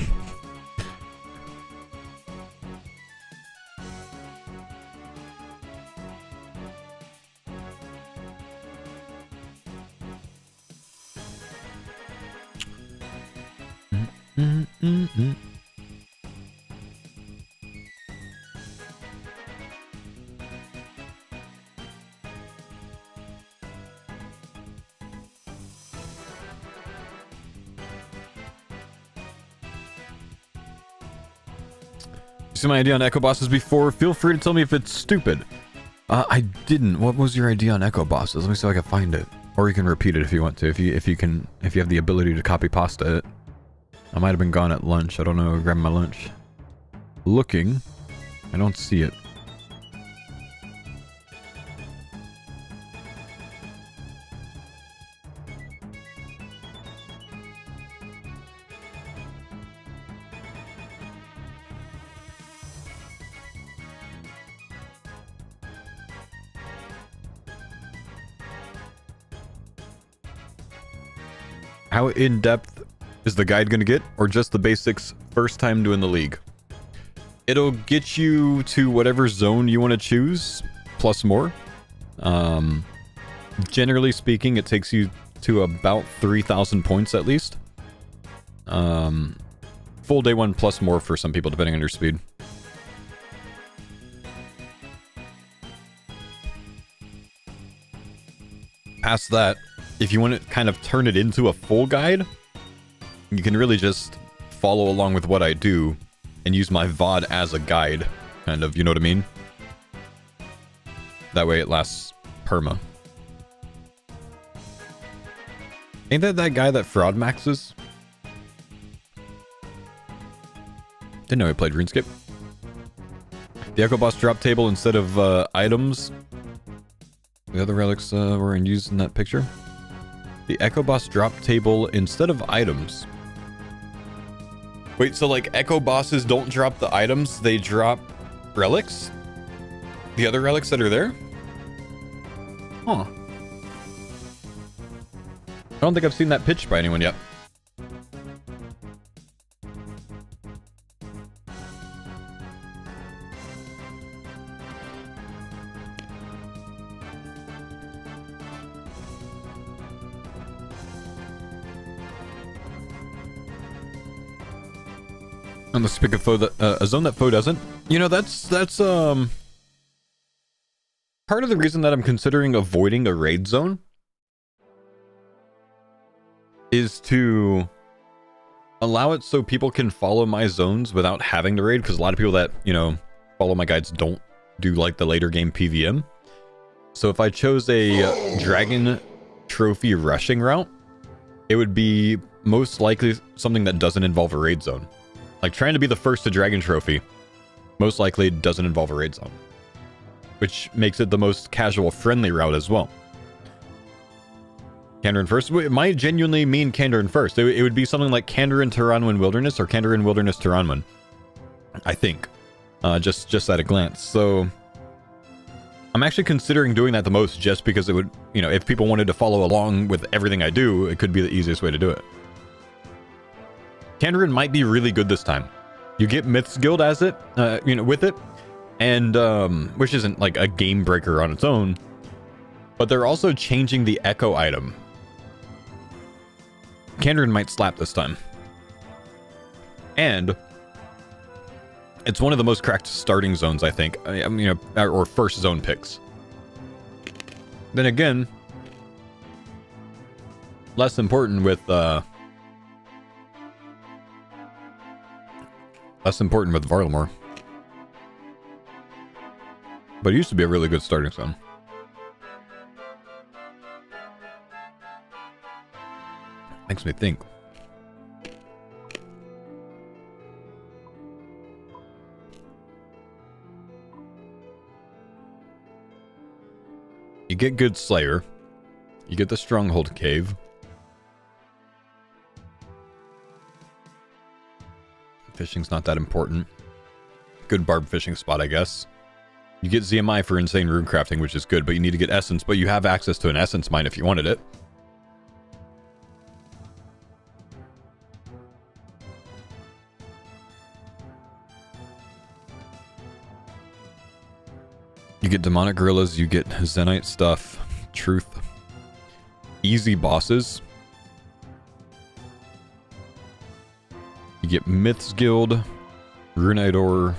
See my idea on Echo Bosses before? Feel free to tell me if it's stupid. I didn't. What was your idea on Echo Bosses? Let me see if I can find it. Or you can repeat it if you want to. If you have the ability to copy pasta it. I might have been gone at lunch. I don't know. Grabbing my lunch. Looking. I don't see it. How in-depth is the guide going to get, or just the basics first time doing the league? It'll get you to whatever zone you want to choose, plus more. Generally speaking, it takes you to about 3,000 points at least. Full day one plus more for some people, depending on your speed. Past that, if you want to kind of turn it into a full guide, you can really just follow along with what I do and use my VOD as a guide, kind of, you know what I mean? That way it lasts perma. Ain't that guy that fraud maxes? Didn't know he played RuneScape. The Echo Boss drop table instead of items. The other relics were in use in that picture. The Echo Boss drop table instead of items. Wait, so like Echo Bosses don't drop the items, they drop relics? The other relics that are there? Huh. I don't think I've seen that pitched by anyone yet. On the speak of foe that a zone that foe doesn't. You know, that's part of the reason that I'm considering avoiding a raid zone is to allow it so people can follow my zones without having to raid, because a lot of people that, you know, follow my guides don't do like the later game PVM. So if I chose a dragon trophy rushing route, it would be most likely something that doesn't involve a raid zone. Like trying to be the first to dragon trophy most likely doesn't involve a raid zone, which makes it the most casual friendly route as well. Kandarin first, it might genuinely mean Kandarin first. It would be something like Kandarin Taranwen Wilderness or Kandarin Wilderness Taranwen, I think, just at a glance. So I'm actually considering doing that the most, just because it would, you know, if people wanted to follow along with everything I do, it could be the easiest way to do it. Kandarin might be really good this time. You get Myth's Guild as it, you know, with it, and which isn't like a game breaker on its own, but they're also changing the Echo item. Kandarin might slap this time, and it's one of the most cracked starting zones, I think. I mean, you know, or first zone picks. Then again, less important with Less important with Varlamore. But it used to be a really good starting zone. Makes me think. You get good Slayer. You get the Stronghold Cave. Fishing's not that important. Good barb fishing spot, I guess. You get ZMI for insane rune crafting, which is good, but you need to get Essence, but you have access to an Essence mine if you wanted it. You get Demonic Gorillas, you get Zenite stuff, Truth. Easy bosses. You get Myths Guild, Runite Ore.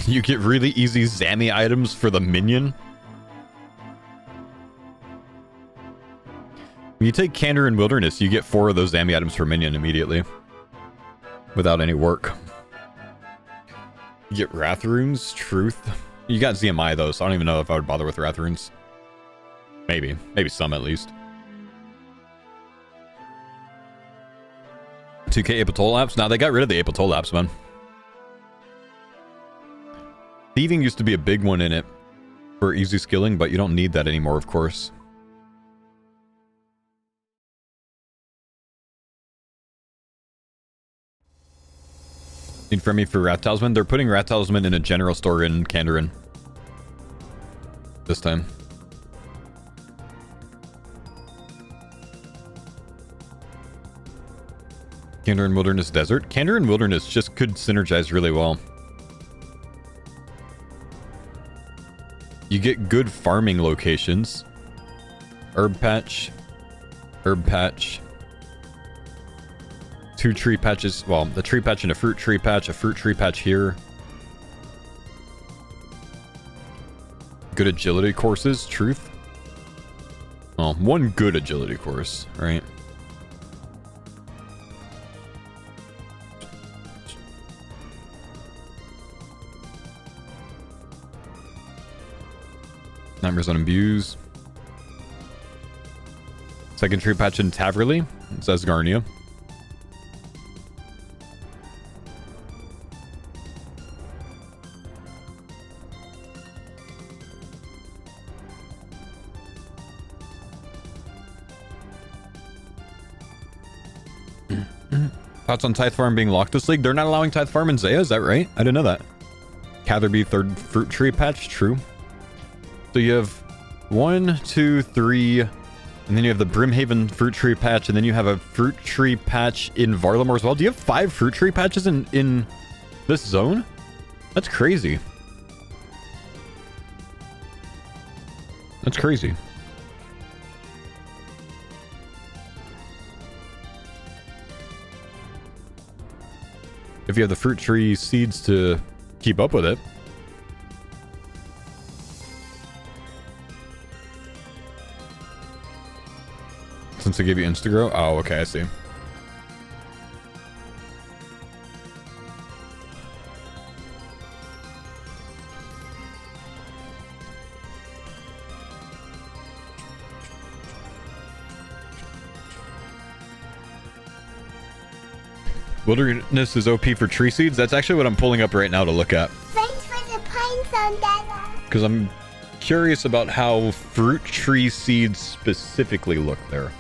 You get really easy Zammy items for the minion. When you take Candor and Wilderness, you get 4 of those Zammy items for minion immediately. Without any work. You get Wrath Runes, Truth. You got ZMI though, so I don't even know if I would bother with Wrath Runes. Maybe. Maybe some at least. 2K Apatol Apps? Nah, they got rid of the Apatol Apps, man. Thieving used to be a big one in it for easy skilling, but you don't need that anymore, of course. Need for me for Rat Talisman? They're putting Rat Talisman in a general store in Kandarin. This time. Kandarin Wilderness Desert? Kandarin Wilderness just could synergize really well. You get good farming locations. Herb patch. Herb patch. 2 tree patches. Well, the tree patch and a fruit tree patch here. Good agility courses. Truth. Oh, 1 good agility course, right? Nightmares on Abuse. Second tree patch in Taverley. It says Garnia. Thoughts on Tithe Farm being locked this league? They're not allowing Tithe Farm in Zaya, is that right? I didn't know that. Catherby third fruit tree patch, true. So you have 1, 2, 3, and then you have the Brimhaven fruit tree patch, and then you have a fruit tree patch in Varlamore as well. Do you have 5 fruit tree patches in this zone? That's crazy. That's crazy. If you have the fruit tree seeds to keep up with it. Since they gave you Instagrow? Oh, okay, I see. Wilderness is OP for tree seeds? That's actually what I'm pulling up right now to look at. Thanks for the pines on that. Because I'm curious about how fruit tree seeds specifically look there.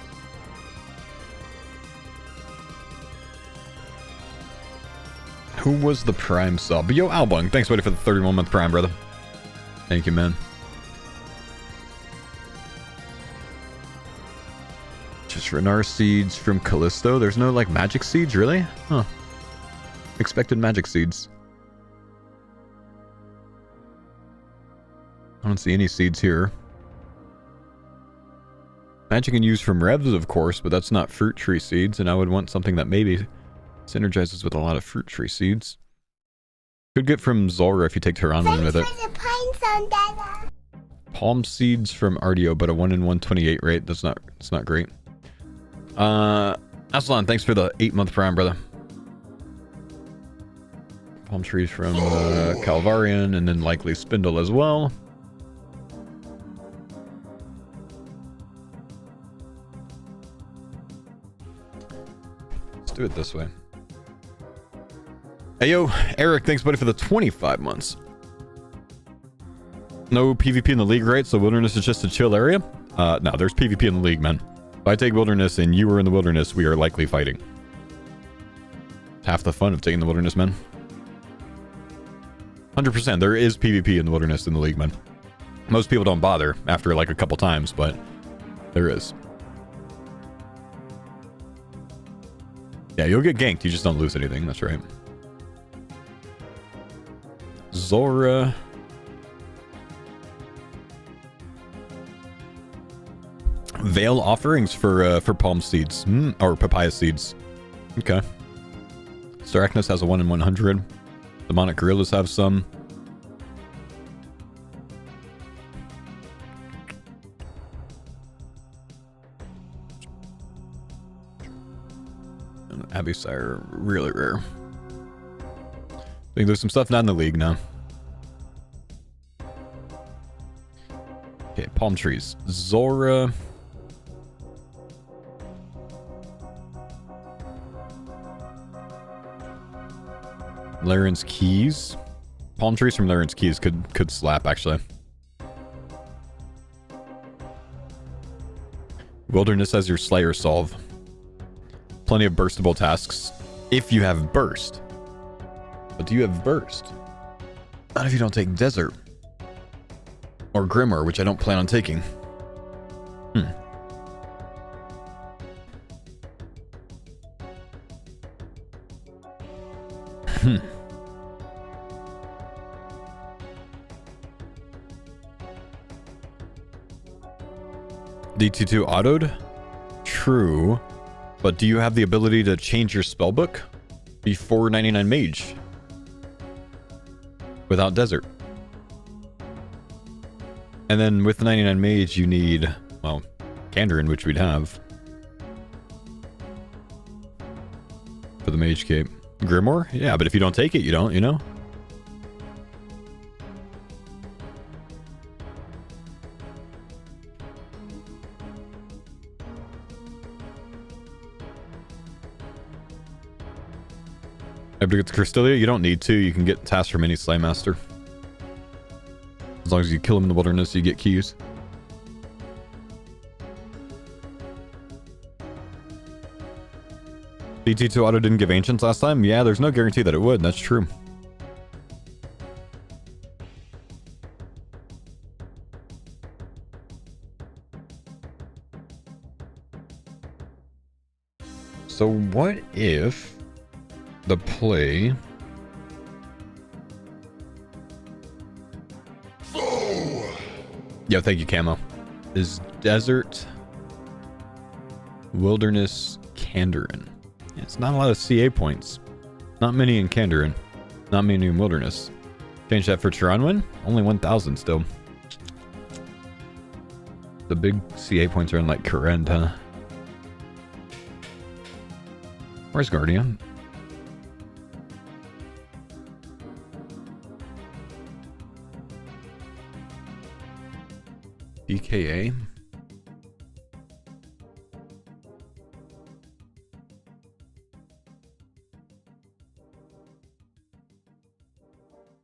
Who was the Prime sub? Yo, Albung, thanks buddy for the 31-month Prime, brother. Thank you, man. Just Renar seeds from Callisto. There's no, like, magic seeds, really? Huh. Expected magic seeds. I don't see any seeds here. Magic and use from Revs, of course, but that's not fruit tree seeds, and I would want something that maybe synergizes with a lot of fruit tree seeds. Could get from Zora if you take Tyranwen with it. Thanks for the pines on Dada. Palm seeds from RDO, but a 1 in 128 rate. It's not great. Aslan, thanks for the 8-month prime, brother. Palm trees from Calvarian, and then likely Spindle as well. Let's do it this way. Hey yo, Eric, thanks buddy for the 25 months. No PvP in the league, right? So wilderness is just a chill area? No, there's PvP in the league, man. If I take wilderness and you are in the wilderness, we are likely fighting. Half the fun of taking the wilderness, man. 100%, there is PvP in the wilderness in the league, man. Most people don't bother after like a couple times, but there is. Yeah, you'll get ganked, you just don't lose anything, that's right. Zora. Veil offerings for palm seeds. Or papaya seeds. Okay. Starachnos has a 1 in 100. Demonic gorillas have some. And Abyssire, really rare. I think there's some stuff not in the league now. Okay, palm trees. Zora. Laren's Keys. Palm trees from Laren's Keys could slap, actually. Wilderness as your Slayer solve. Plenty of burstable tasks. If you have burst. But do you have burst? Not if you don't take Desert. Or Grimoire, which I don't plan on taking. DT2 autoed? True. But do you have the ability to change your spellbook before 99 Mage? Without Desert. And then with 99 Mage, you need, well, Kandarin, which we'd have. For the Mage Cape. Grimoire? Yeah, but if you don't take it, you don't, you know? Have to get the Crystallia? You don't need to. You can get tasks from any Slaymaster. As long as you kill him in the wilderness, you get keys. DT2 auto didn't give Ancients last time? Yeah, there's no guarantee that it would. That's true. So what if the play... Yo, thank you, Camo. Is Desert, Wilderness, Kandarin. It's not a lot of CA points. Not many in Kandarin. Not many in Wilderness. Change that for Tyranwen? Only 1,000 still. The big CA points are in like Kourend, huh? Where's Guardian? DKA?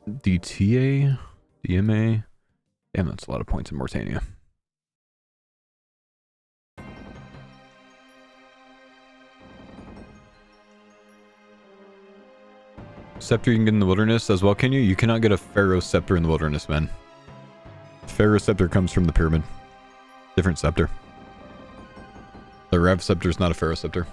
DTA? DMA? Damn, that's a lot of points in Mortania. Scepter you can get in the wilderness as well, can you? You cannot get a Pharaoh Scepter in the wilderness, man. Pharaoh Scepter comes from the pyramid. Different scepter. The Rev Scepter is not a Pharaoh Scepter.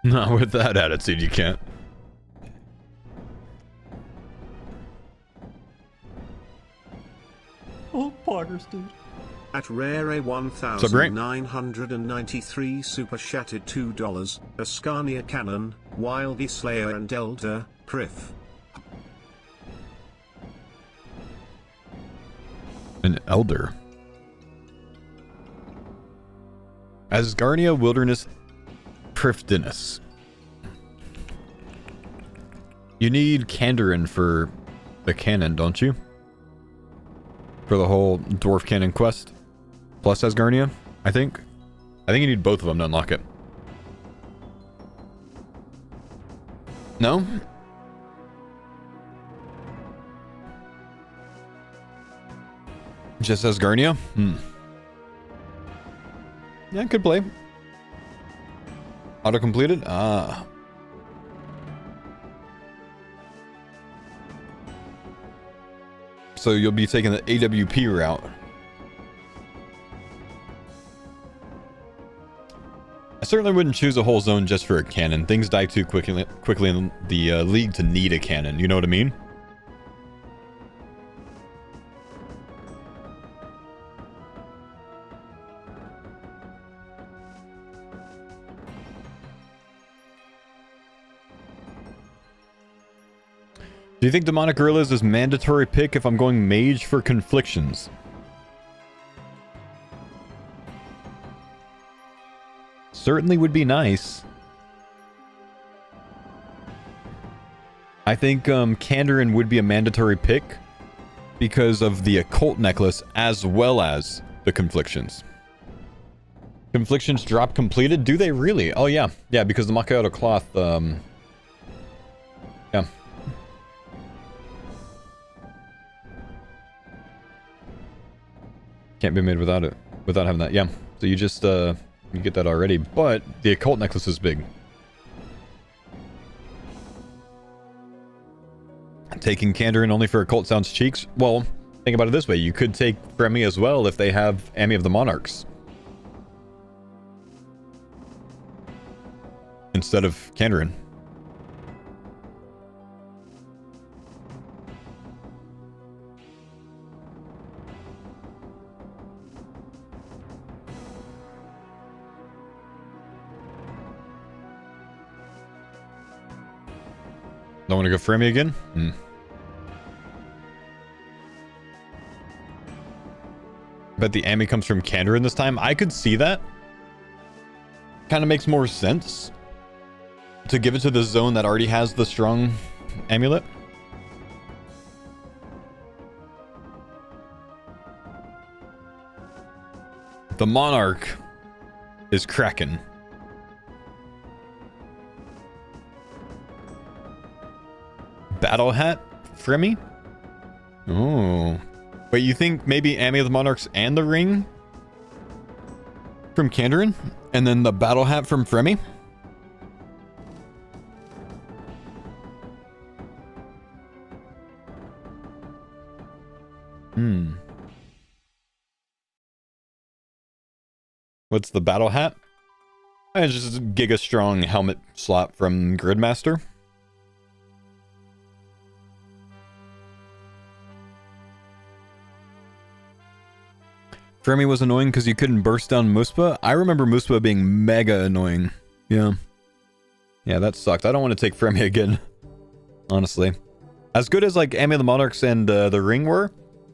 Not with that attitude, you can't. Oh, poggers, dude. At Rare A1993 super chatted $2, Ascania Cannon, Wildy Slayer and Elder, Prif. An elder. Asgarnia Wilderness Prifdinus. You need Kandarin for the cannon, don't you? For the whole Dwarf Cannon quest. Plus Asgarnia, I think. I think you need both of them to unlock it. No? Just Asgarnia? Yeah, could play. Auto completed? Ah. So you'll be taking the AWP route. I certainly wouldn't choose a whole zone just for a cannon. Things die too quickly in the league to need a cannon. You know what I mean? Do you think Demonic Gorillas is mandatory pick if I'm going mage for conflictions? Certainly would be nice. I think Kandarin would be a mandatory pick because of the occult necklace as well as the conflictions. Conflictions drop completed? Do they really? Oh yeah. Yeah, because the Macchiato cloth, yeah. Can't be made without it, without having that. Yeah. So you just, you get that already, but the occult necklace is big. Taking Kandarin only for occult sounds cheeks? Well, think about it this way. You could take Fremi as well if they have Ami of the Monarchs. Instead of Kandarin. Don't want to go Fremi again? Bet the Ami comes from Kandarin this time. I could see that. Kind of makes more sense to give it to the zone that already has the strong amulet. The Monarch is cracking. Battle Hat? Fremi? Oh. Wait, you think maybe Ami of the Monarchs and the Ring from Kandarin? And then the Battle Hat from Fremi? What's the Battle Hat? It's just a Giga Strong helmet slot from Gridmaster. Fremi was annoying because you couldn't burst down Muspa. I remember Muspa being mega annoying. Yeah. Yeah, that sucked. I don't want to take Fremi again. Honestly. As good as like Ami of the Monarchs and the Ring were,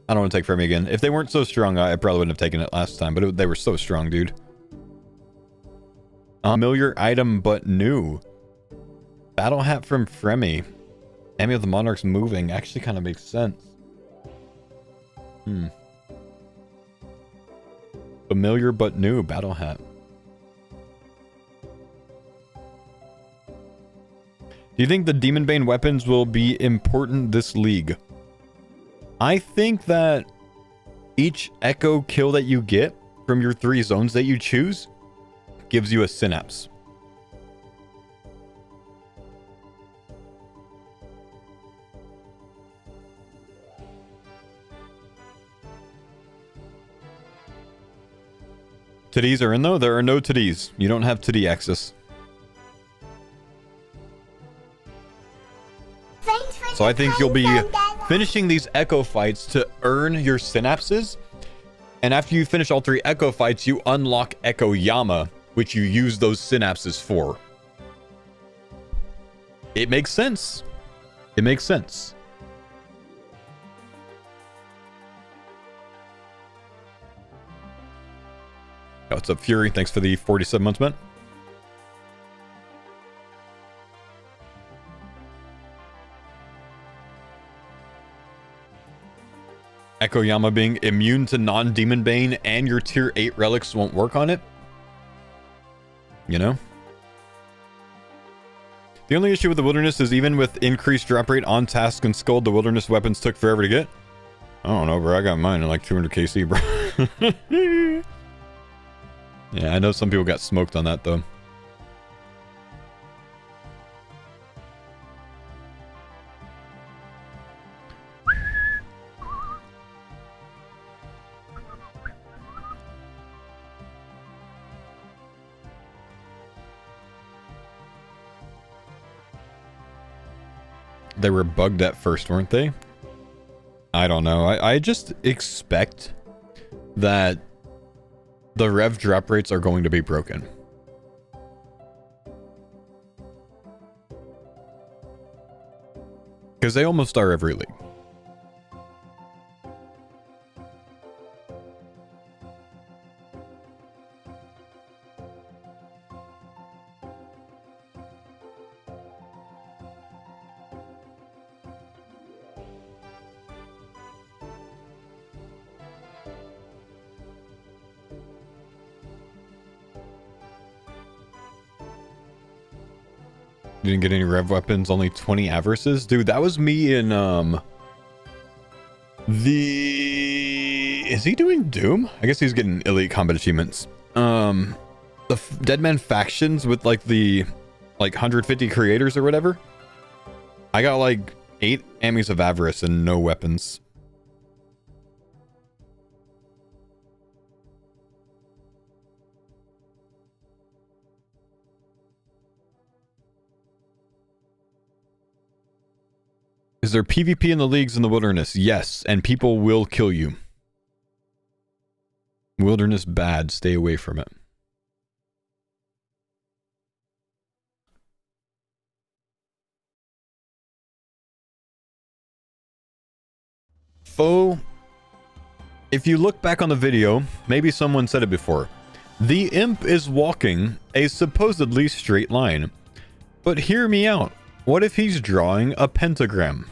I don't want to take Fremi again. If they weren't so strong, I probably wouldn't have taken it last time. But they were so strong, dude. Familiar item, but new. Battle Hat from Fremi. Ami of the Monarchs moving. Actually kind of makes sense. Familiar but new Battle Hat. Do you think the Demon Bane weapons will be important this league? I think that each echo kill that you get from your 3 zones that you choose gives you a synapse. Titties are in though? There are no titties. You don't have titty access. So I think you'll be finishing these echo fights to earn your synapses. And after you finish all 3 Echo fights, you unlock Echo Yama, which you use those synapses for. It makes sense. It makes sense. Oh, what's up, Fury? Thanks for the 47 months, man. Echo Yama being immune to non-Demon Bane and your tier 8 relics won't work on it. You know? The only issue with the Wilderness is even with increased drop rate on Task and Skull, the Wilderness weapons took forever to get. I don't know, bro. I got mine in like 200 KC, bro. Yeah, I know some people got smoked on that, though. They were bugged at first, weren't they? I don't know. I just expect that the rev drop rates are going to be broken. Because they almost are every league. Didn't get any rev weapons, only 20 avarices. Dude, that was me in is he doing Doom? I guess he's getting elite combat achievements. The Deadman factions with like the 150 creators or whatever. I got like 8 Ammies of Avarice and no weapons. Is there PvP in the leagues in the Wilderness? Yes, and people will kill you. Wilderness bad, stay away from it. Foe, if you look back on the video, maybe someone said it before. The imp is walking a supposedly straight line. But hear me out. What if he's drawing a pentagram?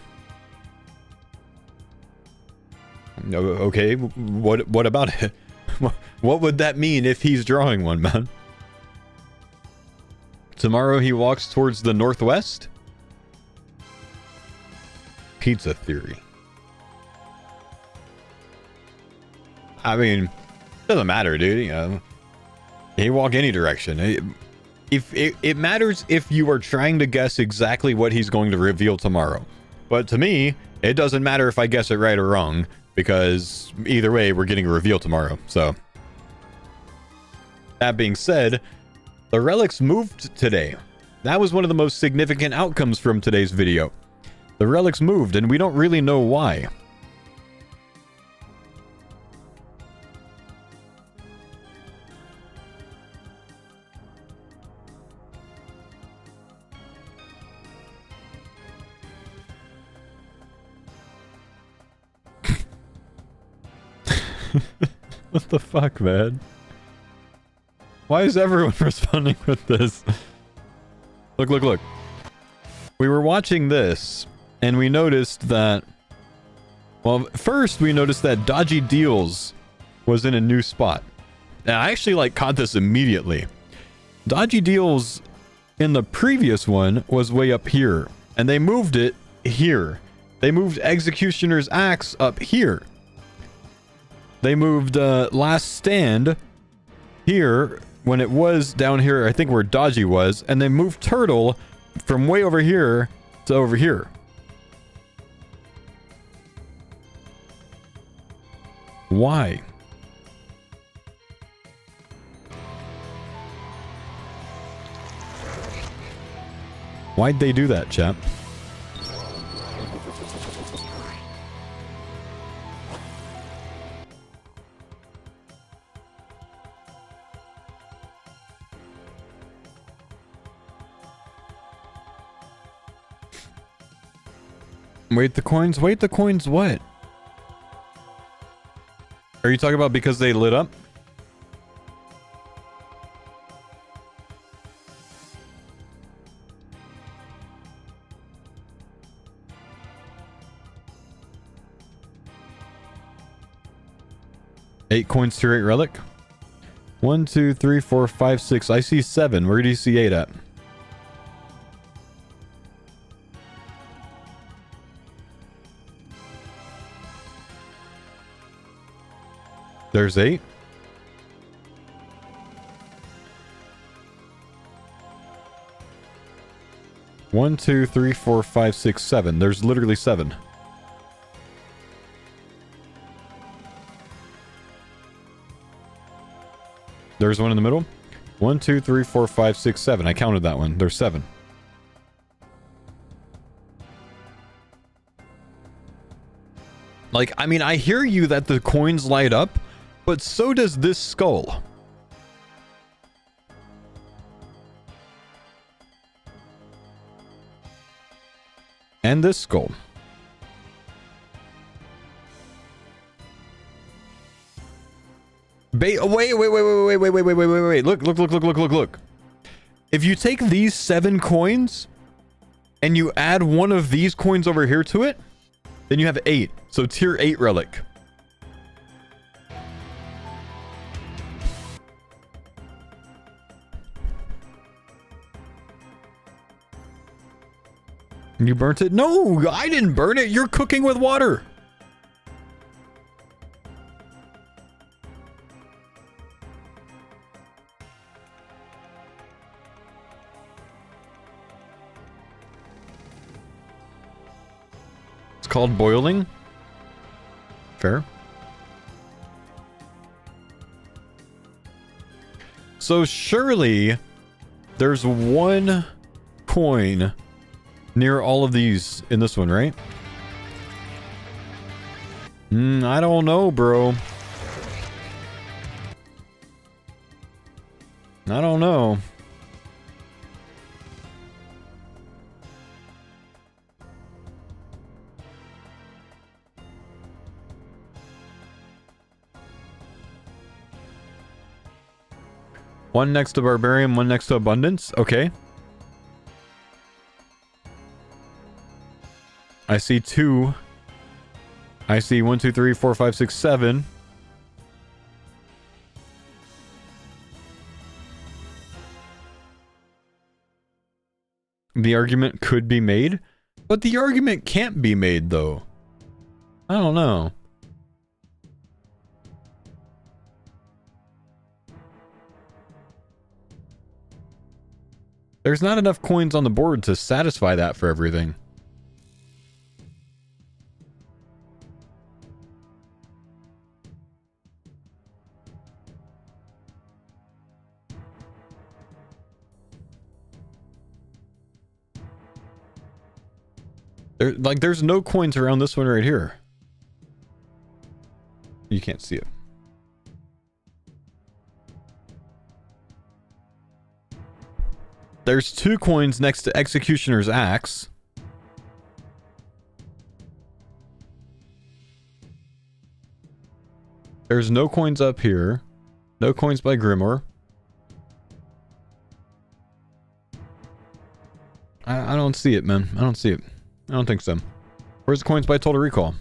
Okay, what about it? What would that mean if he's drawing one, man? Tomorrow he walks towards the northwest? Pizza theory. I mean, doesn't matter, dude. You know, he walk any direction. If it matters if you are trying to guess exactly what he's going to reveal tomorrow. But to me, it doesn't matter if I guess it right or wrong, because either way, we're getting a reveal tomorrow. So, that being said, the relics moved today. That was one of the most significant outcomes from today's video. The relics moved, and we don't really know why. What the fuck, man? Why is everyone responding with this? Look, look, look. We were watching this, and we noticed that... Well, first we noticed that Dodgy Deals was in a new spot. And I actually, caught this immediately. Dodgy Deals in the previous one was way up here, and they moved it here. They moved Executioner's Axe up here. They moved Last Stand here when it was down here, I think where Dodgy was, and they moved Turtle from way over here to over here. Why? Why'd they do that, chap? Wait, the coins what? Are you talking about because they lit up? Eight coins to 8 relic. 1, 2, 3, 4, 5, 6. I see 7. Where do you see 8 at? There's 8. One, 2, 3, 4, 5, 6, 7. There's literally 7. There's one in the middle. 1, 2, 3, 4, 5, 6, 7. I counted that one. There's 7. Like, I mean, I hear you that the coins light up, but so does this skull. And this skull. Wait. Look. If you take these 7 coins and you add one of these coins over here to it, then you have 8. So tier 8 relic. You burnt it? No, I didn't burn it. You're cooking with water. It's called boiling. Fair. So surely there's one coin near all of these in this one, right? I don't know, bro. I don't know. One next to Barbarian, one next to Abundance. Okay. I see 2. I see 1, 2, 3, 4, 5, 6, 7. The argument could be made, but the argument can't be made, though. I don't know. There's not enough coins on the board to satisfy that for everything. There's no coins around this one right here. You can't see it. There's 2 coins next to Executioner's Axe. There's no coins up here. No coins by Grimoire. I don't see it, man. I don't see it. I don't think so. Where's the coins by Total Recall?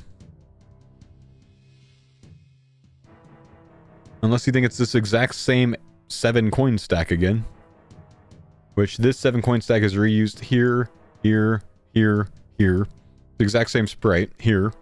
Unless you think it's this exact same 7 coin stack again. Which this 7 coin stack is reused here, here, here, here. The exact same sprite here.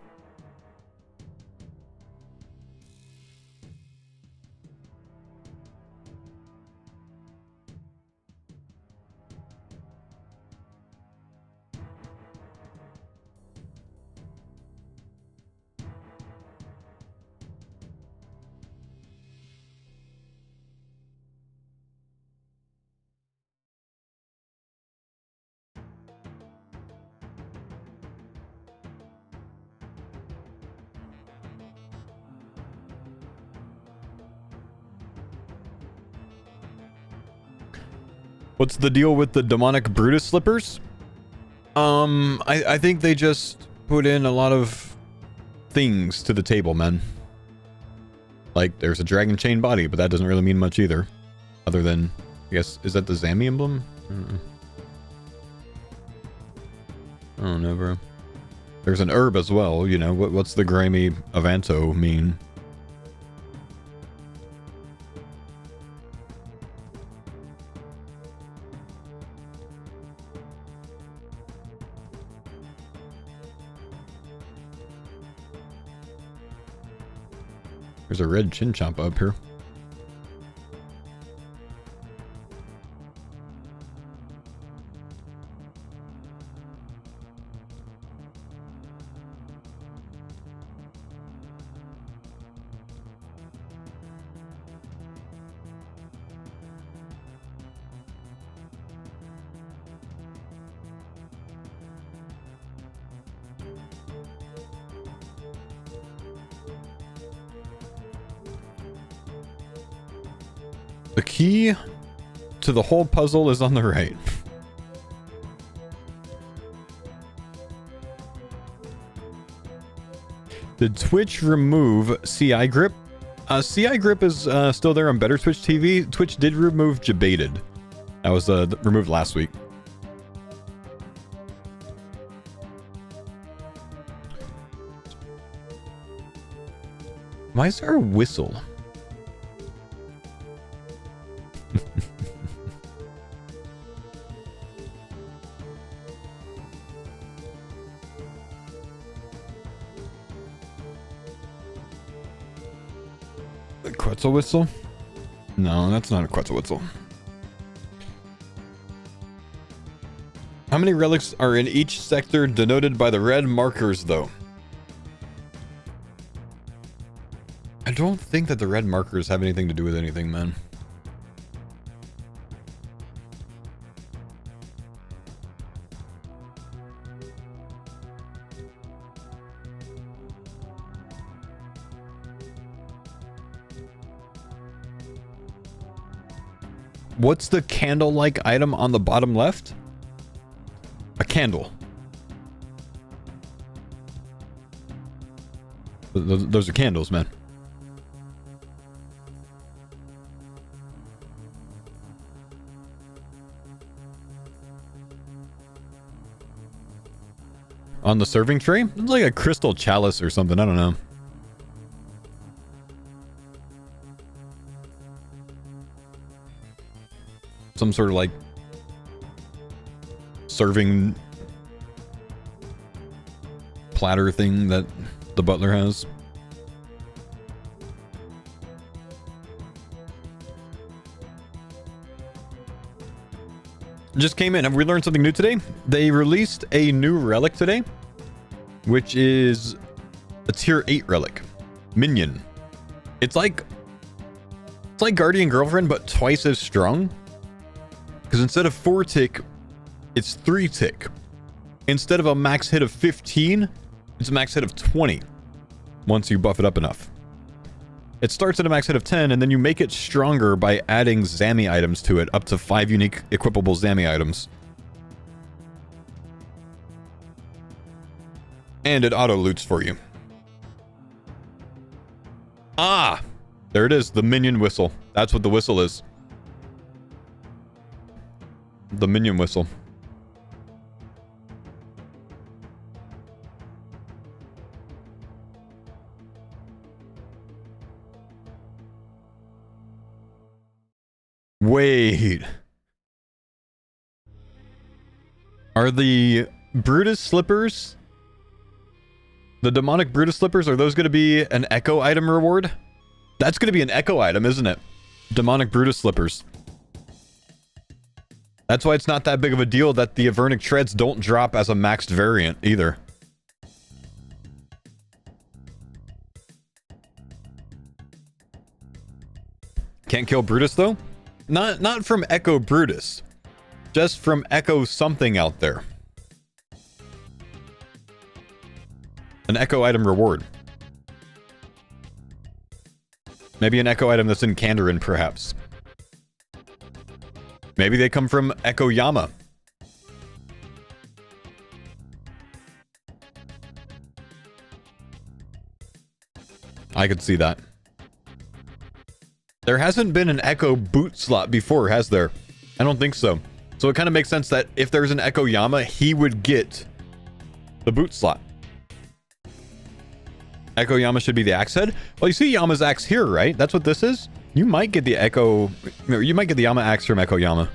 What's the deal with the demonic Brutus slippers? I think they just put in a lot of things to the table, man. Like, there's a dragon chain body, but that doesn't really mean much either. Other than, I guess, is that the Zami emblem? I don't know, bro. There's an herb as well, you know. What's the Grammy Avanto mean? There's a red Chinchompa up here. The key to the whole puzzle is on the right. Did Twitch remove CI grip? CI grip is still there on Better Twitch TV. Twitch did remove Jebaited. That was removed last week. Why is there a whistle? A Quetzal whistle? No, that's not a Quetzal whistle. How many relics are in each sector denoted by the red markers, though? I don't think that the red markers have anything to do with anything, man. What's the candle-like item on the bottom left? A candle. Those are candles, man. On the serving tray? It's like a crystal chalice or something. I don't know. Some sort of like serving platter thing that the butler has. Just came in. Have we learned something new today? They released a new relic today, which is a tier 8 relic. Minion. It's like Guardian Girlfriend, but twice as strong. Because instead of 4 tick, it's 3 tick. Instead of a max hit of 15, it's a max hit of 20. Once you buff it up enough. It starts at a max hit of 10, and then you make it stronger by adding Zami items to it, up to 5 unique equipable Zami items. And it auto-loots for you. Ah! There it is, the minion whistle. That's what the whistle is. The minion whistle. Wait. Are the Brutus slippers, the demonic Brutus slippers, are those going to be an echo item reward? That's going to be an echo item, isn't it? Demonic Brutus slippers. That's why it's not that big of a deal that the Avernic treads don't drop as a maxed variant either. Can't kill Brutus though? Not from Echo Brutus. Just from Echo something out there. An Echo item reward. Maybe an Echo item that's in Kandarin, perhaps. Maybe they come from Echo Yama. I could see that. There hasn't been an Echo boot slot before, has there? I don't think so. So it kind of makes sense that if there's an Echo Yama, he would get the boot slot. Echo Yama should be the axe head. Well, you see Yama's axe here, right? That's what this is. You might get the Echo... You might get the Yama axe from Echo Yama.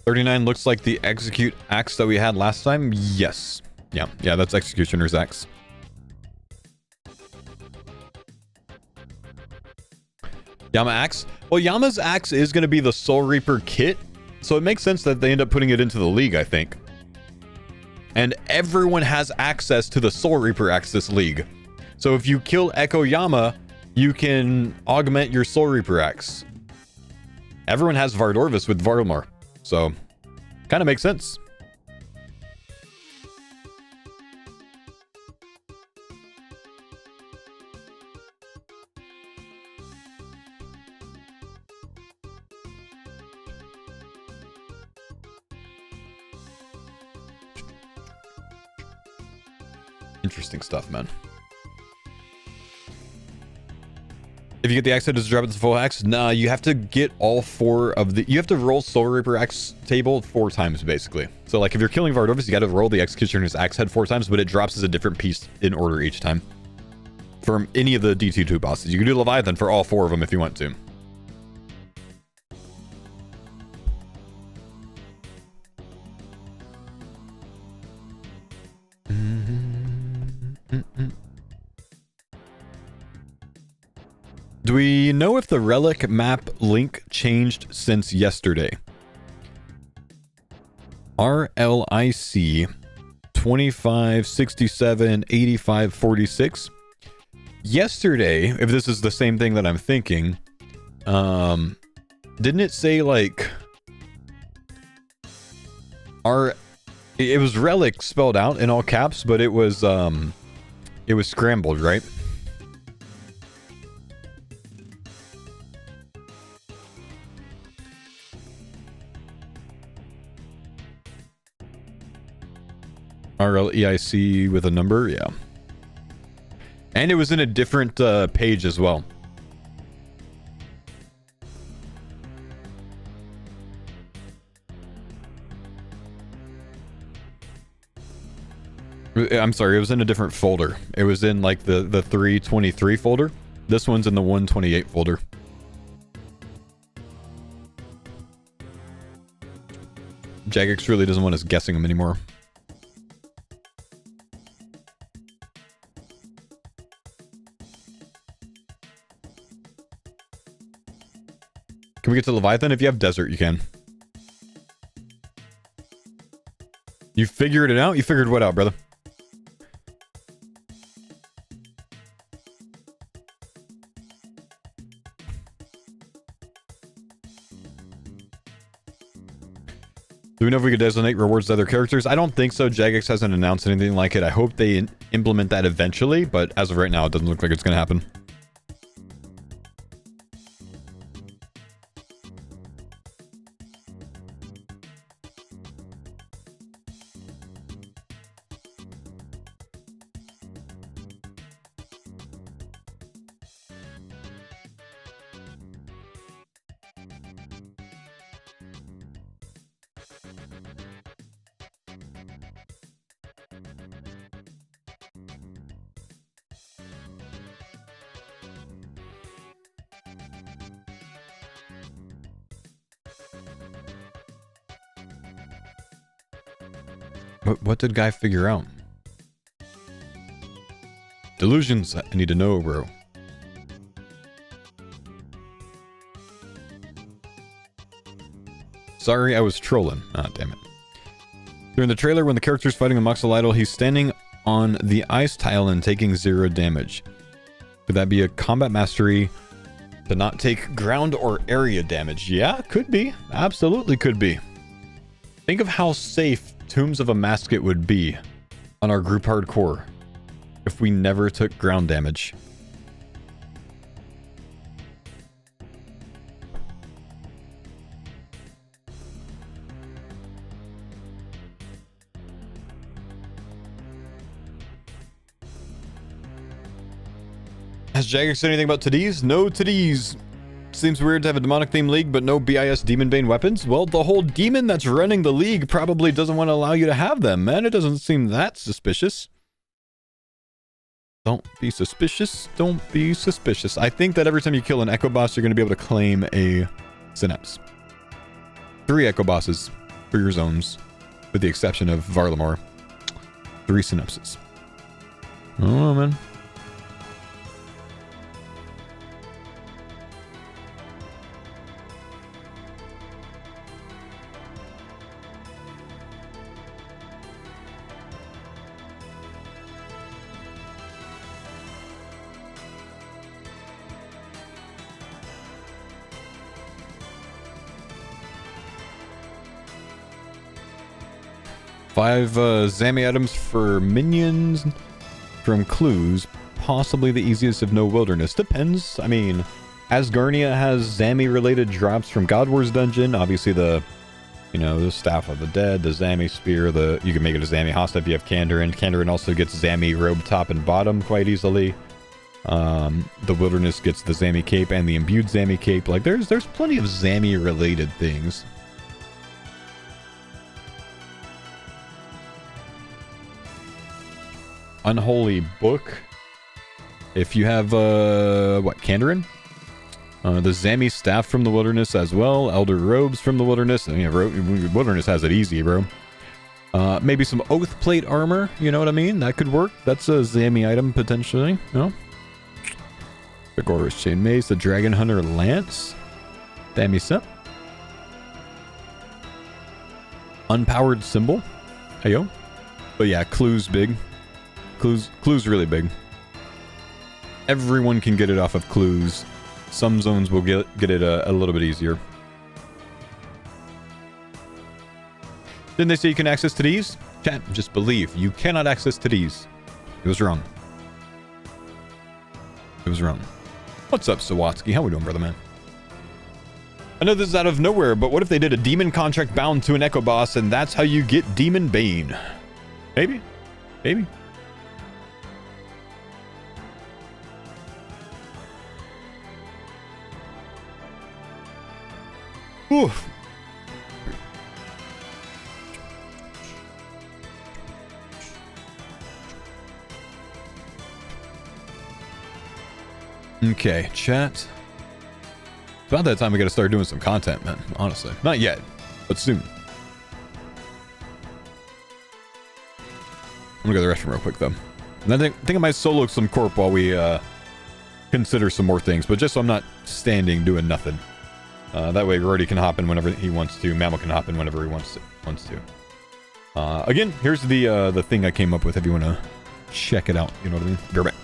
$39 looks like the execute axe that we had last time. Yes. Yeah, that's Executioner's axe. Yama axe? Well, Yama's axe is going to be the Soul Reaper kit, so it makes sense that they end up putting it into the league, I think. And everyone has access to the Soul Reaper axe this league. So if you kill Echo Yama, you can augment your Soul Reaper axe. Everyone has Vardorvis with Varlamar. So, kind of makes sense. Interesting stuff, man. If you get the axe head, does it drop it to full axe? Nah, you have to get all 4 of the... You have to roll Soul Reaper axe table 4 times, basically. So, like, if you're killing Vardorvis, you got to roll the Executioner's axe head 4 times, but it drops as a different piece in order each time. From any of the DT2 bosses. You can do Leviathan for all 4 of them if you want to. Do we know if the relic map link changed since yesterday? RLIC 2567 8546. Yesterday, if this is the same thing that I'm thinking, didn't it say like it was relic spelled out in all caps, but it was scrambled, right? RLEIC with a number, yeah. And it was in a different page as well. I'm sorry, it was in a different folder. It was in like the 323 folder. This one's in the 128 folder. Jagex really doesn't want us guessing them anymore. Can we get to Leviathan? If you have desert, you can. You figured it out? You figured what out, brother? Do we know if we could designate rewards to other characters? I don't think so. Jagex hasn't announced anything like it. I hope they implement that eventually, but as of right now, it doesn't look like it's going to happen. What did Guy figure out? Delusions, I need to know, bro. Sorry, I was trolling. Ah, damn it. During the trailer, when the character's fighting a Moxel Idol, he's standing on the ice tile and taking 0 damage. Could that be a combat mastery to not take ground or area damage? Yeah, could be. Absolutely could be. Think of how safe Tombs of a Masket would be on our group hardcore if we never took ground damage. Has Jagger said anything about toddies? No toddies. Seems weird to have a demonic themed league, but no BIS Demon Bane weapons. Well, the whole demon that's running the league probably doesn't want to allow you to have them, man. It doesn't seem that suspicious. Don't be suspicious. Don't be suspicious. I think that every time you kill an Echo Boss, you're going to be able to claim a Synapse. 3 Echo Bosses for your zones, with the exception of Varlamore. 3 Synapses. I don't know, man. Five Zami items for minions from clues. Possibly the easiest if no wilderness. Depends. I mean, Asgarnia has Zami related drops from God Wars dungeon. Obviously the, you know, the Staff of the Dead, the Zami Spear, you can make it a Zami Hosta if you have Kandarin. Kandarin also gets Zami robe top and bottom quite easily. The wilderness gets the Zami cape and the imbued Zami cape. Like there's plenty of Zami related things. Unholy Book. If you have, Kandarin? The Zami Staff from the Wilderness as well. Elder Robes from the Wilderness. I mean, Wilderness has it easy, bro. Maybe some Oath Plate armor. You know what I mean? That could work. That's a Zami item, potentially. No? Agorist Chain Mace. The Dragon Hunter Lance. Zami Set. Unpowered Symbol. Heyo. But yeah, Clue's big. Clue's really big. Everyone can get it off of Clues. Some zones will get it a little bit easier. Didn't they say you can access toddies? Chat, just believe. You cannot access toddies. It was wrong. It was wrong. What's up, Sawatsky? How we doing, brother man? I know this is out of nowhere, but what if they did a demon contract bound to an Echo Boss and that's how you get Demon Bane? Maybe. Maybe. Oof. Okay, chat. About that time we gotta start doing some content, man. Honestly. Not yet, but soon. I'm gonna go to the restroom real quick, though. And I think I might solo some Corp while we consider some more things, but just so I'm not standing doing nothing. That way Rody can hop in whenever he wants to. Mammal can hop in whenever he wants to. Again, here's the thing I came up with if you want to check it out. You know what I mean? Be right back.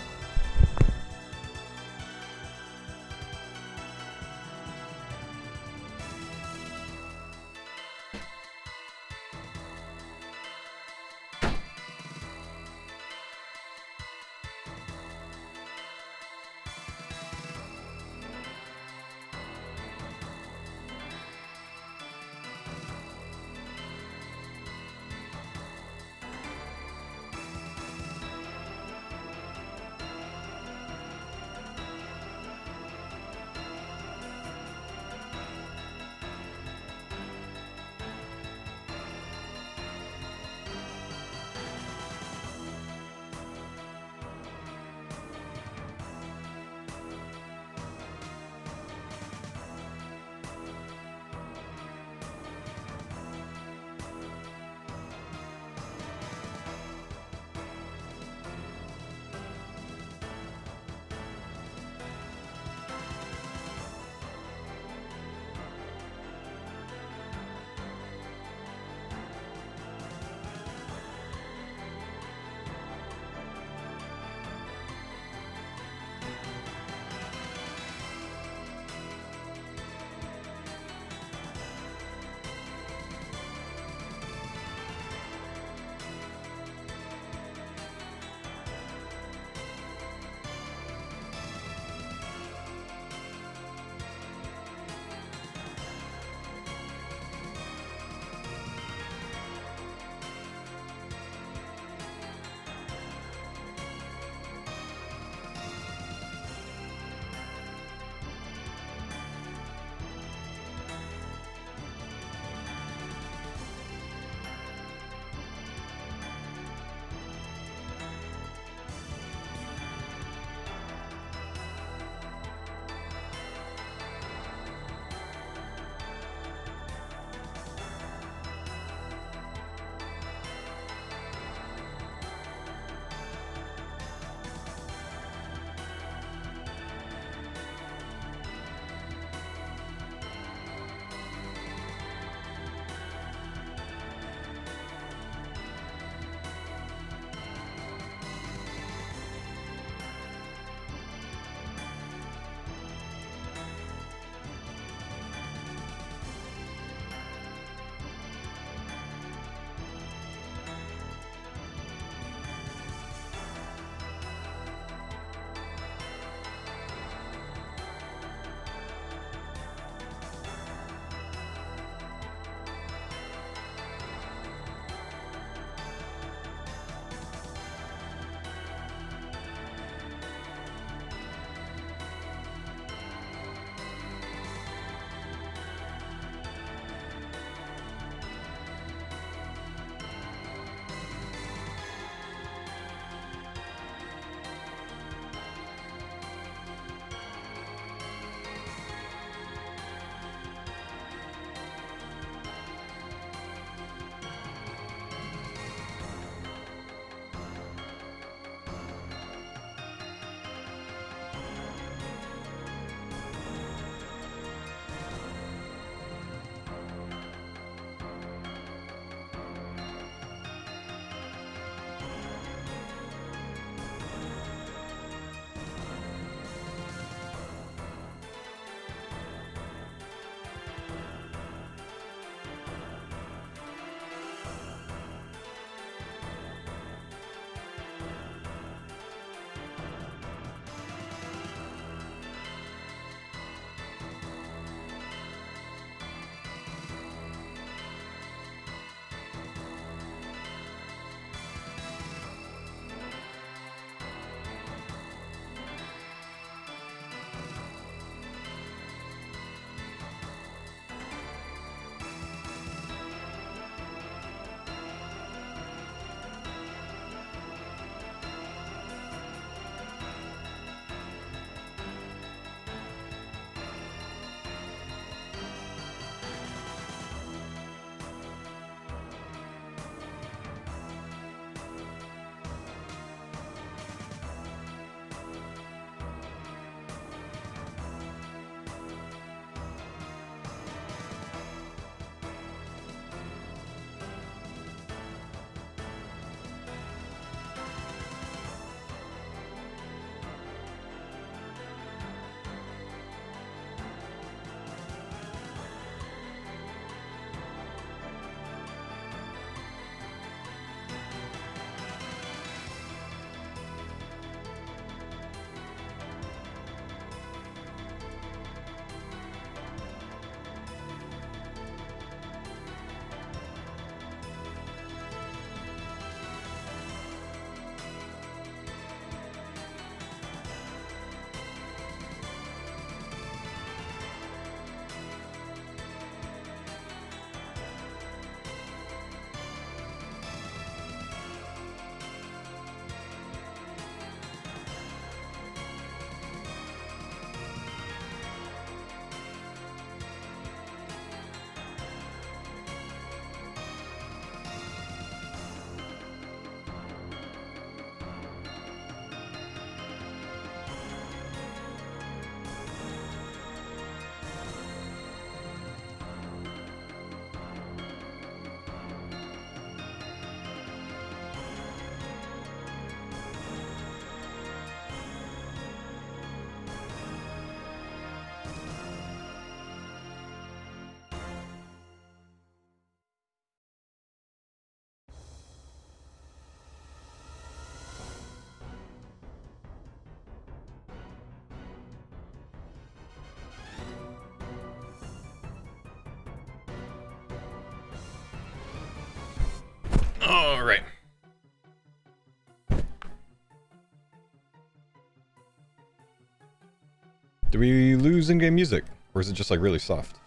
All right. Do we lose in-game music? Or is it just like really soft?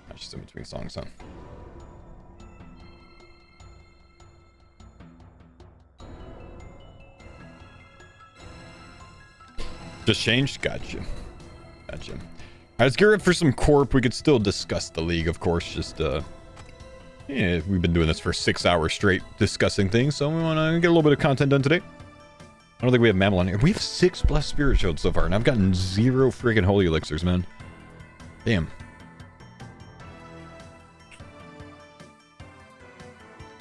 That's just in between songs, huh? Just changed? Gotcha. Gotcha. Alright, let's gear up for some Corp. We could still discuss the league, of course. Just, yeah, we've been doing this for 6 hours straight discussing things, so we want to get a little bit of content done today. I don't think we have Mammal on here. We have 6 Blessed Spirit Shields so far, and I've gotten 0 freaking Holy Elixirs, man. Damn.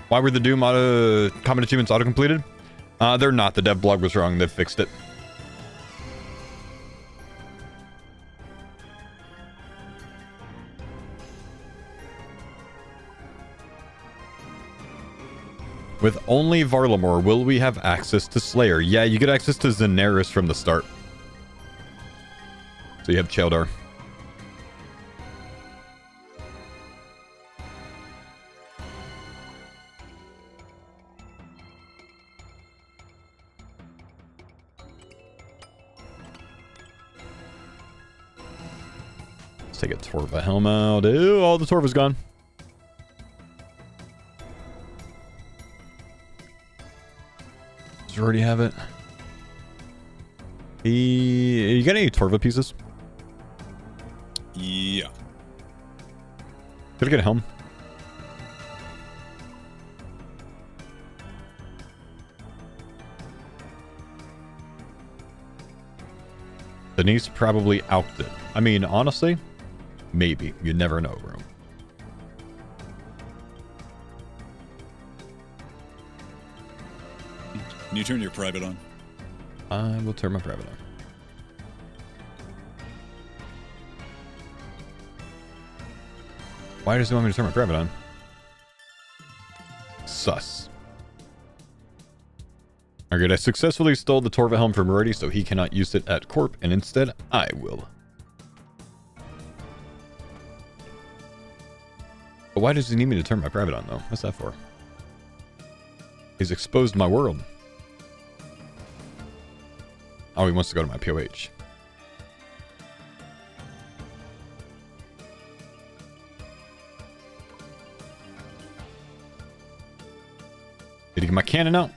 Why were the Doom common achievements auto-completed? They're not. The dev blog was wrong. They've fixed it. With only Varlamore, will we have access to Slayer? Yeah, you get access to Zenaris from the start. So you have Cheldar. Let's take a Torva helm out. Ew, all the Torva's gone. Does you already have it? You got any Torva pieces? Yeah. Could I get a helm? Denise probably outdid it. I mean, honestly, maybe. You never know, bro. Can you turn your private on? I will turn my private on. Why does he want me to turn my private on? Sus. Alright, I successfully stole the Torva helm from Rorty, so he cannot use it at Corp, and instead I will. But why does he need me to turn my private on, though? What's that for? He's exposed my world. Oh, he wants to go to my POH. Did he get my cannon out?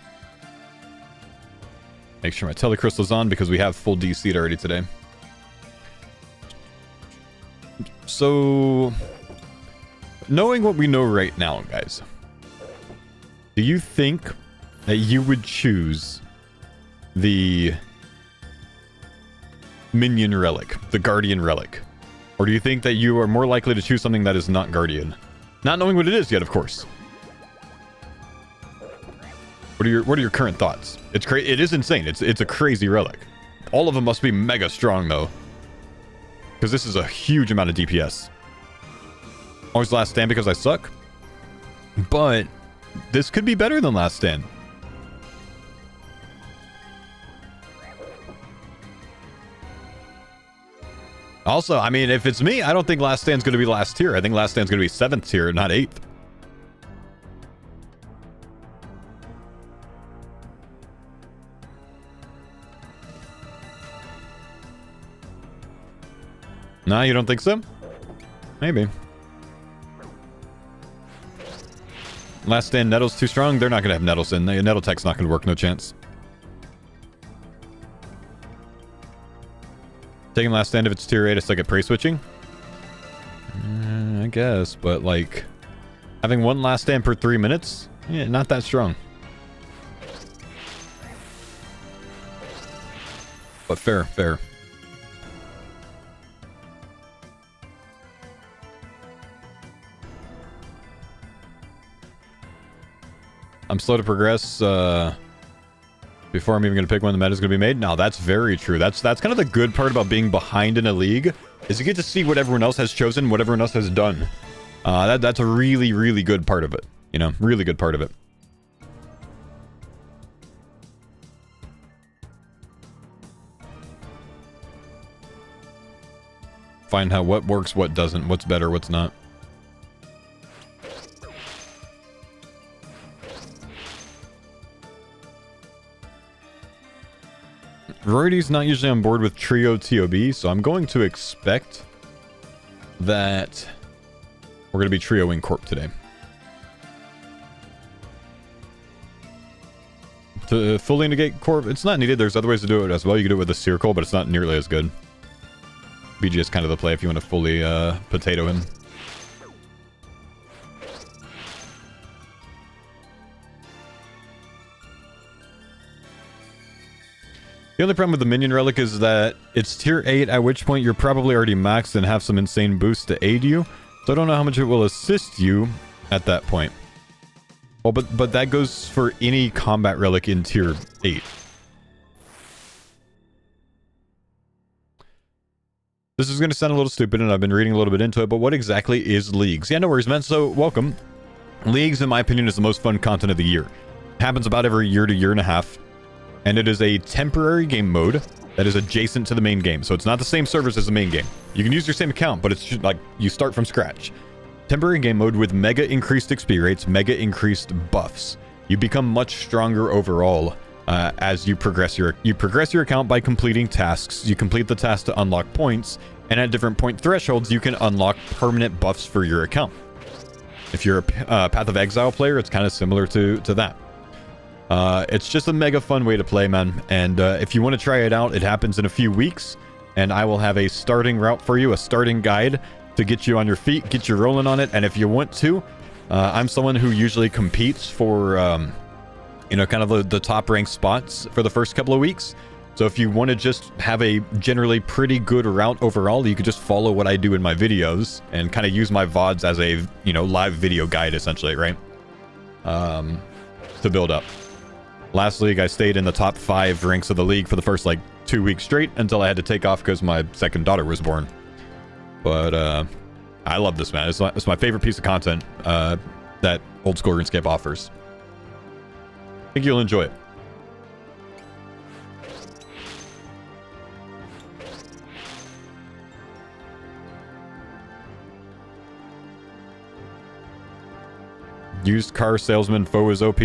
Make sure my telecrystal's on because we have full DC'd already today. So, knowing what we know right now, guys, do you think that you would choose the Minion Relic, the Guardian Relic? Or do you think that you are more likely to choose something that is not Guardian? Not knowing what it is yet, of course. What are your current thoughts? It is insane. It's a crazy relic. All of them must be mega strong though, because this is a huge amount of DPS. Always Last Stand because I suck, but this could be better than Last Stand. Also, I mean, if it's me, I don't think Last Stand's going to be last tier. I think Last Stand's going to be 7th tier, not 8th. Nah, you don't think so? Maybe. Last Stand Nettle's too strong? They're not going to have Nettles in. Nettle Tech's not going to work, no chance. Taking Last Stand if it's tier 8, it's like a prey switching? I guess, but like... having one Last Stand per 3 minutes? Yeah, not that strong. But fair, fair. I'm slow to progress before I'm even going to pick when the meta is going to be made. Now, that's very true. That's kind of the good part about being behind in a league, is you get to see what everyone else has chosen, what everyone else has done. That's a really, really good part of it. You know, really good part of it. Find out what works, what doesn't, what's better, what's not. Variety's not usually on board with Trio TOB, so I'm going to expect that we're going to be Trioing Corp today. To fully negate Corp, it's not needed. There's other ways to do it as well. You can do it with a Circle, but it's not nearly as good. BG is kind of the play if you want to fully potato him. The only problem with the minion relic is that it's tier 8, at which point you're probably already maxed and have some insane boost to aid you. So I don't know how much it will assist you at that point. Well, but that goes for any combat relic in tier 8. This is going to sound a little stupid, and I've been reading a little bit into it, but what exactly is Leagues? Yeah, no worries, man. So, welcome. Leagues, in my opinion, is the most fun content of the year. It happens about every year to year and a half. And it is a temporary game mode that is adjacent to the main game. So it's not the same servers as the main game. You can use your same account, but it's just like you start from scratch. Temporary game mode with mega increased XP rates, mega increased buffs. You become much stronger overall as you progress your account by completing tasks. You complete the task to unlock points, and at different point thresholds, you can unlock permanent buffs for your account. If you're a Path of Exile player, it's kind of similar to that. It's just a mega fun way to play, man. And if you want to try it out, it happens in a few weeks. And I will have a starting route for you, a starting guide to get you on your feet, get you rolling on it. And if you want to, I'm someone who usually competes for, you know, kind of the top ranked spots for the first couple of weeks. So if you want to just have a generally pretty good route overall, you could just follow what I do in my videos and kind of use my VODs as a, you know, live video guide, essentially, right? To build up. Last league, I stayed in the top 5 ranks of the league for the first, like, 2 weeks straight until I had to take off because my second daughter was born. But, I love this, man. It's my favorite piece of content that Old School RuneScape offers. I think you'll enjoy it. Used car salesman foe is OP.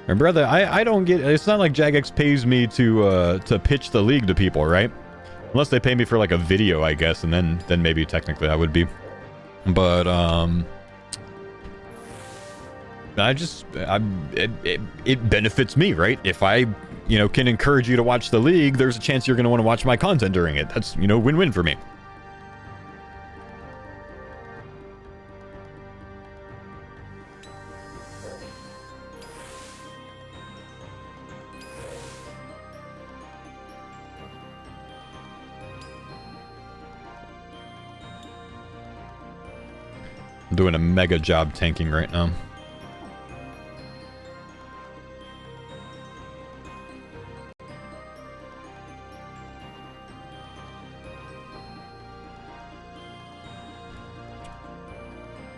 And brother, I don't get. It's not like Jagex pays me to pitch the league to people, right? Unless they pay me for like a video, I guess, and then maybe technically I would be. But it benefits me, right? If I, you know, can encourage you to watch the league, there's a chance you're going to want to watch my content during it. That's, you know, win-win for me. I'm doing a mega job tanking right now.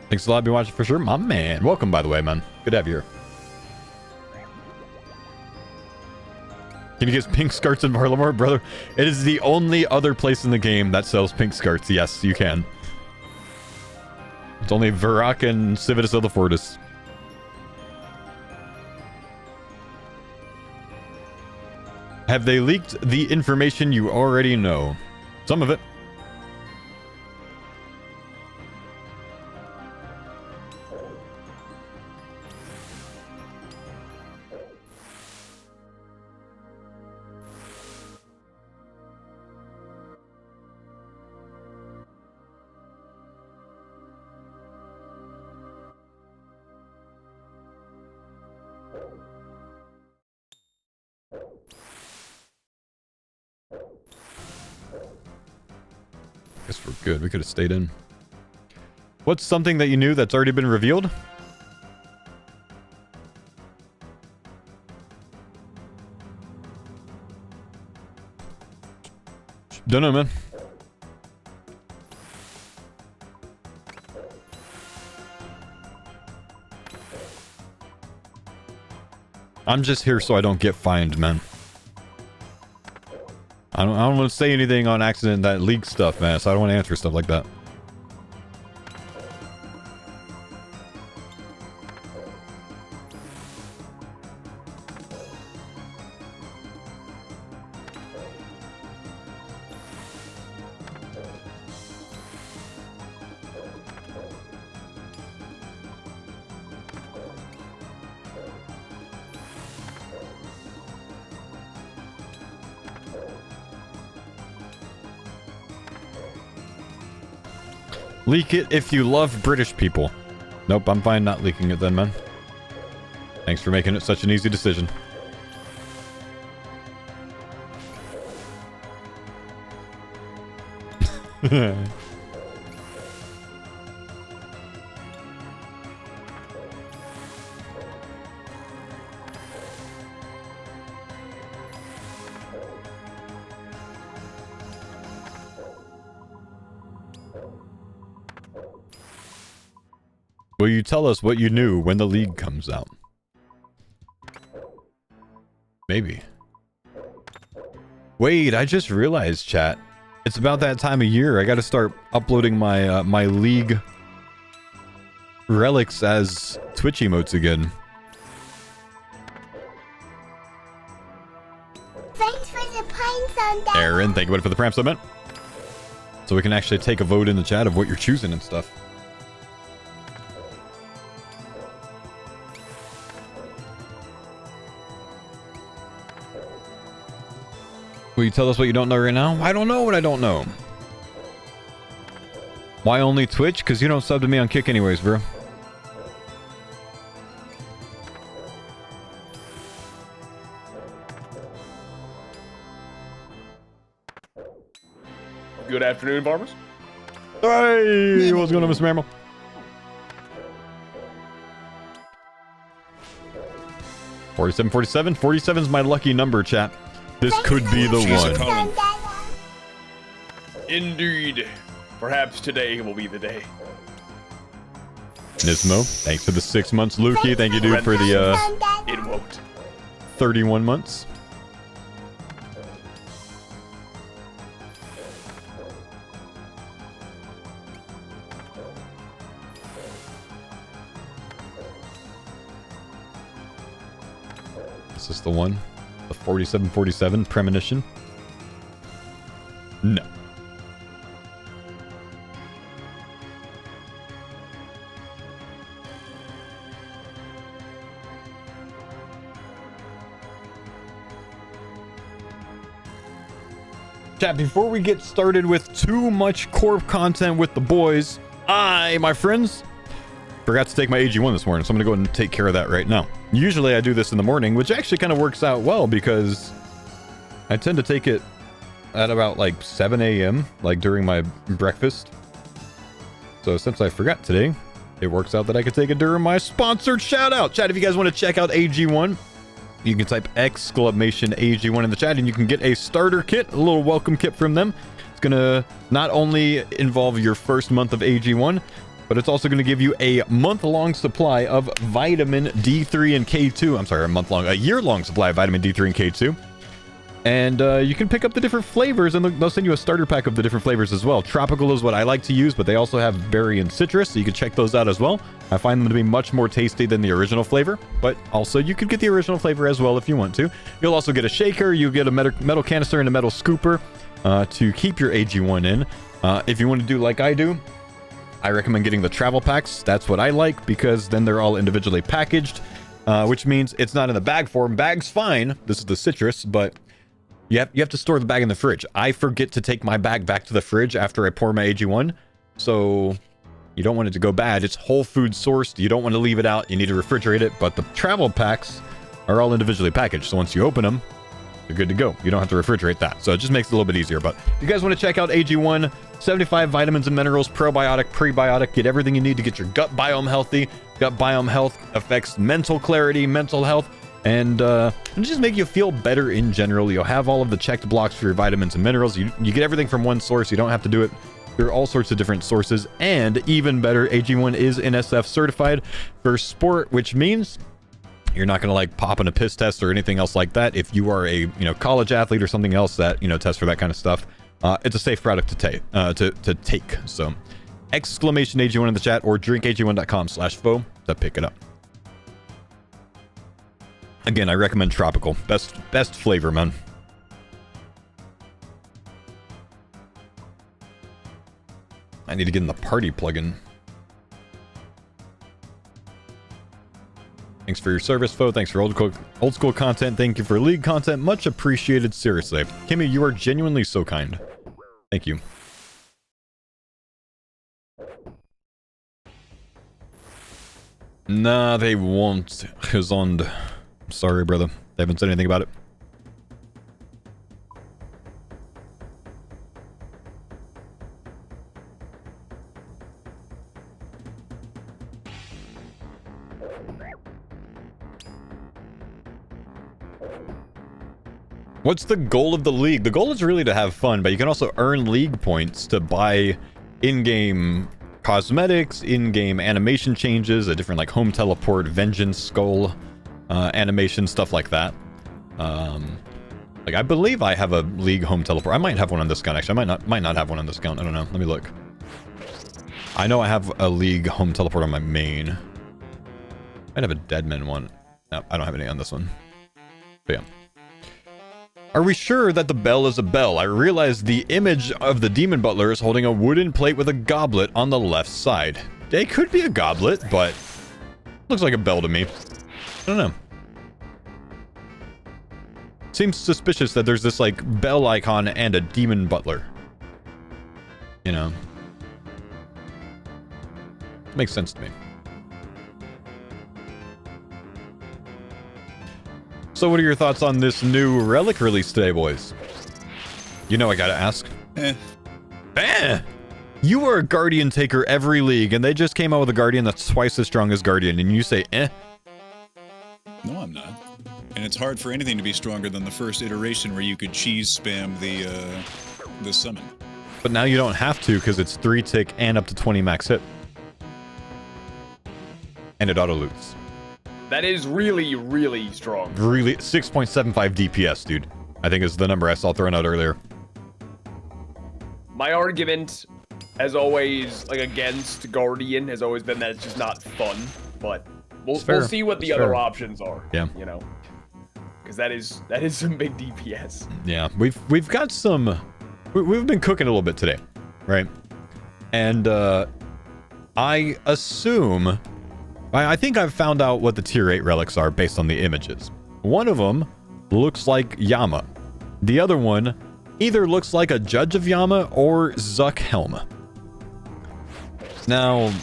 Thanks a lot for watching for sure. My man. Welcome, by the way, man. Good to have you here. Can you get pink skirts in Varlamore, brother? It is the only other place in the game that sells pink skirts. Yes, you can. It's only Varrock and Civitas of the Fortis. Have they leaked the information you already know? Some of it. Guess we're good. We could have stayed in. What's something that you knew that's already been revealed? Don't know, man. I'm just here so I don't get fined, man. I don't want to say anything on accident that leaks stuff, man, so I don't want to answer stuff like that. Leak it if you love British people. Nope, I'm fine not leaking it then, man. Thanks for making it such an easy decision. Will you tell us what you knew when the league comes out? Maybe. Wait, I just realized, chat. It's about that time of year. I gotta start uploading my my league relics as Twitch emotes again. Thanks for the pines on that. Aaron, thank you for the pram summit. So we can actually take a vote in the chat of what you're choosing and stuff. Will you tell us what you don't know right now? I don't know what I don't know. Why only Twitch? Because you don't sub to me on Kick anyways, bro. Good afternoon, farmers. Hey, what's going on, Mr. Marmal? $47, $47. 47 is my lucky number, chat. This could be the one. Indeed. Perhaps today will be the day. Nismo, thanks for the 6 months. Lukey, thank you, dude, for the It won't. 31 months. Is this the one? The 4747 premonition? No. Chat, before we get started with too much corp content with the boys, my friends, forgot to take my AG1 this morning, so I'm gonna go ahead and take care of that right now. Usually I do this in the morning, which actually kind of works out well because I tend to take it at about like 7 a.m., like during my breakfast. So since I forgot today, it works out that I could take it during my sponsored shout out. Chat, if you guys want to check out AG1, you can type exclamation AG1 in the chat and you can get a starter kit, a little welcome kit from them. It's gonna not only involve your first month of AG1, but it's also going to give you a month-long supply of vitamin D3 and K2. I'm sorry, a year-long supply of vitamin D3 and K2. And you can pick up the different flavors, and they'll send you a starter pack of the different flavors as well. Tropical is what I like to use, but they also have berry and citrus, so you can check those out as well. I find them to be much more tasty than the original flavor, but also you could get the original flavor as well if you want to. You'll also get a shaker, you get a metal canister and a metal scooper to keep your AG1 in. If you want to do like I do, I recommend getting the travel packs. That's what I like because then they're all individually packaged, which means it's not in the bag form. Bag's fine. This is the citrus, but you have to store the bag in the fridge. I forget to take my bag back to the fridge after I pour my AG1, so you don't want it to go bad. It's whole food sourced. You don't want to leave it out. You need to refrigerate it, but the travel packs are all individually packaged, so once you open them, you're good to go. You don't have to refrigerate that. So it just makes it a little bit easier. But if you guys want to check out AG1, 75 vitamins and minerals, probiotic, prebiotic, get everything you need to get your gut biome healthy. Gut biome health affects mental clarity, mental health, and just make you feel better in general. You'll have all of the checked blocks for your vitamins and minerals. You get everything from one source. You don't have to do it through all sorts of different sources. And even better, AG1 is NSF certified for sport, which means you're not going to like pop in a piss test or anything else like that. If you are a college athlete or something else that tests for that kind of stuff, it's a safe product to take. So exclamation AG1 in the chat or drinkag1.com/fo to pick it up. Again, I recommend tropical. Best flavor, man. I need to get in the party plugin. Thanks for your service, Fo. Thanks for old school content. Thank you for league content. Much appreciated, seriously. Kimmy, you are genuinely so kind. Thank you. Nah, they won't. Gezond. Sorry, brother. They haven't said anything about it. What's the goal of the league? The goal is really to have fun, but you can also earn league points to buy in-game cosmetics, in-game animation changes, a different like home teleport, vengeance skull animation, stuff like that. Like I believe I have a league home teleport. I might have one on this account actually. I might not have one on this account. I don't know. Let me look. I know I have a league home teleport on my main. I might have a Deadman one. No, I don't have any on this one. But yeah. Are we sure that the bell is a bell? I realize the image of the demon butler is holding a wooden plate with a goblet on the left side. It could be a goblet, but looks like a bell to me. I don't know. Seems suspicious that there's this like bell icon and a demon butler. You know. Makes sense to me. So what are your thoughts on this new relic release today, boys? You know I gotta ask. You are a Guardian taker every league, and they just came out with a Guardian that's twice as strong as Guardian, and you say, No, I'm not. And it's hard for anything to be stronger than the first iteration where you could cheese spam the summon. But now you don't have to, because it's 3 tick and up to 20 max hit. And it auto-loots. That is really, really strong. Really, 6.75 DPS, dude. I think is the number I saw thrown out earlier. My argument, as always, like against Guardian, has always been that it's just not fun. But we'll see what the other options are. Yeah. You know, because that is some big DPS. Yeah, we've got some. We've been cooking a little bit today, right? And I assume. I think I've found out what the tier 8 relics are based on the images. One of them looks like Yama. The other one either looks like a Judge of Yama or Zuck Helm. Now,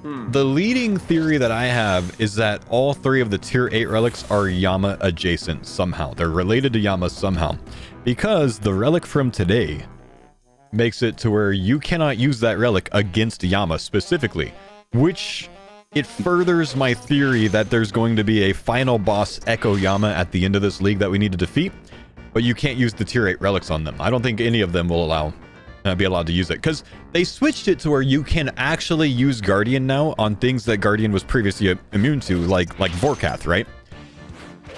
the leading theory that I have is that all 3 of the tier 8 relics are Yama adjacent somehow. They're related to Yama somehow. Because the relic from today makes it to where you cannot use that relic against Yama specifically, which... it furthers my theory that there's going to be a final boss Echo Yama at the end of this league that we need to defeat, but you can't use the tier 8 relics on them. I don't think any of them will be allowed to use it, because they switched it to where you can actually use Guardian now on things that Guardian was previously immune to, like Vorkath, right?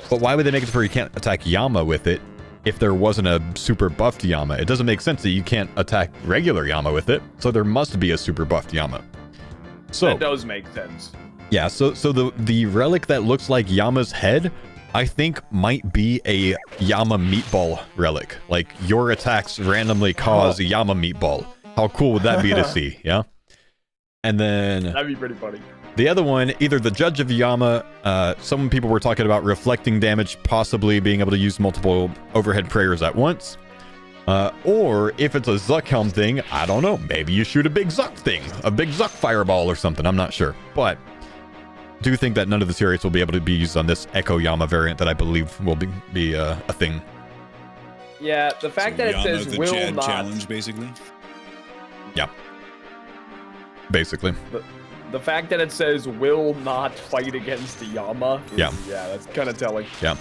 But why would they make it to where you can't attack Yama with it if there wasn't a super buffed Yama? It doesn't make sense that you can't attack regular Yama with it, so there must be a super buffed Yama. So that does make sense. Yeah, so the relic that looks like Yama's head, I think might be a Yama meatball relic. Like your attacks randomly cause a Yama meatball. How cool would that be to see? Yeah. And then That'd be pretty funny. The other one, either the Judge of Yama, some people were talking about reflecting damage, possibly being able to use multiple overhead prayers at once. Or if it's a Zuck Helm thing, I don't know. Maybe you shoot a big Zuck thing, a big Zuck fireball or something. I'm not sure. But do think that none of the tier 8s will be able to be used on this Echo Yama variant that I believe will be a thing. Yeah, the fact that it Yama, says the will Jad not... challenge, basically. Yeah. Basically. The fact that it says will not fight against the Yama is, yeah, that's kind of telling. Yeah.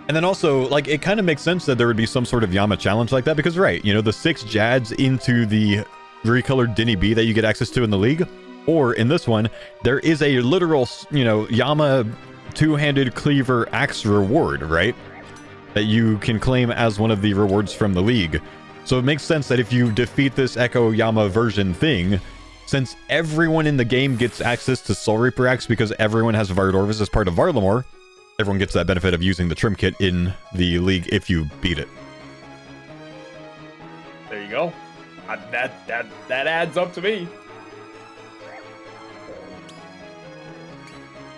And then also, like, it kind of makes sense that there would be some sort of Yama challenge like that, because, right, you know, the 6 Jads into the recolored Denny B that you get access to in the league, or in this one, there is a literal, you know, Yama two-handed cleaver axe reward, right? That you can claim as one of the rewards from the league. So it makes sense that if you defeat this Echo Yama version thing, since everyone in the game gets access to Soul Reaper Axe because everyone has Vardorvis as part of Varlamore, everyone gets that benefit of using the trim kit in the league if you beat it. There you go. That adds up to me.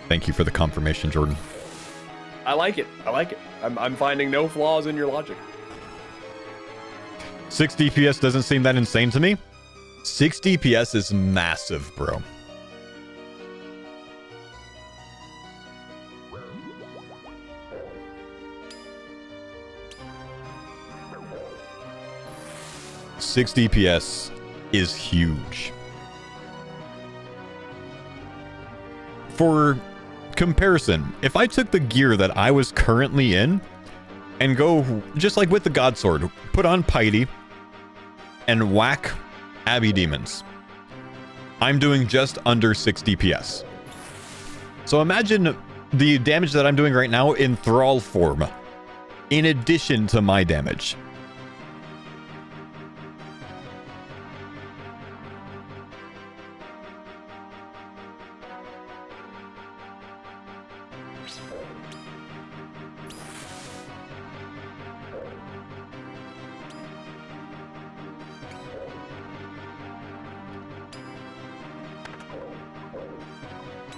Thank you for the confirmation, Jordan. I like it. I like it. I'm finding no flaws in your logic. 6 DPS doesn't seem that insane to me. 6 DPS is massive, bro. 6 DPS is huge. For comparison, if I took the gear that I was currently in and go just like with the God Sword, put on Piety and whack Abbey Demons, I'm doing just under 6 DPS. So imagine the damage that I'm doing right now in Thrall form, in addition to my damage.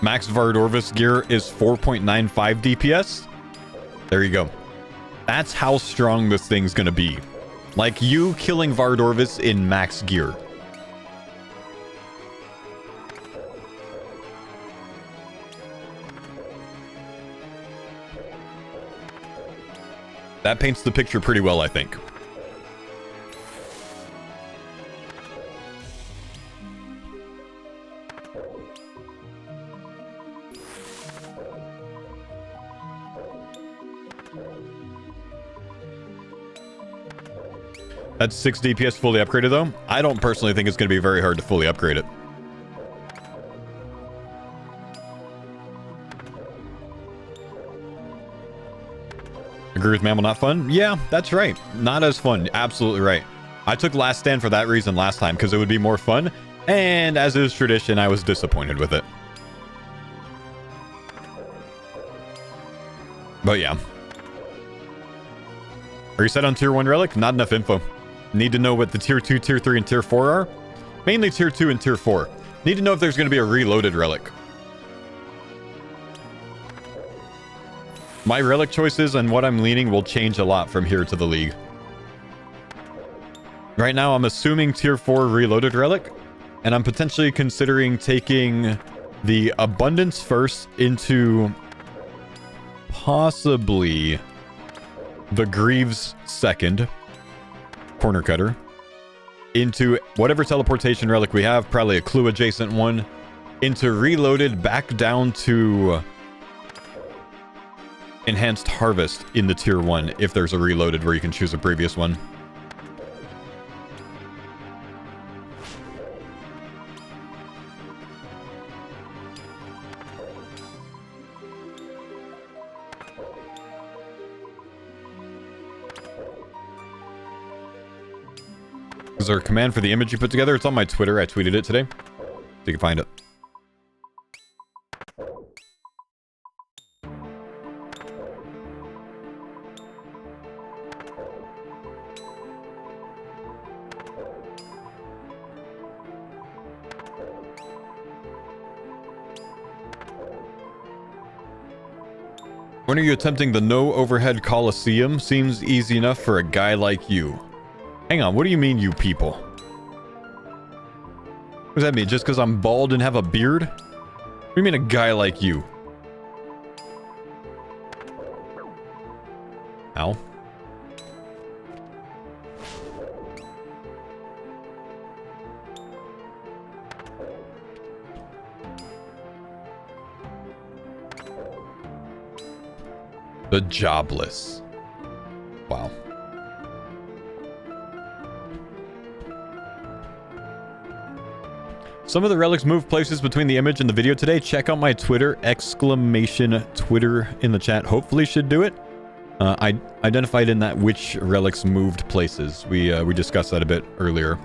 Max Vardorvis gear is 4.95 DPS. There you go. That's how strong this thing's gonna be. Like you killing Vardorvis in max gear. That paints the picture pretty well, I think. That's 6 DPS fully upgraded, though. I don't personally think it's going to be very hard to fully upgrade it. Agree with Mammal, not fun? Yeah, that's right. Not as fun. Absolutely right. I took Last Stand for that reason last time, because it would be more fun. And as is tradition, I was disappointed with it. But yeah. Are you set on tier 1 relic? Not enough info. Need to know what the tier 2, tier 3, and tier 4 are. Mainly tier 2 and tier 4. Need to know if there's going to be a reloaded relic. My relic choices and what I'm leaning will change a lot from here to the league. Right now, I'm assuming tier 4 reloaded relic. And I'm potentially considering taking the Abundance first into possibly the Greaves second. Corner Cutter. Into whatever teleportation relic we have, probably a clue adjacent one. Into reloaded back down to Enhanced Harvest in the tier 1 if there's a reloaded where you can choose a previous one. Is there a command for the image you put together? It's on my Twitter. I tweeted it today. So you can find it. When are you attempting the no overhead Coliseum? Seems easy enough for a guy like you. Hang on, what do you mean, you people? What does that mean? Just because I'm bald and have a beard? What do you mean, a guy like you? Ow. The jobless. Wow. Some of the relics move places between the image and the video today. Check out my Twitter, exclamation Twitter in the chat. Hopefully should do it. I identified in that which relics moved places. We discussed that a bit earlier.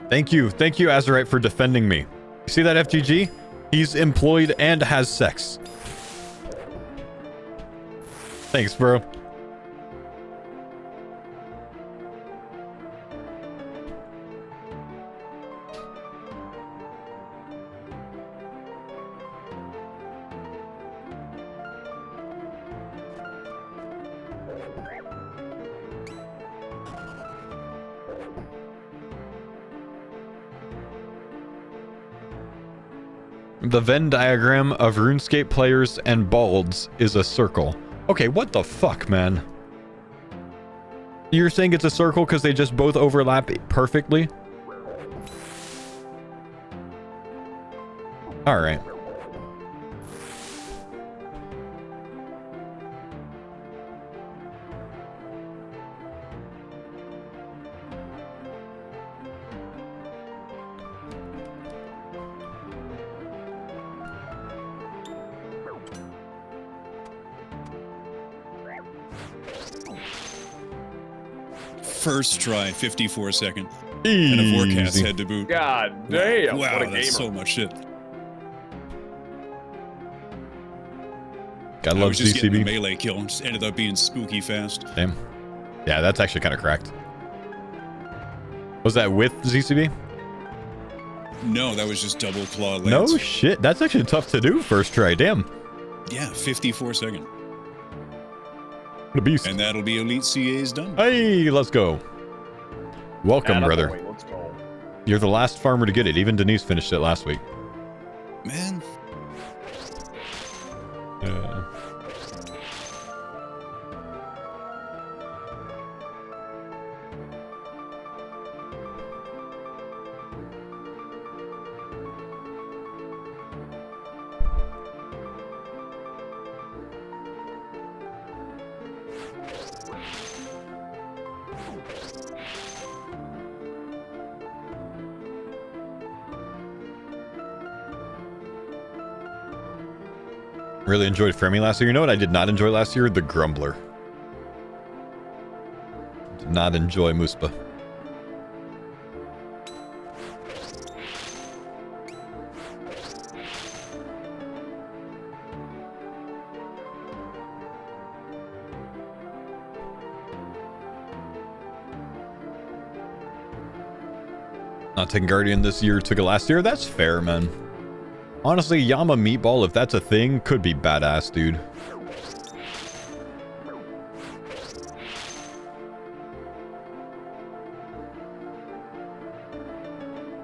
Thank you, Azurite, for defending me. You see that, FGG? He's employed and has sex. Thanks, bro. The Venn diagram of RuneScape players and balds is a circle. Okay, what the fuck, man? You're saying it's a circle because they just both overlap perfectly? Alright. First try, 54 second. Easy. And a forecast head to boot. God damn, Wow, what a gamer. that's so much shit. Gotta I love was just getting the CCB. melee kill and just ended up being spooky fast. Damn. Yeah, that's actually kind of cracked. Was that with ZCB? No, that was just double claw lance. No shit. That's actually tough to do first try. Damn. Yeah, 54 second. What a beast. And that'll be Elite CA's done. Hey, let's go. Welcome, Attaboy, brother. let's go. You're the last farmer to get it. Even Denise finished it last week. Man, Really enjoyed Fermi last year. You know what I did not enjoy last year? The Grumbler. Did not enjoy Muspa. Not taking Guardian this year, took it last year. That's fair, man. Honestly, Yama Meatball, if that's a thing, could be badass, dude.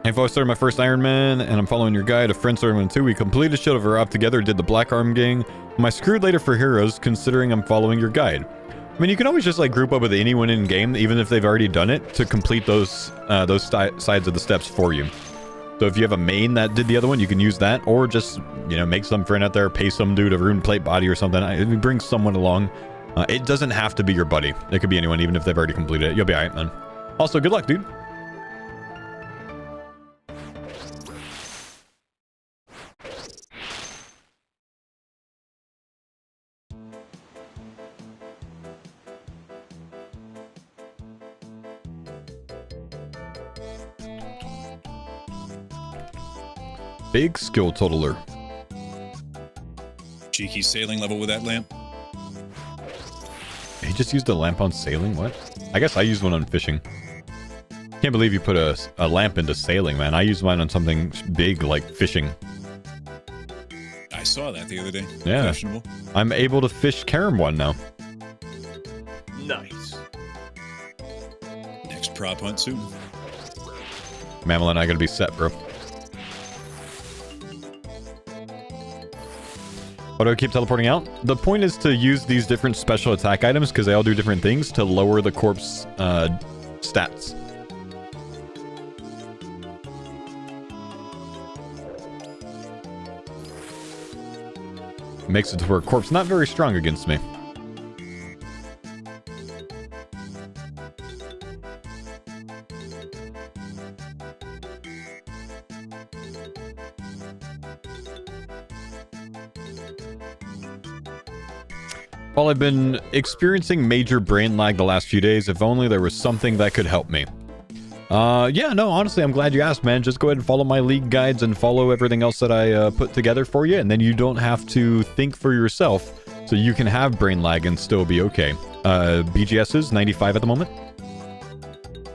If I started my first Iron Man and I'm following your guide, a friend started one too. We completed Shield of Rob together, did the Black Arm gang. Am I screwed later for heroes considering I'm following your guide? I mean, you can always just like group up with anyone in game, even if they've already done it, to complete those sides of the steps for you. So if you have a main that did the other one, you can use that, or just, you know, make some friend out there, pay some dude a rune plate body or something. Bring someone along. It doesn't have to be your buddy. It could be anyone, even if they've already completed it. You'll be alright, man. Also, good luck, dude. Big skill totaler. cheeky sailing level with that lamp. He just used a lamp on sailing? What? I guess I used one on fishing. Can't believe you put a lamp into sailing, man. I used mine on something big like fishing. I saw that the other day. Yeah. Questionable. I'm able to fish Karam one now. Nice. Next prop hunt soon. Mammal and I gotta be set, bro. Why do I keep teleporting out? The point is to use these different special attack items because they all do different things to lower the corpse stats. Makes it to where corpse not very strong against me. While I've been experiencing major brain lag the last few days, if only there was something that could help me. Yeah, no, honestly, I'm glad you asked, man. Just go ahead and follow my league guides and follow everything else that I put together for you, and then you don't have to think for yourself, so you can have brain lag and still be okay. BGS is 95 at the moment.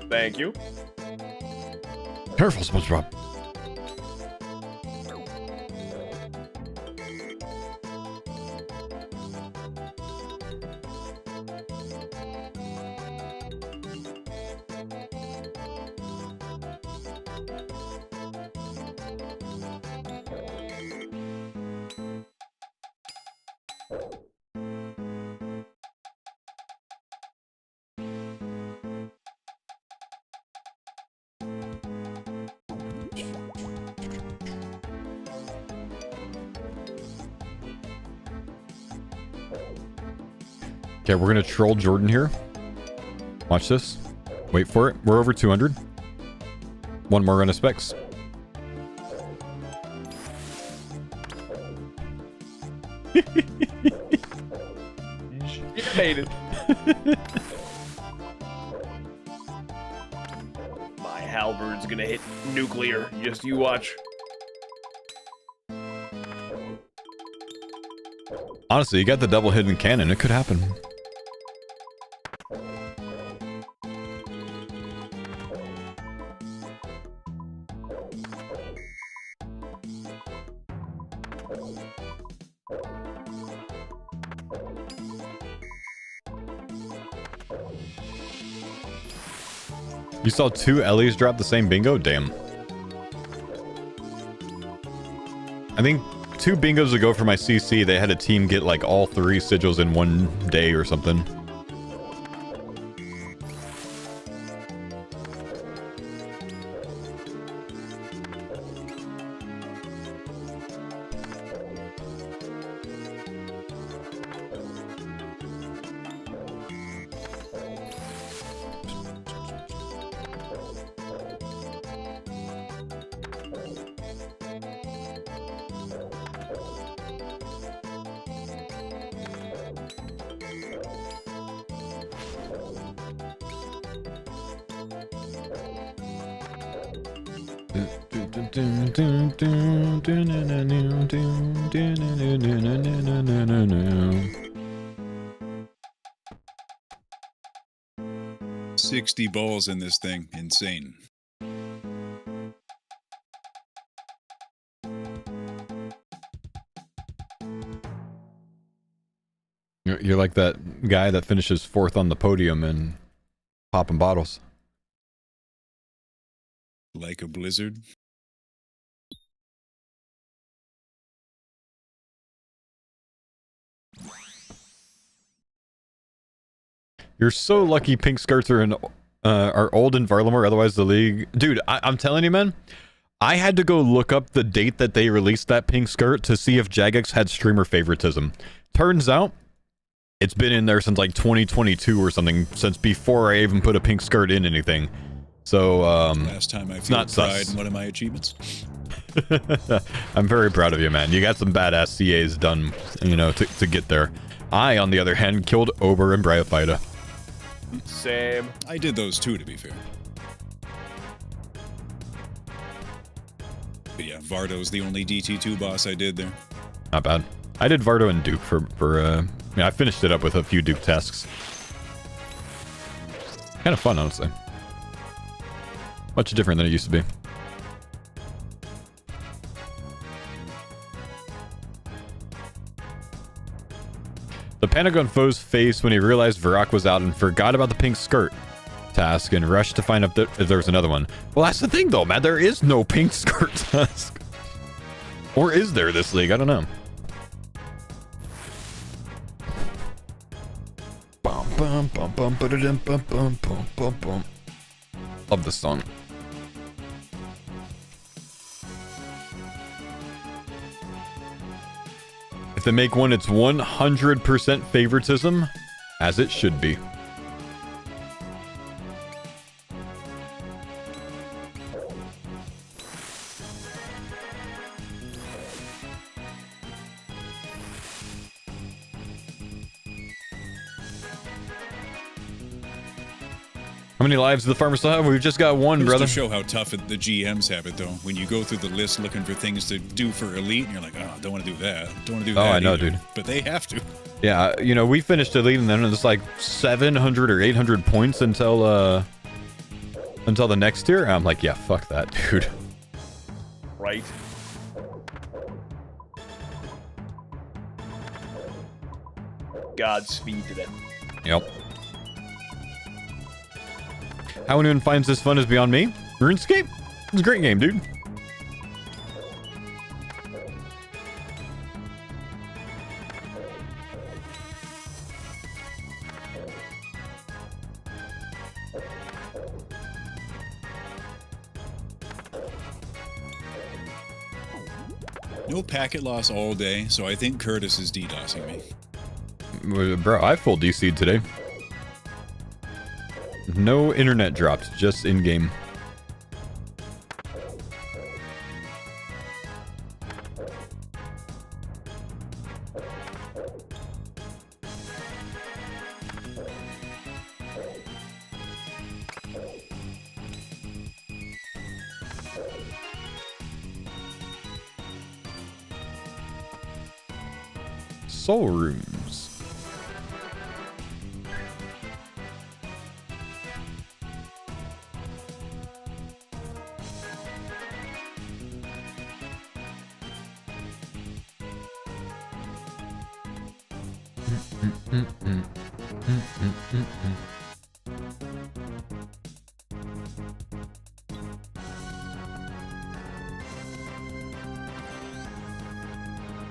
Thank you. Careful, SpongeBob. Okay, we're gonna troll Jordan here. Watch this. Wait for it. We're over 200. One more run of specs. You made it. My halberd's gonna hit nuclear. Just you watch. Honestly, you got the double hidden cannon. It could happen. You saw 2 Ellies drop the same bingo? Damn. I think 2 bingos ago for my CC, they had a team get like all 3 sigils in one day or something. $60 balls in this thing. Insane. You're like that guy that finishes 4th on the podium and popping bottles. Like a blizzard. You're so lucky pink skirts are old in Varlamore, otherwise the league... Dude, I'm telling you, man, I had to go look up the date that they released that pink skirt to see if Jagex had streamer favoritism. Turns out, it's been in there since like 2022 or something, since before I even put a pink skirt in anything. So, last time I feel pride in one of my achievements. I'm very proud of you, man. You got some badass CAs done, you know, to get there. I, on the other hand, killed Ober and Bryophyta. Same. I did those too, to be fair. But yeah, Vardo's the only DT2 boss I did there. Not bad. I did Vardo and Duke I finished it up with a few Duke tasks. Kind of fun, honestly. Much different than it used to be. The panic on Foe's face when he realized Varrock was out and forgot about the pink skirt task and rushed to find out if there was another one. Well, that's the thing, though, man. There is no pink skirt task. Or is there this league? I don't know. Love this song. If they make one, it's 100% favoritism, as it should be. How many lives does the farmer still have? We've just got one, brother. To show how tough the GMs have it, though. When you go through the list looking for things to do for Elite, and you're like, oh, don't want to do that. Don't want to do that. Oh, I know, either. dude. But they have to. Yeah, you know, we finished Elite, and then it's like 700 or 800 points until the next tier. I'm like, yeah, fuck that, dude. Right. Godspeed to them. Yep. How anyone finds this fun is beyond me. RuneScape? It's a great game, dude. No packet loss all day, so I think Curtis is DDoSing me. Bro, I full DC'd today. No internet dropped, just in-game. Soul rooms.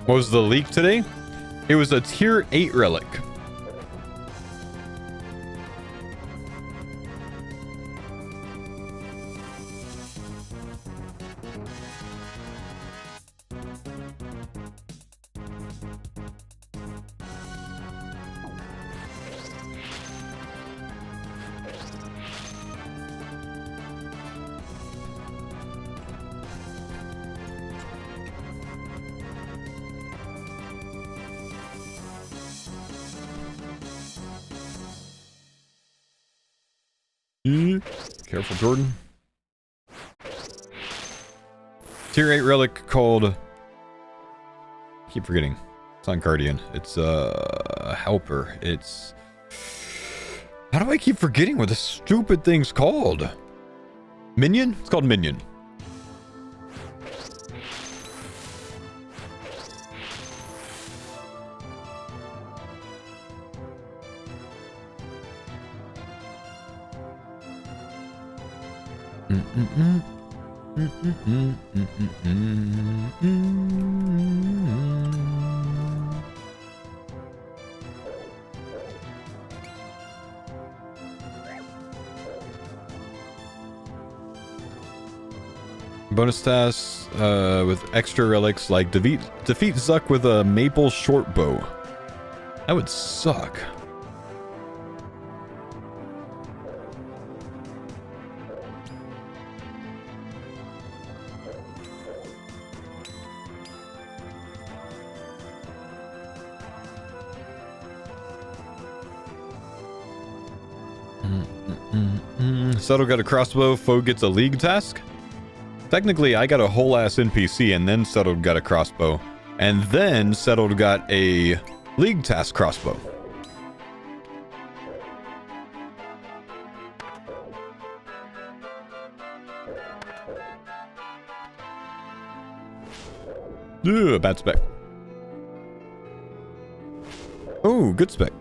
What was the leak today? It was a tier 8 relic. Careful, Jordan. Tier 8 relic called... keep forgetting. It's on Guardian. It's Helper. It's... how do I keep forgetting what this stupid thing's called? Minion? It's called Minion. Bonus tasks with extra relics like defeat Zuck with a maple short bow. That would suck. Settle got a crossbow, Foe gets a league task. Technically, I got a whole ass NPC and then Settled got a crossbow. And then Settled got a league task crossbow. Ugh, bad spec. Oh, good spec.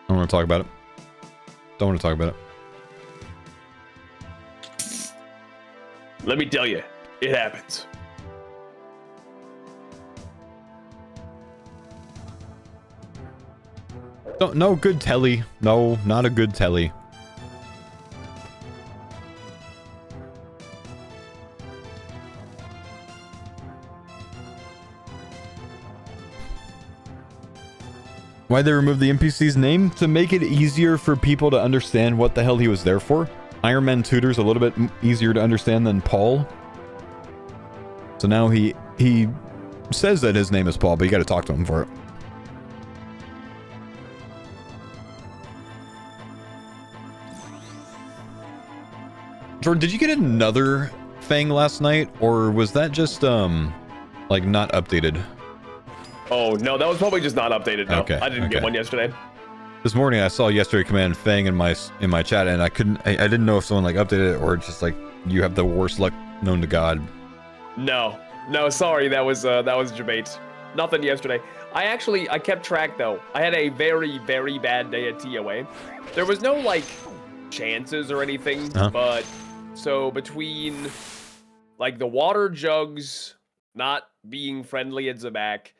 I don't want to talk about it. Don't want to talk about it. Let me tell you, it happens. No good telly. No, not a good telly. Why'd they remove the NPC's name? To make it easier for people to understand what the hell he was there for. Iron Man Tutor's a little bit easier to understand than Paul. So now he says that his name is Paul, but you gotta talk to him for it. Jordan, did you get another Fang last night? Or was that just, like, not updated? Oh, no, that was probably just not updated, no. Okay, I didn't get one yesterday. This morning I saw yesterday command Fang in my chat, and I didn't know if someone like updated it or just like you have the worst luck known to God. No, sorry, that was debate. Nothing yesterday. I kept track though. I had a very, very bad day at TOA. There was no like chances or anything, but so between like the water jugs not being friendly at Zabak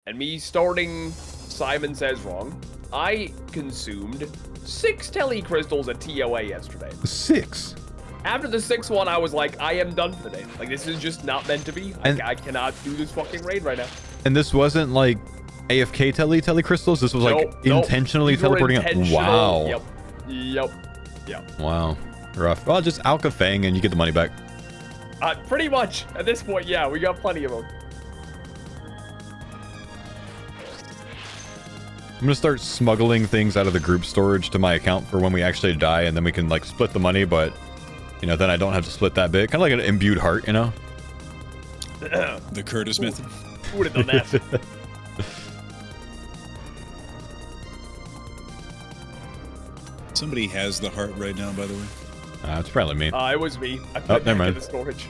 and me starting Simon Says Wrong, I consumed 6 telecrystals at TOA yesterday. 6. After the 6th one, I was like, I am done for the day. Like, this is just not meant to be. I cannot do this fucking raid right now. And this wasn't like AFK telecrystals. This was like intentionally These were teleporting up. intentional- Wow. Yep. Wow. Rough. Well, just Alka Fang and you get the money back. Pretty much. At this point, yeah, we got plenty of them. I'm gonna start smuggling things out of the group storage to my account for when we actually die, and then we can like split the money, but you know, then I don't have to split that bit. Kind of like an imbued heart, you know? The Curtis method. Who would have done that? Somebody has the heart right now, by the way. It's probably me. It was me. I put it never back in mind. the storage.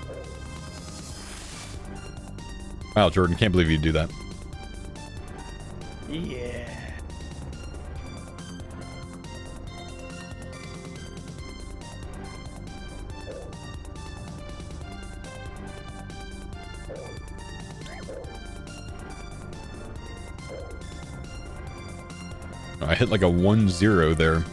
Wow, Jordan, can't believe you'd do that. Yeah. Oh, I hit like a 1-0 there.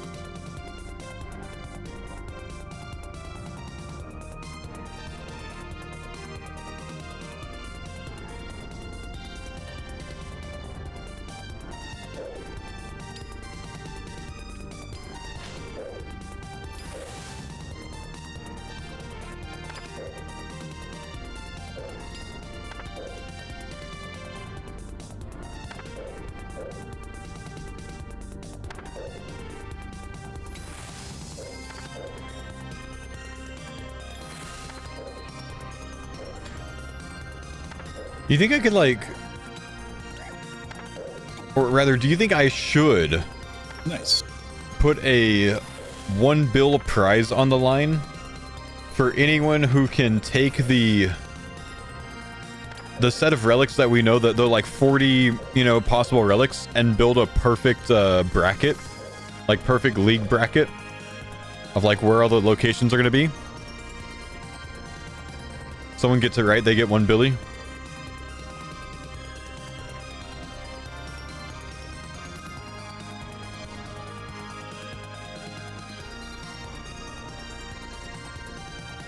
You think I could like, or rather, do you think I should Nice. put a 1 bill prize on the line for anyone who can take the set of relics that we know, that they're like 40, you know, possible relics, and build a perfect bracket, like perfect league bracket of like where all the locations are going to be? Someone gets it right, they get 1 billy.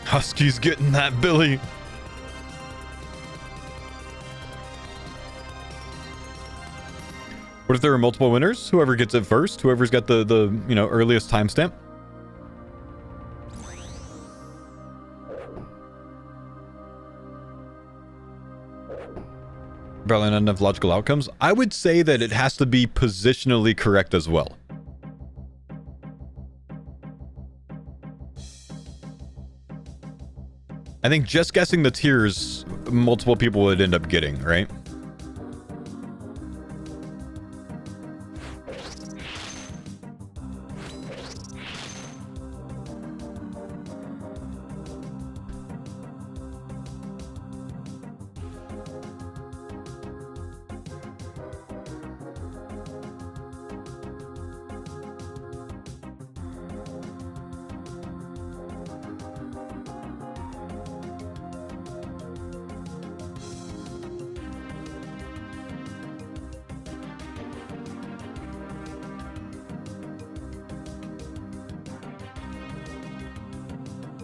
Husky's getting that Billy. What if there are multiple winners? Whoever gets it first, whoever's got the you know, earliest timestamp. Probably not enough logical outcomes. I would say that it has to be positionally correct as well. I think just guessing the tiers, multiple people would end up getting, right?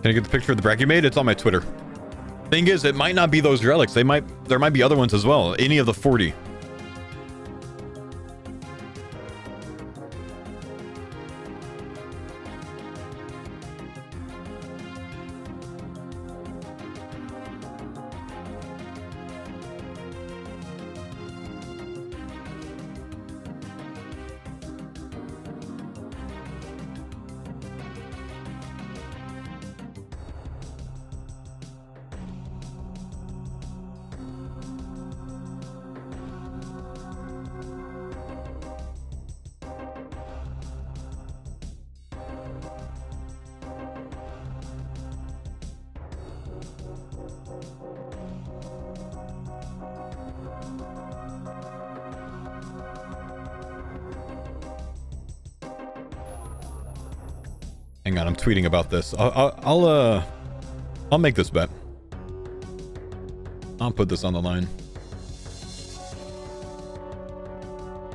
Can I get the picture of the bracket you made? It's on my Twitter. Thing is, it might not be those relics. There might be other ones as well. Any of the 40. Hang on, I'm tweeting about this. I'll make this bet. I'll put this on the line.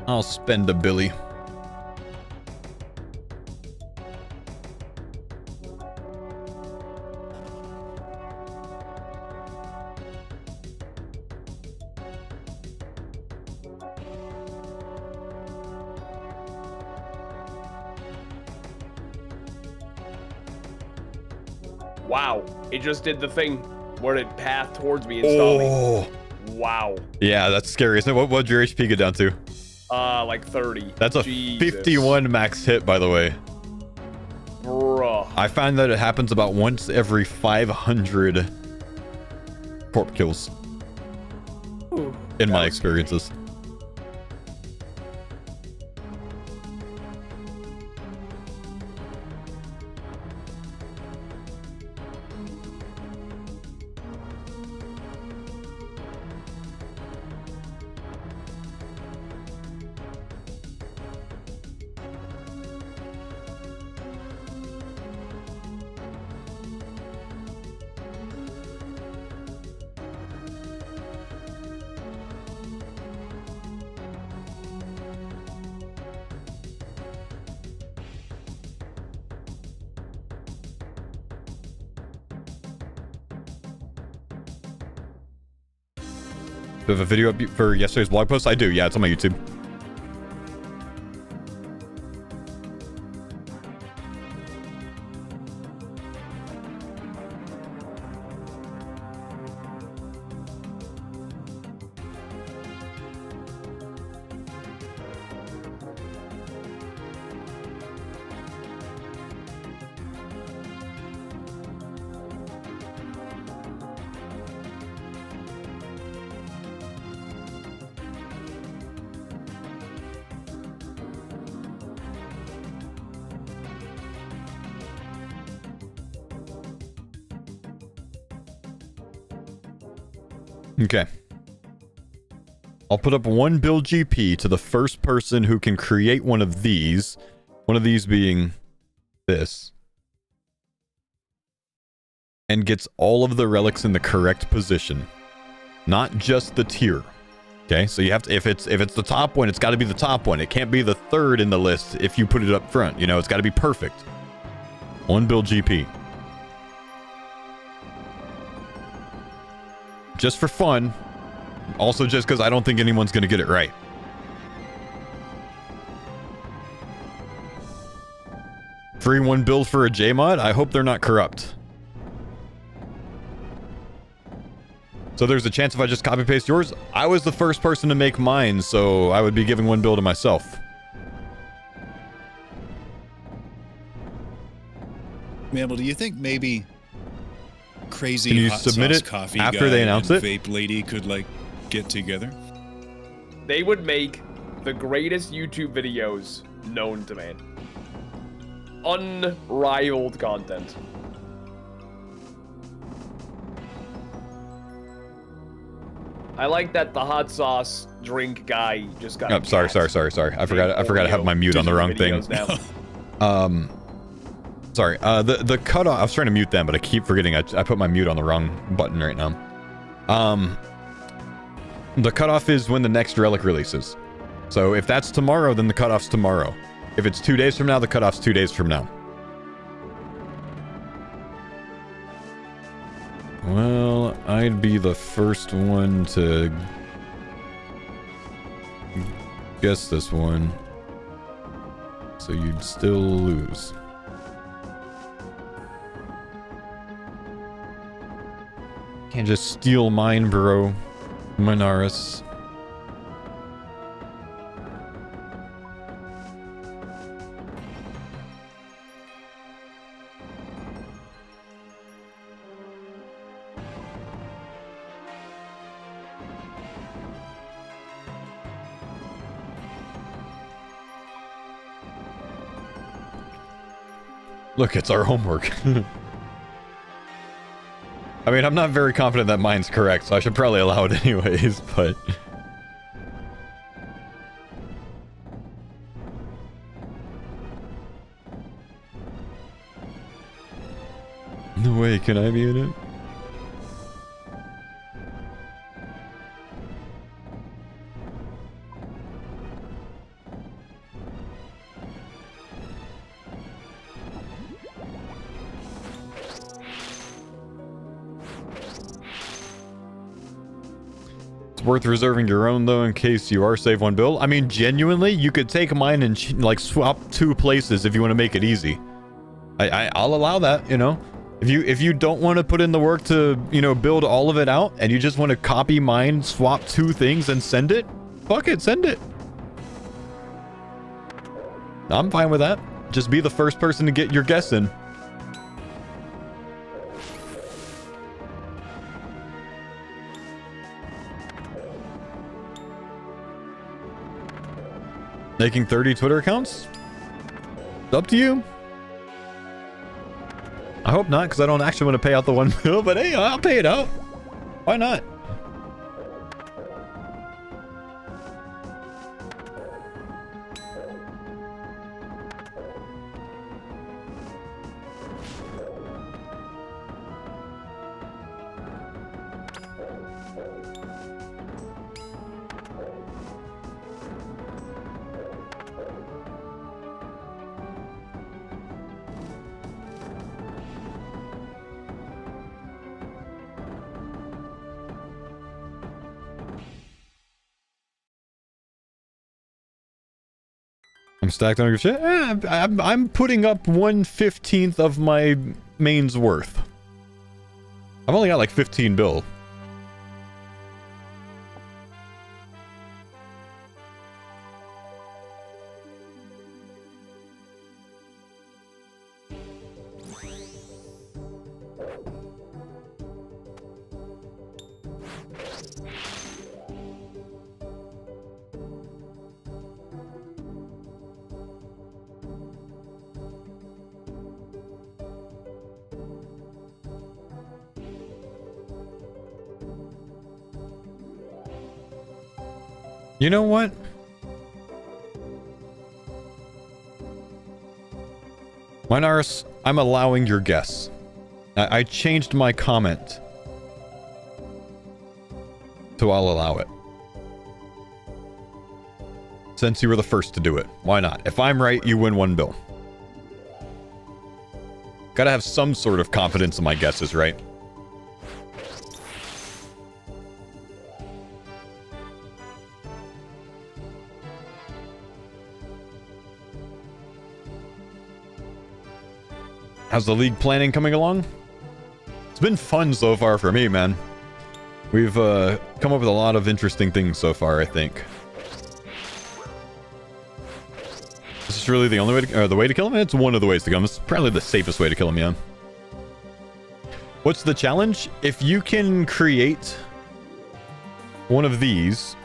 I'll spend a billy. Wow, it just did the thing where it pathed towards me and saw me. Oh. Wow. Yeah, that's scary, isn't it? What'd your HP get down to? Like 30. That's a Jesus. 51 max hit, by the way. Bruh. I find that it happens about once every 500 corp kills. In my experiences. Do you have a video up for yesterday's blog post? I do, yeah, it's on my YouTube. Okay. I'll put up 1 build GP to the first person who can create one of these. One of these being this. And gets all of the relics in the correct position. Not just the tier. Okay, so you have to, if it's the top one, it's got to be the top one. It can't be the third in the list if you put it up front. You know, it's got to be perfect. 1 build GP. Just for fun. Also just because I don't think anyone's going to get it right. Free 1 build for a JMod? I hope they're not corrupt. So there's a chance if I just copy paste yours? I was the first person to make mine, so I would be giving 1 build to myself. Mabel, do you think maybe crazy Can you hot submit sauce it coffee after guy they announce and it? vape lady could like get together? They would make the greatest YouTube videos known to man. Unrivaled content. I like that the hot sauce drink guy just got. Oh, sorry. I forgot to have my mute on the wrong thing. Sorry. The cutoff. I was trying to mute them, but I keep forgetting. I put my mute on the wrong button right now. The cutoff is when the next relic releases. So if that's tomorrow, then the cutoff's tomorrow. If it's 2 days from now, the cutoff's 2 days from now. Well, I'd be the first one to guess this one. So you'd still lose. Can't just steal mine, bro. Minaris. Look, it's our homework. I mean, I'm not very confident that mine's correct, so I should probably allow it anyways, but... No way, can I be in it? Worth reserving your own though in case you are save 1 build. I mean, genuinely, you could take mine and like swap 2 places if you want to make it easy. I'll allow that, you know. If you don't want to put in the work to, you know, build all of it out, and you just want to copy mine, swap 2 things and send it, fuck it, send it. I'm fine with that. Just be the first person to get your guess in. Making 30 Twitter accounts? It's up to you. I hope not, because I don't actually want to pay out the 1 mil, but hey, I'll pay it out. Why not? I'm stacked on your shit. I'm putting up 1/15 of my main's worth. I've only got like 15 bill. You know what? Minaris, I'm allowing your guess. I changed my comment to I'll allow it. Since you were the first to do it. Why not? If I'm right, you win 1 bill. Gotta have some sort of confidence in my guesses, right? How's the league planning coming along? It's been fun so far for me, man. We've come up with a lot of interesting things so far, I think. Is this really the only way to, the way to kill him? It's one of the ways to kill him. It's probably the safest way to kill him, yeah. What's the challenge? If you can create one of these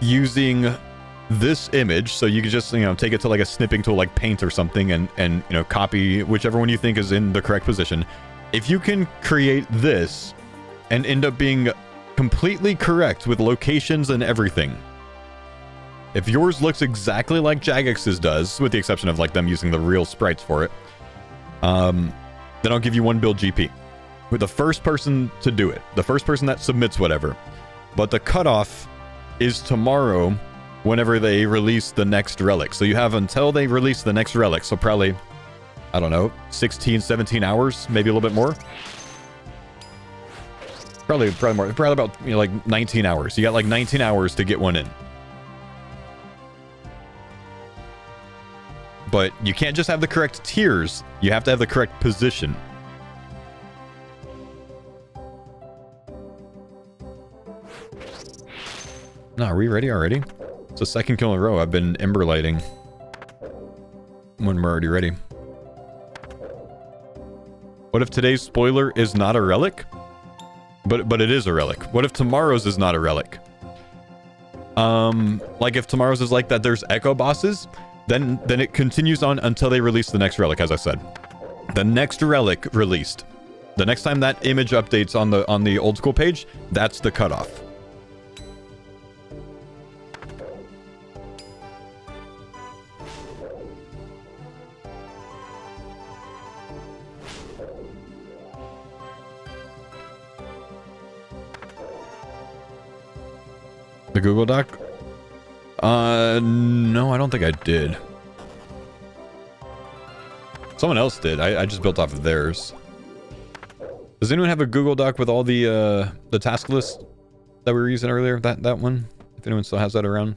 using this image, so you can just, you know, take it to like a snipping tool like Paint or something and you know, copy whichever one you think is in the correct position. If you can create this and end up being completely correct with locations and everything, if yours looks exactly like Jagex's does, with the exception of like them using the real sprites for it, then I'll give you 1 build GP with the first person to do it, the first person that submits whatever. But the cutoff is tomorrow, whenever they release the next relic. So you have until they release the next relic. So probably, I don't know, 16, 17 hours, maybe a little bit more. Probably more. Probably about, you know, like 19 hours. You got like 19 hours to get one in. But you can't just have the correct tiers. You have to have the correct position. No, are we ready already? It's the second kill in a row. I've been ember lighting when we're already ready. What if today's spoiler is not a relic? But it is a relic. What if tomorrow's is not a relic? Like if tomorrow's is like that there's echo bosses, then it continues on until they release the next relic, as I said. The next relic released. The next time that image updates on the old school page, that's the cutoff. The Google Doc? No, I don't think I did. Someone else did. I just built off of theirs. Does anyone have a Google Doc with all the task list that we were using earlier? That one? If anyone still has that around.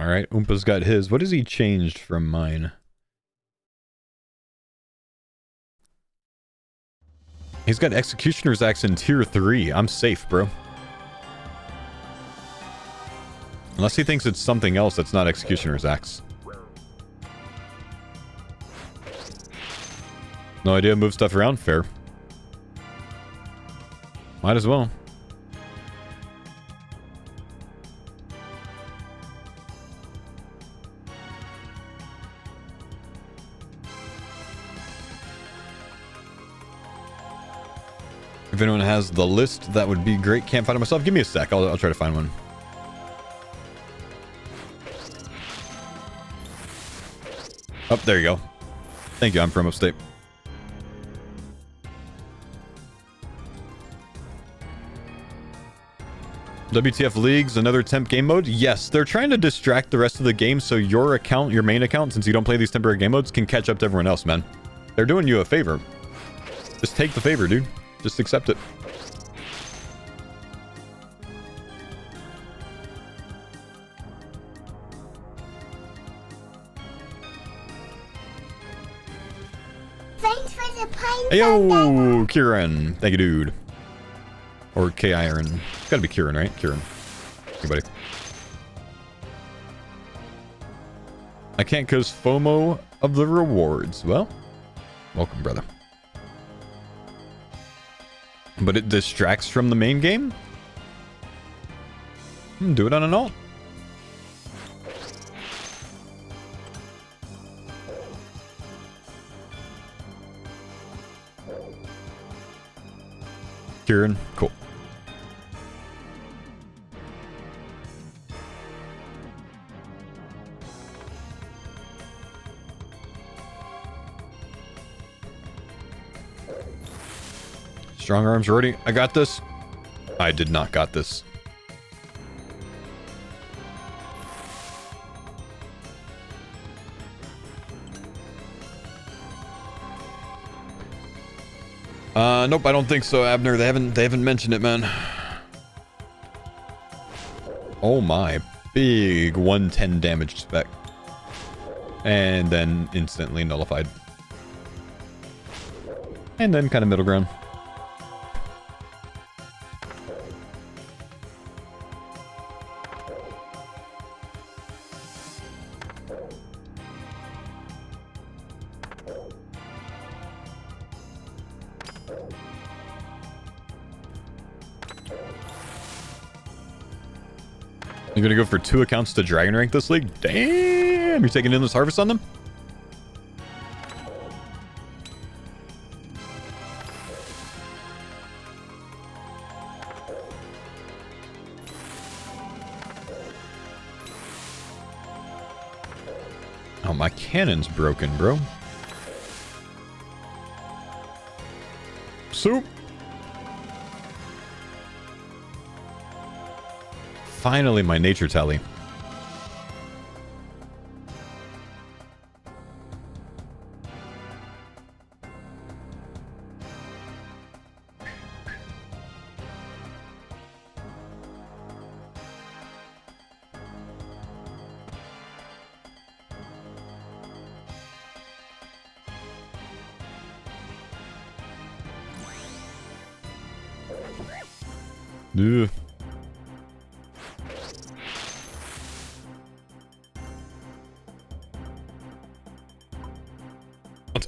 Alright, Oompa's got his. What has he changed from mine? He's got Executioner's Axe in tier 3. I'm safe, bro. Unless he thinks it's something else that's not Executioner's Axe. No idea, move stuff around? Fair. Might as well. If anyone has the list, that would be great. Can't find it myself. Give me a sec. I'll try to find one. Oh, there you go. Thank you. I'm from upstate. WTF Leagues, another temp game mode? Yes, they're trying to distract the rest of the game so your account, your main account, since you don't play these temporary game modes, can catch up to everyone else, man. They're doing you a favor. Just take the favor, dude. Just accept it. Thanks for the pine Hey, yo, Sunday. Kieran. Thank you, dude. Or K-Iron. It's gotta be Kieran, right? Kieran. Anybody. I can't cause FOMO of the rewards. Well, welcome, brother. But it distracts from the main game? Do it on an alt. Kieran, cool. Strong arms ready. I got this. I did not got this. Nope, I don't think so, Abner. They haven't mentioned it, man. Oh my, big 110 damage spec. And then instantly nullified. And then kind of middle ground. You're gonna go for 2 accounts to Dragon Rank this league? Damn! You're taking Endless Harvest on them? Oh, my cannon's broken, bro. Soup! Finally, my nature tally. Ugh. What?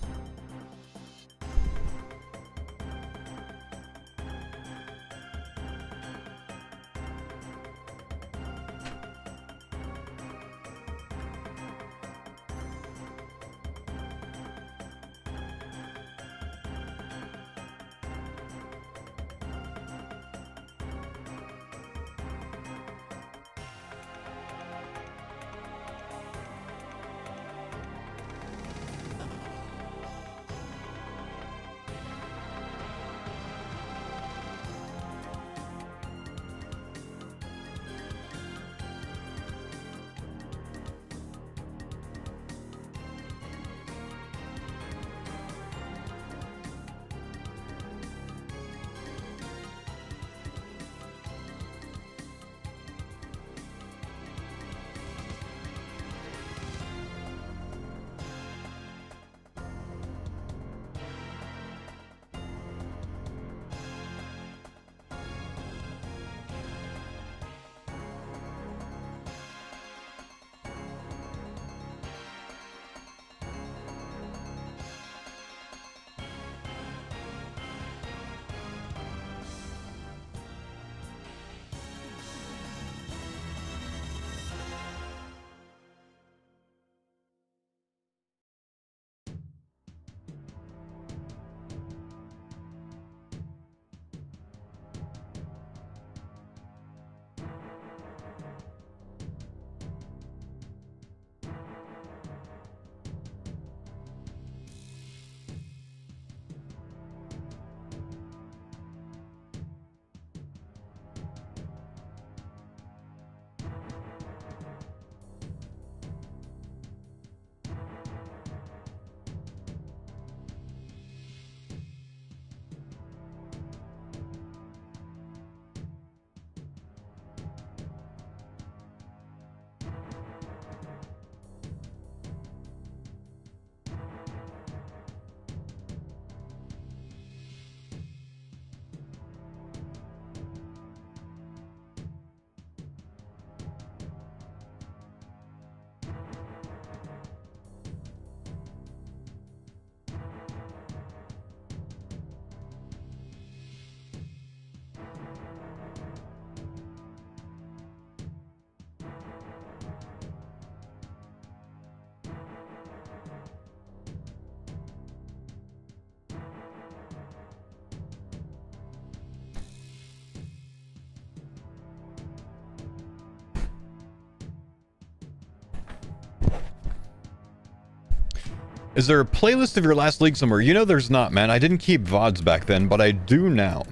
Is there a playlist of your last league somewhere? You know there's not, man. I didn't keep VODs back then, but I do now.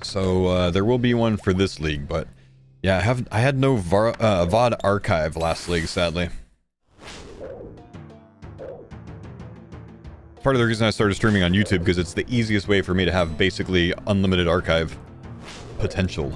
So there will be one for this league, but yeah, I had no VOD archive last league, sadly. Part of the reason I started streaming on YouTube, because it's the easiest way for me to have basically unlimited archive potential.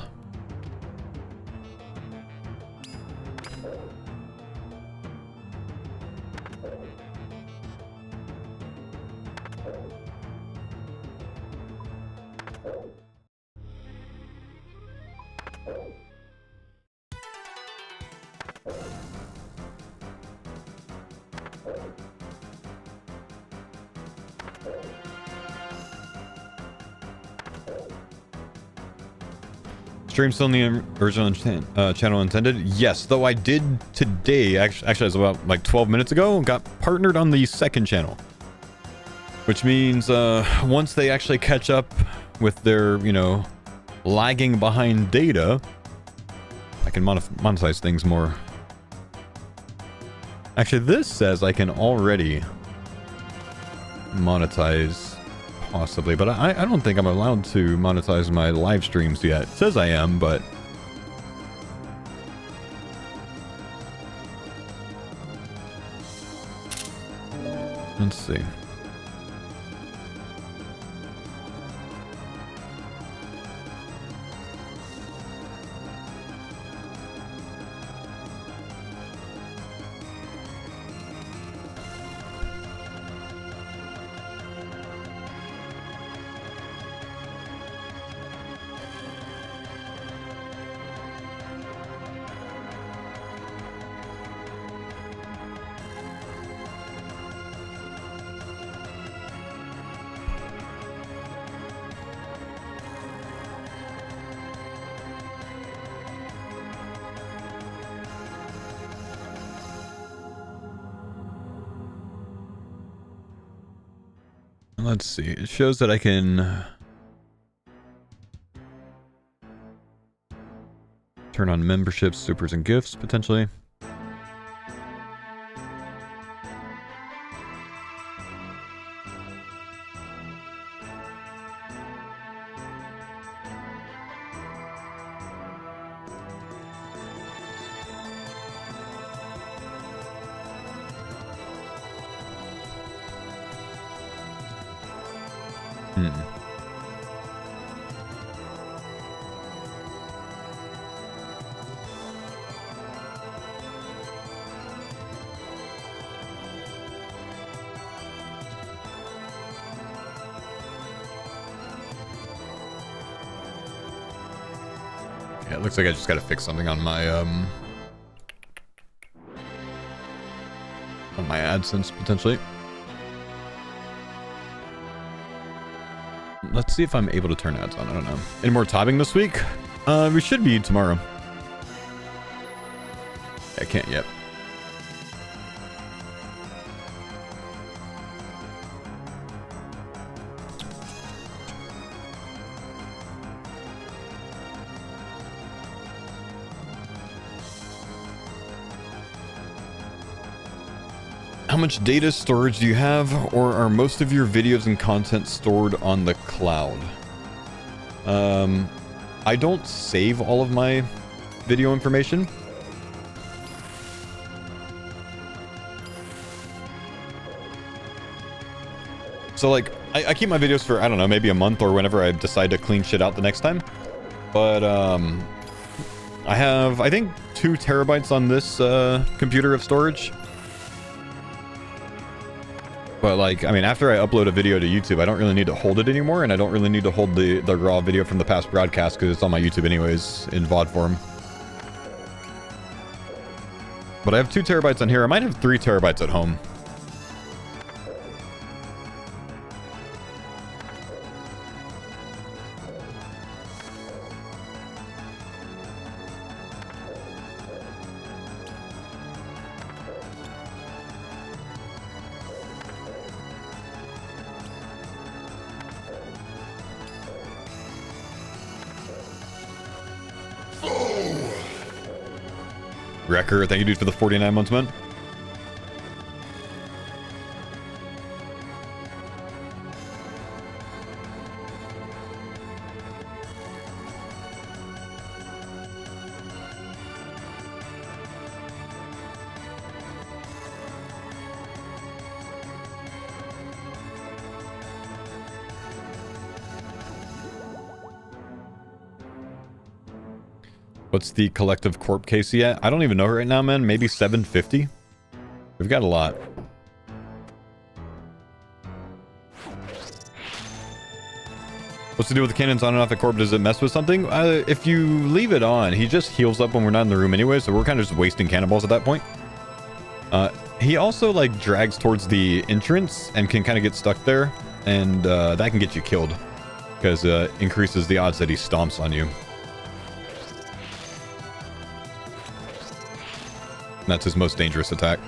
Stream still in the original channel intended? Yes, though I did today, actually it was about like 12 minutes ago, got partnered on the second channel. Which means once they actually catch up with their, you know, lagging behind data, I can monetize things more. Actually, this says I can already monetize. Possibly, but I don't think I'm allowed to monetize my live streams yet. It says I am, but... Let's see. Let's see. It shows that I can turn on memberships, supers, and gifts, potentially. Yeah, it looks like I just gotta fix something on my AdSense, potentially. Let's see if I'm able to turn ads on. I don't know. Any more topping this week? We should be tomorrow. I can't yet. How much data storage do you have, or are most of your videos and content stored on the cloud? I don't save all of my video information. So like, I keep my videos for, I don't know, maybe a month or whenever I decide to clean shit out the next time. But I have, I think, 2 terabytes on this computer of storage. But like, I mean, after I upload a video to YouTube, I don't really need to hold it anymore, and I don't really need to hold the raw video from the past broadcast because it's on my YouTube anyways, in VOD form. But I have 2 terabytes on here. I might have 3 terabytes at home. Wrecker, thank you, dude, for the 49 months, man. What's the collective corp case yet? I don't even know right now, man. Maybe 750? We've got a lot. What's the deal with the cannons on and off the corp? Does it mess with something? If you leave it on, he just heals up when we're not in the room anyway, so we're kind of just wasting cannonballs at that point. He also, like, drags towards the entrance and can kind of get stuck there, and that can get you killed, because increases the odds that he stomps on you. And that's his most dangerous attack.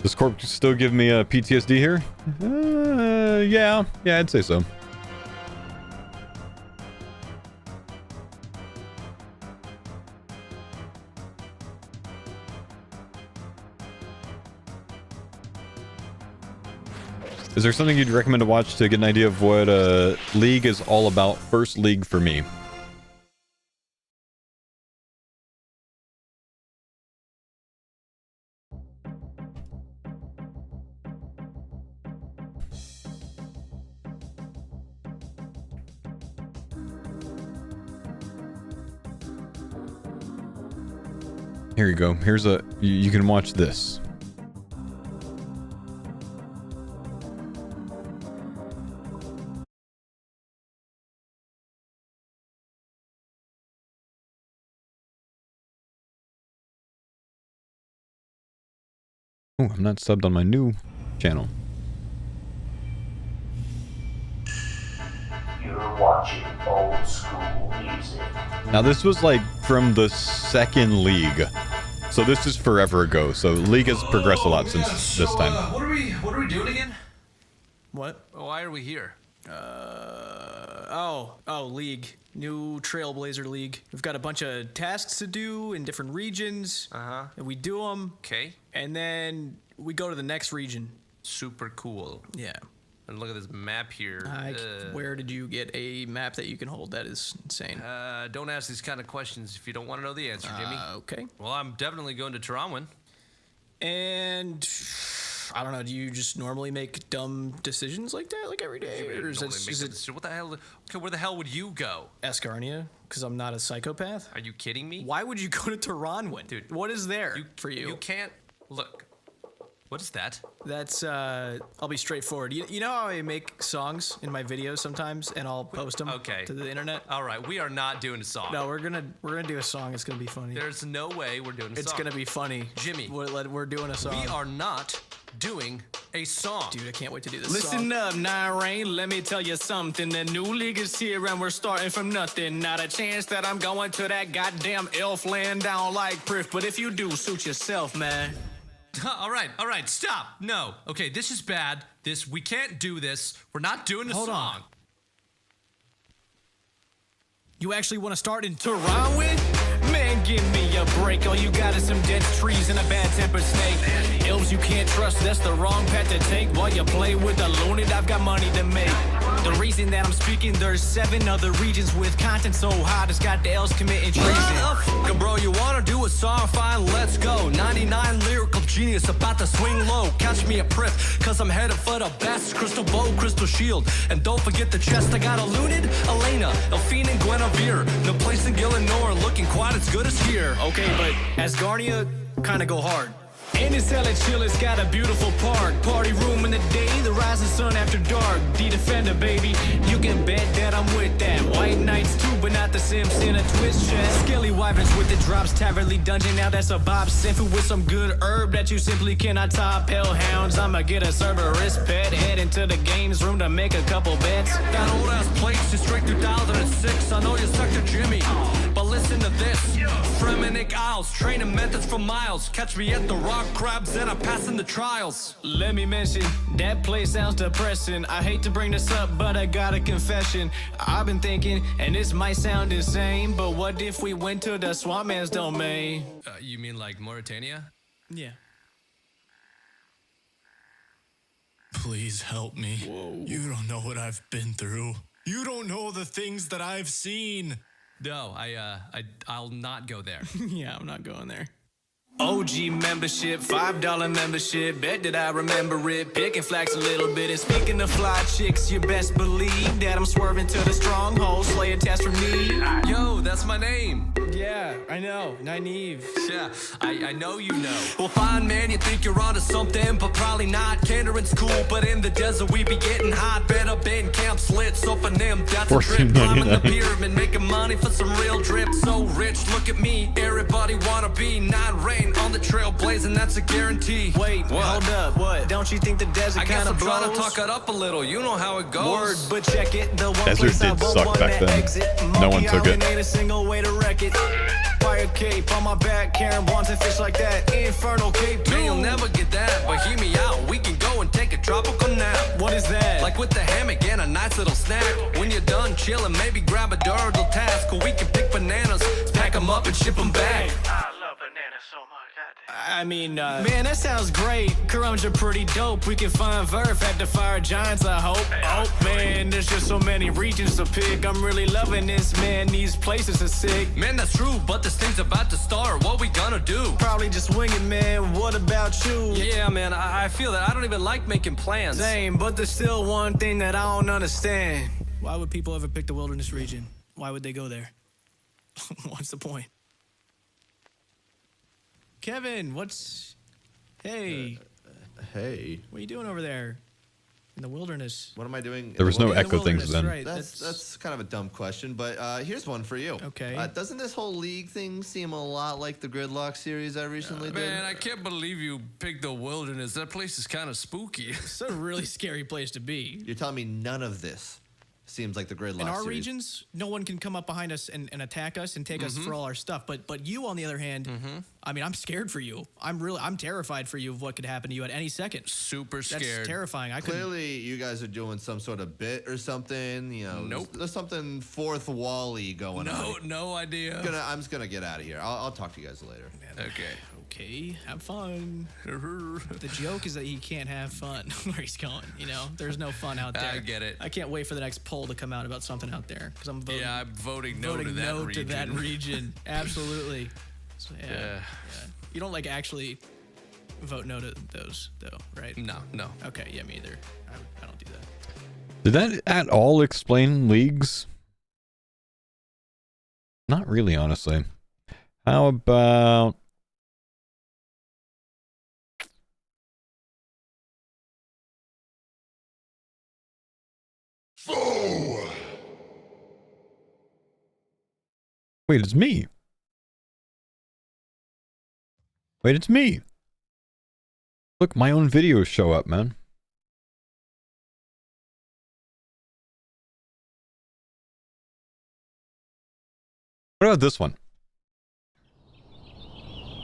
Does Corp still give me a PTSD here? Yeah, I'd say so. Is there something you'd recommend to watch to get an idea of what League is all about? First League for me. Here you go. Here's a... You can watch this. Oh, I'm not subbed on my new channel. You're watching old school music. Now this was like from the second League. So this is forever ago. So League has progressed a lot since this time. What are we doing again? What? Why are we here? League. New Trailblazer League. We've got a bunch of tasks to do in different regions. And we do them. Okay. And then we go to the next region. Super cool. Yeah. And look at this map here. Where did you get a map that you can hold? That is insane. Don't ask these kind of questions if you don't want to know the answer, Jimmy. Okay. Well, I'm definitely going to Tarawin. And I don't know. Do you just normally make dumb decisions like that, like every day, or is it What the hell? Okay, where the hell would you go? Escarnia? Because I'm not a psychopath. Are you kidding me? Why would you go to Taranwin? Dude, what is there for you? You can't look. What is that? That's I'll be straightforward. You know how I make songs in my videos sometimes, and I'll post them to the internet. All right, we are not doing a song. No, we're gonna do a song. It's gonna be funny. There's no way we're doing a song. It's gonna be funny, Jimmy. We're doing a song. We are not doing a song. Dude, I can't wait to do this. Listen up, Nine Rain, let me tell you something. The new league is here and we're starting from nothing. Not a chance that I'm going to that goddamn elf land down like Priff, but if you do, suit yourself, man. All right, stop. No. Okay, this is bad. We can't do this. We're not doing a song. On. You actually want to start in Tarawin? Man, give me a break. All you got is some dead trees and a bad-tempered snake. Elves you can't trust, that's the wrong path to take. While you play with the looned, I've got money to make. The reason that I'm speaking, there's 7 other regions with content so hot, it's got the elves committing treason. Bro, you wanna do a song? Fine, let's go. 99 lyrical genius about to swing low. Catch me a Priff, cause I'm headed for the best. Crystal bow, crystal shield. And don't forget the chest. I got a Lunid, Elena, Elfine, and Guinevere. No place in Gillinor looking quite as good as here. Okay, but Asgarnia kinda go hard. And it's hella chill, it's got a beautiful park. Party room in the day, the rising sun after dark. D-Defender, baby, you can bet that I'm with that. White Knights too, but not the Sims in a twist chat. Skelly Wyverns with the drops, Taverly Dungeon, now that's a Bob Sinfu with some good herb that you simply cannot top. Hellhounds, I'ma get a Cerberus pet. Head into the games room to make a couple bets. That old ass place is straight 2006. I know you're Sector Jimmy, but listen to this. Fremenic Isles, training methods for miles. Catch me at the rock crabs and I'm passing the trials. Let me mention, that place sounds depressing. I hate to bring this up, but I got a confession. I've been thinking, and this might sound insane, but what if we went to the Swamp Man's domain? You mean like Mauritania? Yeah. Please help me. You don't know what I've been through. You don't know the things that I've seen. No, I'll not go there. Yeah, I'm not going there. OG membership, $5 membership. Bet that I remember it. Picking flags a little bit. And speaking of fly chicks, you best believe that I'm swerving to the stronghold. Slay a test from me. Yo, that's my name. Yeah, I know. Naive. Yeah, I know you know. Well, fine, man, you think you're onto something, but probably not. Catering's cool, but in the desert we be getting hot. Better been camps lit, so for them, that's a trip. Climbing the pyramid, making money for some real drip. So rich, look at me, everybody wanna be. Not rain on the trail blazing, that's a guarantee. Wait, hold up. What? Don't you think the desert I guess kind I'm of blows? trying to talk it up a little. You know how it goes. Word, but check it. The one Desert place I did won't suck want back to then. exit. No one Monkey took it. Island ain't a single way to wreck it. Fire cape on my back, Karen wants a fish like that. Infernal cape too. Man, you'll never get that, but hear me out. We can go and take a tropical nap. What is that? Like with the hammock and a nice little snack. When you're done chilling, maybe grab a durable task. Or we can pick bananas, pack them up and ship them back. I mean, Man, that sounds great. Crumbs are pretty dope. We can find Verf at the Fire Giants, I hope. Oh, man, there's just so many regions to pick. I'm really loving this, man. These places are sick. Man, that's true, but this thing's about to start. What we gonna do? Probably just wing it, man. What about you? Yeah, man, I feel that. I don't even like making plans. Same, but there's still one thing that I don't understand. Why would people ever pick the wilderness region? Why would they go there? What's the point? Kevin, what's... Hey, Hey, what are you doing over there? In the wilderness? what am I doing? There was no In the echo things wilderness, then. Right, That's kind of a dumb question, but here's one for you. Okay. Doesn't this whole league thing seem a lot like the Gridlock series I recently did? Man, I can't believe you picked the wilderness. That place is kind of spooky. it's a really scary place to be. You're telling me none of this seems like the Gridlock In our series? regions, no one can come up behind us and attack us and take us for all our stuff. But you, on the other hand, I mean, I'm scared for you. I'm terrified for you of what could happen to you at any second. Super scared. That's terrifying. I couldn't. Clearly, you guys are doing some sort of bit or something. You know, Nope. there's something fourth wall-y going on. No idea. I'm just gonna get out of here. I'll talk to you guys later. Okay. Okay, have fun. The joke is that he can't have fun where he's going. You know, there's no fun out there. I get it. I can't wait for the next poll to come out about something out there because I'm voting. Yeah, I'm voting no to voting that no region. to that region. Absolutely. So, yeah, Yeah. yeah. You don't like actually vote no to those though, right? No. Okay, yeah, me either. I don't do that. Did that at all explain leagues? Not really, honestly. How about... Wait, it's me. Wait, it's me. Look, my own videos show up, man. What about this one?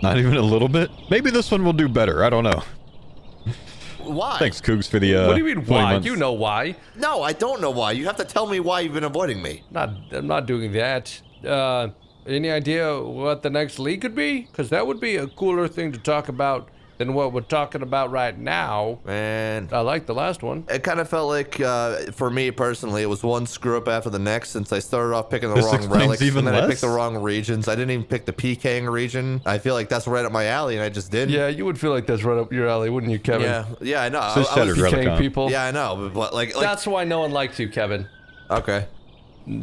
Not even a little bit? Maybe this one will do better. I don't know. Why? Thanks, Cougs, for the What do you mean 20 why? months. You know why. No, I don't know why. You have to tell me why you've been avoiding me. I'm not doing that. Any idea what the next league could be? Because that would be a cooler thing to talk about than what we're talking about right now. Man, I like the last one. it kind of felt like, for me personally, it was one screw up after the next since I started off picking the This wrong explains relics even and then I less? picked the wrong regions. I didn't even pick the PKing region. I feel like that's right up my alley and I just didn't. Yeah, you would feel like that's right up your alley, wouldn't you, Kevin? Yeah, I know. So I Shattered was, Relic. PKing people. yeah, I know, but like That's why no one likes you, Kevin. okay.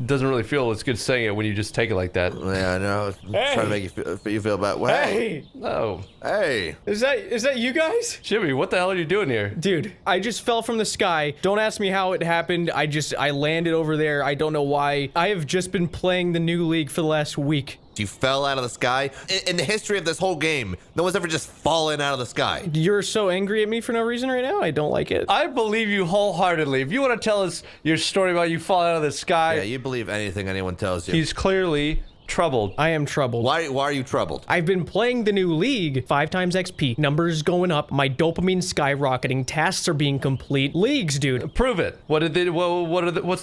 Doesn't really feel as good saying it when you just take it like that. Yeah, I know. Trying to make you feel bad. Well, Hey, Oh. hey. is that you guys? Jimmy, what the hell are you doing here? Dude, I just fell from the sky. Don't ask me how it happened. I landed over there. I don't know why. I have just been playing the new league for the last week. You fell out of the sky. In the history of this whole game, no one's ever just fallen out of the sky. You're so angry at me for no reason right now. I don't like it. I believe you wholeheartedly. If you want to tell us your story about you falling out of the sky, Yeah, you believe anything anyone tells you. he's clearly troubled. I am troubled. Why are you troubled? I've been playing the new league 5 times XP. Numbers going up. My dopamine skyrocketing. Tasks are being complete. Leagues, dude. Prove it. What's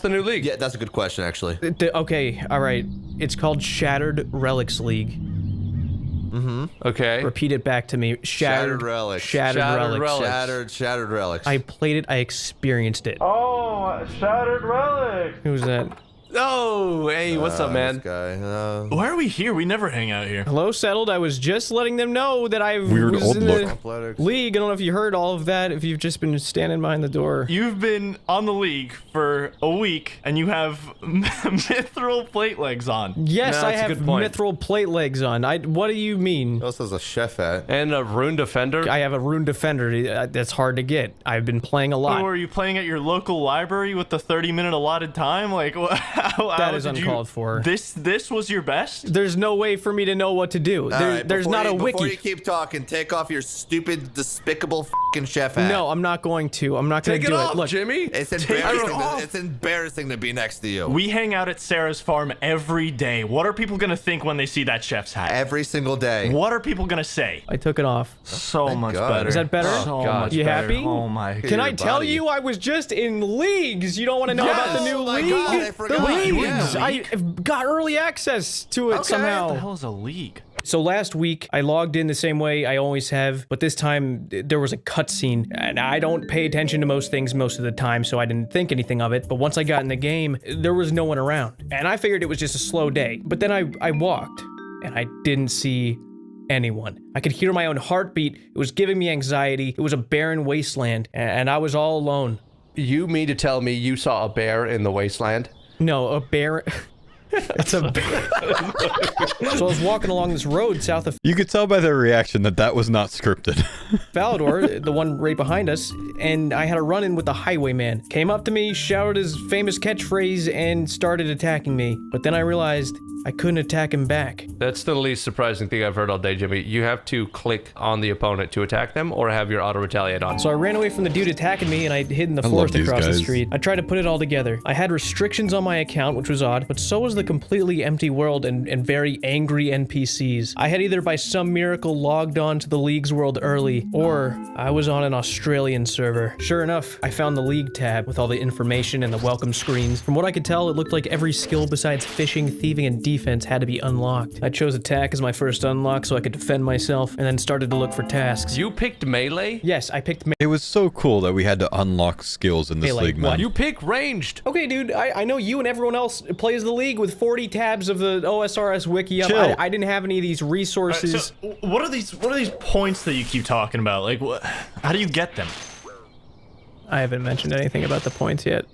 the new league? Yeah, that's a good question, actually. Okay, all right. It's called Shattered Relics League. Okay. Repeat it back to me. Shattered relics. Shattered relics. Shattered relics. I played it. I experienced it. Oh, Shattered relic. Who's that? Oh, hey, what's up, man? This guy. Why are we here? We never hang out here. Hello, Settled. I was just letting them know that I Weird was old in look. the league. I don't know if you heard all of that, if you've just been standing behind the door. You've been on the league for a week, and you have mithril plate legs on. Yes, No, I that's a have good point. mithril plate legs on. What do you mean? He also has a chef hat. And a rune defender. I have a rune defender. That's hard to get. I've been playing a lot. So are you playing at your local library with the 30-minute allotted time? Like, That is uncalled for. This was your best? There's no way for me to know what to do. There's not a wiki. Before you keep talking, take off your stupid, despicable fucking chef hat. No, I'm not going to. I'm not going to Take do it off, it. Look, Jimmy. It's embarrassing. It's embarrassing to be next to you. We hang out at Sarah's farm every day. What are people gonna think when they see that chef's hat? Every single day. What are people gonna say? I took it off. So much God. better. Is that better? So God. much You better. happy? Oh my. Can I your tell body. you I was just in leagues? You don't want to know about the new Oh my league? God, I the forgot. You were in the leagues. I got early access to it What the somehow. hell is a league? So last week I logged in the same way I always have, but this time there was a cutscene, and I don't pay attention to most things most of the time, so I didn't think anything of it. But once I got in the game, there was no one around, and I figured it was just a slow day. But then I walked, and I didn't see anyone. I could hear my own heartbeat. It was giving me anxiety. It was a barren wasteland, and I was all alone. You mean to tell me you saw a bear in the wasteland? No, a bear. It's a bear. So I was walking along this road south of You could tell by their reaction that that was not scripted. Falador, the one right behind us, and I had a run-in with the highwayman. Came up to me, shouted his famous catchphrase, and started attacking me. But then I realized I couldn't attack him back. That's the least surprising thing I've heard all day, Jimmy. You have to click on the opponent to attack them or have your auto-retaliate on. So I ran away from the dude attacking me, and I hid in the I love forest these across the guys. street. I tried to put it all together. I had restrictions on my account, which was odd, but so was the completely empty world and very angry NPCs. I had either by some miracle logged on to the League's world early, or I was on an Australian server. Sure enough, I found the League tab with all the information and the welcome screens. From what I could tell, it looked like every skill besides fishing, thieving, and defense had to be unlocked. I chose attack as my first unlock so I could defend myself, and then started to look for tasks. You picked melee? Yes, I picked It was so cool that we had to unlock skills in this Melee, league, what? man. You pick ranged. Okay, dude, I know you and everyone else plays the league with 40 tabs of the OSRS wiki up. Chill. I didn't have any of these resources. So, what are these points that you keep talking about? Like, how do you get them? I haven't mentioned anything about the points yet.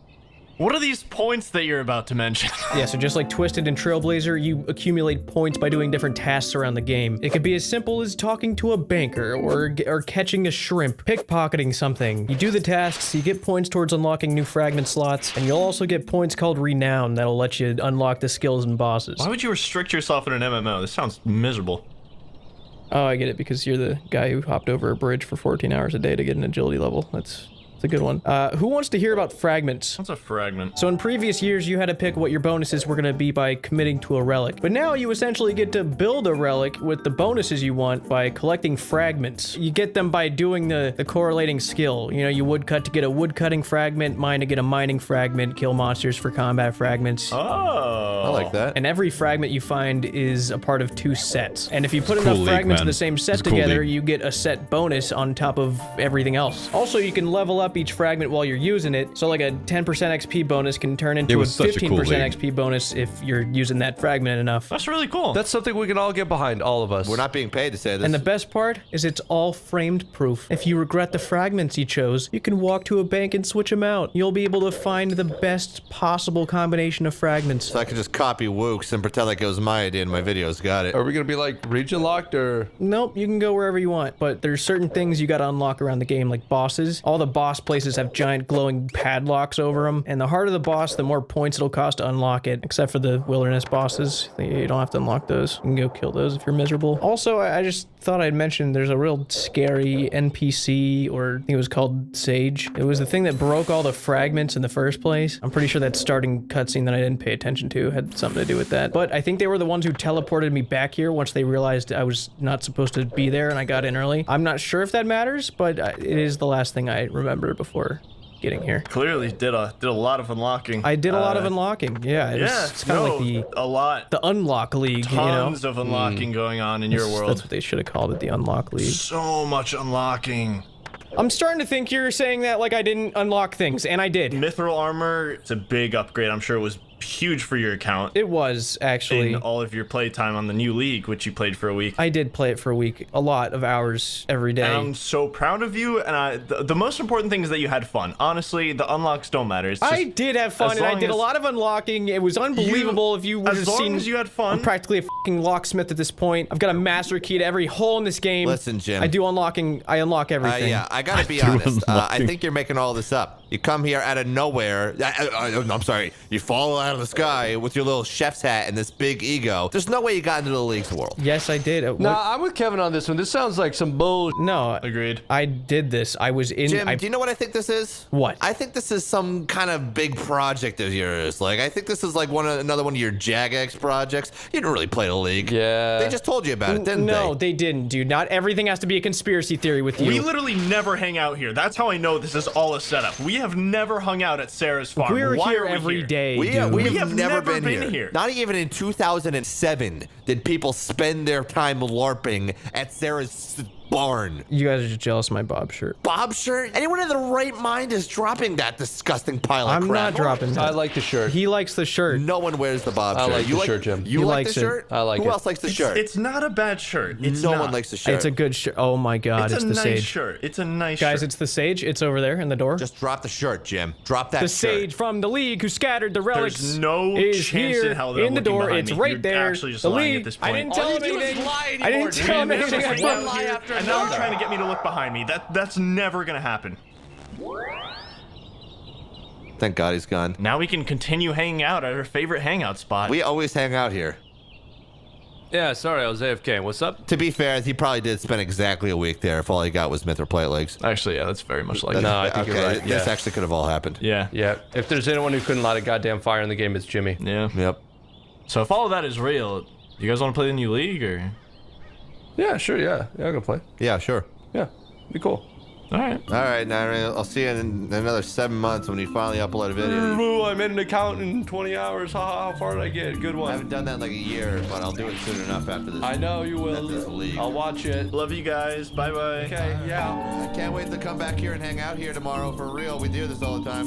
What are these points that you're about to mention? Yeah, so just like Twisted and Trailblazer, you accumulate points by doing different tasks around the game. It could be as simple as talking to a banker, or catching a shrimp, pickpocketing something. You do the tasks, you get points towards unlocking new fragment slots, and you'll also get points called Renown that'll let you unlock the skills and bosses. Why would you restrict yourself in an MMO? This sounds miserable. Oh, I get it, because you're the guy who hopped over a bridge for 14 hours a day to get an agility level. It's a good one. Who wants to hear about fragments? What's a fragment? So in previous years, you had to pick what your bonuses were going to be by committing to a relic. But now you essentially get to build a relic with the bonuses you want by collecting fragments. You get them by doing the correlating skill. You know, you woodcut to get a woodcutting fragment, mine to get a mining fragment, kill monsters for combat fragments. Oh. I like that. And every fragment you find is a part of 2 sets. And if you put enough cool league, fragments in man. the same set It's a cool together, league. you get a set bonus on top of everything else. Also, you can level up each fragment while you're using it. So like a 10% XP bonus can turn into a was such a 15% cool league. XP bonus if you're using that fragment enough. That's really cool. That's something we can all get behind, all of us. We're not being paid to say this. And the best part is it's all framed proof. If you regret the fragments you chose, you can walk to a bank and switch them out. You'll be able to find the best possible combination of fragments. So I could just copy Wooks and pretend like it was my idea in my videos. Got it. Are we gonna be like region locked or? Nope, you can go wherever you want, but there's certain things you gotta unlock around the game, like bosses. All the boss places have giant glowing padlocks over them, and the harder the boss, the more points it'll cost to unlock it, except for the wilderness bosses. You don't have to unlock those. You can go kill those if you're miserable. Also, I just thought I'd mention there's a real scary NPC, or I think it was called Sage. It was the thing that broke all the fragments in the first place. I'm pretty sure that starting cutscene that I didn't pay attention to had something to do with that. But I think they were the ones who teleported me back here once they realized I was not supposed to be there and I got in early. I'm not sure if that matters, but it is the last thing I remember before getting here. Clearly did a lot of unlocking. I did a lot of unlocking. Yeah, it's kind of like the unlock league. Tons of unlocking going on in your world. That's what they should have called it, the unlock league. So much unlocking. I'm starting to think you're saying that like I didn't unlock things, and I did. Mithril armor, it's a big upgrade. I'm sure it was huge for your account. It was, actually. In all of your playtime on the new league, which you played for a week. I did play it for a week. A lot of hours every day. And I'm so proud of you, and the most important thing is that you had fun. Honestly, the unlocks don't matter. It's just, I did have fun, and I did a lot of unlocking. It was unbelievable if you would have seen. As long as you had fun. I'm practically a fucking locksmith at this point. I've got a master key to every hole in this game. Listen, Jim. I do unlocking. I unlock everything. Yeah, I gotta be honest. I think you're making all this up. You come here out of nowhere. I'm sorry. You fall out of the sky with your little chef's hat and this big ego. There's no way you got into the league's world. Yes, I did. Nah, I'm with Kevin on this one. This sounds like some bull. No. Agreed. I did this. I was in. Jim, do you know what I think this is? What? I think this is some kind of big project of yours. Like, I think this is like another one of your Jagex projects. You didn't really play the league. Yeah. They just told you about it, didn't they? No, they didn't, dude. Not everything has to be a conspiracy theory with you. We literally never hang out here. That's how I know this is all a setup. We have never hung out at Sarah's farm. We're Why here are we every here? day, We dude. have never been here. Not even in 2007 did people spend their time LARPing at Sarah's barn. You guys are just jealous of my Bob shirt. Bob shirt? Anyone in the right mind is dropping that disgusting pile of crap. I'm not dropping that. I like the shirt. He likes the shirt. No one wears the Bob shirt. I like the shirt, Jim. You He like likes the it. shirt? I like Who it. else likes the shirt? It's not a bad shirt. It's no not. one likes the shirt. It's a good shirt. Oh my god, It's it's a the nice sage. shirt. It's a nice Guys, shirt. it's the sage. It's over there in the door. Just drop the shirt, Jim. Drop that the shirt. sage from the league who scattered the relics. There's no is chance here in hell that I'm in the looking door. behind It's me. right You're there. actually just the lying league. at this I point. didn't tell him anything. I didn't tell him anything. Just I one didn't. lie after and now you're trying to get me to look behind me. That's never gonna happen. Thank God he's gone. Now we can continue hanging out at our favorite hangout spot. We always hang out here. Yeah, sorry, I was AFK. What's up? To be fair, he probably did spend exactly a week there if all he got was Mithril plate legs. Actually, yeah, that's very much like No, I think you're right. This Yeah. actually could have all happened. Yeah. Yeah. If there's anyone who couldn't light a goddamn fire in the game, it's Jimmy. Yeah. Yep. So if all of that is real, you guys want to play the new league or? Yeah, sure. Yeah, I'm gonna play. Yeah, sure. Yeah, be cool. All right. All right, now I'll see you in another 7 months when you finally upload a video. Ooh, I made an account in 20 hours. How far did I get? Good I one. haven't done that in like a year, but I'll do it soon enough after this. I know you After this will. league. I'll watch it. Love you guys. Bye bye. Okay, yeah. I can't wait to come back here and hang out here tomorrow for real. We do this all the time.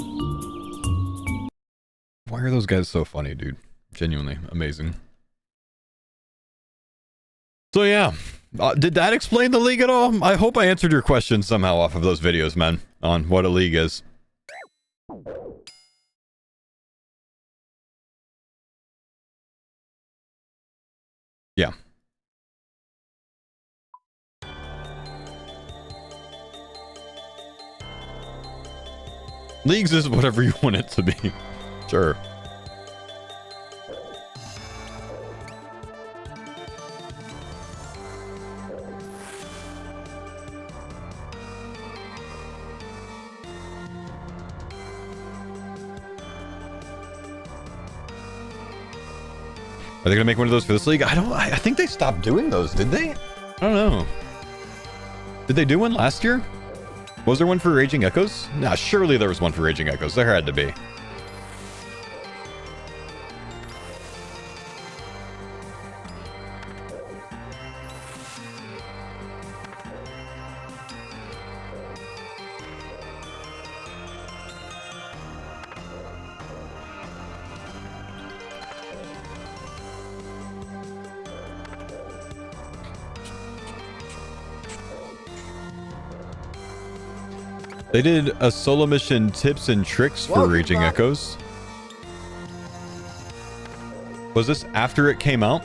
Why are those guys so funny, dude? Genuinely amazing. So yeah, did that explain the league at all? I hope I answered your question somehow off of those videos, man, on what a league is. Yeah. Leagues is whatever you want it to be. Sure. Are they gonna make one of those for this league? I think they stopped doing those, did they? I don't know. Did they do one last year? Was there one for Raging Echoes? Nah, surely there was one for Raging Echoes. There had to be. They did a solo mission tips and tricks for Raging Echoes. Was this after it came out?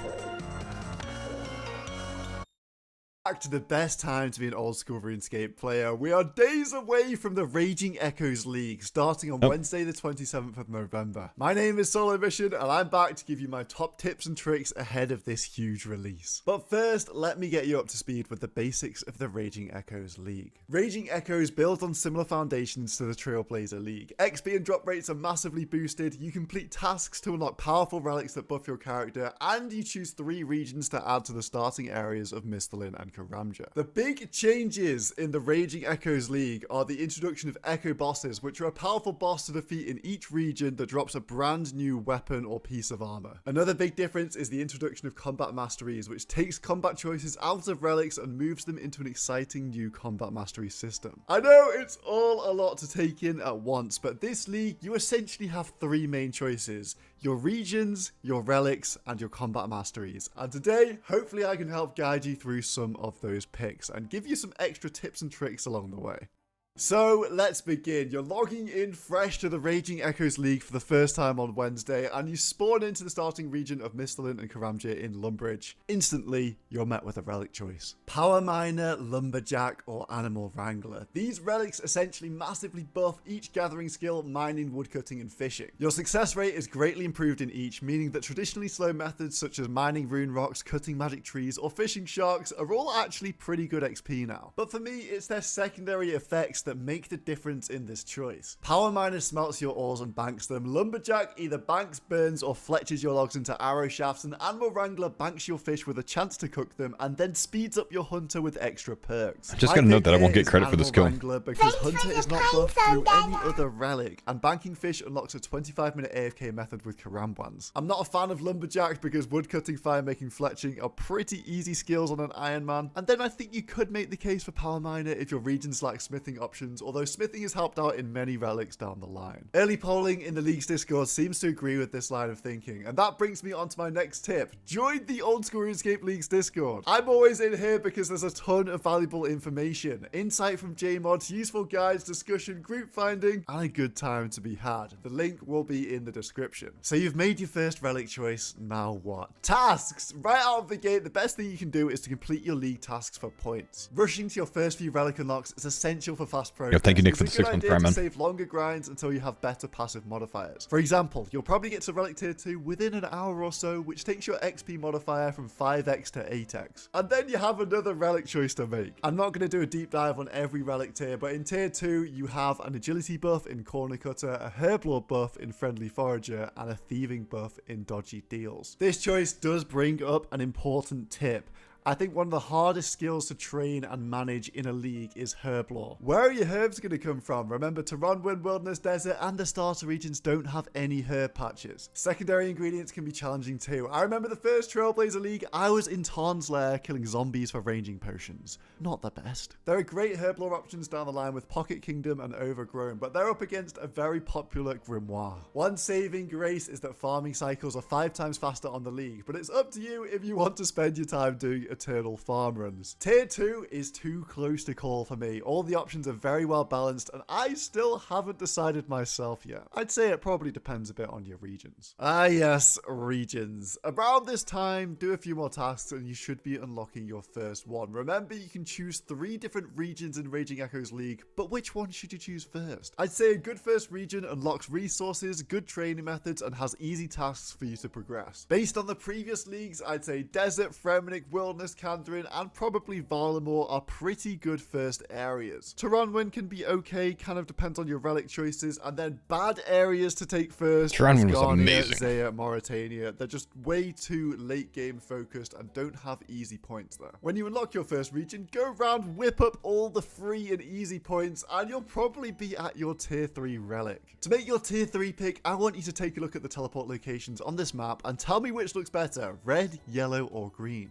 Back to the best time to be an old school RuneScape player. We are days away from the Raging Echoes League, starting on Wednesday the 27th of November. My name is Solo Mission, and I'm back to give you my top tips and tricks ahead of this huge release. But first, let me get you up to speed with the basics of the Raging Echoes League. Raging Echoes builds on similar foundations to the Trailblazer League. XP and drop rates are massively boosted, you complete tasks to unlock powerful relics that buff your character, and you choose 3 regions to add to the starting areas of Misthalin and Karamja. The big changes in the Raging Echoes League are the introduction of Echo Bosses, which are a powerful boss to defeat in each region that drops a brand new weapon or piece of armor. Another big difference is the introduction of Combat Masteries, which takes combat choices out of relics and moves them into an exciting new combat mastery system. I know it's all a lot to take in at once, but this league, you essentially have three main choices: your regions, your relics, and your combat masteries. And today, hopefully I can help guide you through some of those picks and give you some extra tips and tricks along the way. So let's begin. You're logging in fresh to the Raging Echoes League for the first time on Wednesday, and you spawn into the starting region of Misthalin and Karamja in Lumbridge. Instantly, you're met with a relic choice: Power Miner, Lumberjack, or Animal Wrangler. These relics essentially massively buff each gathering skill, mining, woodcutting, and fishing. Your success rate is greatly improved in each, meaning that traditionally slow methods such as mining rune rocks, cutting magic trees, or fishing sharks are all actually pretty good XP now. But for me, it's their secondary effects that make the difference in this choice. Power Miner smelts your ores and banks them. Lumberjack either banks, burns, or fletches your logs into arrow shafts, and Animal Wrangler banks your fish with a chance to cook them and then speeds up your Hunter with extra perks. I'm just gonna note that I won't get credit for this kill. Because Hunter is not buffed through any other relic, and banking fish unlocks a 25-minute AFK method with Karambwans. I'm not a fan of Lumberjack because woodcutting, fire making, fletching are pretty easy skills on an Iron Man, and then I think you could make the case for Power Miner if your regions lack smithing options, although smithing has helped out in many relics down the line. Early polling in the league's Discord seems to agree with this line of thinking, and that brings me on to my next tip: join the Old School RuneScape League's Discord. I'm always in here because there's a ton of valuable information, insight from JMods, useful guides, discussion, group finding, and a good time to be had. The link will be in the description. So you've made your first relic choice, now what? Tasks! Right out of the gate, the best thing you can do is to complete your league tasks for points. Rushing to your first few relic unlocks is essential for fast progress. Yo, thank you, Nick, for the It's a good 6 month idea Prime, to man. save longer grinds until you have better passive modifiers. For example, you'll probably get to relic tier 2 within an hour or so, which takes your XP modifier from 5x to 8x. And then you have another relic choice to make. I'm not going to do a deep dive on every relic tier, but in tier 2 you have an agility buff in Corner Cutter, a Herblore buff in Friendly Forager, and a thieving buff in Dodgy Deals. This choice does bring up an important tip. I think one of the hardest skills to train and manage in a league is Herblore. Where are your herbs going to come from? Remember, Taronwyn, Wilderness Desert, and the starter regions don't have any herb patches. Secondary ingredients can be challenging too. I remember the first Trailblazer League, I was in Tarn's Lair killing zombies for ranging potions. Not the best. There are great Herblore options down the line with Pocket Kingdom and Overgrown, but they're up against a very popular Grimoire. One saving grace is that farming cycles are 5 times faster on the league, but it's up to you if you want to spend your time doing eternal farm runs. Tier 2 is too close to call for me. All the options are very well balanced, and I still haven't decided myself yet. I'd say it probably depends a bit on your regions. Ah yes, regions. Around this time, do a few more tasks and you should be unlocking your first one. Remember, you can choose 3 different regions in Raging Echoes League, but which one should you choose first? I'd say a good first region unlocks resources, good training methods, and has easy tasks for you to progress. Based on the previous leagues, I'd say Desert, Fremenic, Wilderness, Kandarin, and probably Varlamore are pretty good first areas. Taronwyn can be okay, kind of depends on your relic choices, and then bad areas to take first. Taronwyn was Ascania, amazing. Zaya, Mauritania, they're just way too late game focused and don't have easy points there. When you unlock your first region, go around, whip up all the free and easy points, and you'll probably be at your tier 3 relic. To make your tier 3 pick, I want you to take a look at the teleport locations on this map and tell me which looks better, red, yellow, or green.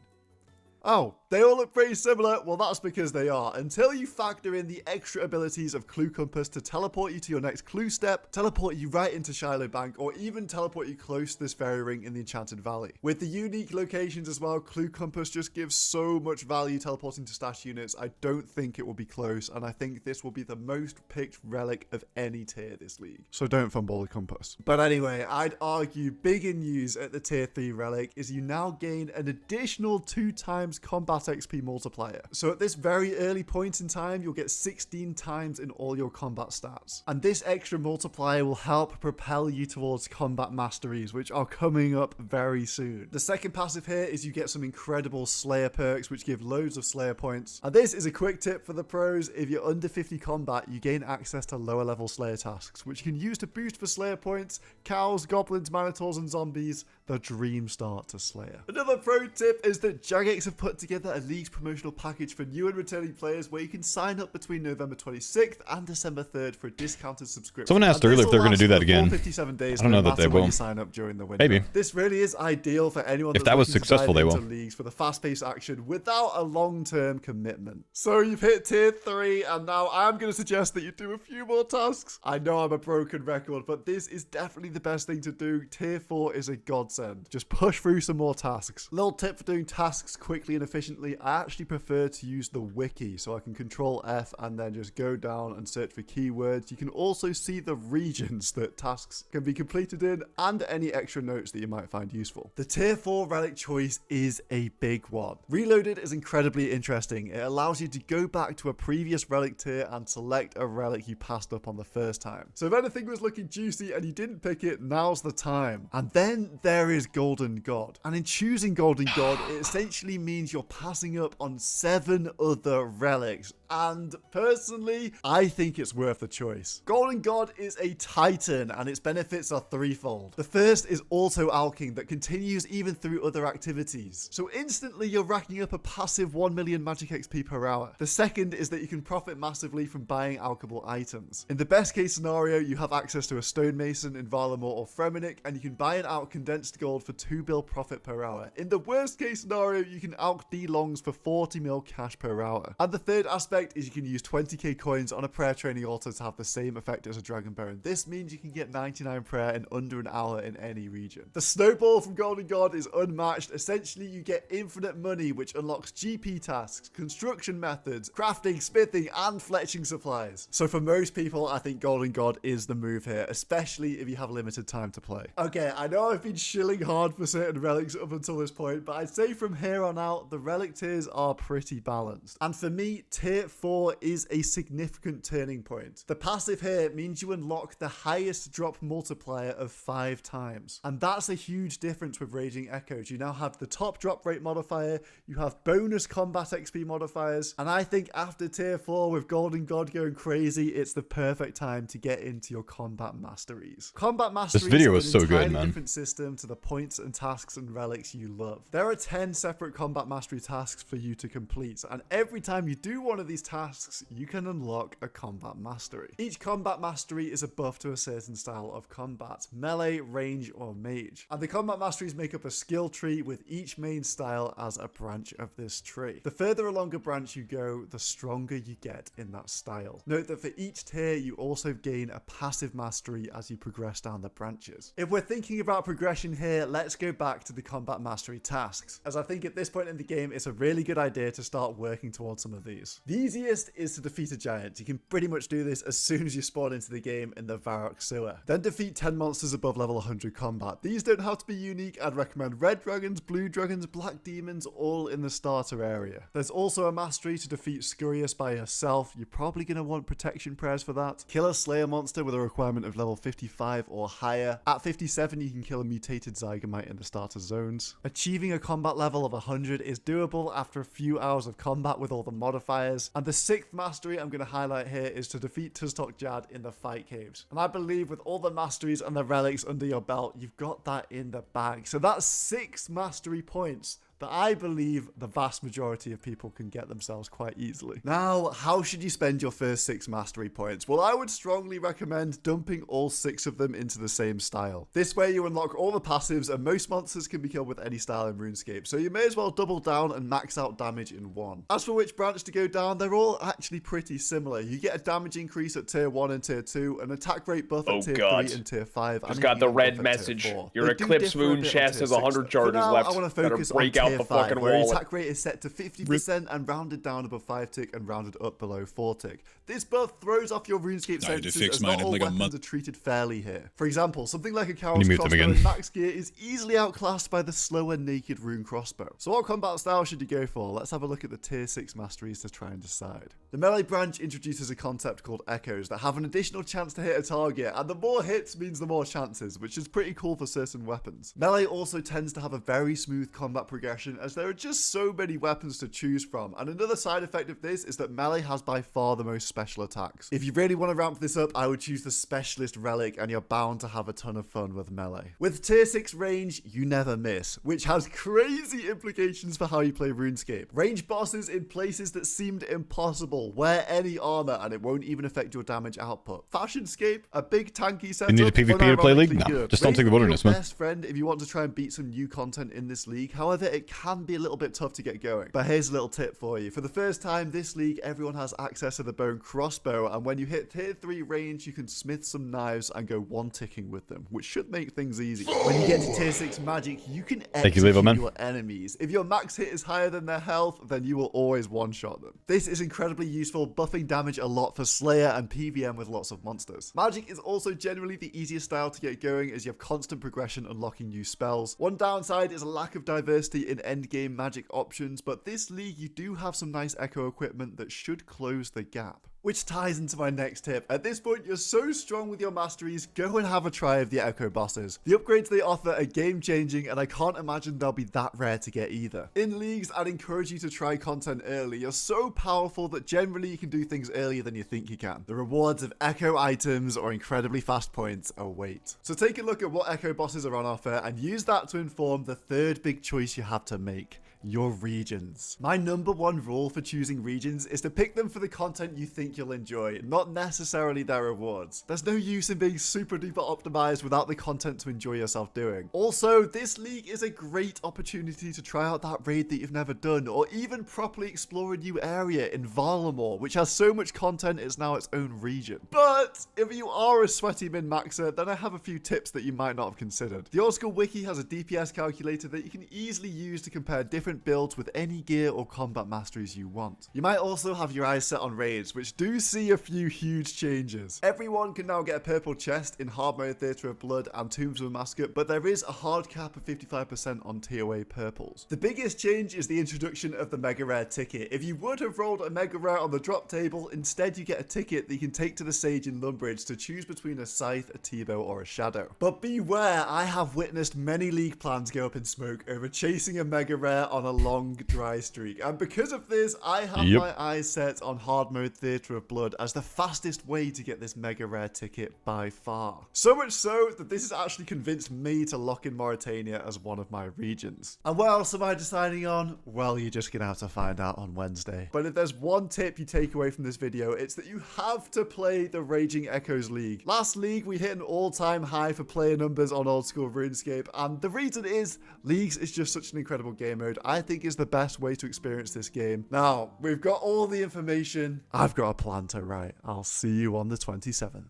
Oh, they all look pretty similar. Well, that's because they are. Until you factor in the extra abilities of Clue Compass to teleport you to your next clue step, teleport you right into Shiloh Bank, or even teleport you close to this fairy ring in the Enchanted Valley. With the unique locations as well, Clue Compass just gives so much value teleporting to stash units. I don't think it will be close, and I think this will be the most picked relic of any tier this league. So don't fumble the compass. But anyway, I'd argue bigger news at the tier 3 relic is you now gain an additional 2 times combat XP multiplier. So at this very early point in time, you'll get 16 times in all your combat stats. And this extra multiplier will help propel you towards combat masteries, which are coming up very soon. The second passive here is you get some incredible Slayer perks, which give loads of Slayer points. And this is a quick tip for the pros. If you're under 50 combat, you gain access to lower level Slayer tasks, which you can use to boost for Slayer points, cows, goblins, minotaurs, and zombies. the dream start to Slayer. Another pro tip is that Jagex have put together a League's promotional package for new and returning players where you can sign up between November 26th and December 3rd for a discounted subscription. Someone asked earlier if they're going to do that again. 57 days, I don't know no that they matter when will. you sign up during the window. Maybe. This really is ideal for anyone If that was looking to successful, dive they into will. Leagues for the fast-paced action without a long-term commitment. So you've hit tier 3, and now I'm going to suggest that you do a few more tasks. I know I'm a broken record, but this is definitely the best thing to do. Tier 4 is a godsend. Just push through some more tasks. Little tip for doing tasks quickly and efficiently, I actually prefer to use the wiki, so I can control F and then just go down and search for keywords. You can also see the regions that tasks can be completed in and any extra notes that you might find useful. The tier 4 relic choice is a big one. Reloaded is incredibly interesting. It allows you to go back to a previous relic tier and select a relic you passed up on the first time. So if anything was looking juicy and you didn't pick it, now's the time. And then there is Golden God. And in choosing Golden God, it essentially means you're passing up on 7 other relics. And personally, I think it's worth the choice. Golden God is a titan and its benefits are threefold. The first is auto-alking that continues even through other activities. So instantly you're racking up a passive 1 million magic XP per hour. The second is that you can profit massively from buying alchable items. In the best case scenario, you have access to a stonemason in Valamor or Fremenic, and you can buy and out condensed gold for 2 bill profit per hour. In the worst case scenario, you can alch D-longs for 40 mil cash per hour. And the third aspect is you can use 20k coins on a prayer training altar to have the same effect as a dragon baron. This means you can get 99 prayer in under an hour in any region. The snowball from Golden God is unmatched. Essentially, you get infinite money, which unlocks GP tasks, construction methods, crafting, smithing, and fletching supplies. So for most people, I think Golden God is the move here, especially if you have limited time to play. Okay, I know I've been shilling hard for certain relics up until this point, but I'd say from here on out, the relic tiers are pretty balanced. And for me, tier 4 is a significant turning point. The passive here means you unlock the highest drop multiplier of 5 times. And that's a huge difference with Raging Echoes. You now have the top drop rate modifier, you have bonus combat XP modifiers, and I think after tier 4 with Golden God going crazy, it's the perfect time to get into your combat masteries. Combat masteries This video is is an so good, entirely man. different system to the points and tasks and relics you love. There are 10 separate combat mastery tasks for you to complete, and every time you do one of these tasks, you can unlock a combat mastery. Each combat mastery is a buff to a certain style of combat, melee, range, or mage. And the combat masteries make up a skill tree with each main style as a branch of this tree. The further along a branch you go, the stronger you get in that style. Note that for each tier, you also gain a passive mastery as you progress down the branches. If we're thinking about progression here, let's go back to the combat mastery tasks, as I think at this point in the game, it's a really good idea to start working towards some of these. The easiest is to defeat a giant. You can pretty much do this as soon as you spawn into the game in the Varrock sewer. Then defeat 10 monsters above level 100 combat. These don't have to be unique. I'd recommend red dragons, blue dragons, black demons, all in the starter area. There's also a mastery to defeat Scurius by yourself. You're probably going to want protection prayers for that. Kill a slayer monster with a requirement of level 55 or higher. At 57, you can kill a mutated Zygamite in the starter zones. Achieving a combat level of 100 is doable after a few hours of combat with all the modifiers. And the 6th mastery I'm going to highlight here is to defeat Tuztok Jad in the fight caves. And I believe with all the masteries and the relics under your belt, you've got that in the bag. So that's 6 mastery points that I believe the vast majority of people can get themselves quite easily. Now, how should you spend your first 6 mastery points? Well, I would strongly recommend dumping all 6 of them into the same style. This way you unlock all the passives and most monsters can be killed with any style in RuneScape, so you may as well double down and max out damage in one. As for which branch to go down, they're all actually pretty similar. You get a damage increase at tier 1 and tier 2, an attack rate buff at tier 3 and tier 5. Just got the red message. Your Eclipse Moon chest has 100 charges left. I want to focus on break out tier the 5, fucking where wallet. attack rate is set to 50% and rounded down above 5 tick and rounded up below 4 tick. This buff throws off your RuneScape I had to sentences fix as mine not in all like a weapons month. are treated fairly here. For example, something like a You Cowl's mute them crossbow again. in max gear is easily outclassed by the slower naked rune crossbow. So what combat style should you go for? Let's have a look at the tier 6 masteries to try and decide. The melee branch introduces a concept called echoes that have an additional chance to hit a target, and the more hits means the more chances, which is pretty cool for certain weapons. Melee also tends to have a very smooth combat progression progression, as there are just so many weapons to choose from, and another side effect of this is that melee has by far the most special attacks. If you really want to ramp this up, I would choose the Specialist Relic, and you're bound to have a ton of fun with melee. With tier 6 range, you never miss, which has crazy implications for how you play RuneScape. Range bosses in places that seemed impossible, wear any armor and it won't even affect your damage output. Fashionscape, a big tanky setup. You need a PvP to play League? No, good. just don't take the wilderness, your man. Best friend if you want to try and beat some new content in this league. However, it can be a little bit tough to get going. But here's a little tip for you. For the first time this league, everyone has access to the bone crossbow, and when you hit tier 3 range, you can smith some knives and go one-ticking with them, which should make things easy. When you get to tier 6 magic, you can execute your enemies. If your max hit is higher than their health, then you will always one-shot them. This is incredibly useful, buffing damage a lot for Slayer and PvM with lots of monsters. Magic is also generally the easiest style to get going, as you have constant progression unlocking new spells. One downside is a lack of diversity in endgame magic options, but this league you do have some nice echo equipment that should close the gap. Which ties into my next tip. At this point, you're so strong with your masteries, go and have a try of the Echo bosses. The upgrades they offer are game-changing, and I can't imagine they'll be that rare to get either. In leagues, I'd encourage you to try content early. You're so powerful that generally you can do things earlier than you think you can. The rewards of Echo items or incredibly fast points await. So take a look at what Echo bosses are on offer and use that to inform the third big choice you have to make. Your regions. My number one rule for choosing regions is to pick them for the content you think you'll enjoy, not necessarily their rewards. There's no use in being super duper optimized without the content to enjoy yourself doing. Also, this league is a great opportunity to try out that raid that you've never done, or even properly explore a new area in Valamore, which has so much content it's now its own region. But if you are a sweaty min-maxer, then I have a few tips that you might not have considered. The Old School Wiki has a DPS calculator that you can easily use to compare different builds with any gear or combat masteries you want. You might also have your eyes set on raids, which do see a few huge changes. Everyone can now get a purple chest in hard mode Theatre of Blood and Tombs of Mascot, but there is a hard cap of 55% on TOA purples. The biggest change is the introduction of the mega rare ticket. If you would have rolled a mega rare on the drop table, instead you get a ticket that you can take to the Sage in Lumbridge to choose between a Scythe, a T-bow, or a Shadow. But beware, I have witnessed many league plans go up in smoke over chasing a mega rare on a long dry streak, and because of this I have my eyes set on hard mode Theatre of Blood as the fastest way to get this mega rare ticket by far. So much so that this has actually convinced me to lock in Mauritania as one of my regions. And what else am I deciding on? Well, you're just gonna have to find out on Wednesday. But if there's one tip you take away from this video, it's that you have to play the Raging Echoes League. Last league we hit an all-time high for player numbers on Old School RuneScape, and the reason is Leagues is just such an incredible game mode. I think is the best way to experience this game. Now, we've got all the information. I've got a plan to write. I'll see you on the 27th.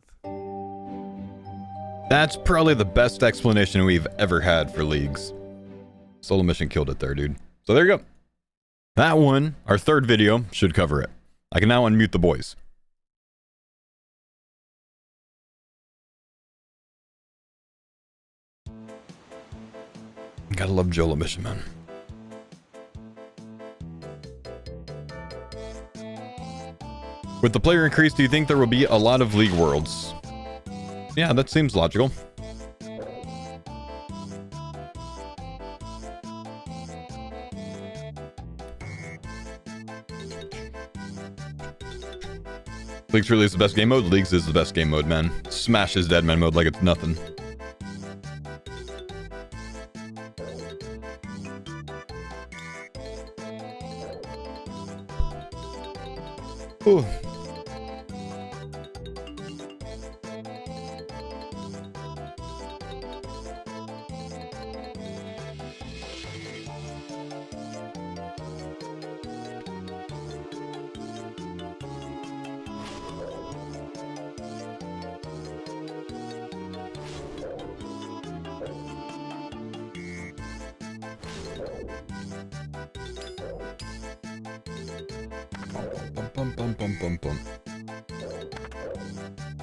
That's probably the best explanation we've ever had for Leagues. Solo Mission killed it there, dude. So there you go. That one, our third video, should cover it. I can now unmute the boys. Gotta love Solo Mission, man. With the player increase, do you think there will be a lot of League Worlds? Yeah, that seems logical. Leagues really is the best game mode? Leagues is the best game mode, man. Smash is dead man mode like it's nothing. Ooh.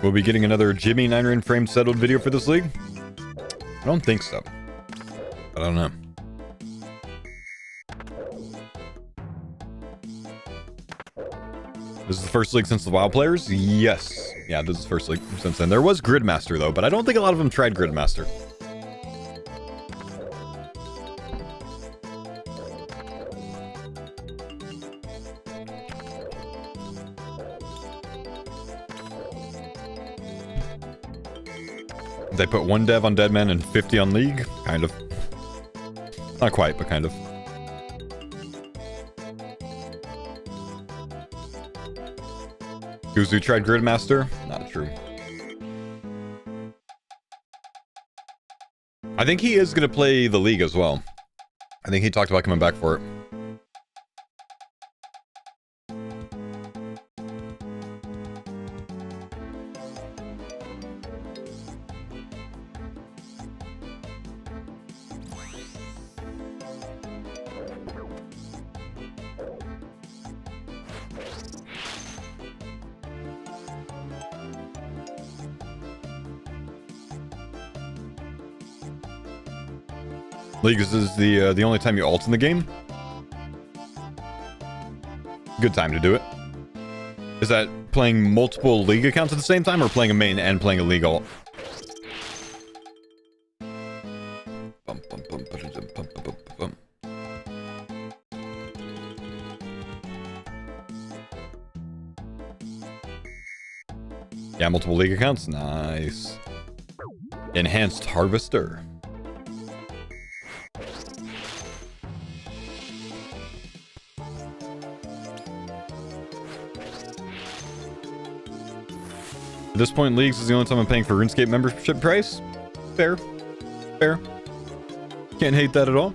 We'll be getting another Jimmy 9 frame settled video for this league? I don't think so. I don't know. This is the first league since the WoW players? Yes. Yeah, this is the first league since then. There was Gridmaster though, but I don't think a lot of them tried Gridmaster. They put 1 dev on Deadman and 50 on League? Kind of. Not quite, but kind of. Guzu tried Gridmaster? Not true. I think he is going to play the League as well. I think he talked about coming back for it. League is the only time you ult in the game. Good time to do it. Is that playing multiple League accounts at the same time, or playing a main and playing a League ult? Yeah, multiple League accounts. Nice. Enhanced Harvester. At this point, Leagues is the only time I'm paying for RuneScape membership price. Fair. Fair. Can't hate that at all.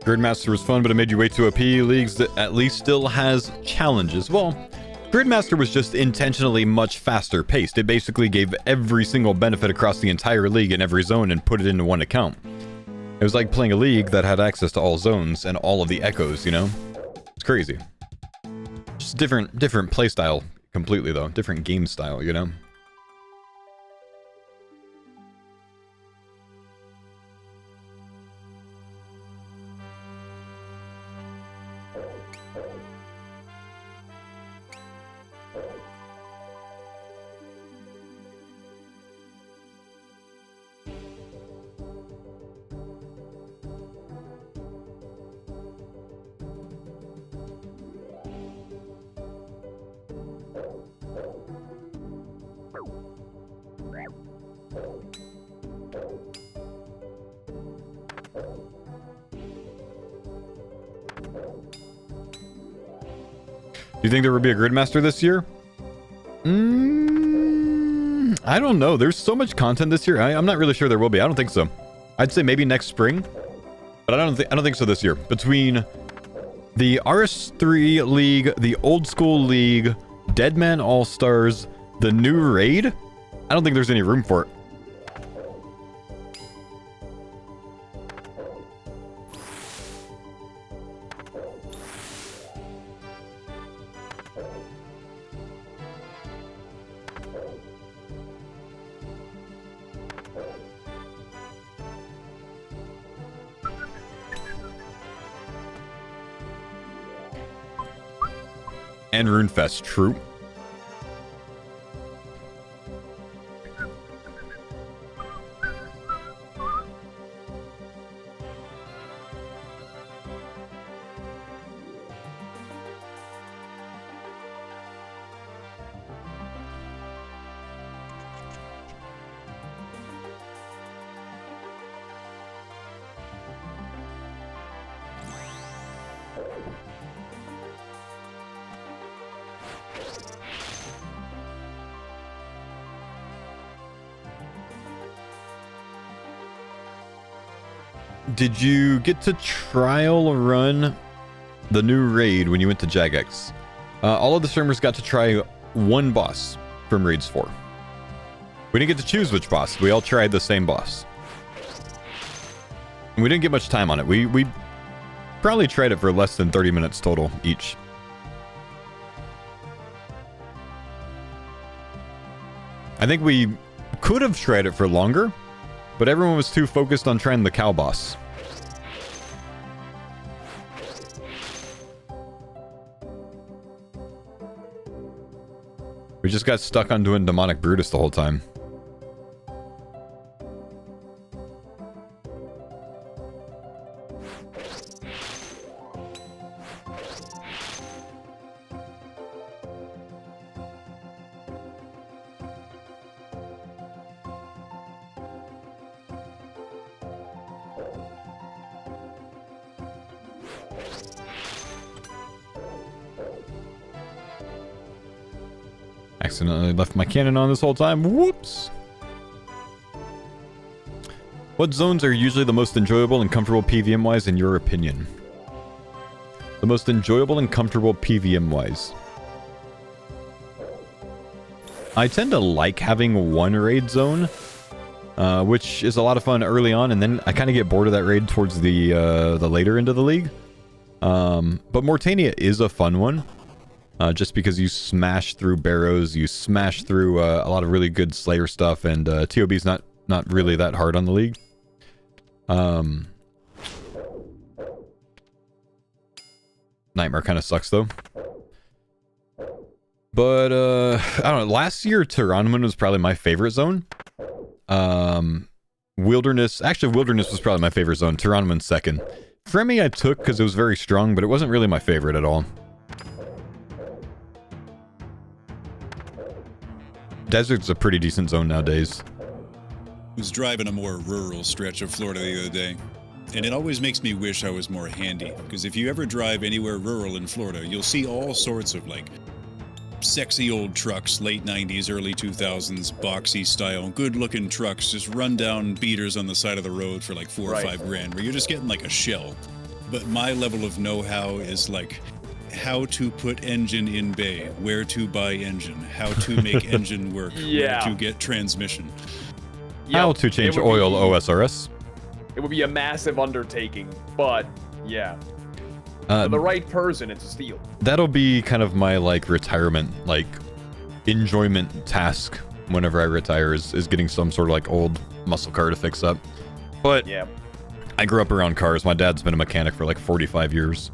Gridmaster was fun, but it made you way too OP. Leagues that at least still has challenges. Well, Gridmaster was just intentionally much faster paced. It basically gave every single benefit across the entire league in every zone and put it into one account. It was like playing a league that had access to all zones and all of the echoes, you know? It's crazy. Just different play style completely, though. Different game style, you know? Do you think there will be a Gridmaster this year? I don't know. There's so much content this year. I'm not really sure there will be. I don't think so. I'd say maybe next spring, but I don't think so this year. Between the RS3 League, the Old School League, Deadman All-Stars, the new raid, I don't think there's any room for it. And RuneFest, true. Did you get to trial run the new raid when you went to Jagex? All of the streamers got to try one boss from Raids 4. We didn't get to choose which boss. We all tried the same boss. And we didn't get much time on it. We probably tried it for less than 30 minutes total each. I think we could have tried it for longer, but everyone was too focused on trying the cow boss. We just got stuck on doing Demonic Brutus the whole time. Accidentally left my cannon on this whole time. Whoops! What zones are usually the most enjoyable and comfortable PVM-wise in your opinion? The most enjoyable and comfortable PVM-wise. I tend to like having one raid zone, which is a lot of fun early on, and then I kind of get bored of that raid towards the later end of the league. But Mortania is a fun one. Just because you smash through barrows, you smash through a lot of really good Slayer stuff, and TOB's not really that hard on the league. Nightmare kind of sucks though. But I don't know. Last year, Tyrannoman was probably my favorite zone. Wilderness was probably my favorite zone. Tyrannoman second. Fremi I took because it was very strong, but it wasn't really my favorite at all. Desert's a pretty decent zone nowadays. I was driving a more rural stretch of Florida the other day, and it always makes me wish I was more handy, because if you ever drive anywhere rural in Florida, you'll see all sorts of, like, sexy old trucks, late 90s, early 2000s, boxy style, good-looking trucks, just run-down beaters on the side of the road for, like, 4 or 5 grand, where you're just getting, like, a shell. But my level of know-how is, like, how to put engine in bay, where to buy engine, how to make engine work, where to get transmission. How to change oil OSRS. It would be a massive undertaking, but yeah. For the right person, it's a steal. That'll be kind of my like retirement, like enjoyment task whenever I retire is getting some sort of like old muscle car to fix up. But yeah. I grew up around cars. My dad's been a mechanic for like 45 years.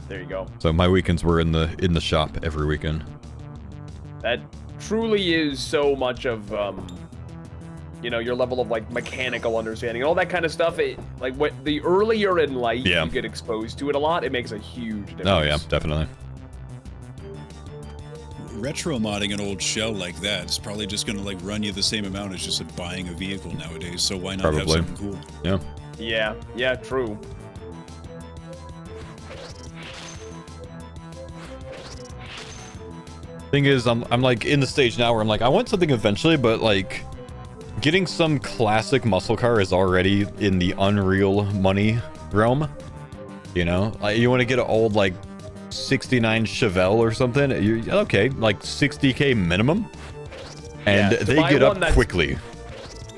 There you go. So my weekends were in the shop every weekend. That truly is so much of you know, your level of like mechanical understanding and all that kind of stuff. It like what the earlier in life you get exposed to it a lot, it makes a huge difference. Oh yeah, definitely. Retro modding an old shell like that is probably just going to like run you the same amount as just like, buying a vehicle nowadays. So why not have something cool? Yeah. Yeah, true. Thing is, I'm like in the stage now where I'm like, I want something eventually, but like getting some classic muscle car is already in the unreal money realm. You know, like you want to get an old like 69 Chevelle or something. You're okay, like 60K minimum, and they get up quickly.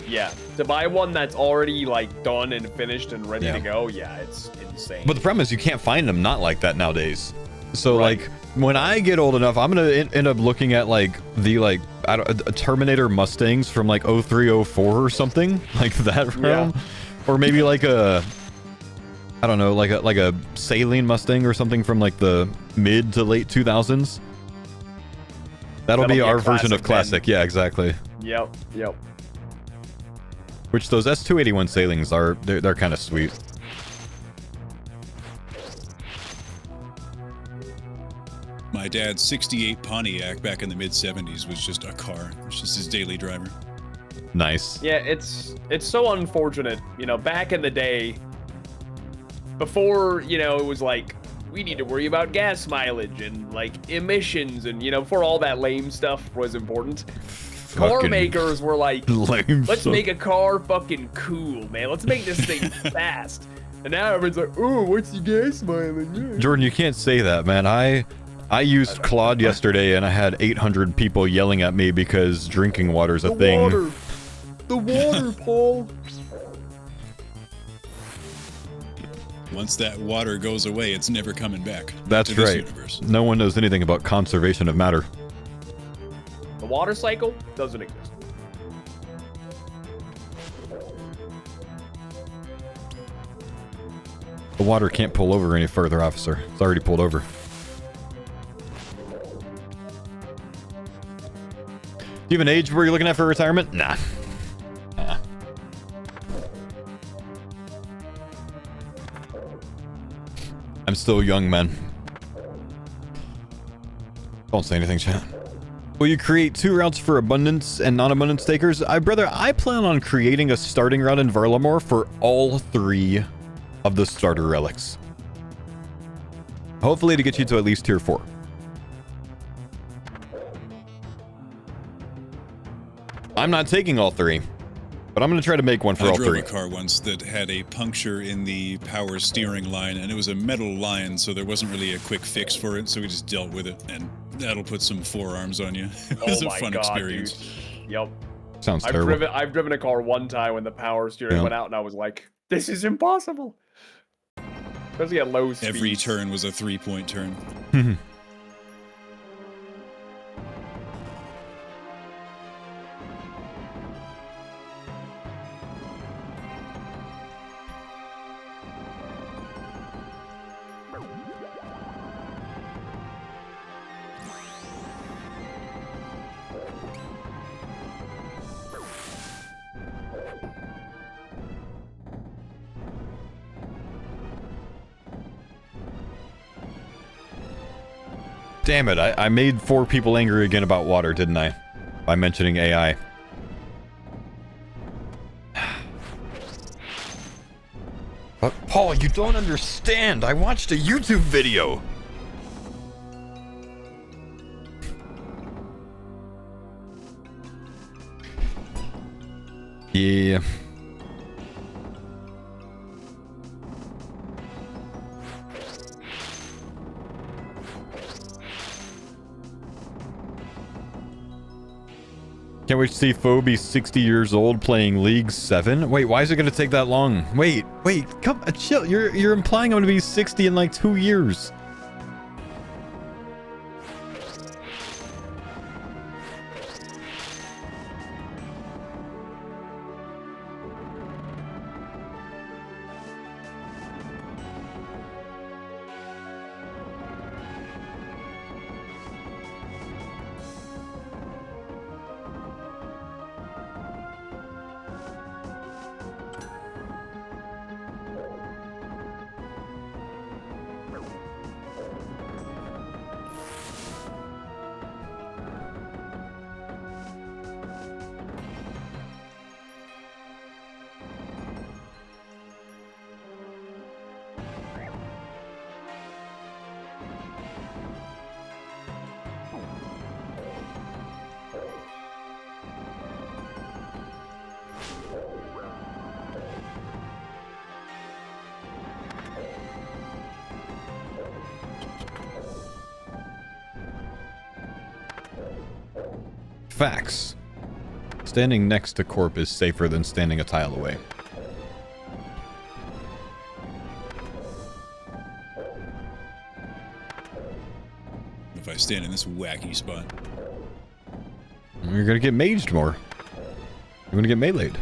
Yeah, to buy one that's already like done and finished and ready to go, it's insane. But the problem is you can't find them not like that nowadays. So like when I get old enough, I'm gonna end up looking at like the Terminator Mustangs from like 03, 04 or something like that realm, or maybe like a I don't know, like a Saline Mustang or something from like the mid to late 2000s. That'll be our version of classic. Yeah, exactly. Yep. Which those S281 Salings are, they're kind of sweet. My dad's 68 Pontiac back in the mid-70s was just a car. It was just his daily driver. Nice. Yeah, it's so unfortunate. You know, back in the day, before, you know, it was like, we need to worry about gas mileage and, like, emissions and, you know, before all that lame stuff was important. Car makers were like, let's make a car fucking cool, man. Let's make this thing fast. And now everyone's like, oh, what's your gas mileage? Jordan, you can't say that, man. I used Claude yesterday and I had 800 people yelling at me because drinking water's a thing. The water, Paul. Once that water goes away, it's never coming back. That's right. No one knows anything about conservation of matter. The water cycle doesn't exist. The water can't pull over any further, officer. It's already pulled over. Do you have an age where you're looking at for retirement? Nah. I'm still young, man. Don't say anything, chat. Will you create 2 routes for abundance and non-abundance takers? Brother, I plan on creating a starting route in Varlamore for all 3 of the starter relics. Hopefully to get you to at least tier 4. I'm not taking all 3, but I'm going to try to make one for all 3. I drove a car once that had a puncture in the power steering line, and it was a metal line, so there wasn't really a quick fix for it, so we just dealt with it, and that'll put some forearms on you. It was a fun experience. Dude. Yep. Sounds terrible. I've driven a car one time when the power steering went out, and I was like, this is impossible. Especially at low speed. Every turn was a 3-point turn. Damn it, I made 4 people angry again about water, didn't I? By mentioning AI. But Paul, you don't understand. I watched a YouTube video. Yeah. Can't wait to see Phoebe 60 years old playing League 7. Wait, why is it going to take that long? Wait, come, chill. You're implying I'm going to be 60 in like 2 years. Facts. Standing next to Corp is safer than standing a tile away. If I stand in this wacky spot. You're gonna get maged more. You're gonna get meleeed.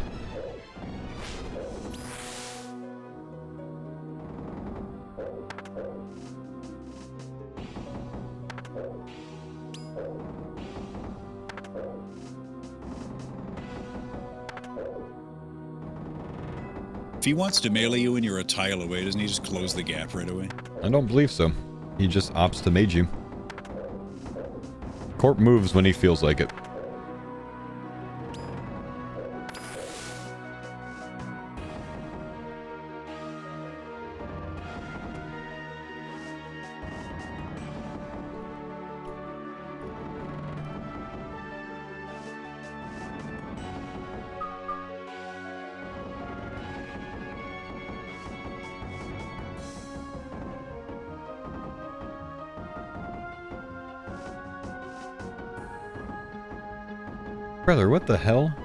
If he wants to melee you and you're a tile away, doesn't he just close the gap right away? I don't believe so. He just opts to mage you. Corp moves when he feels like it. Brother, what the hell?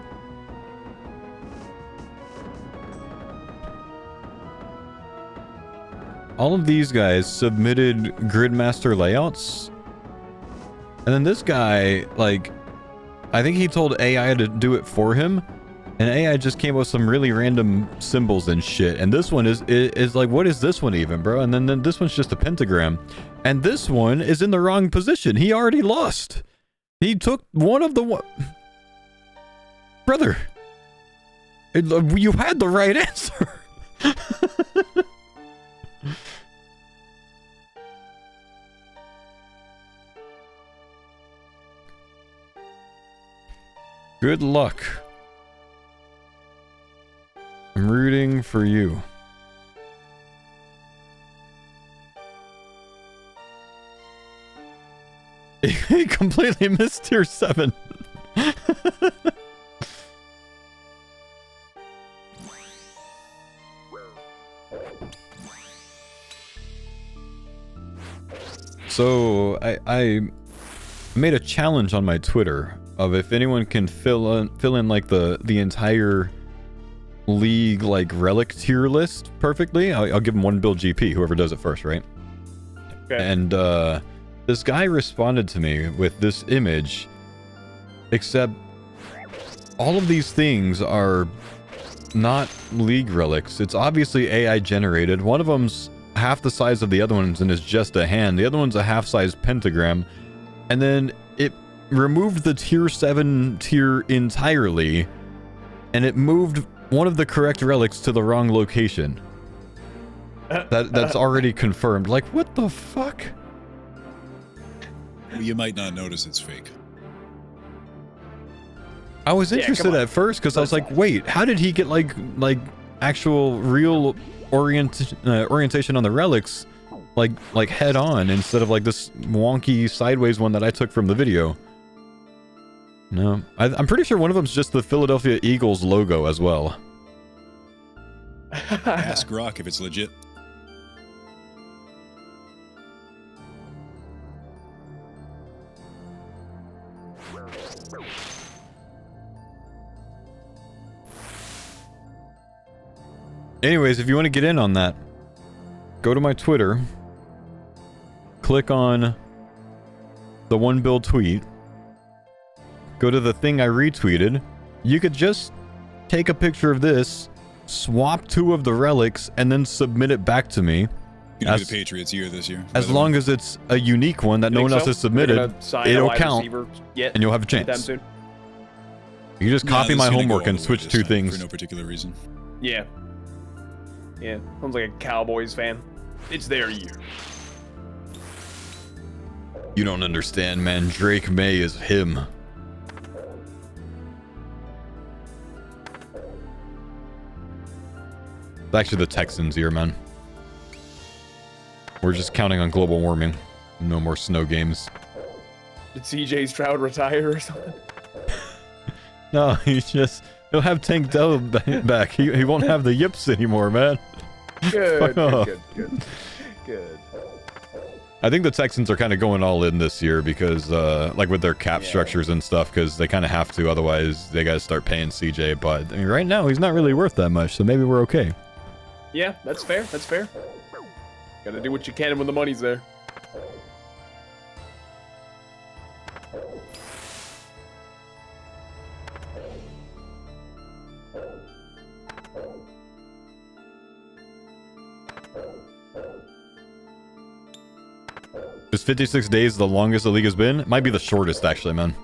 All of these guys submitted Gridmaster layouts. And then this guy, like, I think he told AI to do it for him, and AI just came up with some really random symbols and shit. And this one is like, what is this one even, bro? And then this one's just a pentagram. And this one is in the wrong position. He already lost. He took one of the one. Brother, you had the right answer. Good luck. I'm rooting for you. He completely missed tier 7. So I made a challenge on my Twitter of if anyone can fill in like the entire league like relic tier list perfectly, I'll give them 1 build GP, whoever does it first, right? Okay. And this guy responded to me with this image, except all of these things are not league relics. It's obviously AI generated. One of them's half the size of the other ones and is just a hand. The other one's a half-size pentagram. And then it removed the tier 7 tier entirely, and it moved one of the correct relics to the wrong location. That's already confirmed. Like, what the fuck? You might not notice it's fake. I was interested at first because I was like, wait, how did he get like actual real orientation on the relics like head on instead of like this wonky sideways one that I took from the video? No, I'm pretty sure one of them's just the Philadelphia Eagles logo as well. Ask Rock if it's legit. Anyways, if you want to get in on that, go to my Twitter, click on the 1 build tweet, go to the thing I retweeted. You could just take a picture of this, swap 2 of the relics, and then submit it back to me. You know, the Patriots year this year. As long as it's a unique one that no one else has submitted, it'll count, and you'll have a chance. You can just copy my homework and switch 2 things. For no particular reason. Yeah. Yeah, sounds like a Cowboys fan. It's their year. You don't understand, man. Drake May is him. It's actually the Texans' year, man. We're just counting on global warming. No more snow games. Did CJ Stroud retire or something? No, he'll have Tank Dell back. He won't have the yips anymore, man. Good. I think the Texans are kind of going all in this year because, like with their cap structures and stuff, because they kind of have to. Otherwise, they got to start paying CJ. But I mean, right now, he's not really worth that much, so maybe we're okay. Yeah, that's fair. That's fair. Gotta do what you can when the money's there. Is 56 days the longest the league has been? It might be the shortest, actually, man.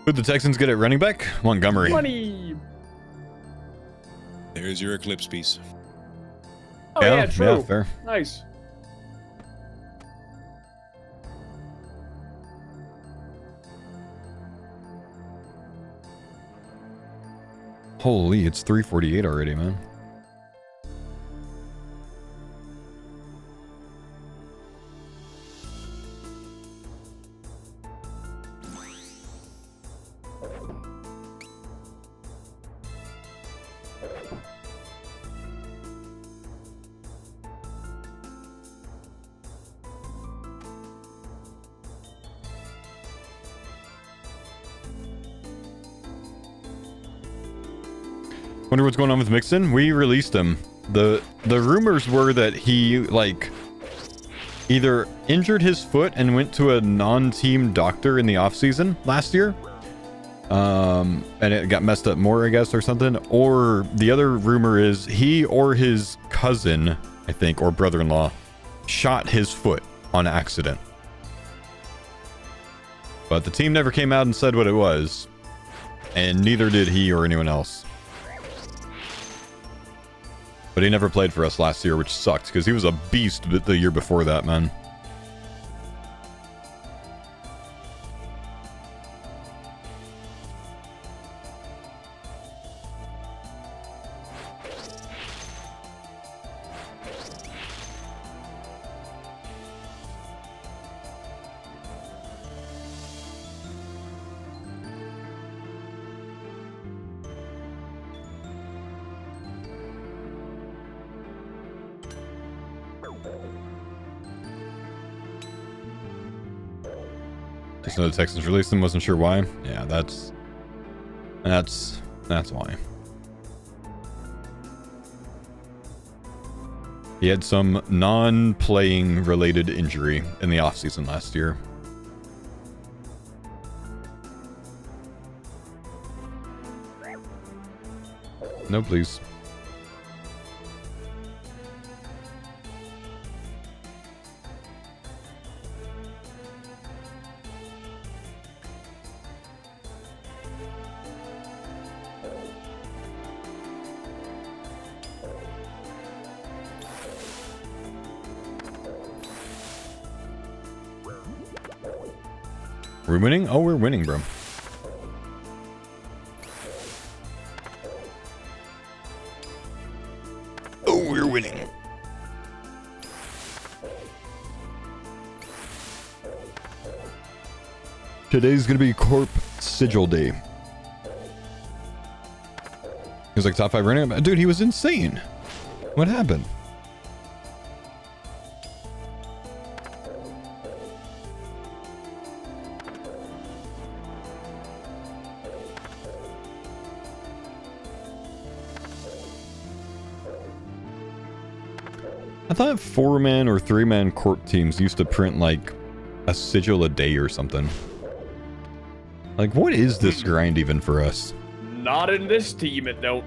Who'd the Texans get at running back? Montgomery. Money. There's your eclipse piece. Oh yeah, true. Yeah, fair. Nice. Holy, it's 3:48 already, man. Wonder what's going on with Mixon? We released him. The rumors were that he, like, either injured his foot and went to a non-team doctor in the off-season last year. And it got messed up more, I guess, or something. Or the other rumor is he or his cousin, I think, or brother-in-law, shot his foot on accident. But the team never came out and said what it was. And neither did he or anyone else. But he never played for us last year, which sucked, because he was a beast the year before that, man. Just know the Texans released him, wasn't sure why. Yeah, that's why. He had some non-playing related injury in the offseason last year. No, please. We're winning? Oh, we're winning, bro. Oh, we're winning. Today's gonna be Corp Sigil Day. He was like top 5 running. Dude, he was insane. What happened? I thought 4-man or 3-man corp teams used to print like a sigil a day or something. Like, what is this grind even for us? Not in this team, it don't.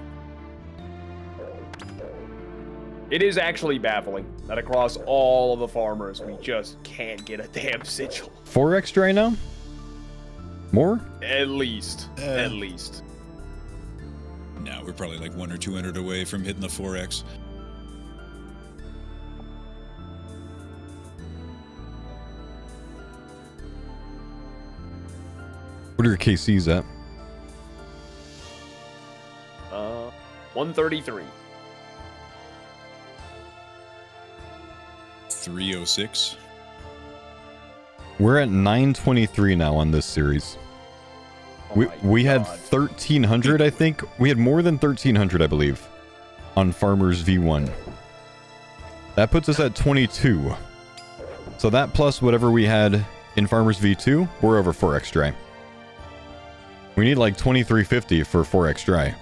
It is actually baffling that across all of the farmers, we just can't get a damn sigil. 4 extra right now? More? At least. At least. No, we're probably like 100 or 200 away from hitting the 4x. What are your KCs at? 133. 306. We're at 923 now on this series. We had 1300, I think. We had more than 1300, I believe, on Farmers V1. That puts us at 22. So that plus whatever we had in Farmers V2, we're over 4x dry. We need like 2350 for 4x dry.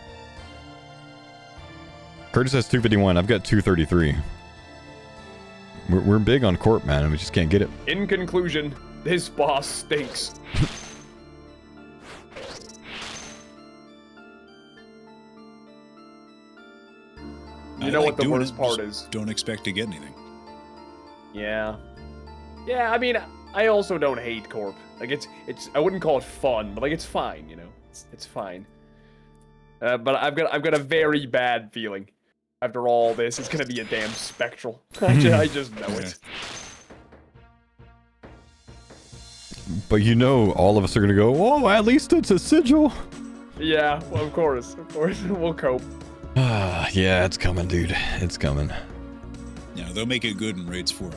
Curtis has 251. I've got 233. We're big on Corp, man, and we just can't get it. In conclusion, this boss stinks. You know what the worst part is? Don't expect to get anything. Yeah. Yeah, I mean, I also don't hate Corp. Like, it's I wouldn't call it fun, but like, it's fine, you know? It's fine. But I've got a very bad feeling. After all this, it's gonna be a damn spectral. I just know it. But you know, all of us are gonna go, oh, at least it's a sigil. Yeah, well, of course. We'll cope. Yeah, it's coming, dude. It's coming. Yeah, they'll make it good in Raids 4.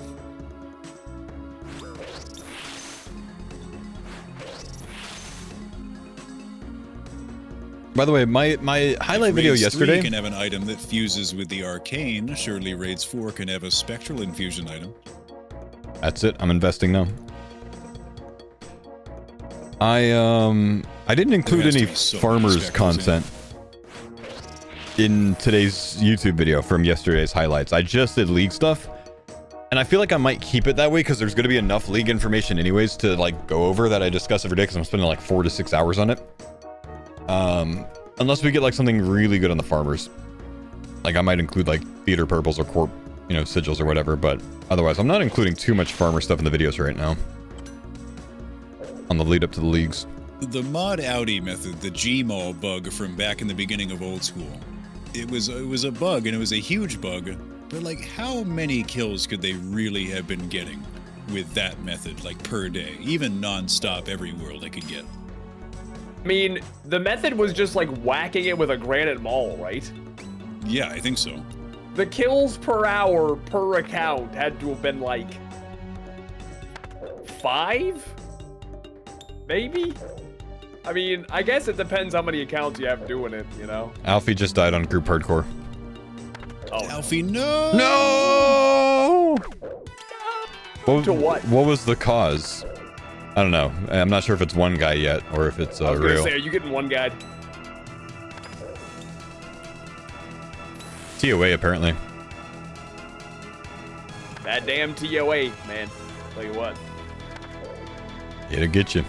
By the way, my highlight video yesterday... Raids 3 can have an item that fuses with the arcane. Surely Raids 4 can have a spectral infusion item. That's it. I'm investing now. I didn't include any farmers content in today's YouTube video from yesterday's highlights. I just did league stuff. And I feel like I might keep it that way because there's going to be enough league information anyways to like go over that I discuss every day because I'm spending like 4 to 6 hours on it. Unless we get like something really good on the farmers. Like I might include like theater purples or corp, you know, sigils or whatever, but otherwise I'm not including too much farmer stuff in the videos right now. On the lead up to the leagues. The mod Audi method, the Gmall bug from back in the beginning of old school. It was a bug, and it was a huge bug, but like how many kills could they really have been getting with that method, like per day, even non-stop every world they could get? I mean, the method was just like whacking it with a granite maul, right? Yeah, I think so. The kills per hour per account had to have been like 5? Maybe? I mean, I guess it depends how many accounts you have doing it, you know? Alfie just died on group hardcore. Oh. Alfie, no! No! To what? What was the cause? I don't know. I'm not sure if it's one guy yet or if it's I was gonna real. say, are you getting one guy? TOA apparently. That damn TOA, man. Tell you what. It'll get you.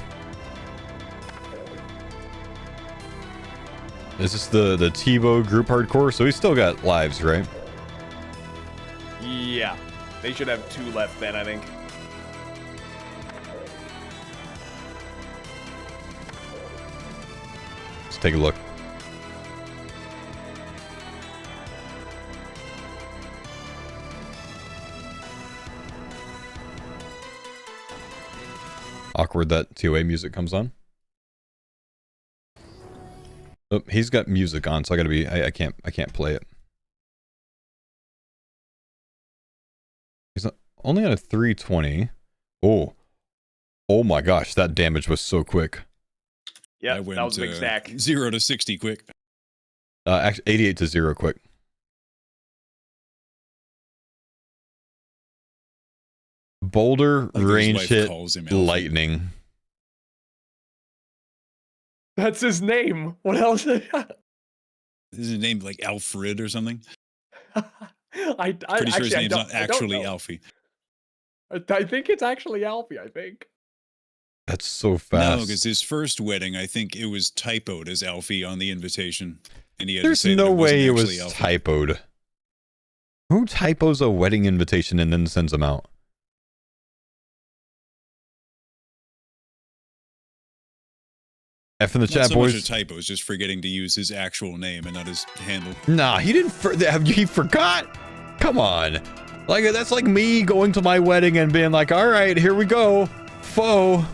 Is this the Tebow group hardcore? So he's still got lives, right? Yeah. They should have 2 left then, I think. Let's take a look. Awkward that TOA music comes on. Oh, he's got music on, so I gotta be. I can't play it. He's only on a 320. Oh my gosh, that damage was so quick. Yeah, that was a big stack. 0 to 60 quick. Actually, 88 to 0 quick. Boulder Like range his wife hit calls him Alfie. lightning. That's his name. What else? Is his name like Alfred or something? I Pretty sure his actually, name's not actually Alfie. I think it's actually Alfie, I think. That's so fast. No, because his first wedding, I think it was typoed as Alfie on the invitation. And he had There's to say no that way it wasn't was actually Alfie. typoed. Who typos a wedding invitation and then sends them out? F in the Not chat, so boys. much a typo, it's just forgetting to use his actual name and not his handle. Nah, he didn't. He forgot. Come on. Like that's like me going to my wedding and being like, "All right, here we go, faux."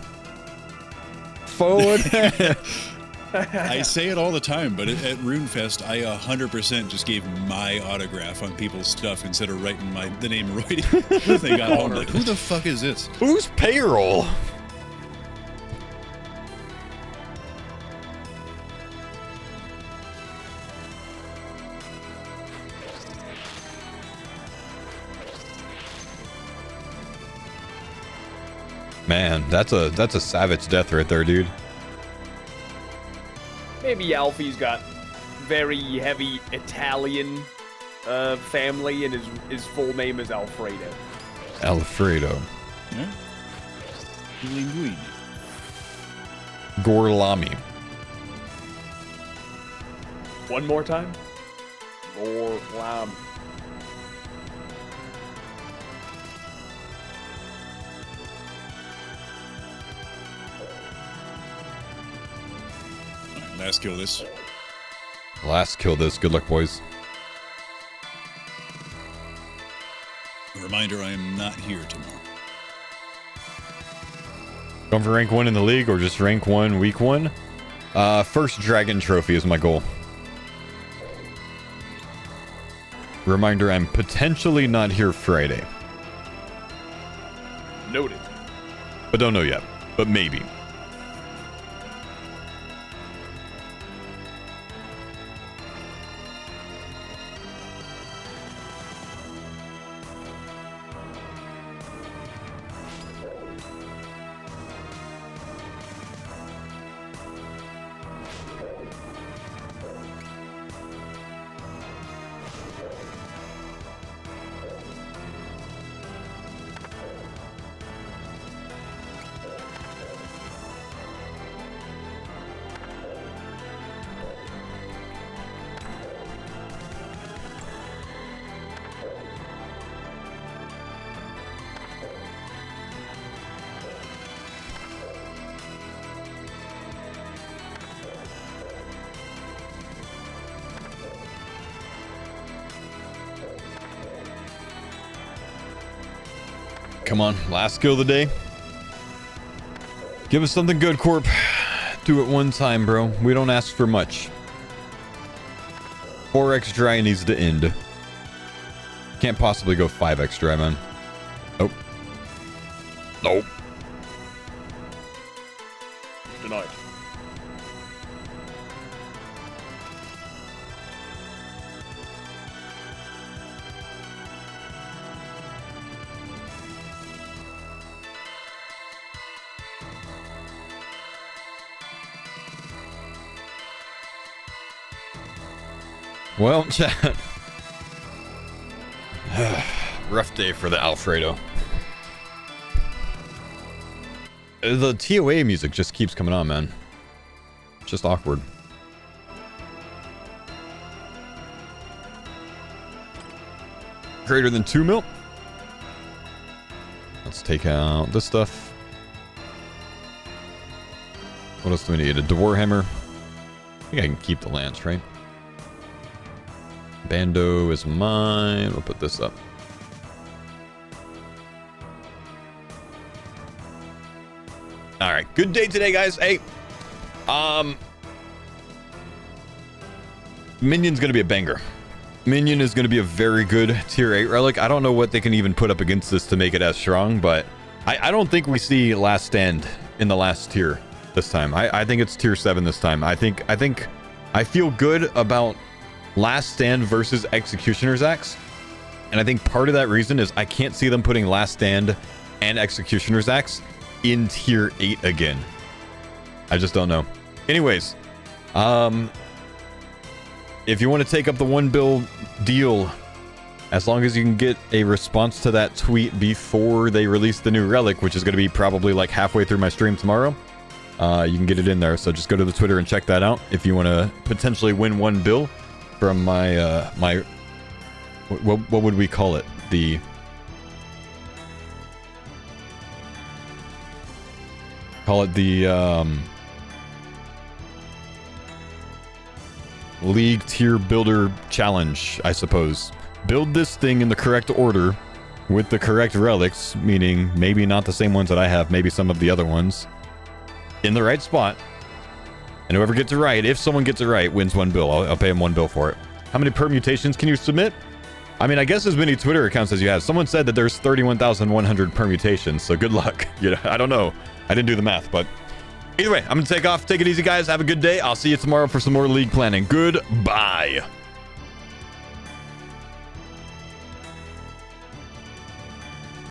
I say it all the time, but at RuneFest, I 100% just gave my autograph on people's stuff instead of writing the name Roydy. They got home like, who the fuck is this? Who's payroll? Man, that's a savage death right there, dude. Maybe Alfie's got very heavy Italian family, and his full name is Alfredo. Alfredo. Yeah. Linguini. Gorlami. One more time. Gorlami. Last kill this. Last kill this. Good luck, boys. A reminder, I am not here tomorrow. Going for rank 1 in the league or just rank 1 week 1? First dragon trophy is my goal. Reminder, I'm potentially not here Friday. Noted. But don't know yet. But maybe. Come on, last skill of the day. Give us something good, Corp. Do it one time, bro. We don't ask for much. 4x dry needs to end. Can't possibly go 5x dry, man. Nope. Nope. Denied. Well, chat. Rough day for the Alfredo. The TOA music just keeps coming on, man. It's just awkward. Greater than 2 mil. Let's take out this stuff. What else do we need? A Warhammer. I think I can keep the lance, right? Bando is mine. We'll put this up. All right, good day today, guys. Hey, Minion's gonna be a banger. Minion is gonna be a very good tier 8 relic. I don't know what they can even put up against this to make it as strong, but I don't think we see Last Stand in the last tier this time. I think it's tier 7 this time. I feel good about Last Stand versus Executioner's Axe, and I think part of that reason is I can't see them putting Last Stand and Executioner's Axe in tier 8 again. I just don't know. Anyways, if you want to take up the 1 bill deal, as long as you can get a response to that tweet before they release the new relic, which is going to be probably like halfway through my stream tomorrow, you can get it in there. So just go to the Twitter and check that out if you want to potentially win 1 bill from my what would we call it? The League Tier Builder Challenge, I suppose. Build this thing in the correct order with the correct relics, meaning maybe not the same ones that I have, maybe some of the other ones, in the right spot. And whoever gets it right, if someone gets it right, wins 1 bill. I'll pay him 1 bill for it. How many permutations can you submit? I mean, I guess as many Twitter accounts as you have. Someone said that there's 31,100 permutations, so good luck. You know, I don't know. I didn't do the math, but either way, I'm gonna take off. Take it easy, guys. Have a good day. I'll see you tomorrow for some more League planning. Goodbye.